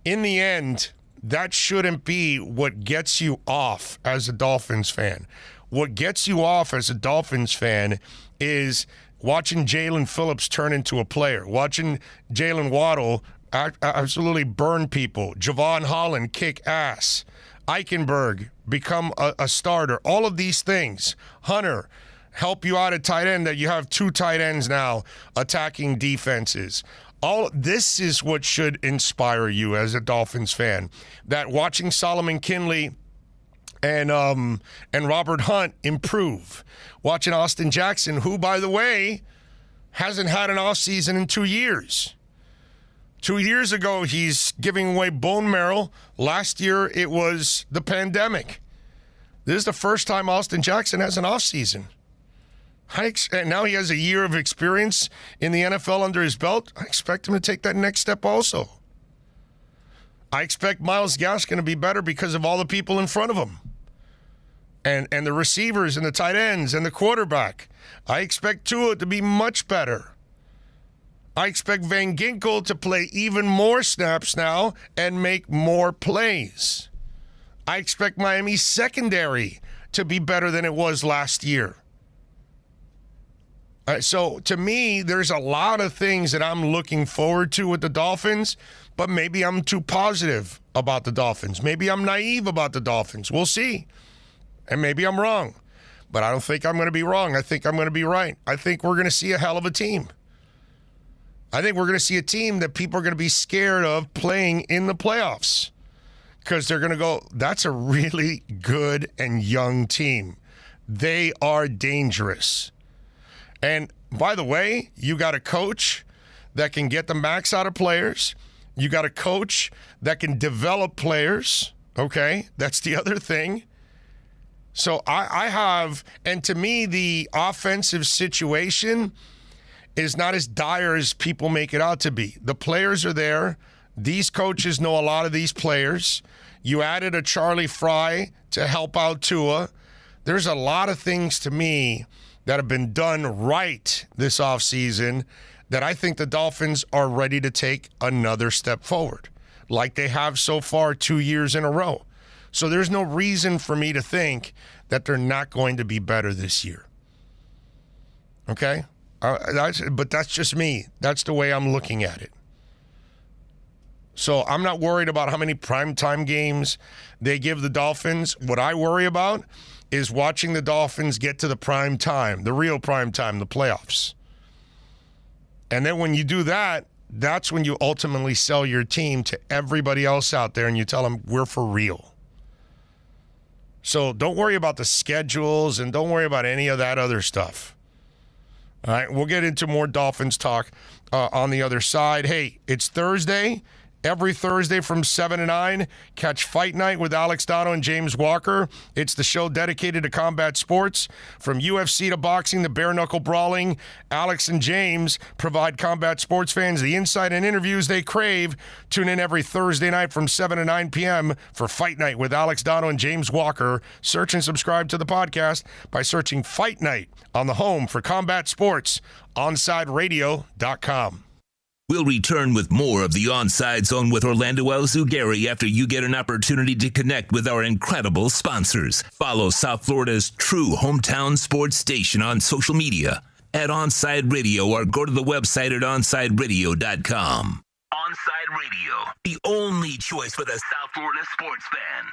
S16: in the end, that shouldn't be what gets you off as a Dolphins fan. What gets you off as a Dolphins fan is watching Jalen Phillips turn into a player, watching Jalen Waddle absolutely burn people, Javon Holland kick ass, Eichenberg become a starter. All of these things. Hunter, help you out at tight end, that you have 2 tight ends now attacking defenses. All this is what should inspire you as a Dolphins fan. That watching Solomon Kinley and Robert Hunt improve. Watching Austin Jackson, who, by the way, hasn't had an offseason in 2 years. 2 years ago, he's giving away bone marrow. Last year, it was the pandemic. This is the first time Austin Jackson has an offseason. And now he has a year of experience in the NFL under his belt. I expect him to take that next step also. I expect Myles Gaskin to be better because of all the people in front of him. And the receivers and the tight ends and the quarterback. I expect Tua to be much better. I expect Van Ginkel to play even more snaps now and make more plays. I expect Miami's secondary to be better than it was last year. So to me, there's a lot of things that I'm looking forward to with the Dolphins, but maybe I'm too positive about the Dolphins. Maybe I'm naive about the Dolphins. We'll see. And maybe I'm wrong. But I don't think I'm going to be wrong. I think I'm going to be right. I think we're going to see a hell of a team. I think we're going to see a team that people are going to be scared of playing in the playoffs because they're going to go, that's a really good and young team. They are dangerous. And by the way, you got a coach that can get the max out of players. You got a coach that can develop players. Okay, that's the other thing. So I have, and to me, the offensive situation is not as dire as people make it out to be. The players are there. These coaches know a lot of these players. You added a Charlie Fry to help out Tua. There's a lot of things to me that have been done right this offseason that I think the Dolphins are ready to take another step forward, like they have so far 2 years in a row. So there's no reason for me to think that they're not going to be better this year. Okay? But that's just me. That's the way I'm looking at it. So I'm not worried about how many primetime games they give the Dolphins. What I worry about is watching the Dolphins get to the prime time, the real prime time, the playoffs. And then when you do that, that's when you ultimately sell your team to everybody else out there and you tell them, we're for real. So don't worry about the schedules and don't worry about any of that other stuff. All right, we'll get into more Dolphins talk on the other side. Hey, it's Thursday. Every Thursday from 7 to 9, catch Fight Night with Alex Dono and James Walker. It's the show dedicated to combat sports. From UFC to boxing to bare-knuckle brawling, Alex and James provide combat sports fans the insight and interviews they crave. Tune in every Thursday night from 7 to 9 p.m. for Fight Night with Alex Dono and James Walker. Search and subscribe to the podcast by searching Fight Night on the home for combat sports, OnsideRadio.com.
S3: We'll return with more of the Onside Zone with Orlando Alzugari after you get an opportunity to connect with our incredible sponsors. Follow South Florida's true hometown sports station on social media at Onside Radio or go to the website at OnsideRadio.com. Onside Radio, the only choice for the South Florida sports fan.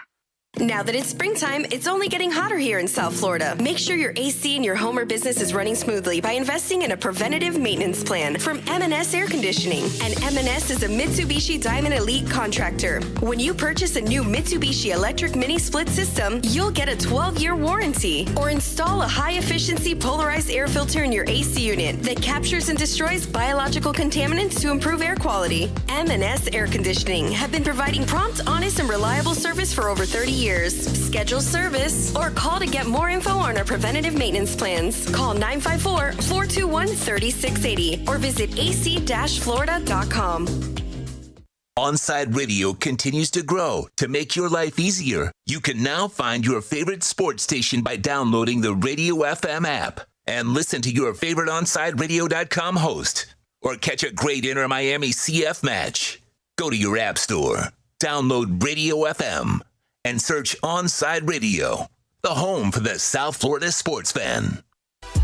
S13: Now that it's springtime, it's only getting hotter here in South Florida. Make sure your AC in your home or business is running smoothly by investing in a preventative maintenance plan from M&S Air Conditioning. And M&S is a Mitsubishi Diamond Elite contractor. When you purchase a new Mitsubishi electric mini split system, you'll get a 12-year warranty. Or install a high-efficiency polarized air filter in your AC unit that captures and destroys biological contaminants to improve air quality. M&S Air Conditioning have been providing prompt, honest, and reliable service for over 30 years. Schedule service or call to get more info on our preventative maintenance plans. Call 954-421-3680 or visit ac-florida.com.
S3: Onside Radio continues to grow to make your life easier. You can now find your favorite sports station by downloading the Radio FM app and listen to your favorite OnsideRadio.com host or catch a great Inter-Miami CF match. Go to your app store, download Radio FM, and search Onside Radio, the home for the South Florida sports fan.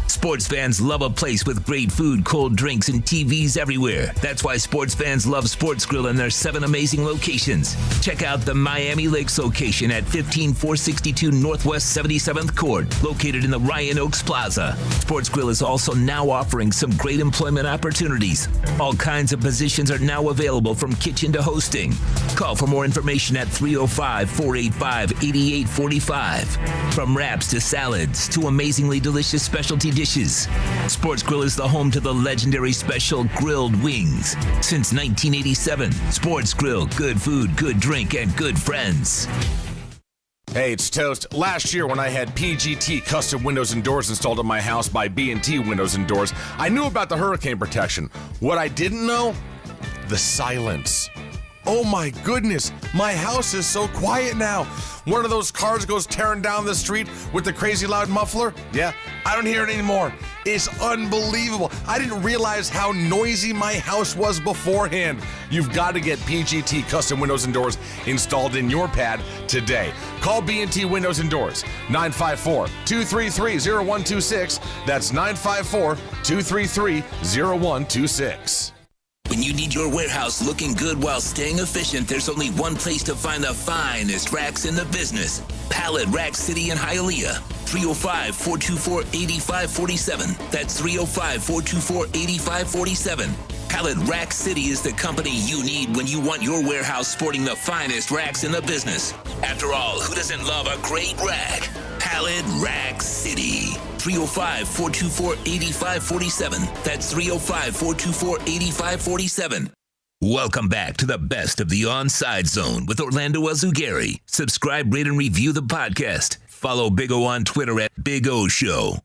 S3: Sports fans love a place with great food, cold drinks, and TVs everywhere. That's why sports fans love Sports Grill and their 7 amazing locations. Check out the Miami Lakes location at 15462 Northwest 77th Court, located in the Ryan Oaks Plaza. Sports Grill is also now offering some great employment opportunities. All kinds of positions are now available from kitchen to hosting. Call for more information at 305-485-8845. From wraps to salads to amazingly delicious specialty dishes, Sports Grill is the home to the legendary special grilled wings. Since 1987, Sports Grill, good food, good drink, and good friends.
S11: Hey, it's Toast. Last year when I had PGT custom windows and doors installed in my house by B&T Windows and Doors, I knew about the hurricane protection. What I didn't know? The silence. Oh my goodness, my house is so quiet now. One of those cars goes tearing down the street with the crazy loud muffler. Yeah, I don't hear it anymore. It's unbelievable. I didn't realize how noisy my house was beforehand. You've got to get PGT custom windows and doors installed in your pad today. Call B&T Windows and Doors, 954-233-0126. That's 954-233-0126.
S3: When you need your warehouse looking good while staying efficient, there's only one place to find the finest racks in the business. Pallet Rack City in Hialeah. 305-424-8547. That's 305-424-8547. Pallet Rack City is the company you need when you want your warehouse sporting the finest racks in the business. After all, who doesn't love a great rack? Pallet Rack City. 305-424-8547. That's 305-424-8547. Welcome back to the best of the Onside Zone with Orlando Azugari. Subscribe, rate, and review the podcast. Follow Big O on Twitter at Big O Show.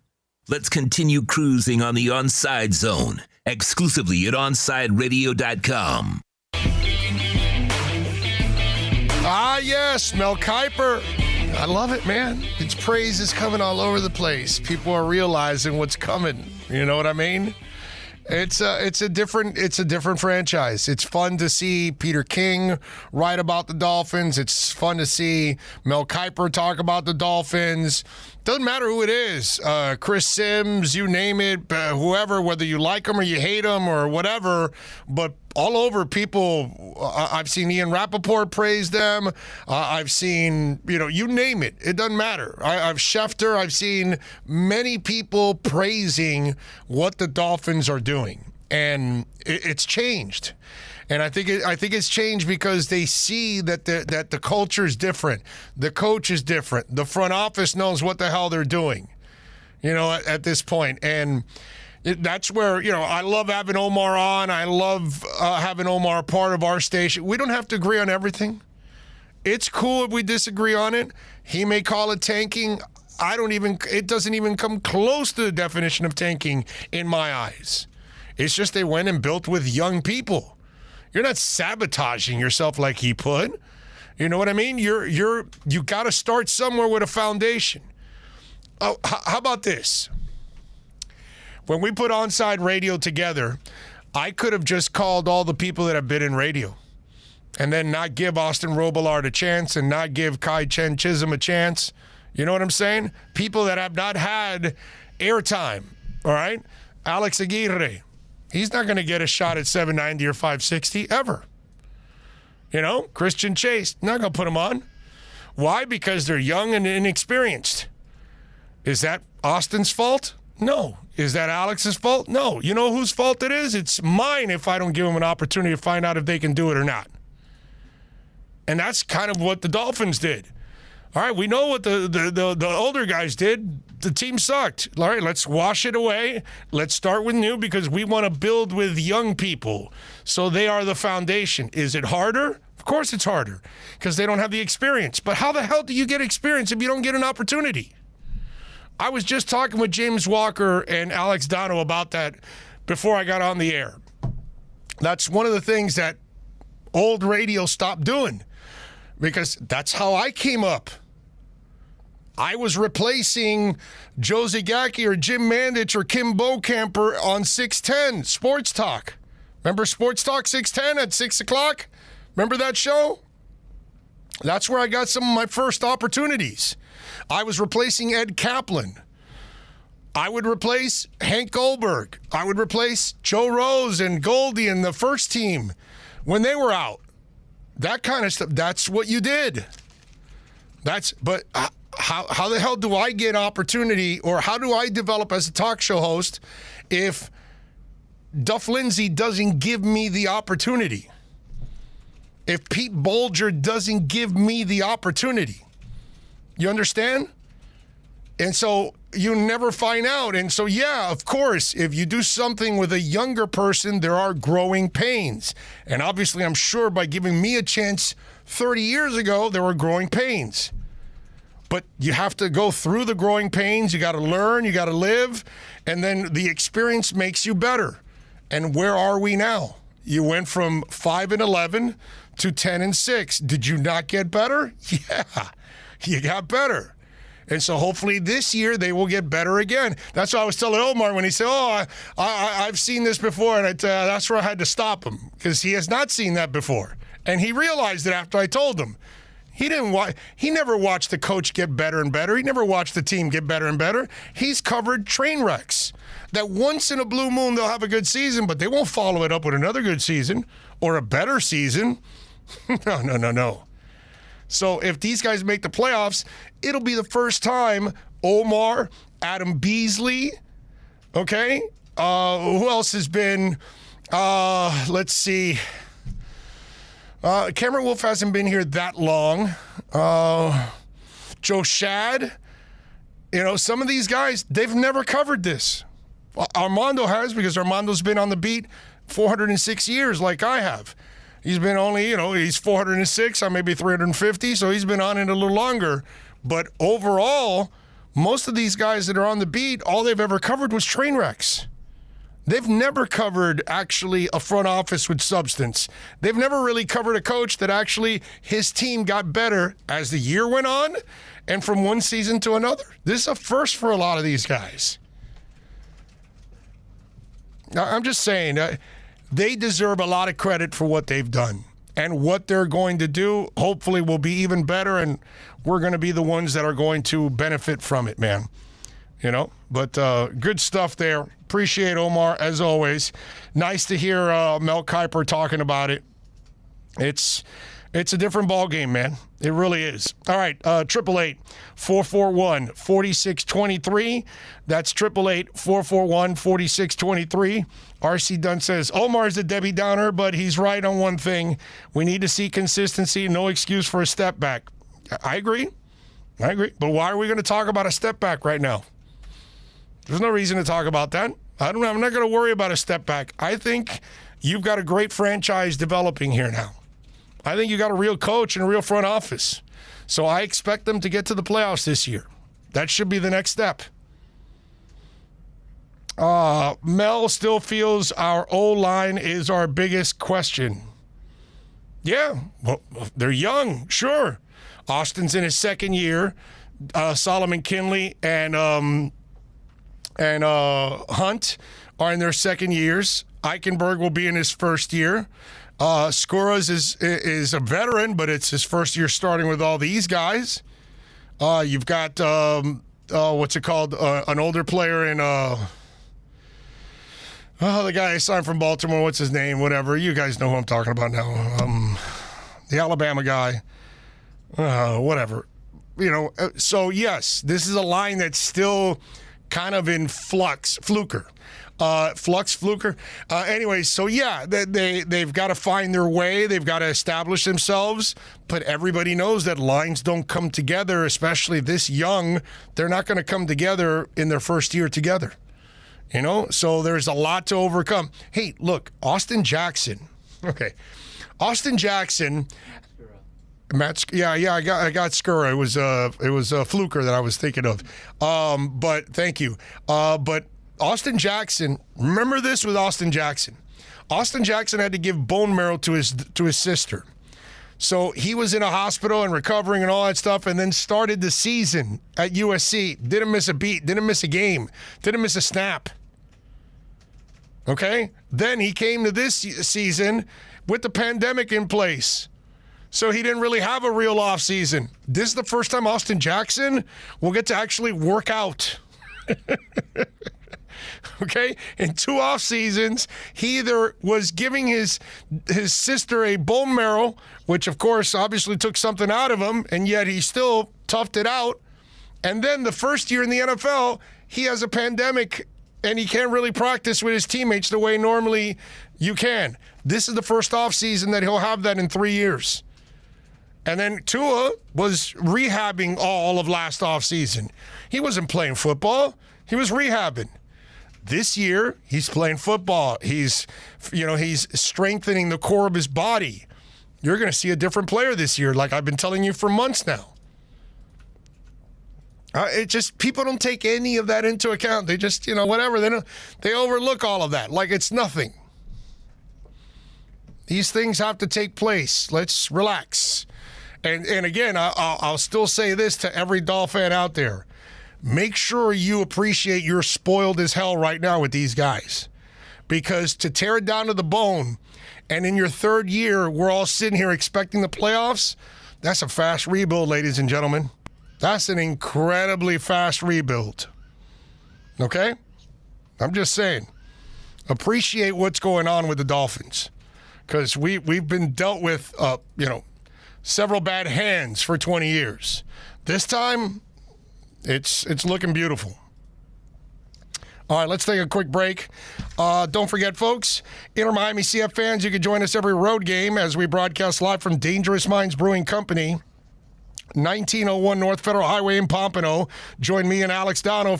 S3: Let's continue cruising on the Onside Zone, exclusively at OnsideRadio.com.
S16: Ah, yes, Mel Kiper. I love it, man. Its praise is coming all over the place. People are realizing what's coming. You know what I mean? It's a different franchise. It's fun to see Peter King write about the Dolphins. It's fun to see Mel Kiper talk about the Dolphins. Doesn't matter who it is, Chris Sims, you name it, whoever, whether you like them or you hate them or whatever, but all over people, I've seen Ian Rappaport praise them. I've seen, you name it. It doesn't matter. I've Schefter. I've seen many people praising what the Dolphins are doing, and it's changed. And I think it's changed because they see that the culture is different, the coach is different, the front office knows what the hell they're doing, at this point. And that's where, I love having Omar on. I love having Omar part of our station. We don't have to agree on everything. It's cool if we disagree on it. He may call it tanking. It doesn't even come close to the definition of tanking in my eyes. It's just they went and built with young people. You're not sabotaging yourself like he put. You know what I mean? You got to start somewhere with a foundation. Oh, how about this? When we put Onside Radio together, I could have just called all the people that have been in radio and then not give Austin Robillard a chance and not give Kai Chen Chisholm a chance. You know what I'm saying? People that have not had airtime, all right? Alex Aguirre. He's not going to get a shot at 790 or 560 ever. Christian Chase, not going to put him on. Why? Because they're young and inexperienced. Is that Austin's fault? No. Is that Alex's fault? No. You know whose fault it is? It's mine if I don't give them an opportunity to find out if they can do it or not. And that's kind of what the Dolphins did. All right, we know what the older guys did. The team sucked. All right, let's wash it away. Let's start with new because we want to build with young people. So they are the foundation. Is it harder? Of course it's harder because they don't have the experience. But how the hell do you get experience if you don't get an opportunity? I was just talking with James Walker and Alex Dono about that before I got on the air. That's one of the things that old radio stopped doing, because that's how I came up. I was replacing Joe Zagacki or Jim Mandich or Kim Bocamper on 610 Sports Talk. Remember Sports Talk 610 at 6 o'clock? Remember that show? That's where I got some of my first opportunities. I was replacing Ed Kaplan. I would replace Hank Goldberg. I would replace Joe Rose and Goldie and the first team when they were out. That kind of stuff. That's what you did. But how the hell do I get opportunity, or how do I develop as a talk show host if Duff Lindsay doesn't give me the opportunity? If Pete Bolger doesn't give me the opportunity? You understand? And so you never find out. And so, yeah, of course, if you do something with a younger person, there are growing pains. And obviously, I'm sure by giving me a chance 30 years ago, there were growing pains. But you have to go through the growing pains. You got to learn. You got to live. And then the experience makes you better. And where are we now? You went from 5-11 to 10-6. Did you not get better? Yeah, you got better. And so hopefully this year they will get better again. That's what I was telling Omar when he said, I've seen this before. And that's where I had to stop him, because he has not seen that before. And he realized it after I told him. He never watched the coach get better and better. He never watched the team get better and better. He's covered train wrecks that once in a blue moon they'll have a good season, but they won't follow it up with another good season or a better season. No. So if these guys make the playoffs, it'll be the first time Omar, Adam Beasley, okay? Who else has been, let's see. Cameron Wolf hasn't been here that long. Joe Shad. Some of these guys, they've never covered this. Armando has, because Armando's been on the beat 406 years like I have. He's been only, he's 406, I'm maybe 350, so he's been on it a little longer. But overall, most of these guys that are on the beat, all they've ever covered was train wrecks. They've never covered actually a front office with substance. They've never really covered a coach that actually his team got better as the year went on and from one season to another. This is a first for a lot of these guys. I'm just saying, they deserve a lot of credit for what they've done. And what they're going to do, hopefully, will be even better, and we're going to be the ones that are going to benefit from it, man. But good stuff there. Appreciate Omar, as always. Nice to hear Mel Kiper talking about it. It's a different ball game, man. It really is. All right, 888-441-4623. That's 888-441-4623. R.C. Dunn says, Omar's a Debbie Downer, but he's right on one thing. We need to see consistency, no excuse for a step back. I agree. But why are we going to talk about a step back right now? There's no reason to talk about that. I'm not going to worry about a step back. I think you've got a great franchise developing here now. I think you got a real coach and a real front office. So I expect them to get to the playoffs this year. That should be the next step. Mel still feels our O-line is our biggest question. Yeah, well, they're young, sure. Austin's in his second year. Solomon Kinley and Hunt are in their second years. Eichenberg will be in his first year. Skouras is a veteran, but it's his first year starting with all these guys. You've got, what's it called? An older player in, the guy I signed from Baltimore, what's his name? Whatever. You guys know who I'm talking about now. The Alabama guy. Whatever. So yes, this is a line that's still kind of in flux. Fluker. Anyway, so yeah, they've got to find their way. They've got to establish themselves. But everybody knows that lines don't come together, especially this young. They're not going to come together in their first year together. So there's a lot to overcome. Hey, look, Austin Jackson. Okay. Austin Jackson. I got Skura. It was Fluker that I was thinking of. But thank you. But Austin Jackson, remember this with Austin Jackson. Austin Jackson had to give bone marrow to his sister. So he was in a hospital and recovering and all that stuff, and then started the season at USC. Didn't miss a beat, didn't miss a game, didn't miss a snap. Okay? Then he came to this season with the pandemic in place. So he didn't really have a real off season. This is the first time Austin Jackson will get to actually work out. Okay? In 2 off seasons, he either was giving his sister a bone marrow, which of course obviously took something out of him, and yet he still toughed it out. And then the first year in the NFL, he has a pandemic and he can't really practice with his teammates the way normally you can. This is the first off season that he'll have that in 3 years. And then Tua was rehabbing all of last off season. He wasn't playing football. He was rehabbing. This year, he's playing football. He's strengthening the core of his body. You're going to see a different player this year, like I've been telling you for months now. People don't take any of that into account. They just, whatever. They overlook all of that like it's nothing. These things have to take place. Let's relax. And again, I'll still say this to every Dolphin fan out there. Make sure you appreciate you're spoiled as hell right now with these guys. Because to tear it down to the bone, and in your 3rd year, we're all sitting here expecting the playoffs, that's a fast rebuild, ladies and gentlemen. That's an incredibly fast rebuild. Okay? I'm just saying. Appreciate what's going on with the Dolphins. Because we've been dealt with, several bad hands for 20 years. This time, it's looking beautiful. All right, let's take a quick break. Don't forget, folks, Inter Miami CF fans, you can join us every road game as we broadcast live from Dangerous Minds Brewing Company, 1901 North Federal Highway in Pompano. Join me and Alex Dono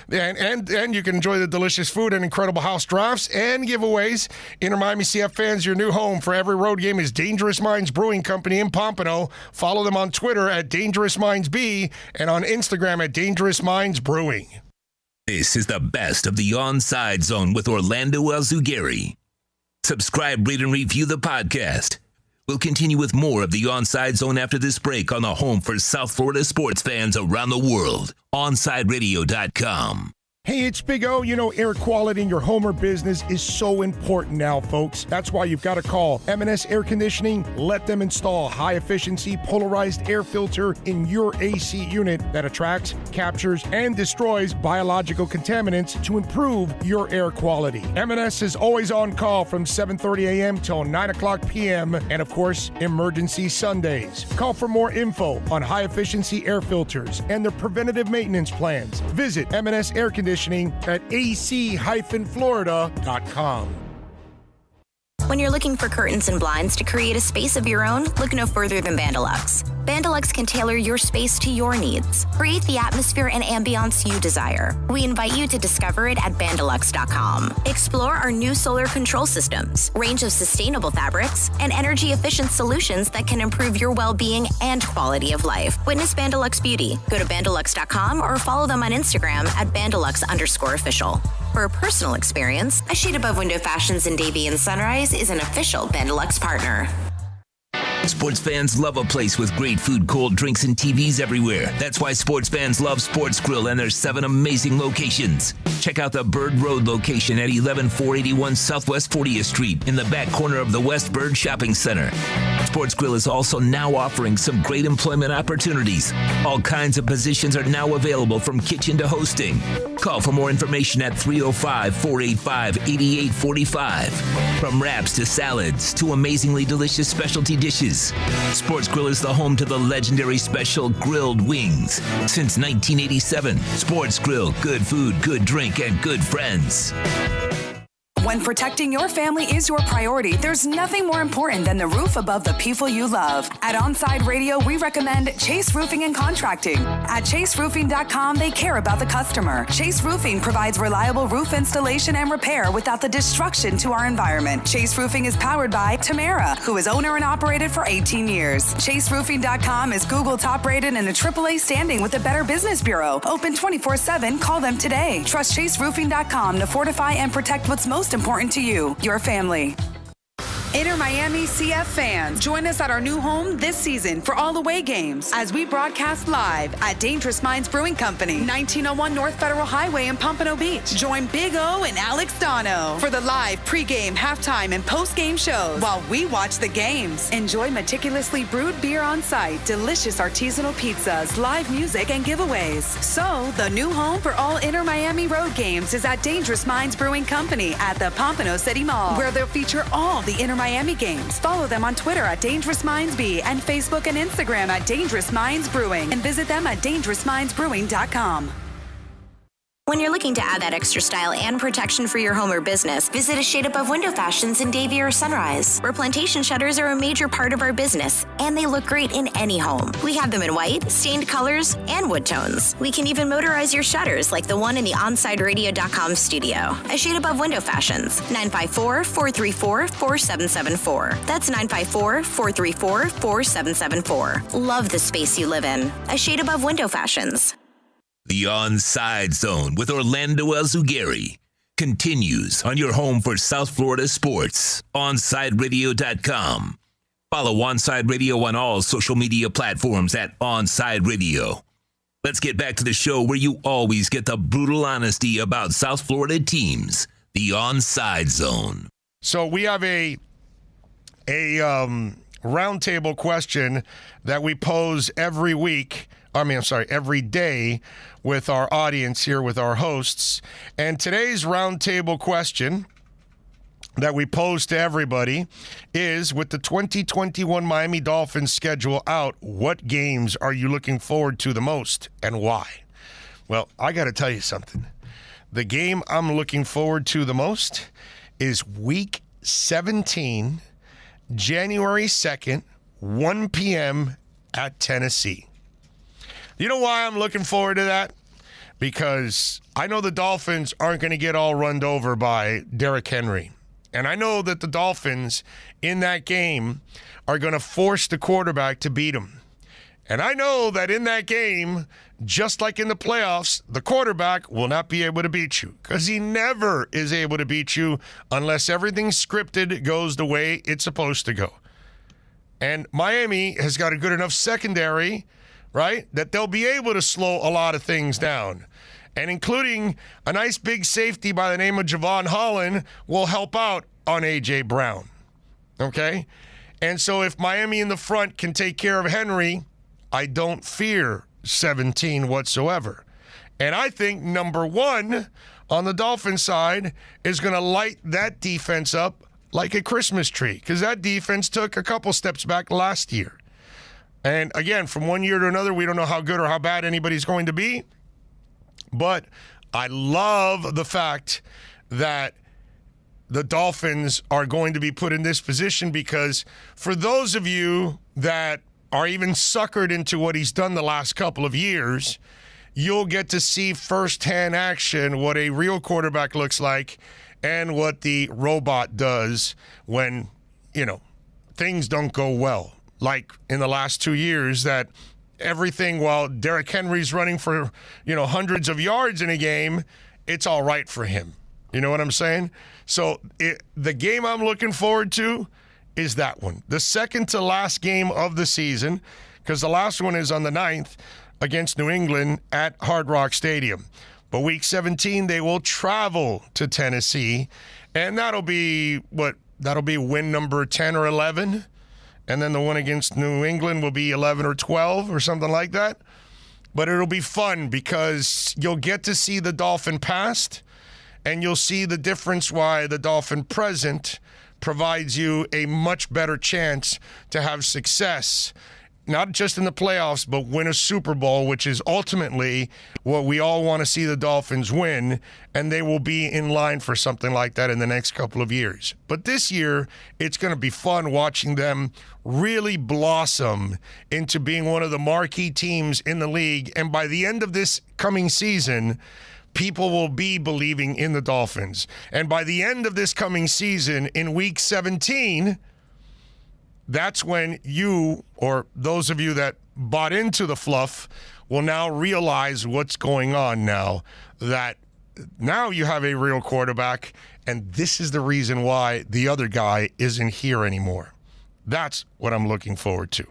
S16: and you can enjoy the delicious food and incredible house drafts and giveaways. Inter Miami CF fans, your new home for every road game is Dangerous Minds Brewing Company in Pompano. Follow them on Twitter at Dangerous Minds B and on Instagram at Dangerous Minds Brewing.
S3: This is the best of the Onside Zone with Orlando Alzugari. Subscribe, rate, and review the podcast. We'll continue with more of the Onside Zone after this break on the home for South Florida sports fans around the world, OnsideRadio.com.
S16: Hey, it's Big O. Air quality in your home or business is so important now, folks. That's why you've got to call M&S Air Conditioning. Let them install high-efficiency polarized air filter in your AC unit that attracts, captures, and destroys biological contaminants to improve your air quality. M&S is always on call from 7:30 a.m. till 9 o'clock p.m. and, of course, emergency Sundays. Call for more info on high-efficiency air filters and their preventative maintenance plans. Visit M&S Air Conditioning at ac-florida.com.
S9: When you're looking for curtains and blinds to create a space of your own, look no further than Bandalux. Bandalux can tailor your space to your needs. Create the atmosphere and ambiance you desire. We invite you to discover it at Bandalux.com. Explore our new solar control systems, range of sustainable fabrics, and energy-efficient solutions that can improve your well-being and quality of life. Witness Bandalux Beauty. Go to Bandalux.com or follow them on Instagram at Bandalux_official. For a personal experience, A Shade Above Window Fashions in Davie and Sunrise is an official Bandalux partner.
S3: Sports fans love a place with great food, cold drinks, and TVs everywhere. That's why sports fans love Sports Grill and their 7 amazing locations. Check out the Bird Road location at 11481 Southwest 40th Street in the back corner of the West Bird Shopping Center. Sports Grill is also now offering some great employment opportunities. All kinds of positions are now available from kitchen to hosting. Call for more information at 305-485-8845. From wraps to salads to amazingly delicious specialty dishes, Sports Grill is the home to the legendary special grilled wings. Since 1987, Sports Grill, good food, good drink, and good friends.
S5: When protecting your family is your priority, there's nothing more important than the roof above the people you love. At Onside Radio, we recommend Chase Roofing and Contracting. At chaseroofing.com, they care about the customer. Chase Roofing provides reliable roof installation and repair without the destruction to our environment. Chase Roofing is powered by Tamara, who is owner and operated for 18 years. Chaseroofing.com is Google top rated and a AAA standing with the Better Business Bureau. Open 24/7. Call them today. Trust chaseroofing.com to fortify and protect what's most important to you, your family. Inter Miami CF fans, join us at our new home this season for all away games as we broadcast live at Dangerous Minds Brewing Company, 1901 North Federal Highway in Pompano Beach. Join Big O and Alex Dono for the live pregame, halftime, and postgame shows while we watch the games. Enjoy meticulously brewed beer on site, delicious artisanal pizzas, live music, and giveaways. So, the new home for all Inter Miami road games is at Dangerous Minds Brewing Company at the Pompano City Mall, where they'll feature all the Inter Miami games. Follow them on Twitter at Dangerous Minds B and Facebook and Instagram at Dangerous Minds Brewing, and visit them at dangerousmindsbrewing.com.
S9: When you're looking to add that extra style and protection for your home or business, visit a Shade Above Window Fashions in Davie or Sunrise, where plantation shutters are a major part of our business, and they look great in any home. We have them in white, stained colors, and wood tones. We can even motorize your shutters like the one in the OnSideRadio.com studio. A Shade Above Window Fashions, 954-434-4774. That's 954-434-4774. Love the space you live in. A Shade Above Window Fashions.
S3: The Onside Zone with Orlando Alzugari continues on your home for South Florida sports, OnSideRadio.com. Follow Onside Radio on all social media platforms at Onside Radio. Let's get back to the show where you always get the brutal honesty about South Florida teams, the Onside Zone.
S16: So we have a roundtable question that we pose every day with our audience here, with our hosts. And today's roundtable question that we pose to everybody is, with the 2021 Miami Dolphins schedule out, what games are you looking forward to the most and why? Well, I got to tell you something. The game I'm looking forward to the most is Week 17, January 2nd, 1 p.m. at Tennessee. You know why I'm looking forward to that? Because I know the Dolphins aren't going to get all run over by Derrick Henry. And I know that the Dolphins in that game are going to force the quarterback to beat them. And I know that in that game, just like in the playoffs, the quarterback will not be able to beat you, because he never is able to beat you unless everything scripted goes the way it's supposed to go. And Miami has got a good enough secondary, right, that they'll be able to slow a lot of things down. And including a nice big safety by the name of Javon Holland will help out on A.J. Brown. Okay? And so if Miami in the front can take care of Henry, I don't fear 17 whatsoever. And I think number one on the Dolphin side is going to light that defense up like a Christmas tree, because that defense took a couple steps back last year. And again, from one year to another, we don't know how good or how bad anybody's going to be. But I love the fact that the Dolphins are going to be put in this position, because for those of you that are even suckered into what he's done the last couple of years, you'll get to see firsthand action what a real quarterback looks like and what the robot does when, things don't go well. Like in the last 2 years, that everything, while Derrick Henry's running for, hundreds of yards in a game, it's all right for him. You know what I'm saying? So the game I'm looking forward to is that one. The second to last game of the season, because the last one is on the 9th against New England at Hard Rock Stadium. But Week 17, they will travel to Tennessee, and that'll be win number 10 or 11. And then the one against New England will be 11 or 12 or something like that. But it'll be fun because you'll get to see the Dolphin past, and you'll see the difference why the Dolphin present provides you a much better chance to have success, not just in the playoffs, but win a Super Bowl, which is ultimately what we all want to see the Dolphins win, and they will be in line for something like that in the next couple of years. But this year, it's going to be fun watching them really blossom into being one of the marquee teams in the league, and by the end of this coming season, people will be believing in the Dolphins. And by the end of this coming season, in Week 17, that's when you, or those of you that bought into the fluff, will now realize what's going on now, that now you have a real quarterback, and this is the reason why the other guy isn't here anymore. That's what I'm looking forward to.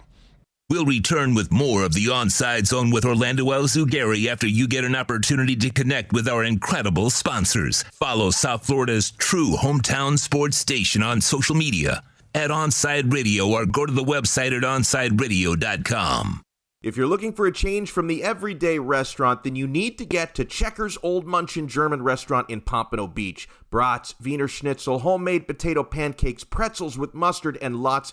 S3: We'll return with more of the Onside Zone with Orlando Alzugari after you get an opportunity to connect with our incredible sponsors. Follow South Florida's true hometown sports station on social media at Onside Radio or go to the website at onsideradio.com.
S4: If you're looking for a change from the everyday restaurant, then you need to get to Checkers Old Munchin German Restaurant in Pompano Beach. Brats, Wiener Schnitzel, homemade potato pancakes, pretzels with mustard, and lots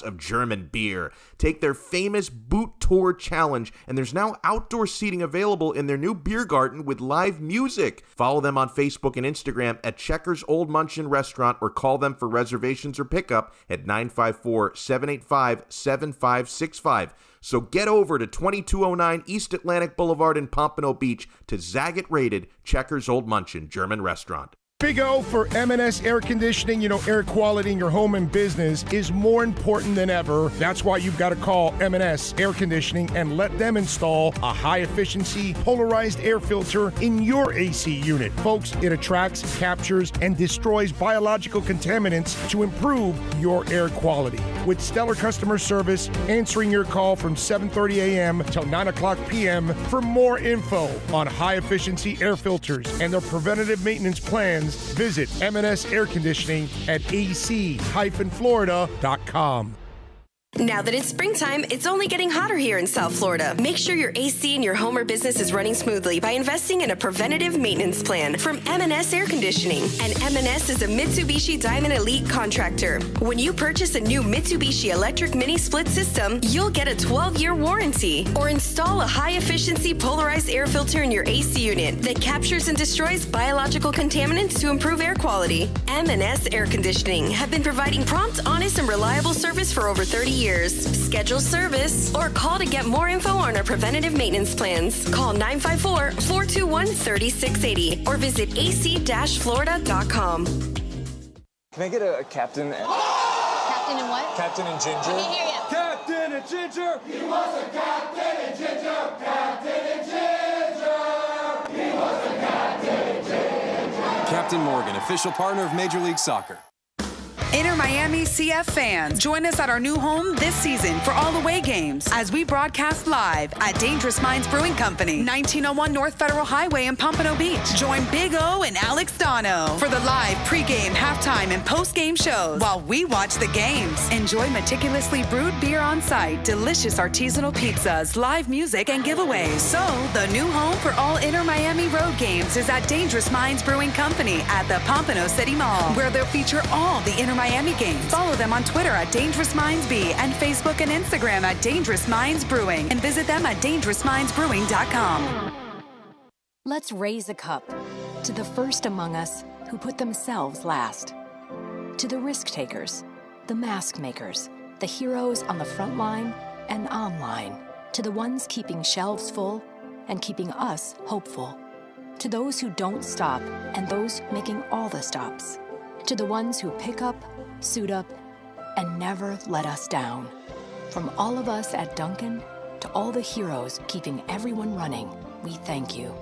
S4: of German beer. Take their famous Boot Tour Challenge, and there's now outdoor seating available in their new beer garden with live music. Follow them on Facebook and Instagram at Checkers Old Munchin Restaurant or call them for reservations or pickup at 954-785-7565. So get over to 2209 East Atlantic Boulevard in Pompano Beach to Zagat rated Checkers Old Munchin German Restaurant.
S16: Big O for M&S Air Conditioning. You know, air quality in your home and business is more important than ever. That's why you've got to call M&S Air Conditioning and let them install a high-efficiency polarized air filter in your AC unit. Folks, it attracts, captures, and destroys biological contaminants to improve your air quality. With stellar customer service, answering your call from 7:30 a.m. till 9 o'clock p.m. For more info on high-efficiency air filters and their preventative maintenance plans, visit M&S Air Conditioning at ac-florida.com.
S13: Now that it's springtime, it's only getting hotter here in South Florida. Make sure your AC in your home or business is running smoothly by investing in a preventative maintenance plan from M&S Air Conditioning. And M&S is a Mitsubishi Diamond Elite contractor. When you purchase a new Mitsubishi electric mini split system, you'll get a 12-year warranty. Or install a high-efficiency polarized air filter in your AC unit that captures and destroys biological contaminants to improve air quality. M&S Air Conditioning have been providing prompt, honest, and reliable service for over 30 years. Schedule service or call to get more info on our preventative maintenance plans. Call 954-421-3680 or visit ac-florida.com.
S20: Can I get a captain?
S18: Captain and what?
S20: Captain and ginger.
S18: I can't hear you.
S20: Captain and ginger.
S21: He was a captain and ginger. Captain and ginger. He was a captain and ginger.
S20: Captain Morgan, official partner of Major League Soccer.
S5: Inter Miami CF fans, join us at our new home this season for all away games as we broadcast live at Dangerous Minds Brewing Company, 1901 North Federal Highway in Pompano Beach. Join Big O and Alex Dono for the live pregame, halftime, and postgame shows while we watch the games. Enjoy meticulously brewed beer on site, delicious artisanal pizzas, live music, and giveaways. So, the new home for all Inter Miami road games is at Dangerous Minds Brewing Company at the Pompano City Mall, where they'll feature all the Inter Miami games. Follow them on Twitter at Dangerous Minds B and Facebook and Instagram at Dangerous Minds Brewing, and visit them at dangerousmindsbrewing.com.
S22: Let's raise a cup to the first among us who put themselves last, to the risk takers, the mask makers, the heroes on the front line and online, to the ones keeping shelves full and keeping us hopeful, to those who don't stop and those making all the stops, to the ones who pick up, suit up, and never let us down. From all of us at Dunkin' to all the heroes keeping everyone running, we thank you.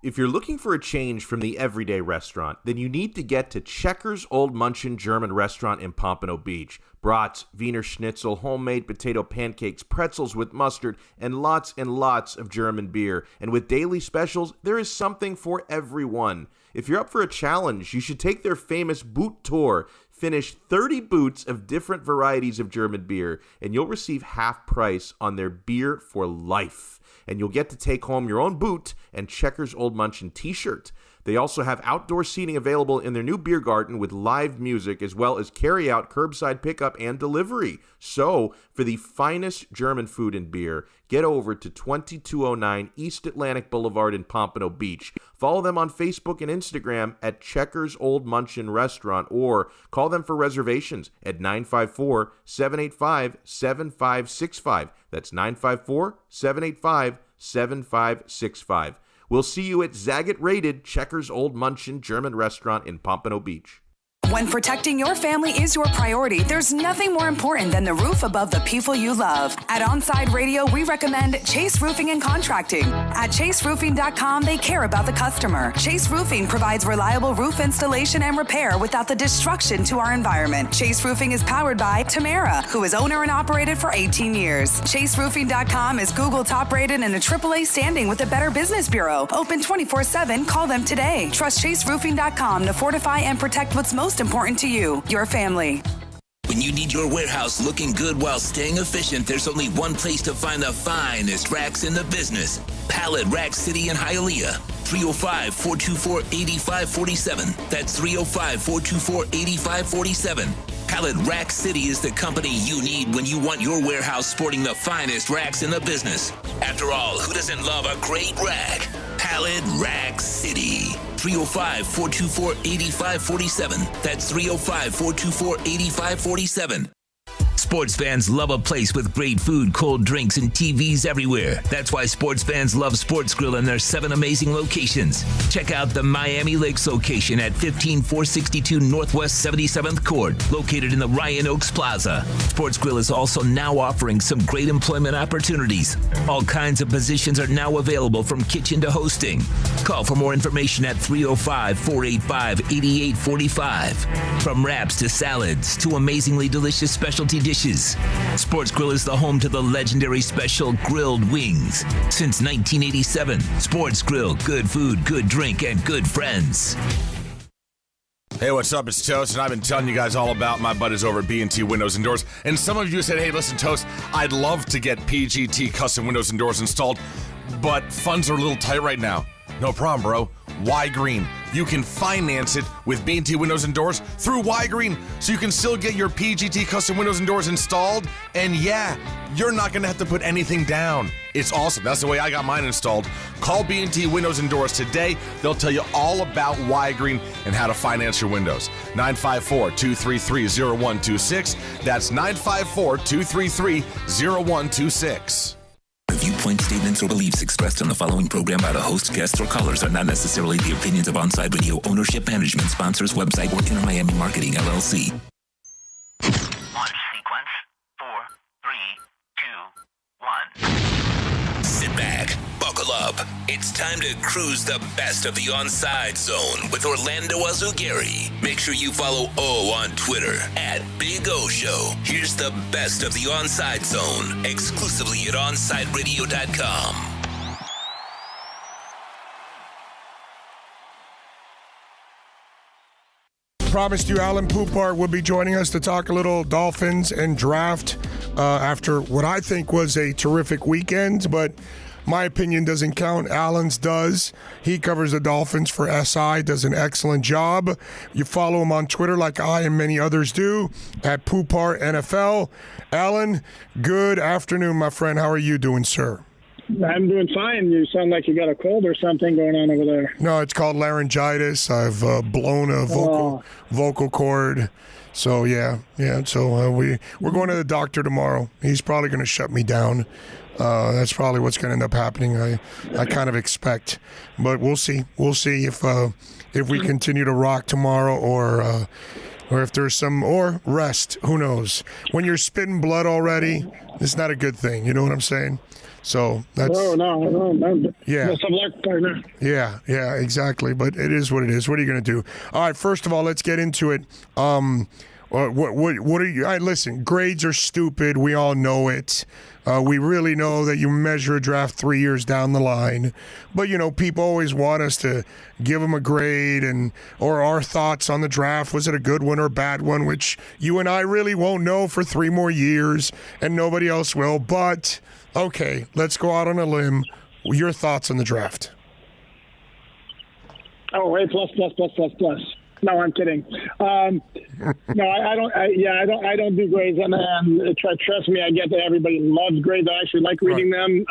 S4: If you're looking for a change from the everyday restaurant, then you need to get to Checkers Old Munchin German Restaurant in Pompano Beach. Brats, Wiener Schnitzel, homemade potato pancakes, pretzels with mustard, and lots of German beer. And with daily specials, there is something for everyone. If you're up for a challenge, you should take their famous Boot Tour. Finish 30 boots of different varieties of German beer, and you'll receive half price on their beer for life. And you'll get to take home your own boot and Checkers Old Munchin t-shirt. They also have outdoor seating available in their new beer garden with live music, as well as carry-out, curbside pickup, and delivery. So, for the finest German food and beer, get over to 2209 East Atlantic Boulevard in Pompano Beach. Follow them on Facebook and Instagram at Checkers Old Munchin Restaurant, or call them for reservations at 954-785-7565. That's 954-785-7565. We'll see you at Zagat rated Checkers Old Munchin German Restaurant in Pompano Beach.
S5: When protecting your family is your priority, there's nothing more important than the roof above the people you love. At Onside Radio, we recommend Chase Roofing and Contracting. At chaseroofing.com, they care about the customer. Chase Roofing provides reliable roof installation and repair without the destruction to our environment. Chase Roofing is powered by Tamara, who is owner and operated for 18 years. chaseroofing.com is Google top rated and a AAA standing with the Better Business Bureau. Open 24/7. Call them today. Trust chaseroofing.com to fortify and protect what's most important to you, your family.
S3: When you need your warehouse looking good while staying efficient, there's only one place to find the finest racks in the business. Pallet Rack City in Hialeah. 305-424-8547. That's 305-424-8547. Pallet Rack City is the company you need when you want your warehouse sporting the finest racks in the business. After all, who doesn't love a great rack? Pallet Rack City. 305-424-8547. That's 305-424-8547. Sports fans love a place with great food, cold drinks, and TVs everywhere. That's why sports fans love Sports Grill and their 7 amazing locations. Check out the Miami Lakes location at 15462 Northwest 77th Court, located in the Ryan Oaks Plaza. Sports Grill is also now offering some great employment opportunities. All kinds of positions are now available, from kitchen to hosting. Call for more information at 305-485-8845. From wraps to salads to amazingly delicious specialty dishes, Sports Grill is the home to the legendary special grilled wings. Since 1987, Sports Grill, good food, good drink, and good friends.
S11: Hey, what's up? It's Toast, and I've been telling you guys all about my buddies over at B&T Windows and Doors. And some of you said, hey, listen, Toast, I'd love to get PGT custom windows and doors installed, but funds are a little tight right now. No problem, bro. Y Green. You can finance it with B&T Windows and Doors through Y Green, so you can still get your PGT custom windows and doors installed. And yeah, you're not going to have to put anything down. It's awesome. That's the way I got mine installed. Call B&T Windows and Doors today. They'll tell you all about Y Green and how to finance your windows. 954-233-0126. That's 954-233-0126.
S3: The viewpoint, statements, or beliefs expressed on the following program by the host, guests, or callers are not necessarily the opinions of Onside Radio ownership, management, sponsors, website, or Inner Miami Marketing, LLC.
S14: Launch sequence 4, 3, 2, 1.
S3: Sit back, buckle up. It's time to cruise the best of the Onside Zone with Orlando Azugari. Make sure you follow O on Twitter at Big O Show. Here's the best of the Onside Zone, exclusively at OnsideRadio.com.
S16: Promised you Alan Poupart will be joining us to talk a little Dolphins and draft after what I think was a terrific weekend, but my opinion doesn't count. Alan's does. He covers the Dolphins for SI, does an excellent job. You follow him on Twitter like I and many others do, at Poupart NFL. Alan, good afternoon, my friend. How are you doing, sir?
S1: I'm doing fine. You sound like you got a cold or something going on over there.
S16: No, it's called laryngitis. I've blown a vocal cord. So, yeah. So we're going to the doctor tomorrow. He's probably going to shut me down. That's probably what's going to end up happening. I kind of expect. But we'll see. We'll see if we continue to rock tomorrow or if there's some, or rest. Who knows? When you're spitting blood already, it's not a good thing. You know what I'm saying? So that's no. Yeah.
S1: Best of luck, partner.
S16: Yeah, exactly. But it is what it is. What are you going to do? All right. First of all, let's get into it. What are you? Listen, grades are stupid. We all know it. We really know that you measure a draft 3 years down the line. But, people always want us to give them a grade or our thoughts on the draft. Was it a good one or a bad one? Which you and I really won't know for 3 more years, and nobody else will. But, okay, let's go out on a limb. Your thoughts on the draft?
S1: Oh, A+++++. No, I'm kidding. No, I don't do grades, and trust me, I get that everybody loves grades. I actually like reading them,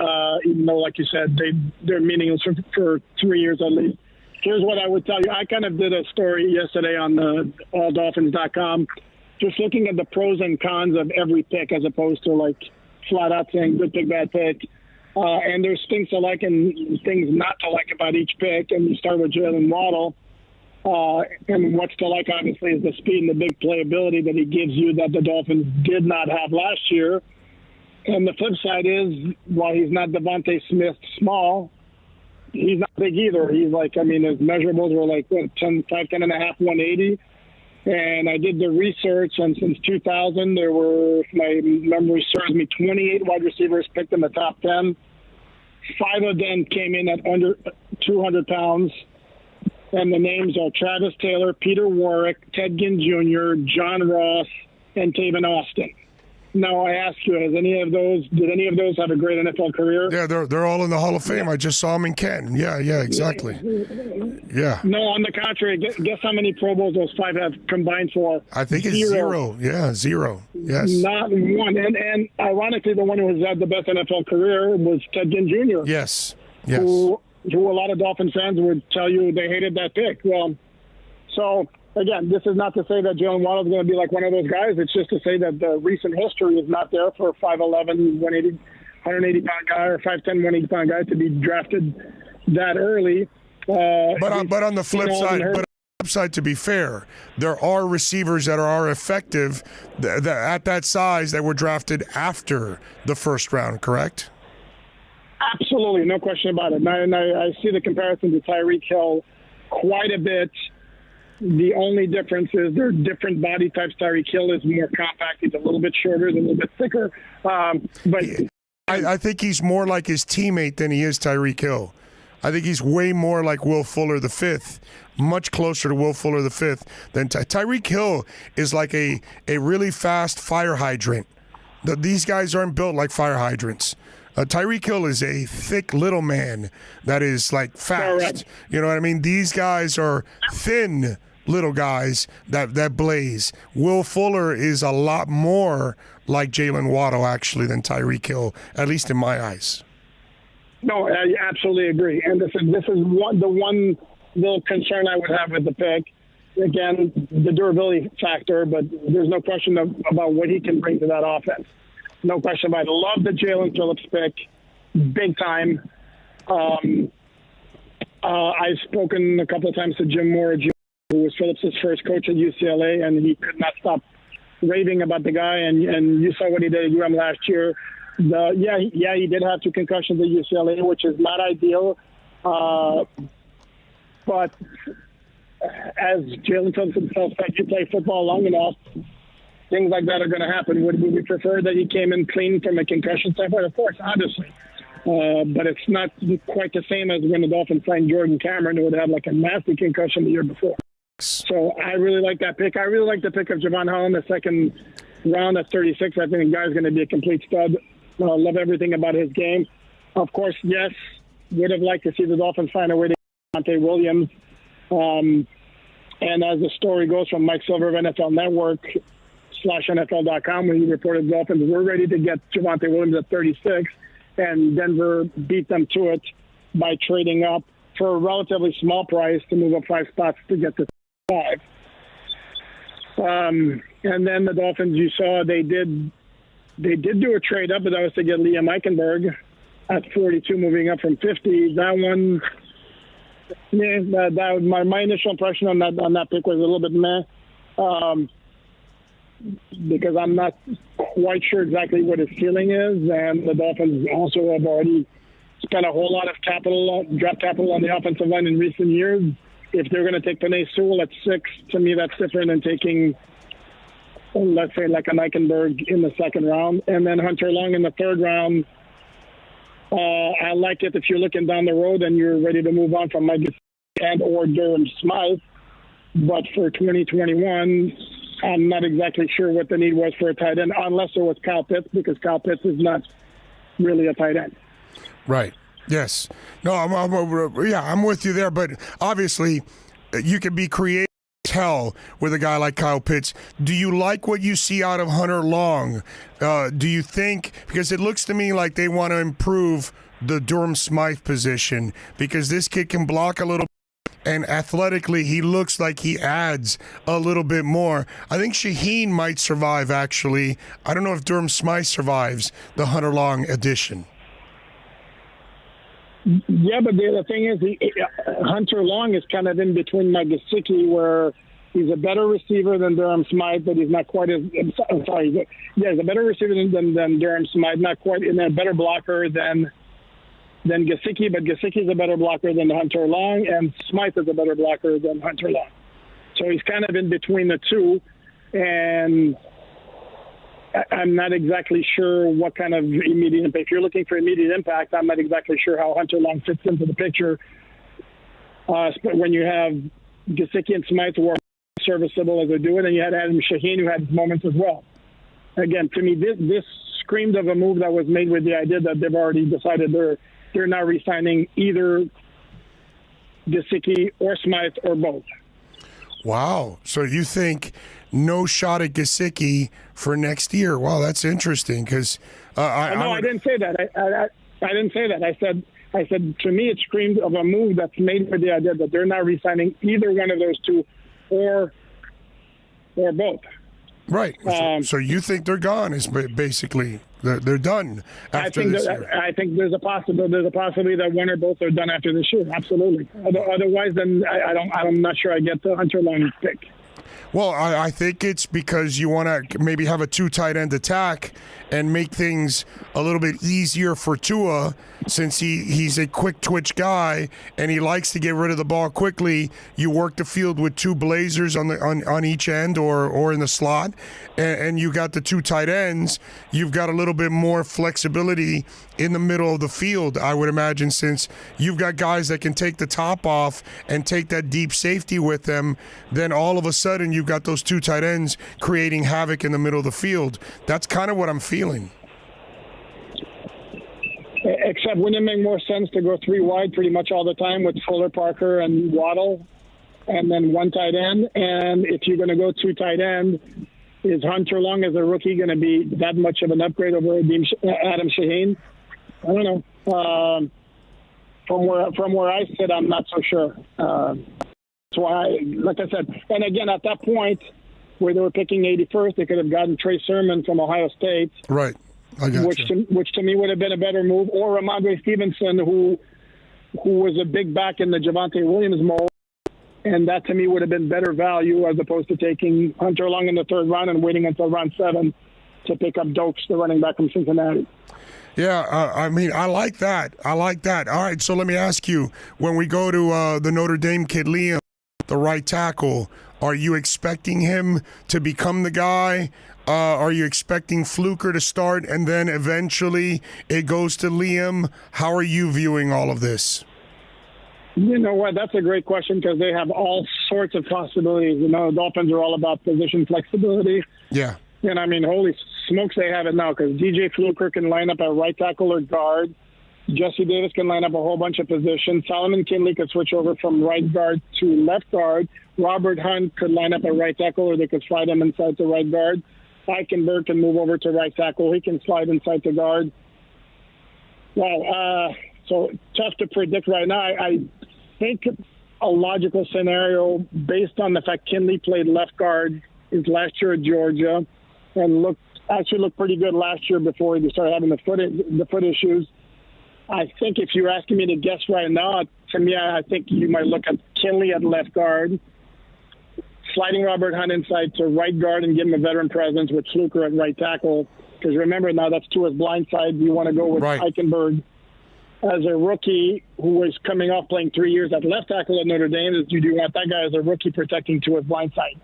S1: even though, like you said, they're meaningless for 3 years at least. Here's what I would tell you. I kind of did a story yesterday on the alldolphins.com, just looking at the pros and cons of every pick, as opposed to like flat out saying good pick, bad pick. And there's things to like and things not to like about each pick. And you start with Jalen Waddle. And what's to like, obviously, is the speed and the big playability that he gives you that the Dolphins did not have last year. And the flip side is, while he's not Devontae Smith small, he's not big either. He's like, I mean, his measurables were like 5'10 and a half, 180. And I did the research, and since 2000, there were, if my memory serves me, 28 wide receivers picked in the top 10. 5 of them came in at under 200 pounds. And the names are Travis Taylor, Peter Warwick, Ted Ginn Jr., John Ross, and Taven Austin. Now, I ask you, did any of those have a great NFL career?
S16: Yeah, they're all in the Hall of Fame. I just saw them in Canton. Yeah, exactly. Yeah.
S1: No, on the contrary, guess how many Pro Bowls those 5 have combined for?
S16: I think it's 0. Yeah, 0. Yes.
S1: Not one. And ironically, the one who has had the best NFL career was Ted Ginn Jr.
S16: Yes.
S1: Who a lot of Dolphins fans would tell you they hated that pick. Well, so again, this is not to say that Jalen Waddle is going to be like one of those guys. It's just to say that the recent history is not there for a 5'11", 180-pound guy or 5'10", 180-pound guy to be drafted that early.
S16: But on the flip side, to be fair, there are receivers that are effective at that size that were drafted after the first round, correct?
S1: Absolutely, no question about it. And I see the comparison to Tyreek Hill quite a bit. The only difference is they're different body types. Tyreek Hill is more compact. He's a little bit shorter, he's a little bit thicker. But
S16: I think he's more like his teammate than he is Tyreek Hill. I think he's way more like Will Fuller V, much closer to Will Fuller V than Tyreek Hill is like a really fast fire hydrant. These guys aren't built like fire hydrants. Tyreek Hill is a thick little man that is like fast. Correct. You know what I mean? These guys are thin little guys that blaze. Will Fuller is a lot more like Jalen Waddle actually than Tyreek Hill, at least in my eyes.
S1: No, I absolutely agree. And this is the one little concern I would have with the pick. Again, the durability factor, but there's no question about what he can bring to that offense. No question about it. Love the Jalen Phillips pick, big time. I've spoken a couple of times to Jim Moore, who was Phillips' first coach at UCLA, and he could not stop raving about the guy. And you saw what he did at UM last year. He did have 2 concussions at UCLA, which is not ideal. But as Jalen Phillips himself said, you play football long enough, things like that are going to happen. Would we prefer that he came in clean from a concussion standpoint? Of course, obviously. But it's not quite the same as when the Dolphins signed Jordan Cameron, who would have like a nasty concussion the year before. So I really like that pick. I really like the pick of Javon Holland, the second round at 36. I think the guy's going to be a complete stud. Love everything about his game. Of course, yes, would have liked to see the Dolphins find a way to get Devontae Williams. And as the story goes from Mike Silver of NFL Network /NFL.com, when he reported the Dolphins were ready to get Javonte Williams at 36, and Denver beat them to it by trading up for a relatively small price to move up 5 spots to get to 5. And then the Dolphins, you saw they did do a trade up, but that was to get Liam Eichenberg at 42, moving up from 50. That one, my initial impression on that pick was a little bit meh. Because I'm not quite sure exactly what his ceiling is, and the Dolphins also have already spent a whole lot of draft capital on the offensive line in recent years. If they're going to take Penei Sewell at 6, to me that's different than taking, let's say, like an Eichenberg in the second round, and then Hunter Long in the third round. I like it if you're looking down the road and you're ready to move on from Mike and or Durham Smythe, but for 2021. I'm not exactly sure what the need was for a tight end, unless it was Kyle Pitts, because Kyle Pitts is not really a tight end.
S16: Right. Yes. No, I'm with you there, but obviously you can be creative as hell with a guy like Kyle Pitts. Do you like what you see out of Hunter Long? Do you think, because it looks to me like they want to improve the Durham Smythe position, because this kid can block a little, and athletically, he looks like he adds a little bit more. I think Shaheen might survive, actually. I don't know if Durham Smythe survives the Hunter Long edition.
S1: Yeah, but the thing is, Hunter Long is kind of in between Mike Gesicki, where he's a better receiver than Durham Smythe, but he's not quite as. I'm sorry, he's a better receiver than Durham Smythe, not quite, and a better blocker than Gesicki, but Gesicki is a better blocker than Hunter Long, and Smythe is a better blocker than Hunter Long. So he's kind of in between the two, and I'm not exactly sure what kind of immediate impact. If you're looking for immediate impact, I'm not exactly sure how Hunter Long fits into the picture. When you have Gesicki and Smythe who are serviceable as they're doing, and you had Adam Shaheen who had his moments as well. Again, to me, this screamed of a move that was made with the idea that they've already decided they're not re-signing either Gesicki or Smythe or both.
S16: Wow. So you think no shot at Gesicki for next year? Wow, that's interesting because
S1: I didn't say that. I didn't say that. I said to me it screamed of a move that's made with the idea that they're not re-signing either one of those two or both.
S16: Right. So you think they're gone? Is basically they're done after this year.
S1: I think there's a possibility that one or both are done after this year. Absolutely. Otherwise, then I'm not sure I get the Hunter Long pick.
S16: Well, I think it's because you want to maybe have a two tight end attack and make things a little bit easier for Tua, since he's a quick twitch guy and he likes to get rid of the ball quickly. You work the field with two blazers on each end or in the slot, and you got the two tight ends. You've got a little bit more flexibility in the middle of the field, I would imagine, since you've got guys that can take the top off and take that deep safety with them. Then all of a sudden you've got those two tight ends creating havoc in the middle of the field. That's kind of what I'm feeling.
S1: Except wouldn't it make more sense to go three wide pretty much all the time with Fuller, Parker, and Waddle, and then one tight end? And if you're going to go two tight end, is Hunter Long as a rookie going to be that much of an upgrade over Adam Shaheen? I don't know. From where I sit, I'm not so sure. That's why, like I said, and again, at that point where they were picking 81st, they could have gotten Trey Sermon from Ohio State.
S16: Right.
S1: Which to me would have been a better move, or Ramondre Stevenson, who was a big back in the Javonte Williams mold, and that to me would have been better value as opposed to taking Hunter Long in the third round and waiting until round 7 to pick up Dokes, the running back from Cincinnati.
S16: Yeah, I mean, I like that. All right, so let me ask you, when we go to the Notre Dame kid, Liam, the right tackle, are you expecting him to become the guy? Are you expecting Fluker to start and then eventually it goes to Liam? How are you viewing all of this?
S1: You know what? That's a great question because they have all sorts of possibilities. You know, the Dolphins are all about position flexibility.
S16: Yeah.
S1: And I mean, holy smokes, they have it now because DJ Fluker can line up at right tackle or guard. Jesse Davis can line up a whole bunch of positions. Solomon Kinley could switch over from right guard to left guard. Robert Hunt could line up at right tackle, or they could slide him inside to right guard. Eichenberg can move over to right tackle. He can slide inside to guard. Wow. So tough to predict right now. I think a logical scenario based on the fact Kinley played left guard is last year at Georgia and looked pretty good last year before he started having the foot issues. I think if you're asking me to guess right now, to me, I think you might look at Kinley at left guard, sliding Robert Hunt inside to right guard and give him a veteran presence with Fluker at right tackle. Because remember, now that's Tua's blind side. You want to go with Eichenberg as a rookie who was coming off playing 3 years at left tackle at Notre Dame. Do you want that guy as a rookie protecting Tua's blind side?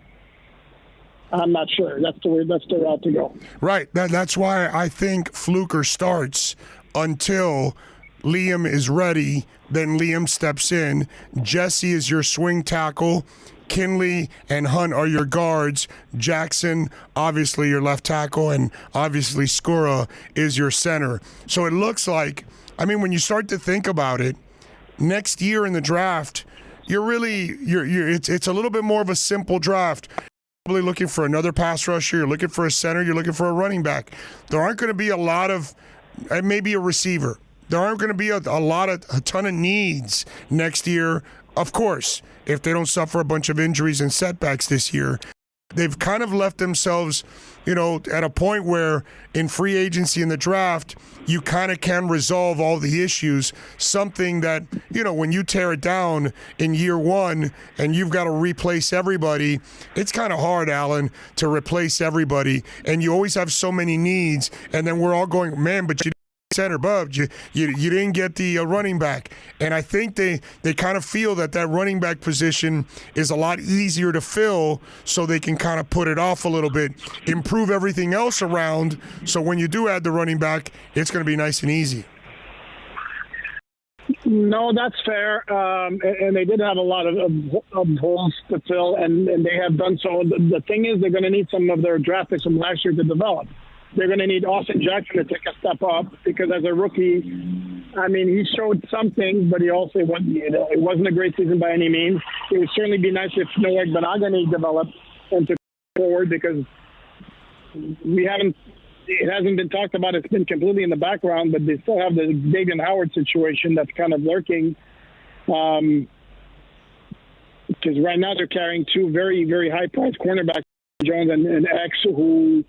S1: I'm not sure. That's the route to go.
S16: Right. That's why I think Fluker starts until Liam is ready. Then Liam steps in. Jesse is your swing tackle. Kinley and Hunt are your guards. Jackson, obviously your left tackle, and obviously Skura is your center. So it looks like, I mean, when you start to think about it, next year in the draft, it's a little bit more of a simple draft. Probably looking for another pass rusher. You're looking for a center. You're looking for a running back. There aren't going to be a lot of, maybe a receiver. There aren't going to be a ton of needs next year. Of course, if they don't suffer a bunch of injuries and setbacks this year. they've kind of left themselves, at a point where in free agency in the draft, you kind of can resolve all the issues. Something that, when you tear it down in year one and you've got to replace everybody, it's kind of hard, Alan, to replace everybody. And you always have so many needs. And then we're all going, man, but you center above you didn't get the running back, and I think they kind of feel that running back position is a lot easier to fill, so they can kind of put it off a little bit, improve everything else around, so when you do add the running back, it's going to be nice and easy.
S1: No, that's fair, and they did have a lot of holes to fill, and they have done so. The thing is, they're going to need some of their draft picks from last year to develop. They're going to need Austin Jackson to take a step up, because as a rookie, he showed something, but it wasn't a great season by any means. It would certainly be nice if Noah Benagany developed and took forward, because it hasn't been talked about. It's been completely in the background, but they still have the Davian Howard situation that's kind of lurking. Because right now they're carrying two very, very high-priced cornerbacks, Jones and X, who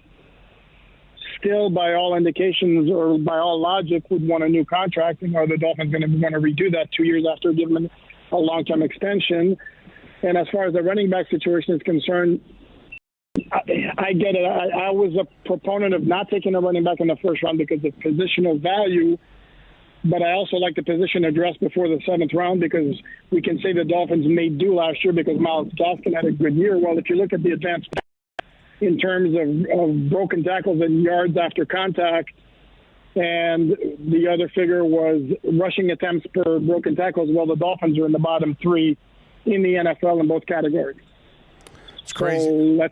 S1: still, by all indications or by all logic, would want a new contract. Are the Dolphins going to want to redo that 2 years after giving them a long-term extension? And as far as the running back situation is concerned, I get it. I was a proponent of not taking a running back in the first round because of positional value, but I also like the position addressed before the 7th round, because we can say the Dolphins made do last year because Myles Gaskin had a good year. Well, if you look at the advanced in terms of broken tackles and yards after contact, and the other figure was rushing attempts per broken tackles, well, the Dolphins are in the bottom 3 in the NFL in both categories.
S16: It's crazy.
S1: So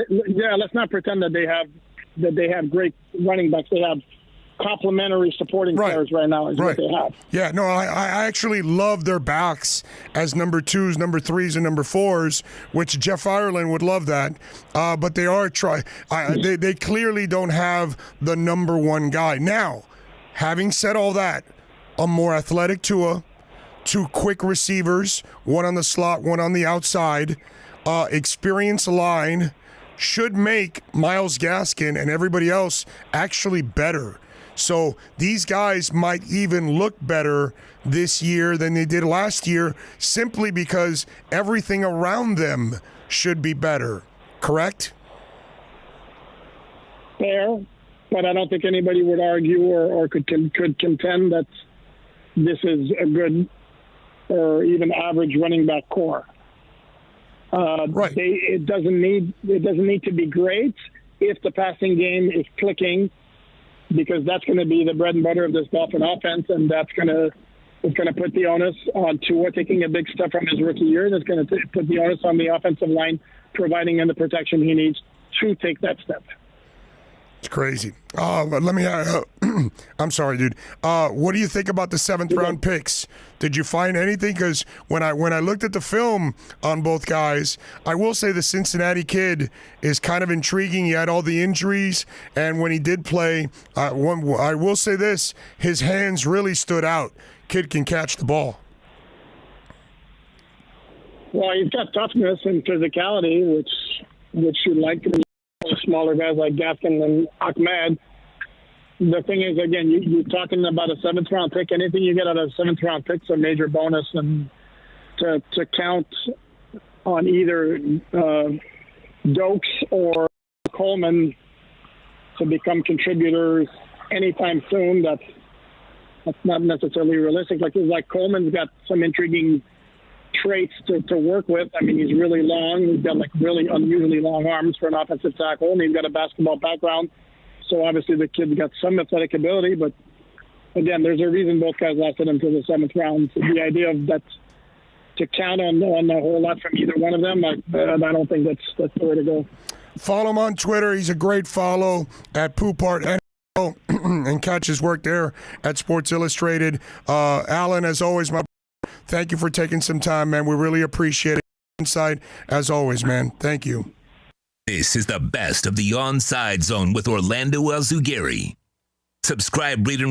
S1: let's not pretend that they have great running backs. They have complementary supporting players right now is what they have.
S16: Yeah, no, I actually love their backs as number 2s, number 3s, and number 4s, which Jeff Ireland would love that. But they are they clearly don't have the number 1 guy. Now, having said all that, a more athletic Tua, 2 quick receivers, 1 on the slot, 1 on the outside, experienced line should make Myles Gaskin and everybody else actually better. So these guys might even look better this year than they did last year, simply because everything around them should be better. Correct?
S1: Fair, but I don't think anybody would argue or could contend that this is a good or even average running back core. It doesn't need to be great if the passing game is clicking, because that's going to be the bread and butter of this Dolphin offense, and it's going to put the onus on Tua taking a big step from his rookie year, and it's going to put the onus on the offensive line providing him the protection he needs to take that step.
S16: It's crazy. Let me. I'm sorry, dude. What do you think about the 7th round picks? Did you find anything? Because when I looked at the film on both guys, I will say the Cincinnati kid is kind of intriguing. He had all the injuries, and when he did play, I will say this: his hands really stood out. Kid can catch the ball.
S1: Well, he's got toughness and physicality, which you like. Smaller guys like Gaskin and Ahmed. The thing is, again, you're talking about a 7th round pick. Anything you get out of a 7th round pick is a major bonus, and to count on either Dokes or Coleman to become contributors anytime soon, that's not necessarily realistic. Like Coleman's got some intriguing traits to work with. He's really long. He's got really unusually long arms for an offensive tackle, and he's got a basketball background. So obviously the kid's got some athletic ability, but again, there's a reason both guys lasted until the 7th round. So the idea of that to count on a whole lot from either one of them, I don't think that's the way to go.
S16: Follow him on Twitter. He's a great follow at Poupart and catch his work there at Sports Illustrated. Alan, as always, thank you for taking some time, man. We really appreciate it. Insight, as always, man. Thank you.
S3: This is the best of the Onside Zone with Orlando Alzugari. Subscribe, read, and